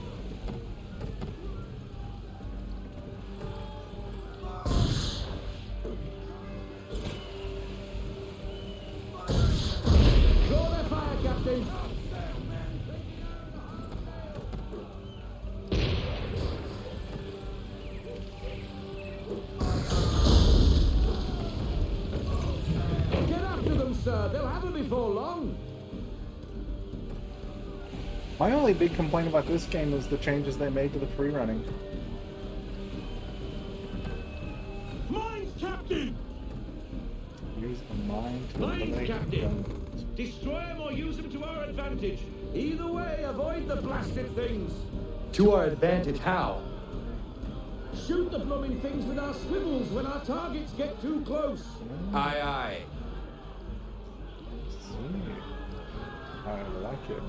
They'll have her before long. My only big complaint about this game is the changes they made to the free running. Mines, Captain! Use a mine to Mines, eliminate Captain! guns. Destroy them or use them to our advantage. Either way, avoid the blasted things. To our advantage, how? Shoot the blooming things with our swivels when our targets get too close. Aye, aye. I like it.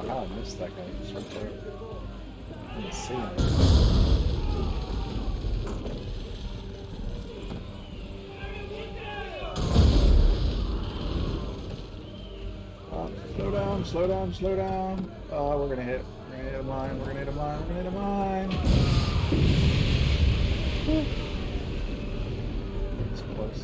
I missed that guy. He's right there. I didn't see him. Oh, slow down, slow down, slow down. Oh, we're gonna hit a mine, we're gonna hit a mine, we're gonna hit a mine. It's close.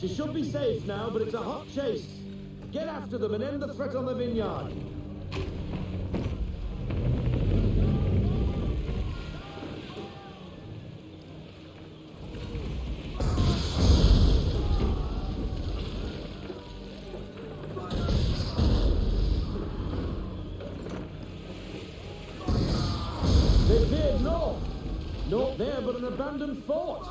She should be safe now, but it's a hot chase. Get after them and end the threat on the vineyard. They veered north. Not there, but an abandoned fort.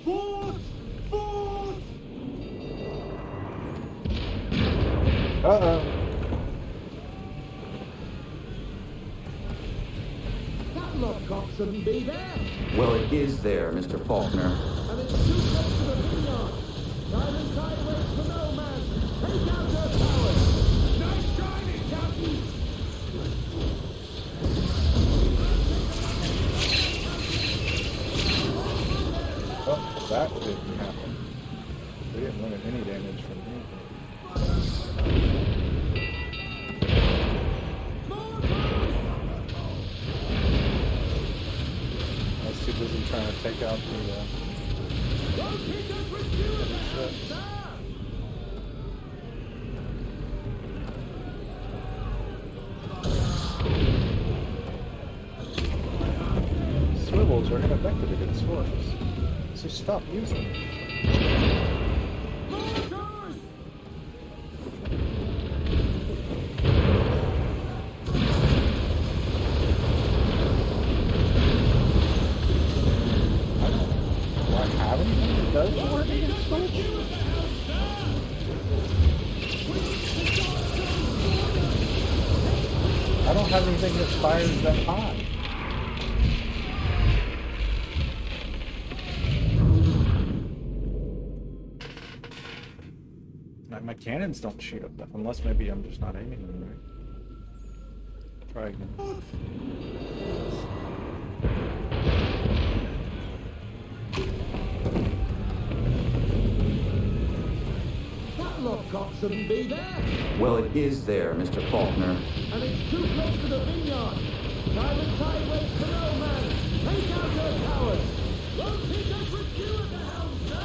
Fort! Fort! Uh-oh. That lockcock shouldn't be there. Well, it is there, Mr. Faulkner. And it's too close to the vineyard. Time and tide waits for no man. Take out her towers. Nice shining, Captain. Oh, that didn't happen. We didn't limit any damage from anything. I was too busy trying to take out the ship. Swivels are ineffective against swords, so stop using them. Do I have anything that does work against swords? I don't have anything thing that fires that high? My cannons don't shoot up that, unless maybe I'm just not aiming them right. Try again. That lockcock shouldn't be there. Well, it is there, Mr. Faulkner. And it's too close to the vineyard. Time and tide waits for no man. Take out your cowards. Won't he just with you at the helm, sir?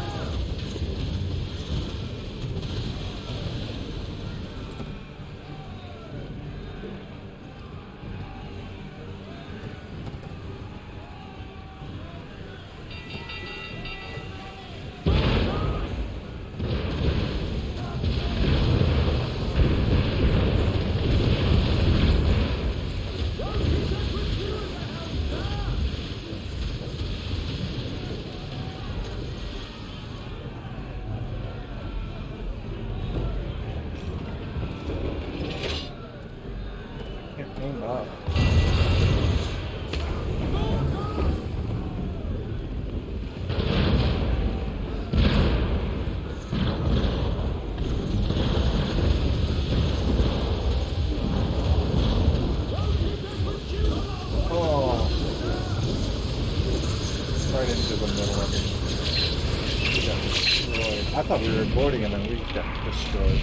I thought we were boarding and then we got destroyed.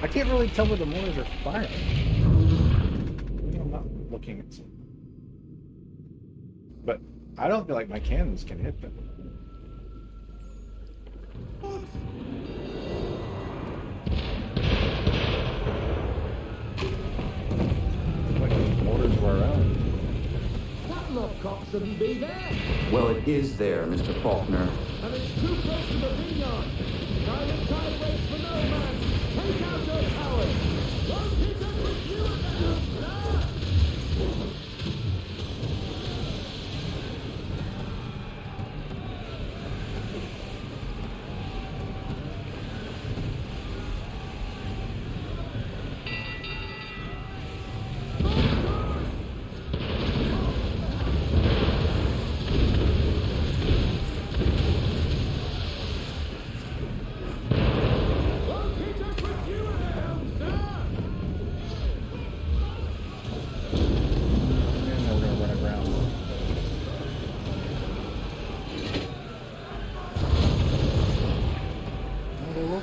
I can't really tell where the mortars are firing. I'm not looking at some. But I don't feel like my cannons can hit them. Like the mortars were around. That lockcock shouldn't be there. Well, it is there, Mr. Faulkner. And it's too close to the vineyard. Time and tide waits for no man. Take out your cowards. Won't he just with you at the helm, sir?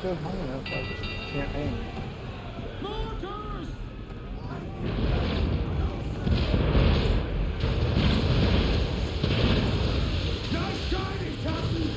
Go high enough, I just can't aim. Mortars! Nice guiding, Captain!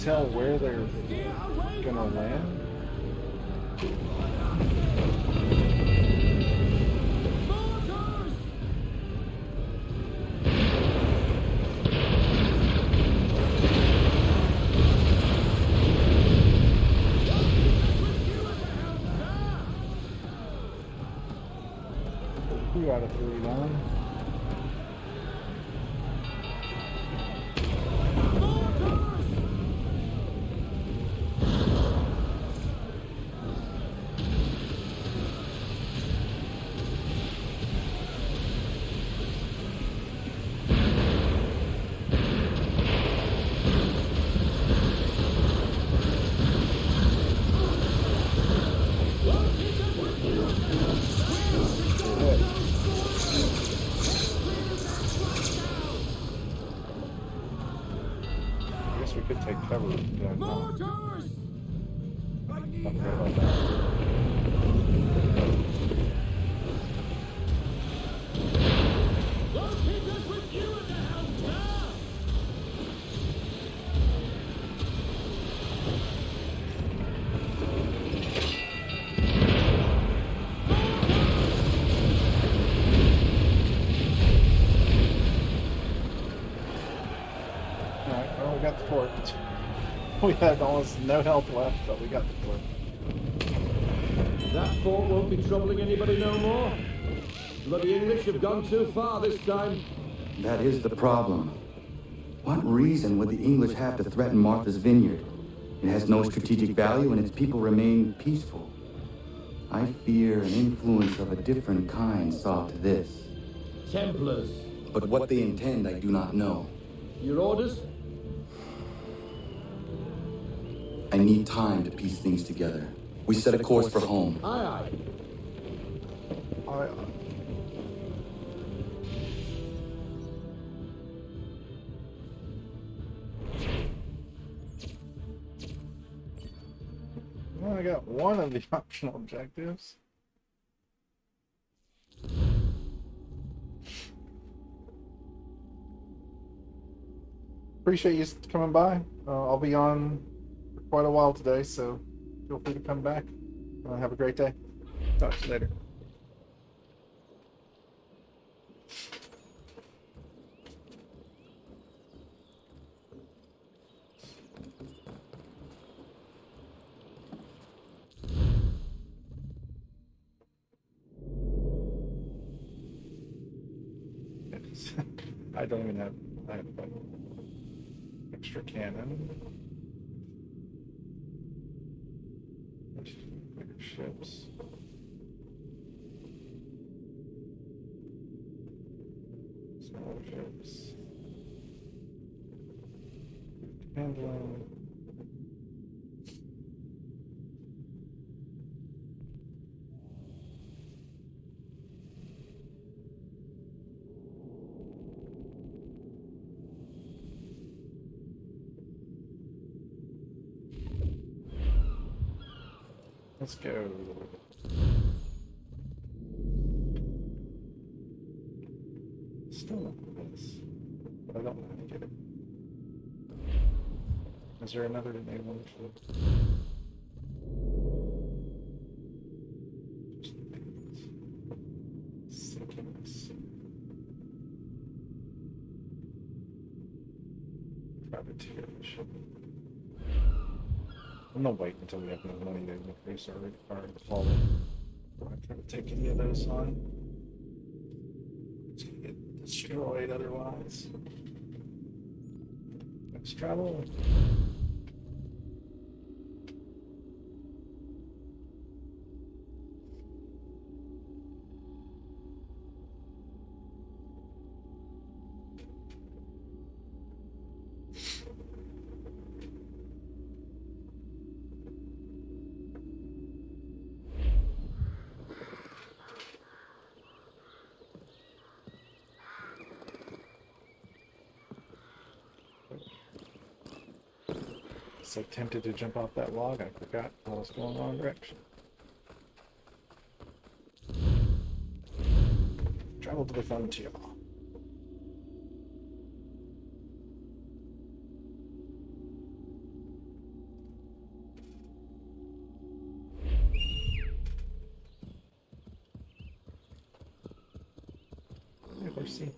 tell where they're gonna land? Two out of three done. I guess we could take cover down now. I forgot about that. Alright, well, we got the fort. We had almost no health left, but we got the fort. That fort won't be troubling anybody no more. Bloody English have gone too far this time. That is the problem. What reason would the English have to threaten Martha's Vineyard? It has no strategic value and its people remain peaceful. I fear an influence of a different kind saw to this. Templars. But what they intend, I do not know. Your orders? I need time to piece things together. We set a course for home. Aye, aye. Aye, well, I got one of the optional objectives. Appreciate you coming by. I'll be on for quite a while today, so feel free to come back. Have a great day. Talk to you later. I don't even have extra cannon. Bigger ships. Smaller ships. Handling. Let's go. Still not this, but I don't know how to get it. Is there another enabling ship? Just sinking this. Privateer the ship. I'm gonna wait until we have enough money to increase our hull. I'm not trying to take any of those on. It's gonna get destroyed otherwise. Let's travel. So tempted to jump off that log, I forgot I was going the wrong direction. Travel to the frontier. mercy.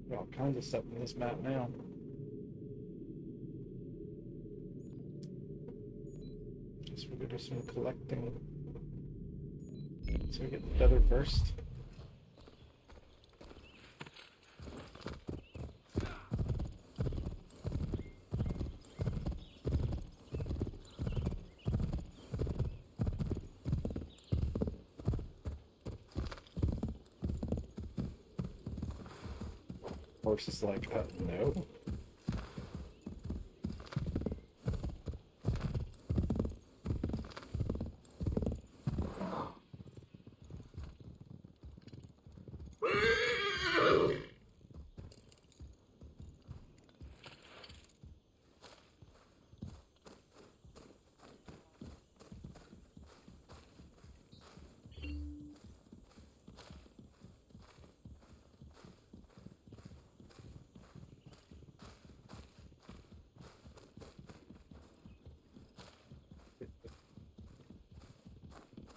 Got all kinds of stuff in this map now. Guess we're gonna do some collecting. So we get the feather first. Horse is like, no.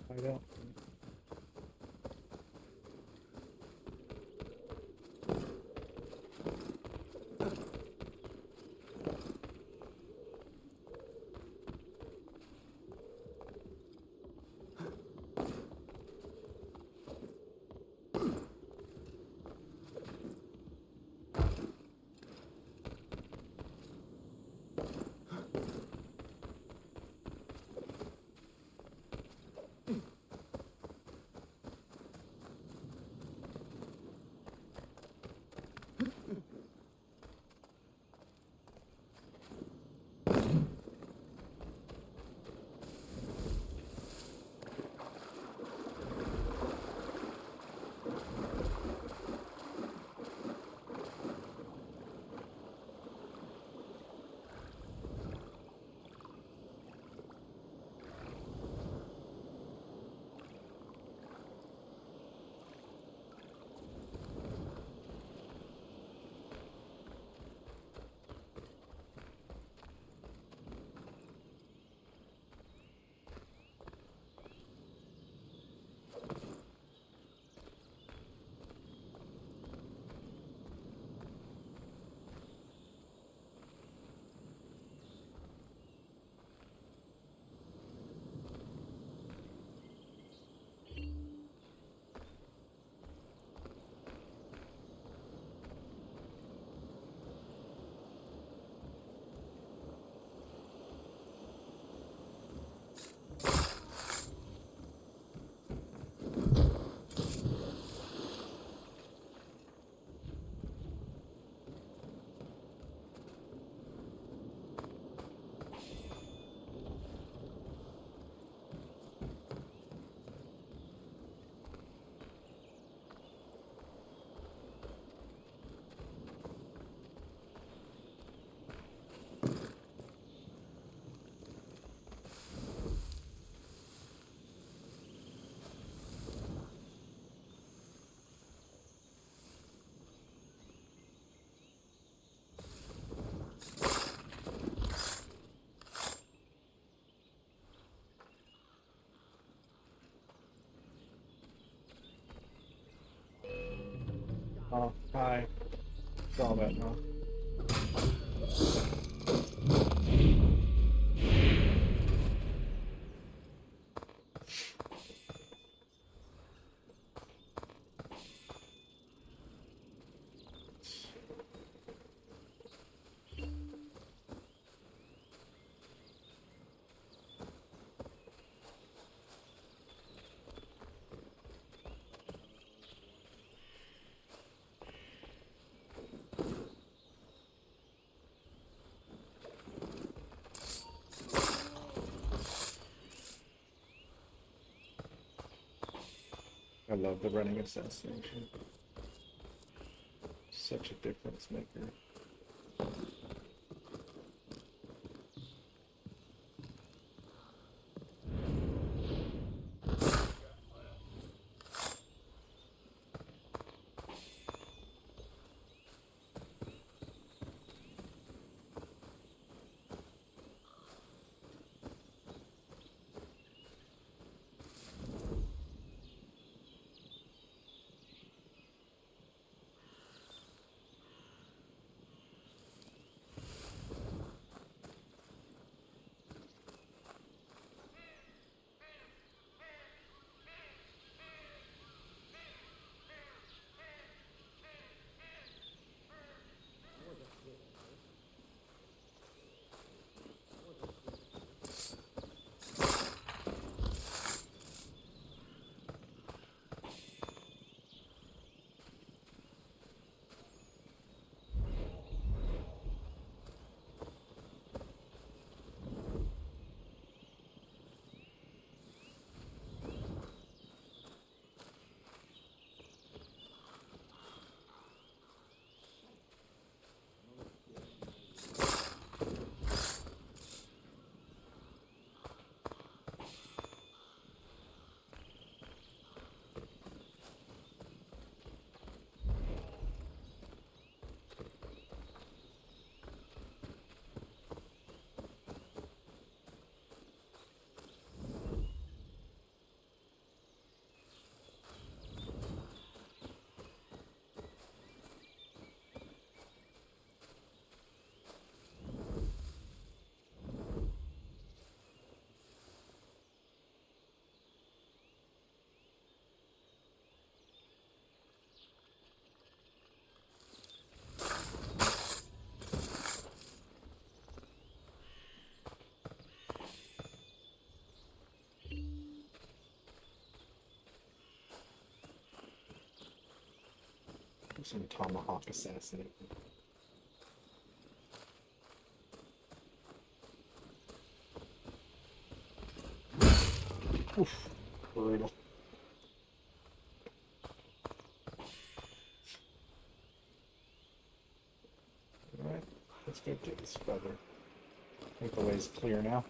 I don't. Oh, hi. Saw that, huh? I love the running assassination. Such a difference maker. Some tomahawk assassinate. Oof, brutal. Alright, let's go get this feather. I think the way's clear now.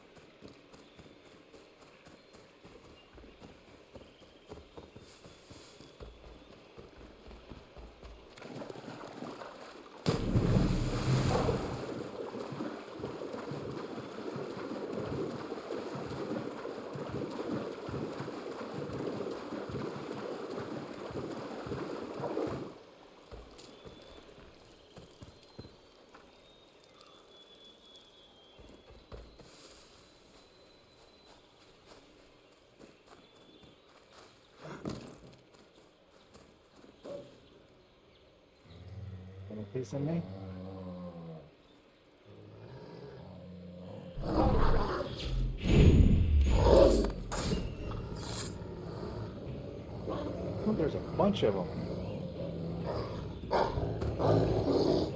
Got a piece of me? Oh, there's a bunch of them. I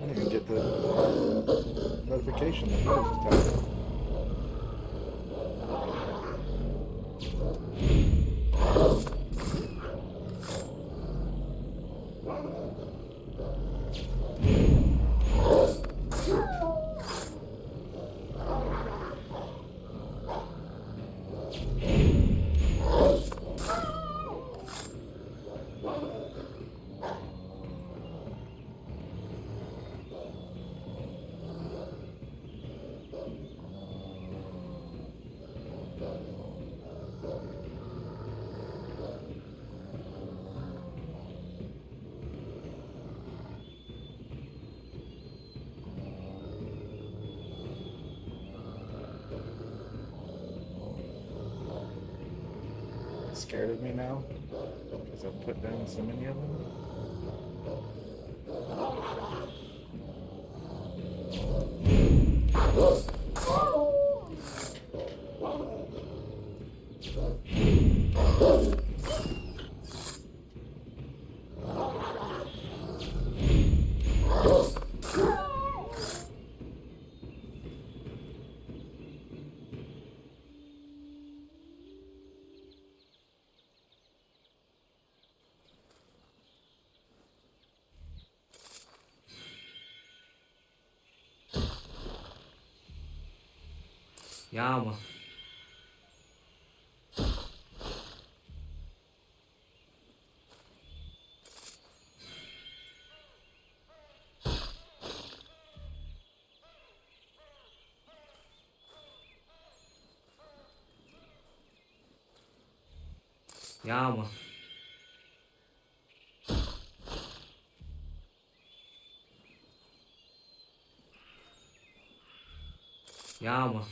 didn't even get the notification that those attacked. Scared of me now because I've put down so many of them. Yawa. Yawa. Yawa.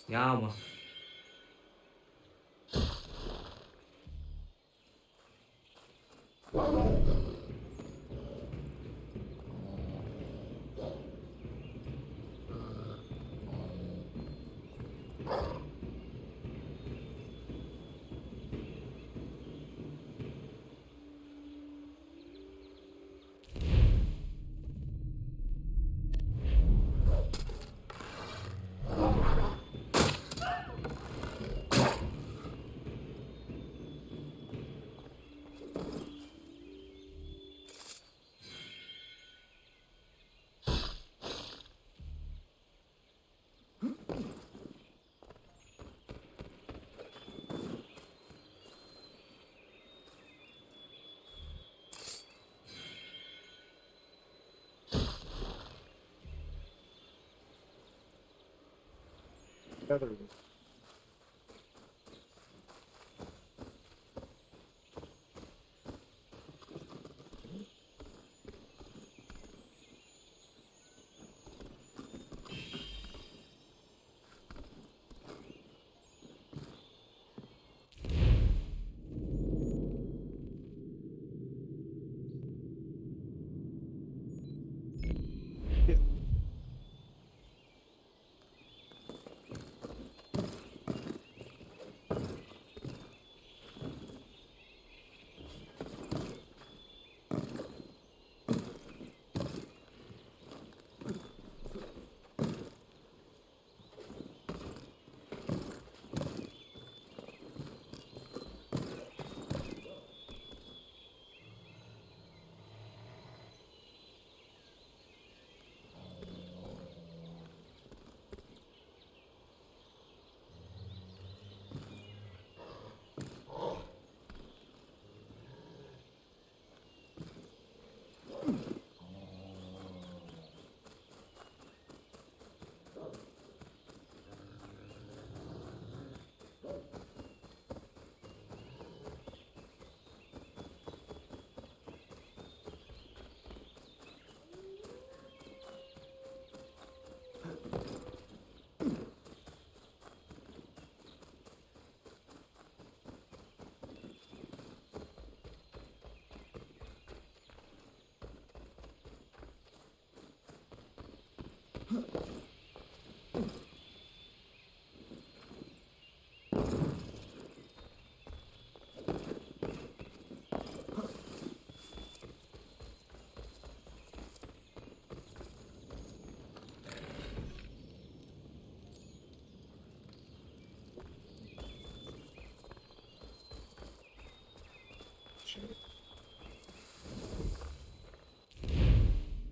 Yawa. Feather.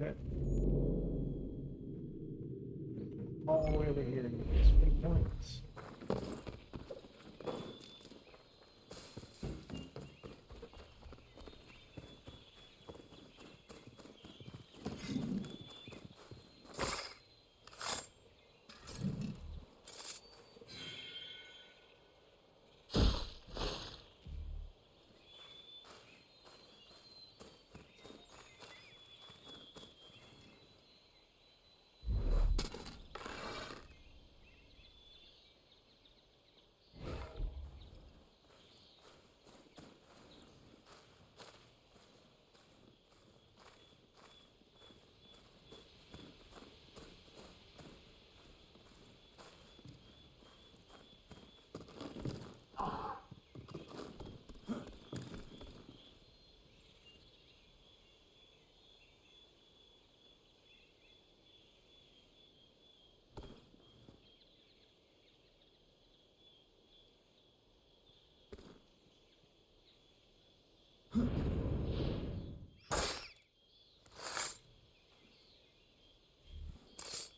Okay. All the way over here to these big points.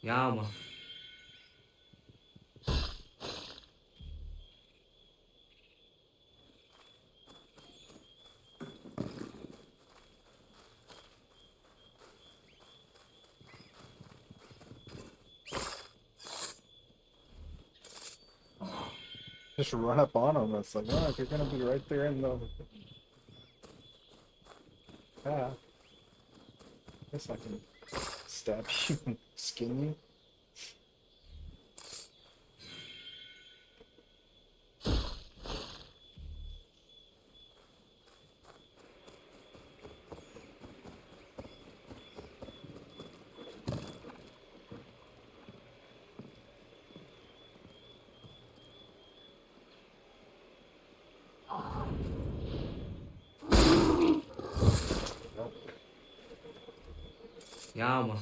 Ja, man. Just run up on them. It's like, oh, they're gonna be right there in the path. Guess I can stab you and skin you. Ja, man.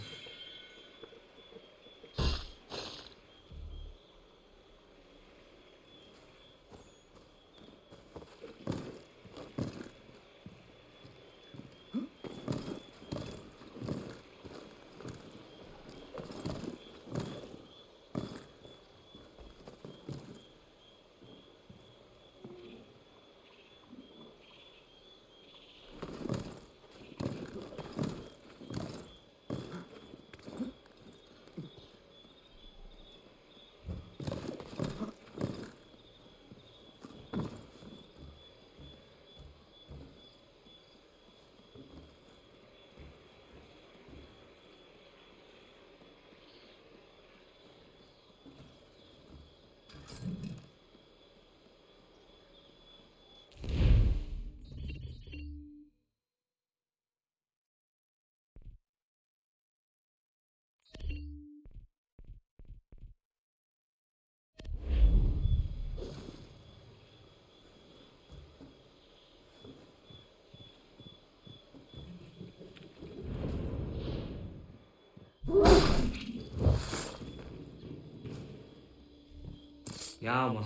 Ja, man.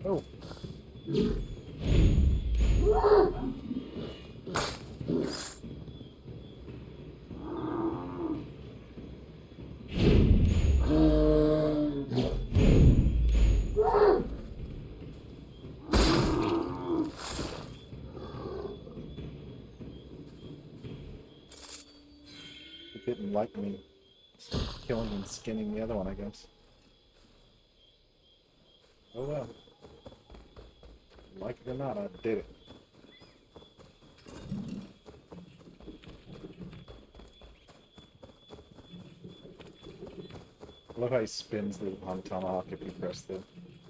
Oh. It didn't like me killing and skinning the other one, I guess. Oh well. Like it or not, I did it. I love how he spins the tomahawk if you press the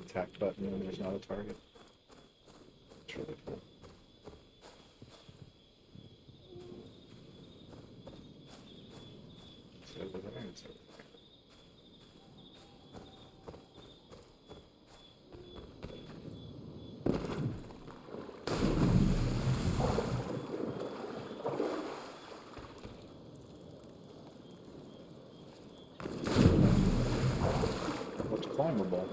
attack button and there's not a target. It's really cool. climbable.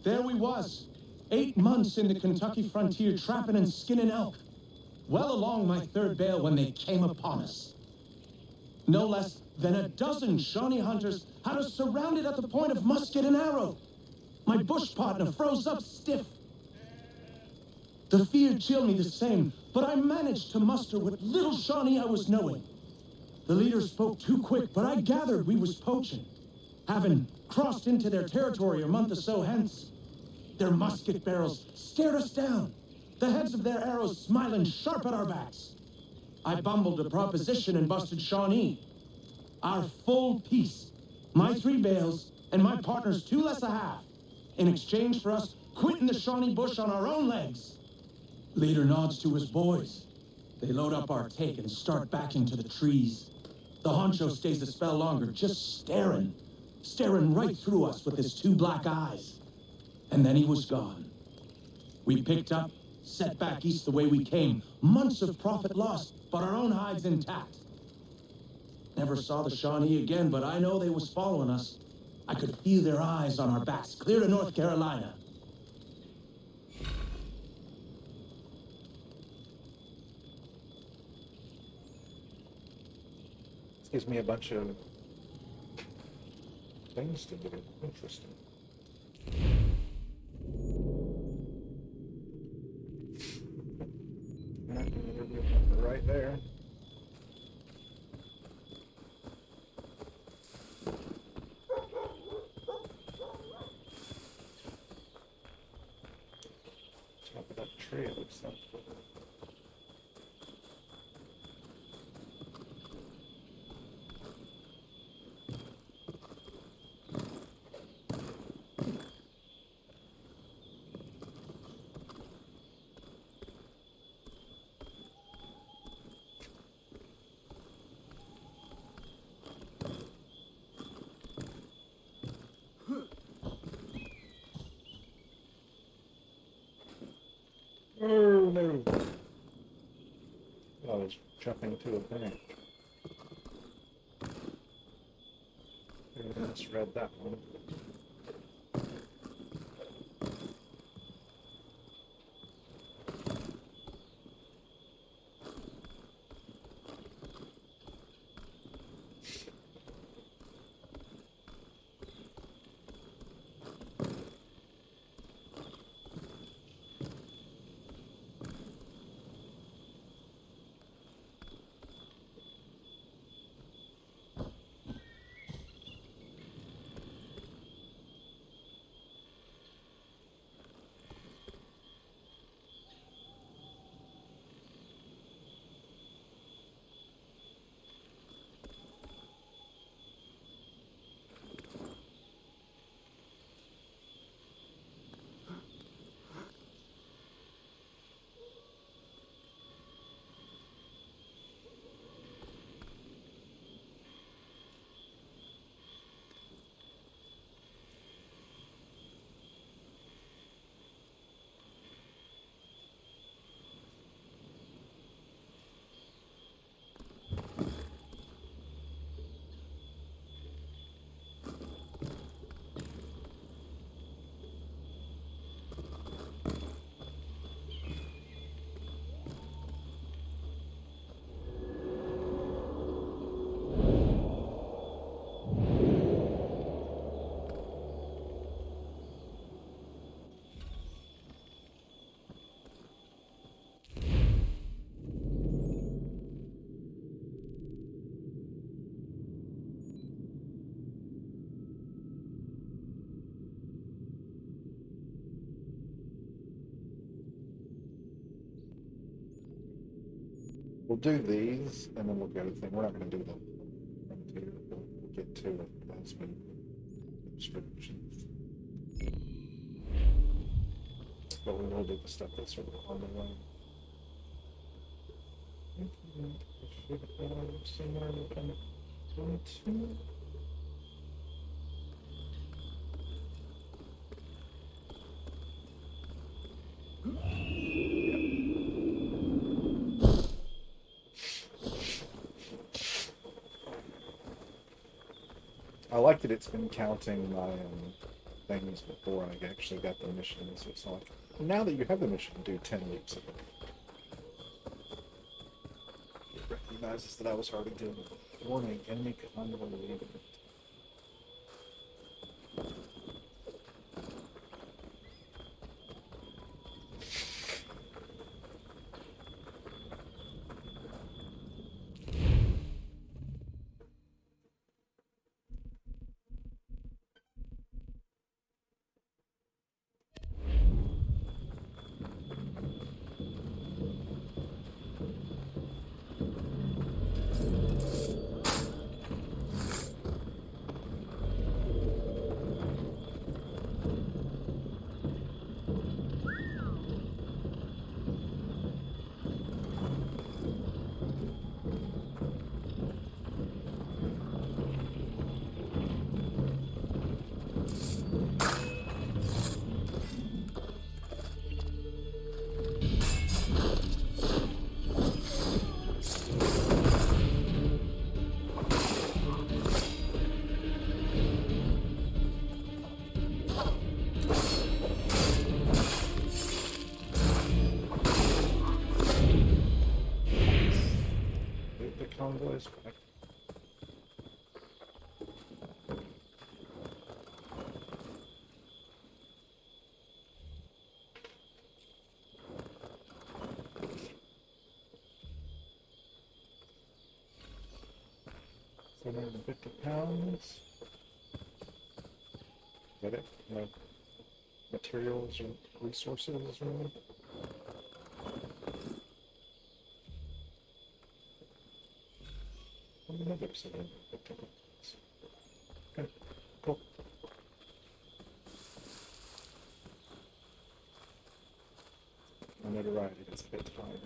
There we was, 8 months in the Kentucky frontier trapping and skinning elk. Well along my third bale when they came upon us. No less than a dozen Shawnee hunters had us surrounded at the point of musket and arrow. My bush partner froze up stiff. The fear chilled me the same, but I managed to muster what little Shawnee I was knowing. The leader spoke too quick, but I gathered we was poaching, having crossed into their territory a month or so hence. Their musket barrels stared us down, the heads of their arrows smiling sharp at our backs. I bumbled a proposition and busted Shawnee. Our full piece, my 3 bales, and my partner's 2 less a half, in exchange for us quitting the Shawnee bush on our own legs. Leader nods to his boys. They load up our take and start backing to the trees. The honcho stays a spell longer, just staring right through us with his 2 black eyes. And then he was gone. We picked up, set back east the way we came. Months of profit lost, but our own hides intact. Never saw the Shawnee again, but I know they was following us. I could feel their eyes on our backs, clear to North Carolina. This gives me a bunch of things to do. Interesting. Right there. Top of that tree, it looks like. Oh no! I was jumping to a bank. I misread that one. We'll do these, and then we'll go to the thing. We're not going to do the frontier. We'll get to it as we restrictions. But we will do the stuff that's sort of on the way. I should have somewhere in 22. I like that it's been counting my things before I actually got the mission, so it's not like, now that you have the mission, do 10 loops of it. It recognizes that I was already doing it. Warning, enemy convoy leaving. Convoys back. £750. Is that it? No materials or resources, really? Another $750. Okay, cool. My notoriety gets a bit higher.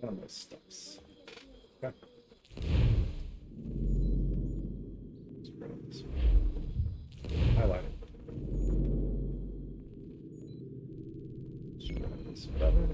On those steps. Okay. Let's grab this. Highlight it. Let's grab this better.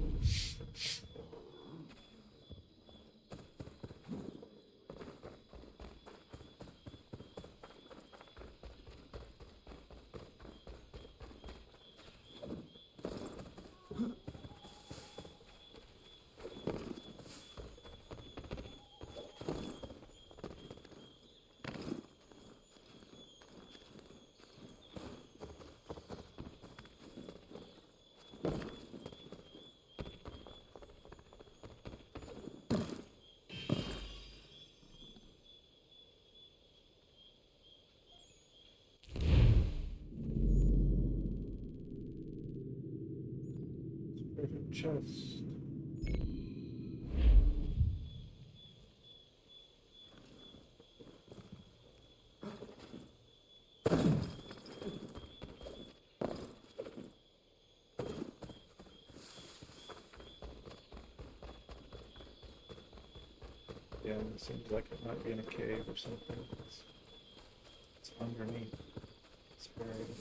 Perfect chest. Yeah, it seems like it might be in a cave or something. It's underneath. It's buried.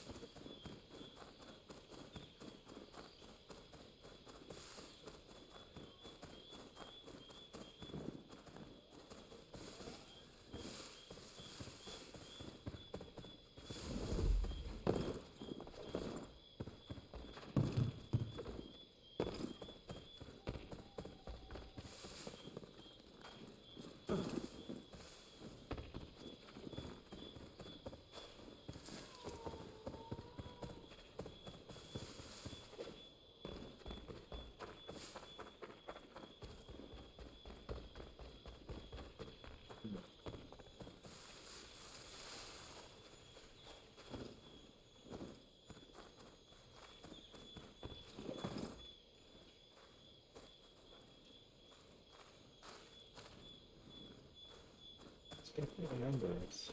distinctly remember this.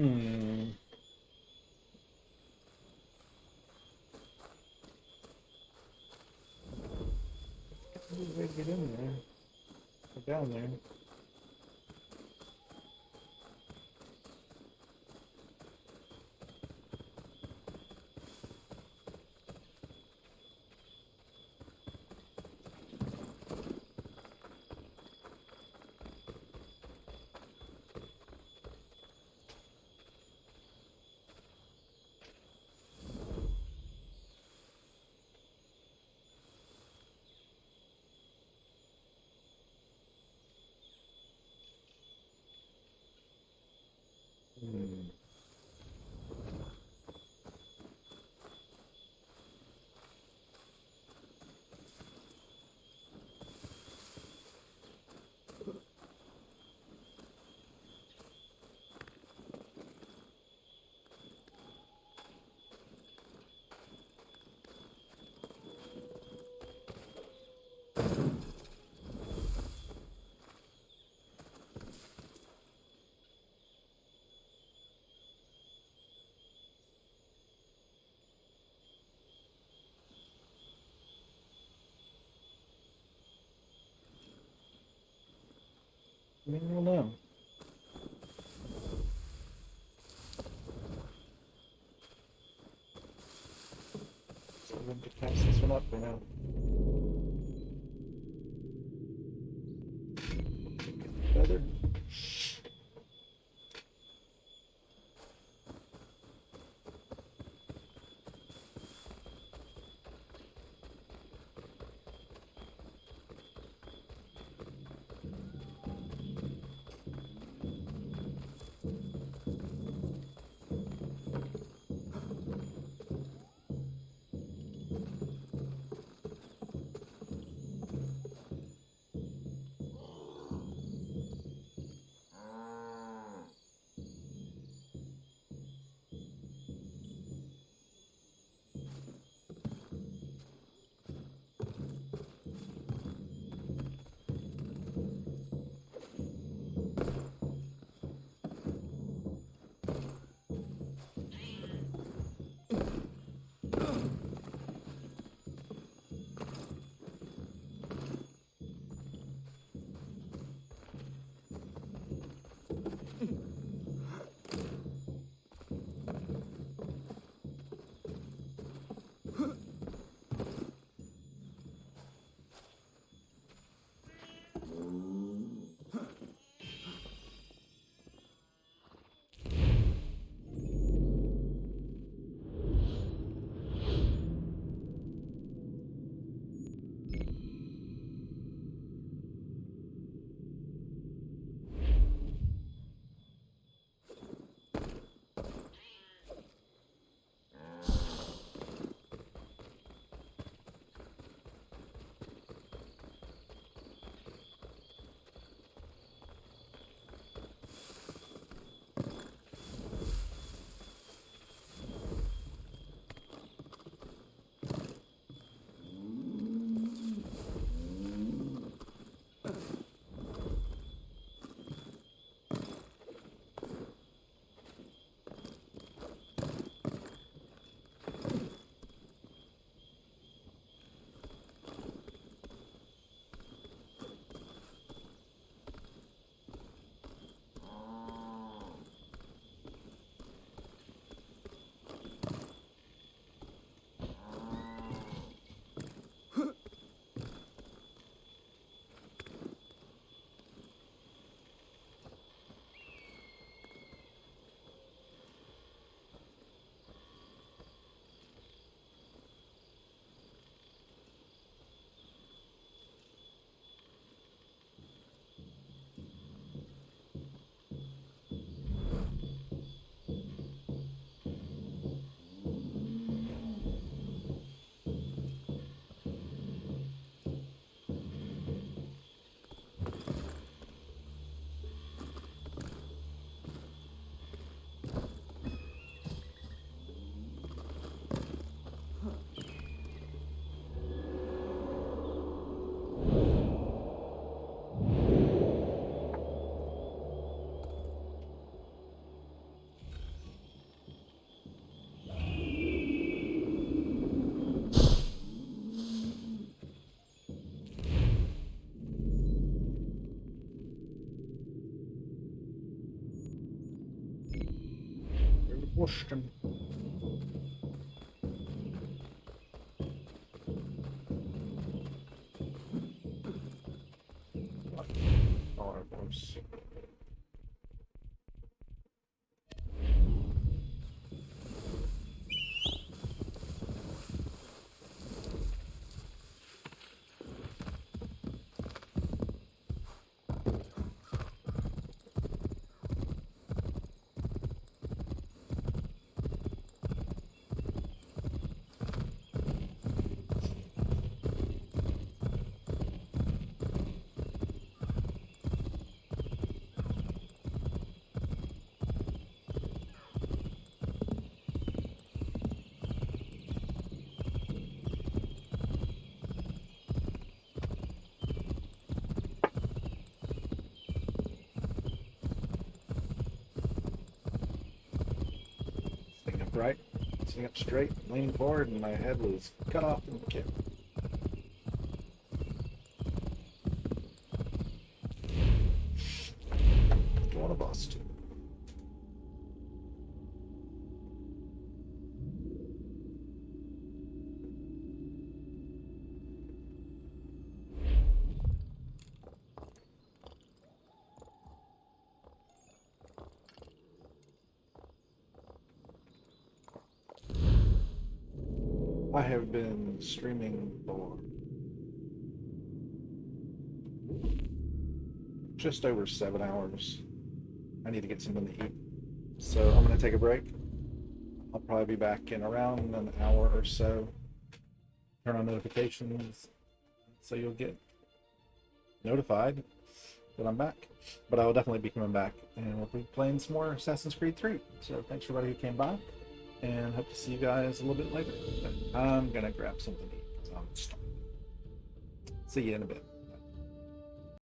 Hmm. There's a way to get in there. Or down there. Hmm. I don't know. So we're going to pass this one up for now. Feather. question. Oh, of course. Sitting up right, sitting up straight, leaning forward, and my head was cut off in the kick. Going to Boston. I have been streaming for just over 7 hours. I need to get something to eat. So I'm going to take a break. I'll probably be back in around an hour or so. Turn on notifications so you'll get notified that I'm back. But I will definitely be coming back and we'll be playing some more Assassin's Creed 3. So thanks for everybody who came by. And hope to see you guys a little bit later. But I'm gonna grab something to eat because I'm starving. See you in a bit.